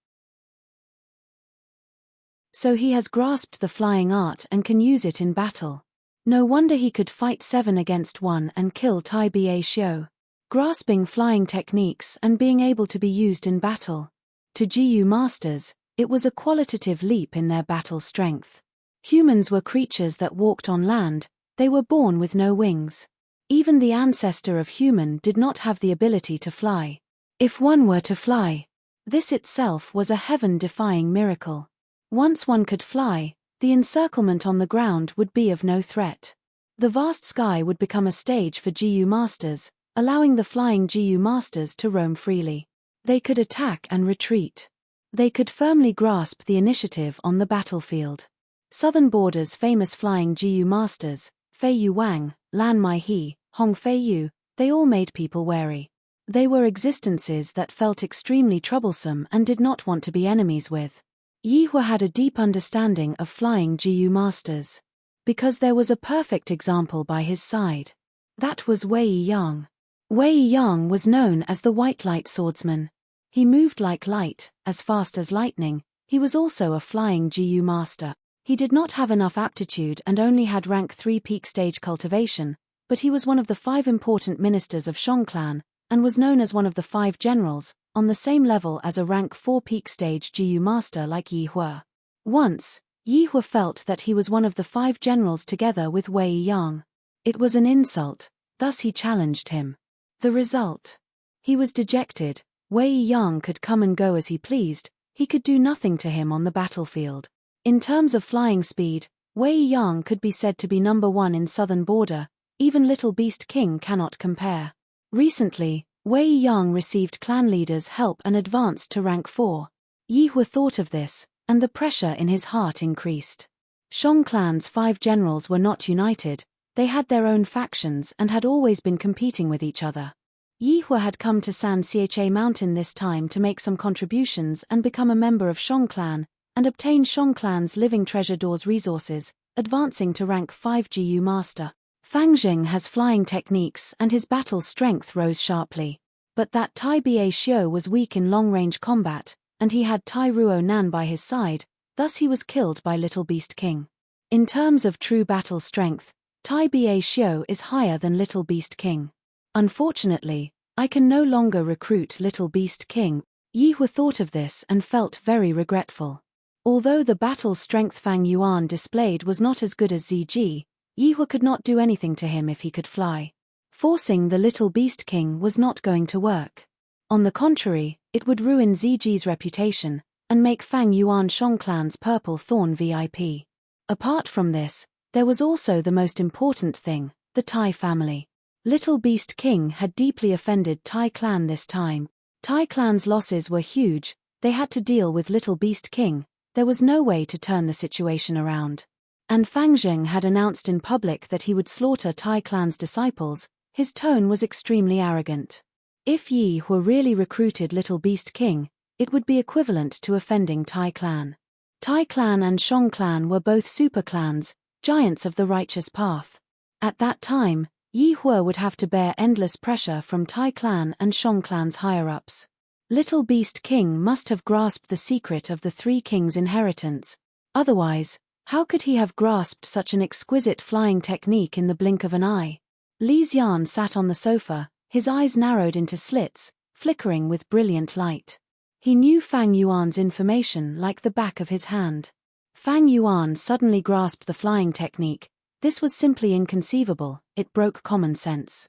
So he has grasped the flying art and can use it in battle. No wonder he could fight 7 against 1 and kill Tai Ba Xiu. Grasping flying techniques and being able to be used in battle. To Jiyu masters, it was a qualitative leap in their battle strength. Humans were creatures that walked on land, they were born with no wings. Even the ancestor of human did not have the ability to fly. If one were to fly, this itself was a heaven-defying miracle. Once one could fly, the encirclement on the ground would be of no threat. The vast sky would become a stage for Jiyu masters, allowing the flying Jiyu masters to roam freely. They could attack and retreat. They could firmly grasp the initiative on the battlefield. Southern Border's famous flying Jiyu masters, Fei Yu Wang, Lan Mai He, Hong Fei Yu, they all made people wary. They were existences that felt extremely troublesome and did not want to be enemies with. Yi Hue had a deep understanding of flying Jiyu masters. Because there was a perfect example by his side. That was Wei Yang. Wei Yang was known as the White Light Swordsman. He moved like light, as fast as lightning. He was also a flying Jiyu master. He did not have enough aptitude and only had rank 3 peak stage cultivation, but he was one of the 5 important ministers of Shang clan, and was known as one of the 5 generals, on the same level as a rank 4 peak stage Jiyu master like Yi Hue. Once, Yi Hue felt that he was one of the 5 generals together with Wei Yang. It was an insult, thus he challenged him. The result? He was dejected. Wei Yang could come and go as he pleased, he could do nothing to him on the battlefield. In terms of flying speed, Wei Yang could be said to be number 1 in Southern Border, even Little Beast King cannot compare. Recently, Wei Yang received clan leaders' help and advanced to rank 4. Yi Hue thought of this, and the pressure in his heart increased. Shang clan's 5 generals were not united, they had their own factions and had always been competing with each other. Yi Hue had come to San Xiache Mountain this time to make some contributions and become a member of Shang clan, and obtain Shang clan's living treasure door's resources, advancing to rank 5 Jiyu master. Fang Jing has flying techniques and his battle strength rose sharply. But that Tai Ba Xiu was weak in long-range combat, and he had Tai Ruo Nan by his side, thus he was killed by Little Beast King. In terms of true battle strength, Tai Ba Xiu is higher than Little Beast King. Unfortunately, I can no longer recruit Little Beast King. Yi Hue thought of this and felt very regretful. Although the battle strength Fang Yuan displayed was not as good as Ziji, Yi Hue could not do anything to him if he could fly. Forcing the Little Beast King was not going to work. On the contrary, it would ruin Ziji's reputation, and make Fang Yuan Shang clan's Purple Thorn VIP. Apart from this, there was also the most important thing, the Tai family. Little Beast King had deeply offended Tai clan this time. Tai clan's losses were huge, they had to deal with Little Beast King, there was no way to turn the situation around. And Fang Jing had announced in public that he would slaughter Tai clan's disciples, his tone was extremely arrogant. If Yi Hue really recruited Little Beast King, it would be equivalent to offending Tai clan. Tai clan and Shang clan were both super clans, giants of the righteous path. At that time, Yi Hue would have to bear endless pressure from Tai clan and Shang clan's higher-ups. Little Beast King must have grasped the secret of the 3 kings' inheritance. Otherwise, how could he have grasped such an exquisite flying technique in the blink of an eye? Li Xian sat on the sofa, his eyes narrowed into slits, flickering with brilliant light. He knew Fang Yuan's information like the back of his hand. Fang Yuan suddenly grasped the flying technique. This was simply inconceivable, it broke common sense.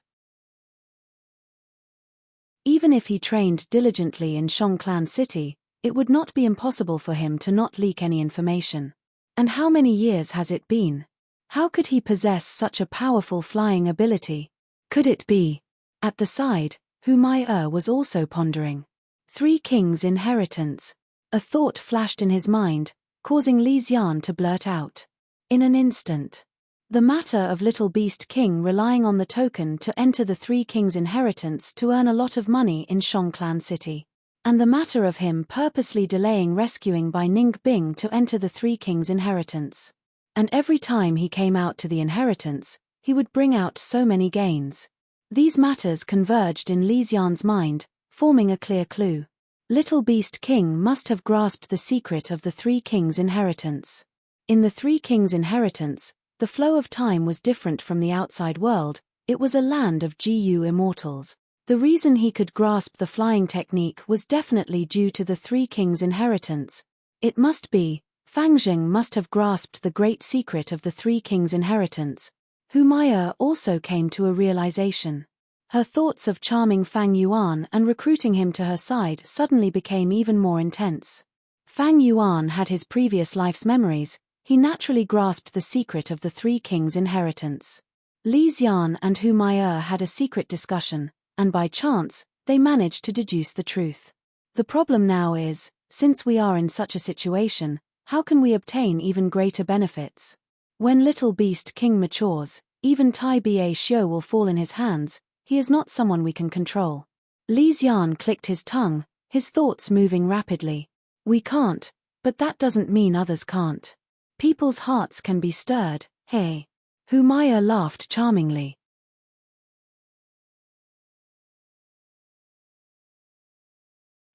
Even if he trained diligently in Shang Clan City, it would not be impossible for him to not leak any information. And how many years has it been? How could he possess such a powerful flying ability? Could it be? At the side, Hu Mai was also pondering. 3 kings' inheritance. A thought flashed in his mind, causing Li Xian to blurt out. In an instant. The matter of Little Beast King relying on the token to enter the Three Kings' inheritance to earn a lot of money in Shongclan City. And the matter of him purposely delaying rescuing Bai Ningbing to enter the Three Kings' inheritance. And every time he came out to the inheritance, he would bring out so many gains. These matters converged in Li Xian's mind, forming a clear clue. Little Beast King must have grasped the secret of the Three Kings' inheritance. In the Three Kings' inheritance, the flow of time was different from the outside world. It was a land of GU immortals. The reason he could grasp the flying technique was definitely due to the Three Kings' inheritance. It must be, Fang Zheng must have grasped the great secret of the Three Kings' inheritance. Hu Mai'er also came to a realization. Her thoughts of charming Fang Yuan and recruiting him to her side suddenly became even more intense. Fang Yuan had his previous life's memories. He naturally grasped the secret of the Three Kings' inheritance. Li Xian and Hu Mai'er had a secret discussion, and by chance, they managed to deduce the truth. The problem now is, since we are in such a situation, how can we obtain even greater benefits? When Little Beast King matures, even Tai Ba Xiu will fall in his hands. He is not someone we can control. Li Xian clicked his tongue, his thoughts moving rapidly. We can't, but that doesn't mean others can't. People's hearts can be stirred, hey. Hu Mai'er laughed charmingly.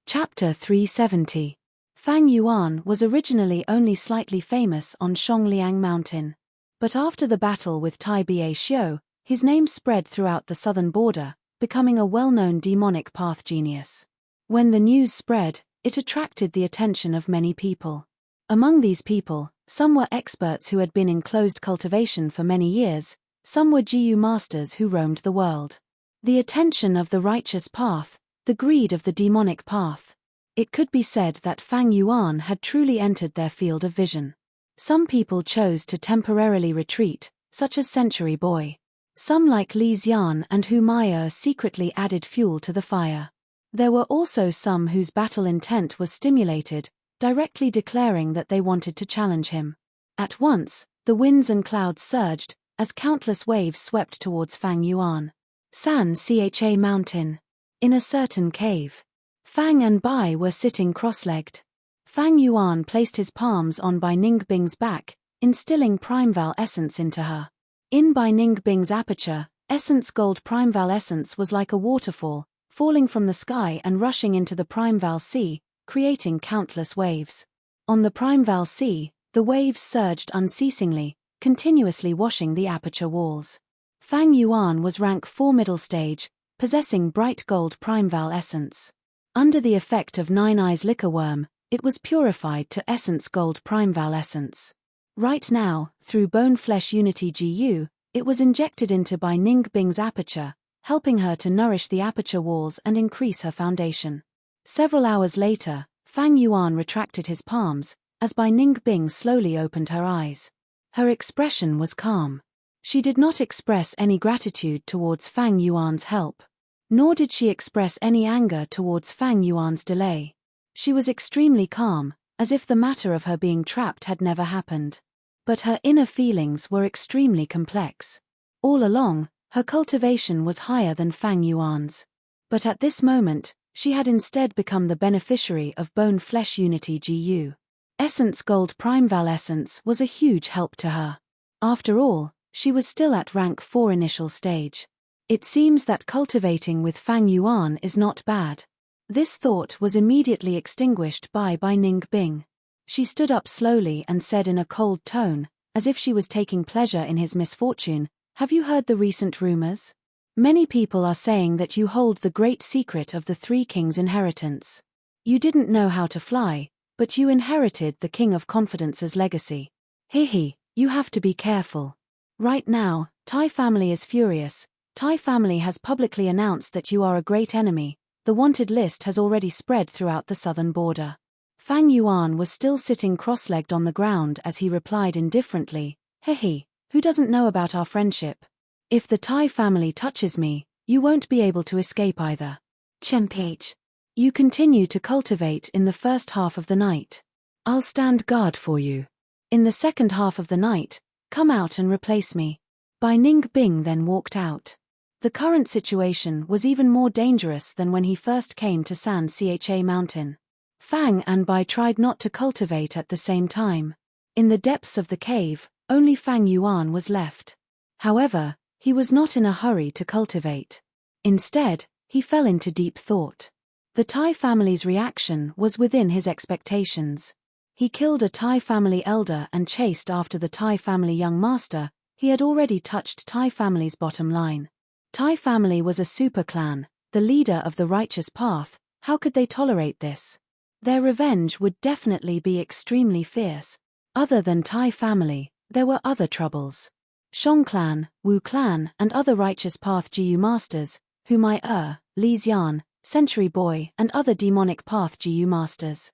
Chapter 370. Fang Yuan was originally only slightly famous on Shongliang Mountain. But after the battle with Tai Ba Xiu, his name spread throughout the southern border, becoming a well-known demonic path genius. When the news spread, it attracted the attention of many people. Among these people, some were experts who had been in closed cultivation for many years, some were GU masters who roamed the world. The attention of the righteous path, the greed of the demonic path. It could be said that Fang Yuan had truly entered their field of vision. Some people chose to temporarily retreat, such as Century Boy. Some like Li Xian and Hu Mai'er secretly added fuel to the fire. There were also some whose battle intent was stimulated, directly declaring that they wanted to challenge him. At once, the winds and clouds surged, as countless waves swept towards Fang Yuan. San Cha Mountain. In a certain cave. Fang and Bai were sitting cross-legged. Fang Yuan placed his palms on Bai Ningbing's back, instilling Primeval essence into her. In Bai Ningbing's aperture, essence gold Primeval essence was like a waterfall, falling from the sky and rushing into the Primeval Sea, creating countless waves. On the Primeval Sea, the waves surged unceasingly, continuously washing the aperture walls. Fang Yuan was rank 4 middle stage, possessing bright gold Primeval essence. Under the effect of Nine Eyes Liquor Worm, it was purified to essence gold Primeval essence. Right now, through Bone Flesh Unity GU, it was injected into Bai Ningbing's aperture, helping her to nourish the aperture walls and increase her foundation. Several hours later, Fang Yuan retracted his palms, as Bai Ningbing slowly opened her eyes. Her expression was calm. She did not express any gratitude towards Fang Yuan's help. Nor did she express any anger towards Fang Yuan's delay. She was extremely calm, as if the matter of her being trapped had never happened. But her inner feelings were extremely complex. All along, her cultivation was higher than Fang Yuan's. But at this moment, she had instead become the beneficiary of Bone Flesh Unity GU. Essence Gold Primeval Essence was a huge help to her. After all, she was still at rank 4 initial stage. It seems that cultivating with Fang Yuan is not bad. This thought was immediately extinguished by Bai Ningbing. She stood up slowly and said in a cold tone, as if she was taking pleasure in his misfortune, "Have you heard the recent rumors? Many people are saying that you hold the great secret of the Three Kings' inheritance. You didn't know how to fly, but you inherited the King of Confidence's legacy. Hehe, you have to be careful. Right now, Tai family is furious. Tai family has publicly announced that you are a great enemy. The wanted list has already spread throughout the southern border." Fang Yuan was still sitting cross-legged on the ground as he replied indifferently, "Hehe, who doesn't know about our friendship? If the Tai family touches me, you won't be able to escape either. Chempage. You continue to cultivate in the first half of the night. I'll stand guard for you. In the second half of the night, come out and replace me. Bai Ningbing then walked out. The current situation was even more dangerous than when he first came to San Cha Mountain. Fang and Bai tried not to cultivate at the same time. In the depths of the cave, only Fang Yuan was left. However, he was not in a hurry to cultivate. Instead, he fell into deep thought. The Tai family's reaction was within his expectations. He killed a Tai family elder and chased after the Tai family young master. He had already touched Tai family's bottom line. Tai family was a super clan, the leader of the righteous path. How could they tolerate this? Their revenge would definitely be extremely fierce. Other than Tai family, there were other troubles. Shang clan, Wu clan, and other righteous path Jiu masters, Humai Li Xian, Century Boy, and other demonic path Jiu masters.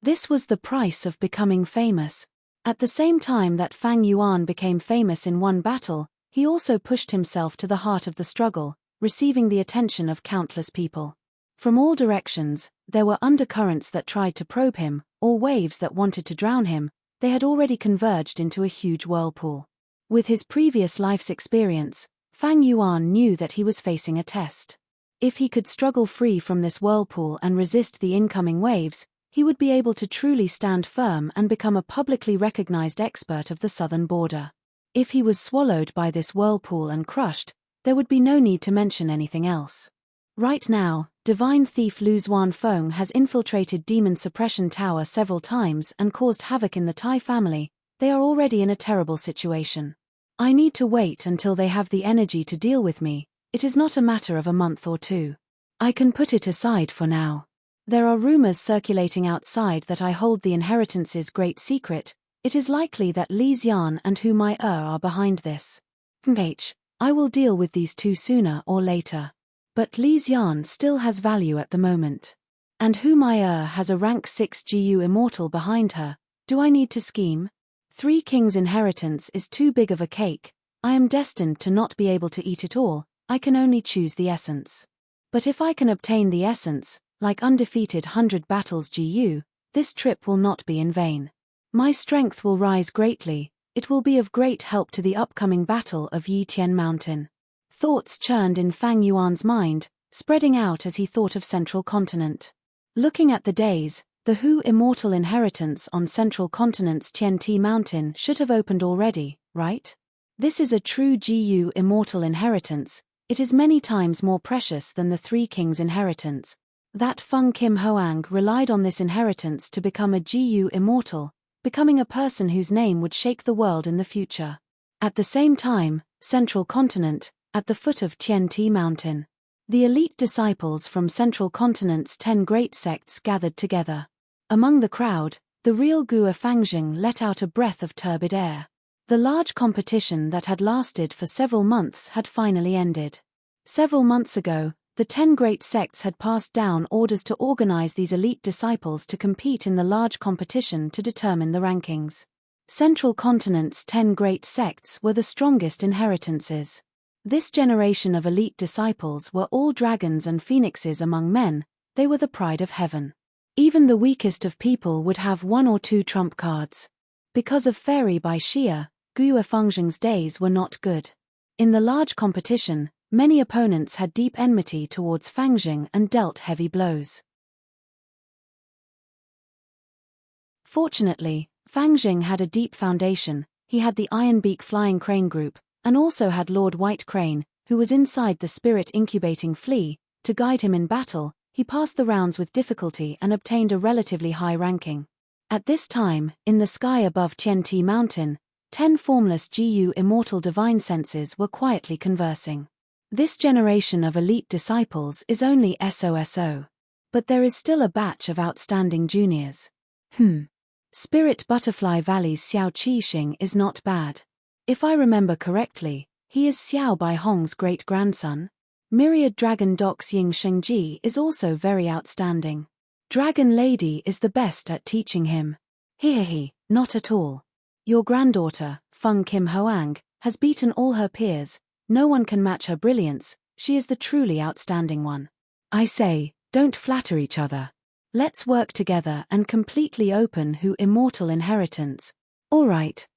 This was the price of becoming famous. At the same time that Fang Yuan became famous in one battle, he also pushed himself to the heart of the struggle, receiving the attention of countless people. From all directions, there were undercurrents that tried to probe him, or waves that wanted to drown him. They had already converged into a huge whirlpool. With his previous life's experience, Fang Yuan knew that he was facing a test. If he could struggle free from this whirlpool and resist the incoming waves, he would be able to truly stand firm and become a publicly recognized expert of the southern border. If he was swallowed by this whirlpool and crushed, there would be no need to mention anything else. Right now, divine thief Lu Zuanfeng has infiltrated Demon Suppression Tower several times and caused havoc in the Tai family. They are already in a terrible situation. I need to wait until they have the energy to deal with me. It is not a matter of a month or two. I can put it aside for now. There are rumors circulating outside that I hold the inheritance's great secret. It is likely that Li Xian and Humai are behind this. I will deal with these two sooner or later. But Li Xian still has value at the moment. And Humai has a rank 6 GU immortal behind her. Do I need to scheme? 3 kings' inheritance is too big of a cake. I am destined to not be able to eat it all. I can only choose the essence. But if I can obtain the essence, like undefeated 100 battles GU, this trip will not be in vain. My strength will rise greatly. It will be of great help to the upcoming battle of Yitian Mountain. Thoughts churned in Fang Yuan's mind, spreading out as he thought of Central Continent. Looking at the days, the Hu Immortal Inheritance on Central Continent's Tianti Mountain should have opened already, right? This is a true GU Immortal Inheritance. It is many times more precious than the 3 Kings' Inheritance. That Feng Kim Hoang relied on this inheritance to become a GU Immortal, becoming a person whose name would shake the world in the future. At the same time, Central Continent, at the foot of Tianti Mountain. The elite disciples from Central Continent's 10 great sects gathered together. Among the crowd, the real Gua Fangjing let out a breath of turbid air. The large competition that had lasted for several months had finally ended. Several months ago, the 10 great sects had passed down orders to organize these elite disciples to compete in the large competition to determine the rankings. Central Continent's 10 great sects were the strongest inheritances. This generation of elite disciples were all dragons and phoenixes among men. They were the pride of heaven. Even the weakest of people would have 1 or 2 trump cards. Because of Fairy by Xia, Gua Fangjing's days were not good. In the large competition, many opponents had deep enmity towards Fangjing and dealt heavy blows. Fortunately, Fangjing had a deep foundation. He had the Ironbeak Flying Crane group, and also had Lord White Crane, who was inside the spirit incubating flea, to guide him in battle. He passed the rounds with difficulty and obtained a relatively high ranking. At this time, in the sky above Tianti Mountain, 10 formless GU immortal divine senses were quietly conversing. This generation of elite disciples is only SOSO. But there is still a batch of outstanding juniors. Spirit Butterfly Valley's Xiao Qixing is not bad. If I remember correctly, he is Xiao Bai Hong's great-grandson. Myriad Dragon Doc's Ying Shengji is also very outstanding. Dragon Lady is the best at teaching him. Not at all. Your granddaughter, Feng Kim Hoang, has beaten all her peers. No one can match her brilliance. She is the truly outstanding one. I say, don't flatter each other. Let's work together and completely open who immortal inheritance. Alright.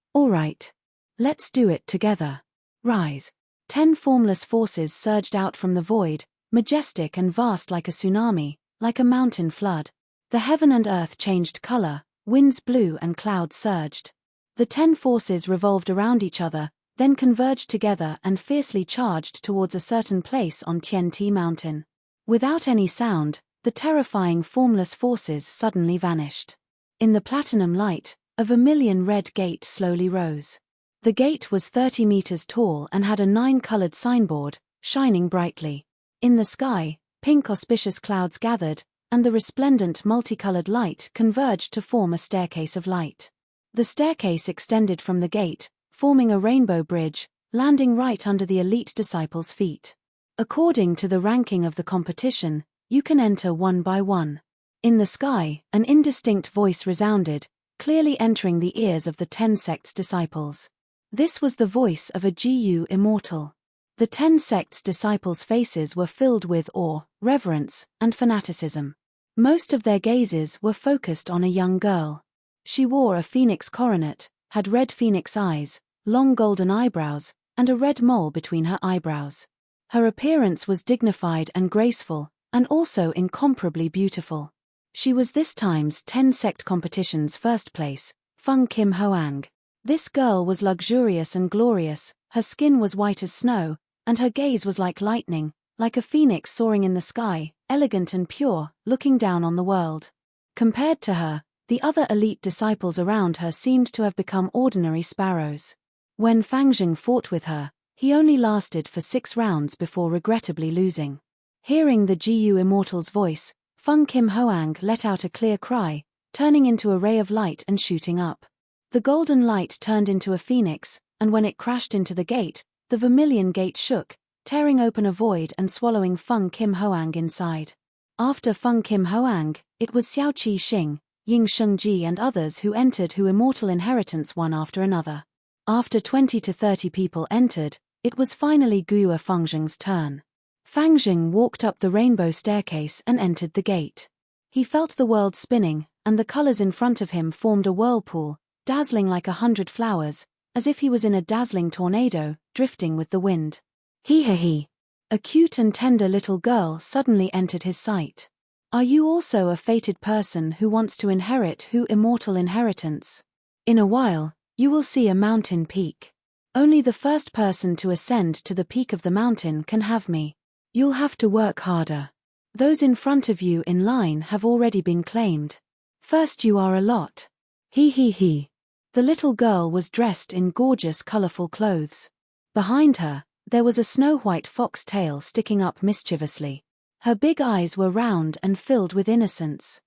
Let's do it together. Rise. 10 formless forces surged out from the void, majestic and vast like a tsunami, like a mountain flood. The heaven and earth changed color, winds blew and clouds surged. The 10 forces revolved around each other, then converged together and fiercely charged towards a certain place on Tianti Mountain. Without any sound, the terrifying formless forces suddenly vanished. In the platinum light, a vermilion red gate slowly rose. The gate was 30 meters tall and had a 9-colored signboard, shining brightly. In the sky, pink auspicious clouds gathered, and the resplendent multicolored light converged to form a staircase of light. The staircase extended from the gate, forming a rainbow bridge, landing right under the elite disciples' feet. According to the ranking of the competition, you can enter one by one. In the sky, an indistinct voice resounded, clearly entering the ears of the 10 sects' disciples. This was the voice of a Gu immortal. The 10 sects' disciples' faces were filled with awe, reverence, and fanaticism. Most of their gazes were focused on a young girl. She wore a phoenix coronet, had red phoenix eyes, long golden eyebrows, and a red mole between her eyebrows. Her appearance was dignified and graceful, and also incomparably beautiful. She was this time's 10 sect competition's first place, Feng Kim Hoang. This girl was luxurious and glorious, her skin was white as snow, and her gaze was like lightning, like a phoenix soaring in the sky, elegant and pure, looking down on the world. Compared to her, the other elite disciples around her seemed to have become ordinary sparrows. When Fangjing fought with her, he only lasted for 6 rounds before regrettably losing. Hearing the Gu immortal's voice, Feng Kim Hoang let out a clear cry, turning into a ray of light and shooting up. The golden light turned into a phoenix, and when it crashed into the gate, the vermilion gate shook, tearing open a void and swallowing Feng Kim Hoang inside. After Feng Kim Hoang, it was Xiao Qi Xing, Ying Shengji and others who entered who immortal inheritance one after another. After 20 to 30 people entered, it was finally Guo Fangjing's turn. Fangjing walked up the rainbow staircase and entered the gate. He felt the world spinning, and the colors in front of him formed a whirlpool, dazzling like 100 flowers, as if he was in a dazzling tornado, drifting with the wind. He. A cute and tender little girl suddenly entered his sight. Are you also a fated person who wants to inherit who immortal inheritance? In a while, you will see a mountain peak. Only the first person to ascend to the peak of the mountain can have me. You'll have to work harder. Those in front of you in line have already been claimed. First you are a lot. He. The little girl was dressed in gorgeous colorful clothes. Behind her, there was a snow-white fox tail sticking up mischievously. Her big eyes were round and filled with innocence.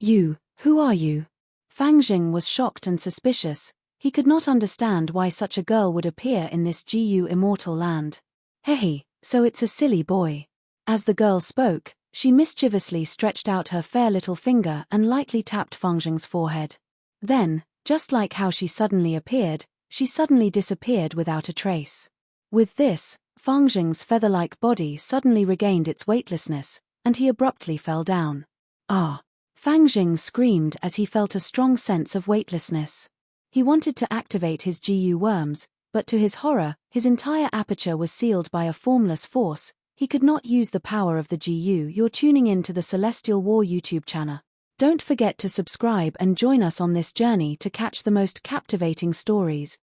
You, who are you? Fangjing was shocked and suspicious. He could not understand why such a girl would appear in this Gu immortal land. Hey, so it's a silly boy. As the girl spoke, she mischievously stretched out her fair little finger and lightly tapped Fangjing's forehead. Then, just like how she suddenly appeared, she suddenly disappeared without a trace. With this, Fangjing's feather-like body suddenly regained its weightlessness, and he abruptly fell down. Ah! Fangjing screamed as he felt a strong sense of weightlessness. He wanted to activate his Gu worms, but to his horror, his entire aperture was sealed by a formless force. He could not use the power of the Gu. You're tuning in to the Celestial War YouTube channel. Don't forget to subscribe and join us on this journey to catch the most captivating stories,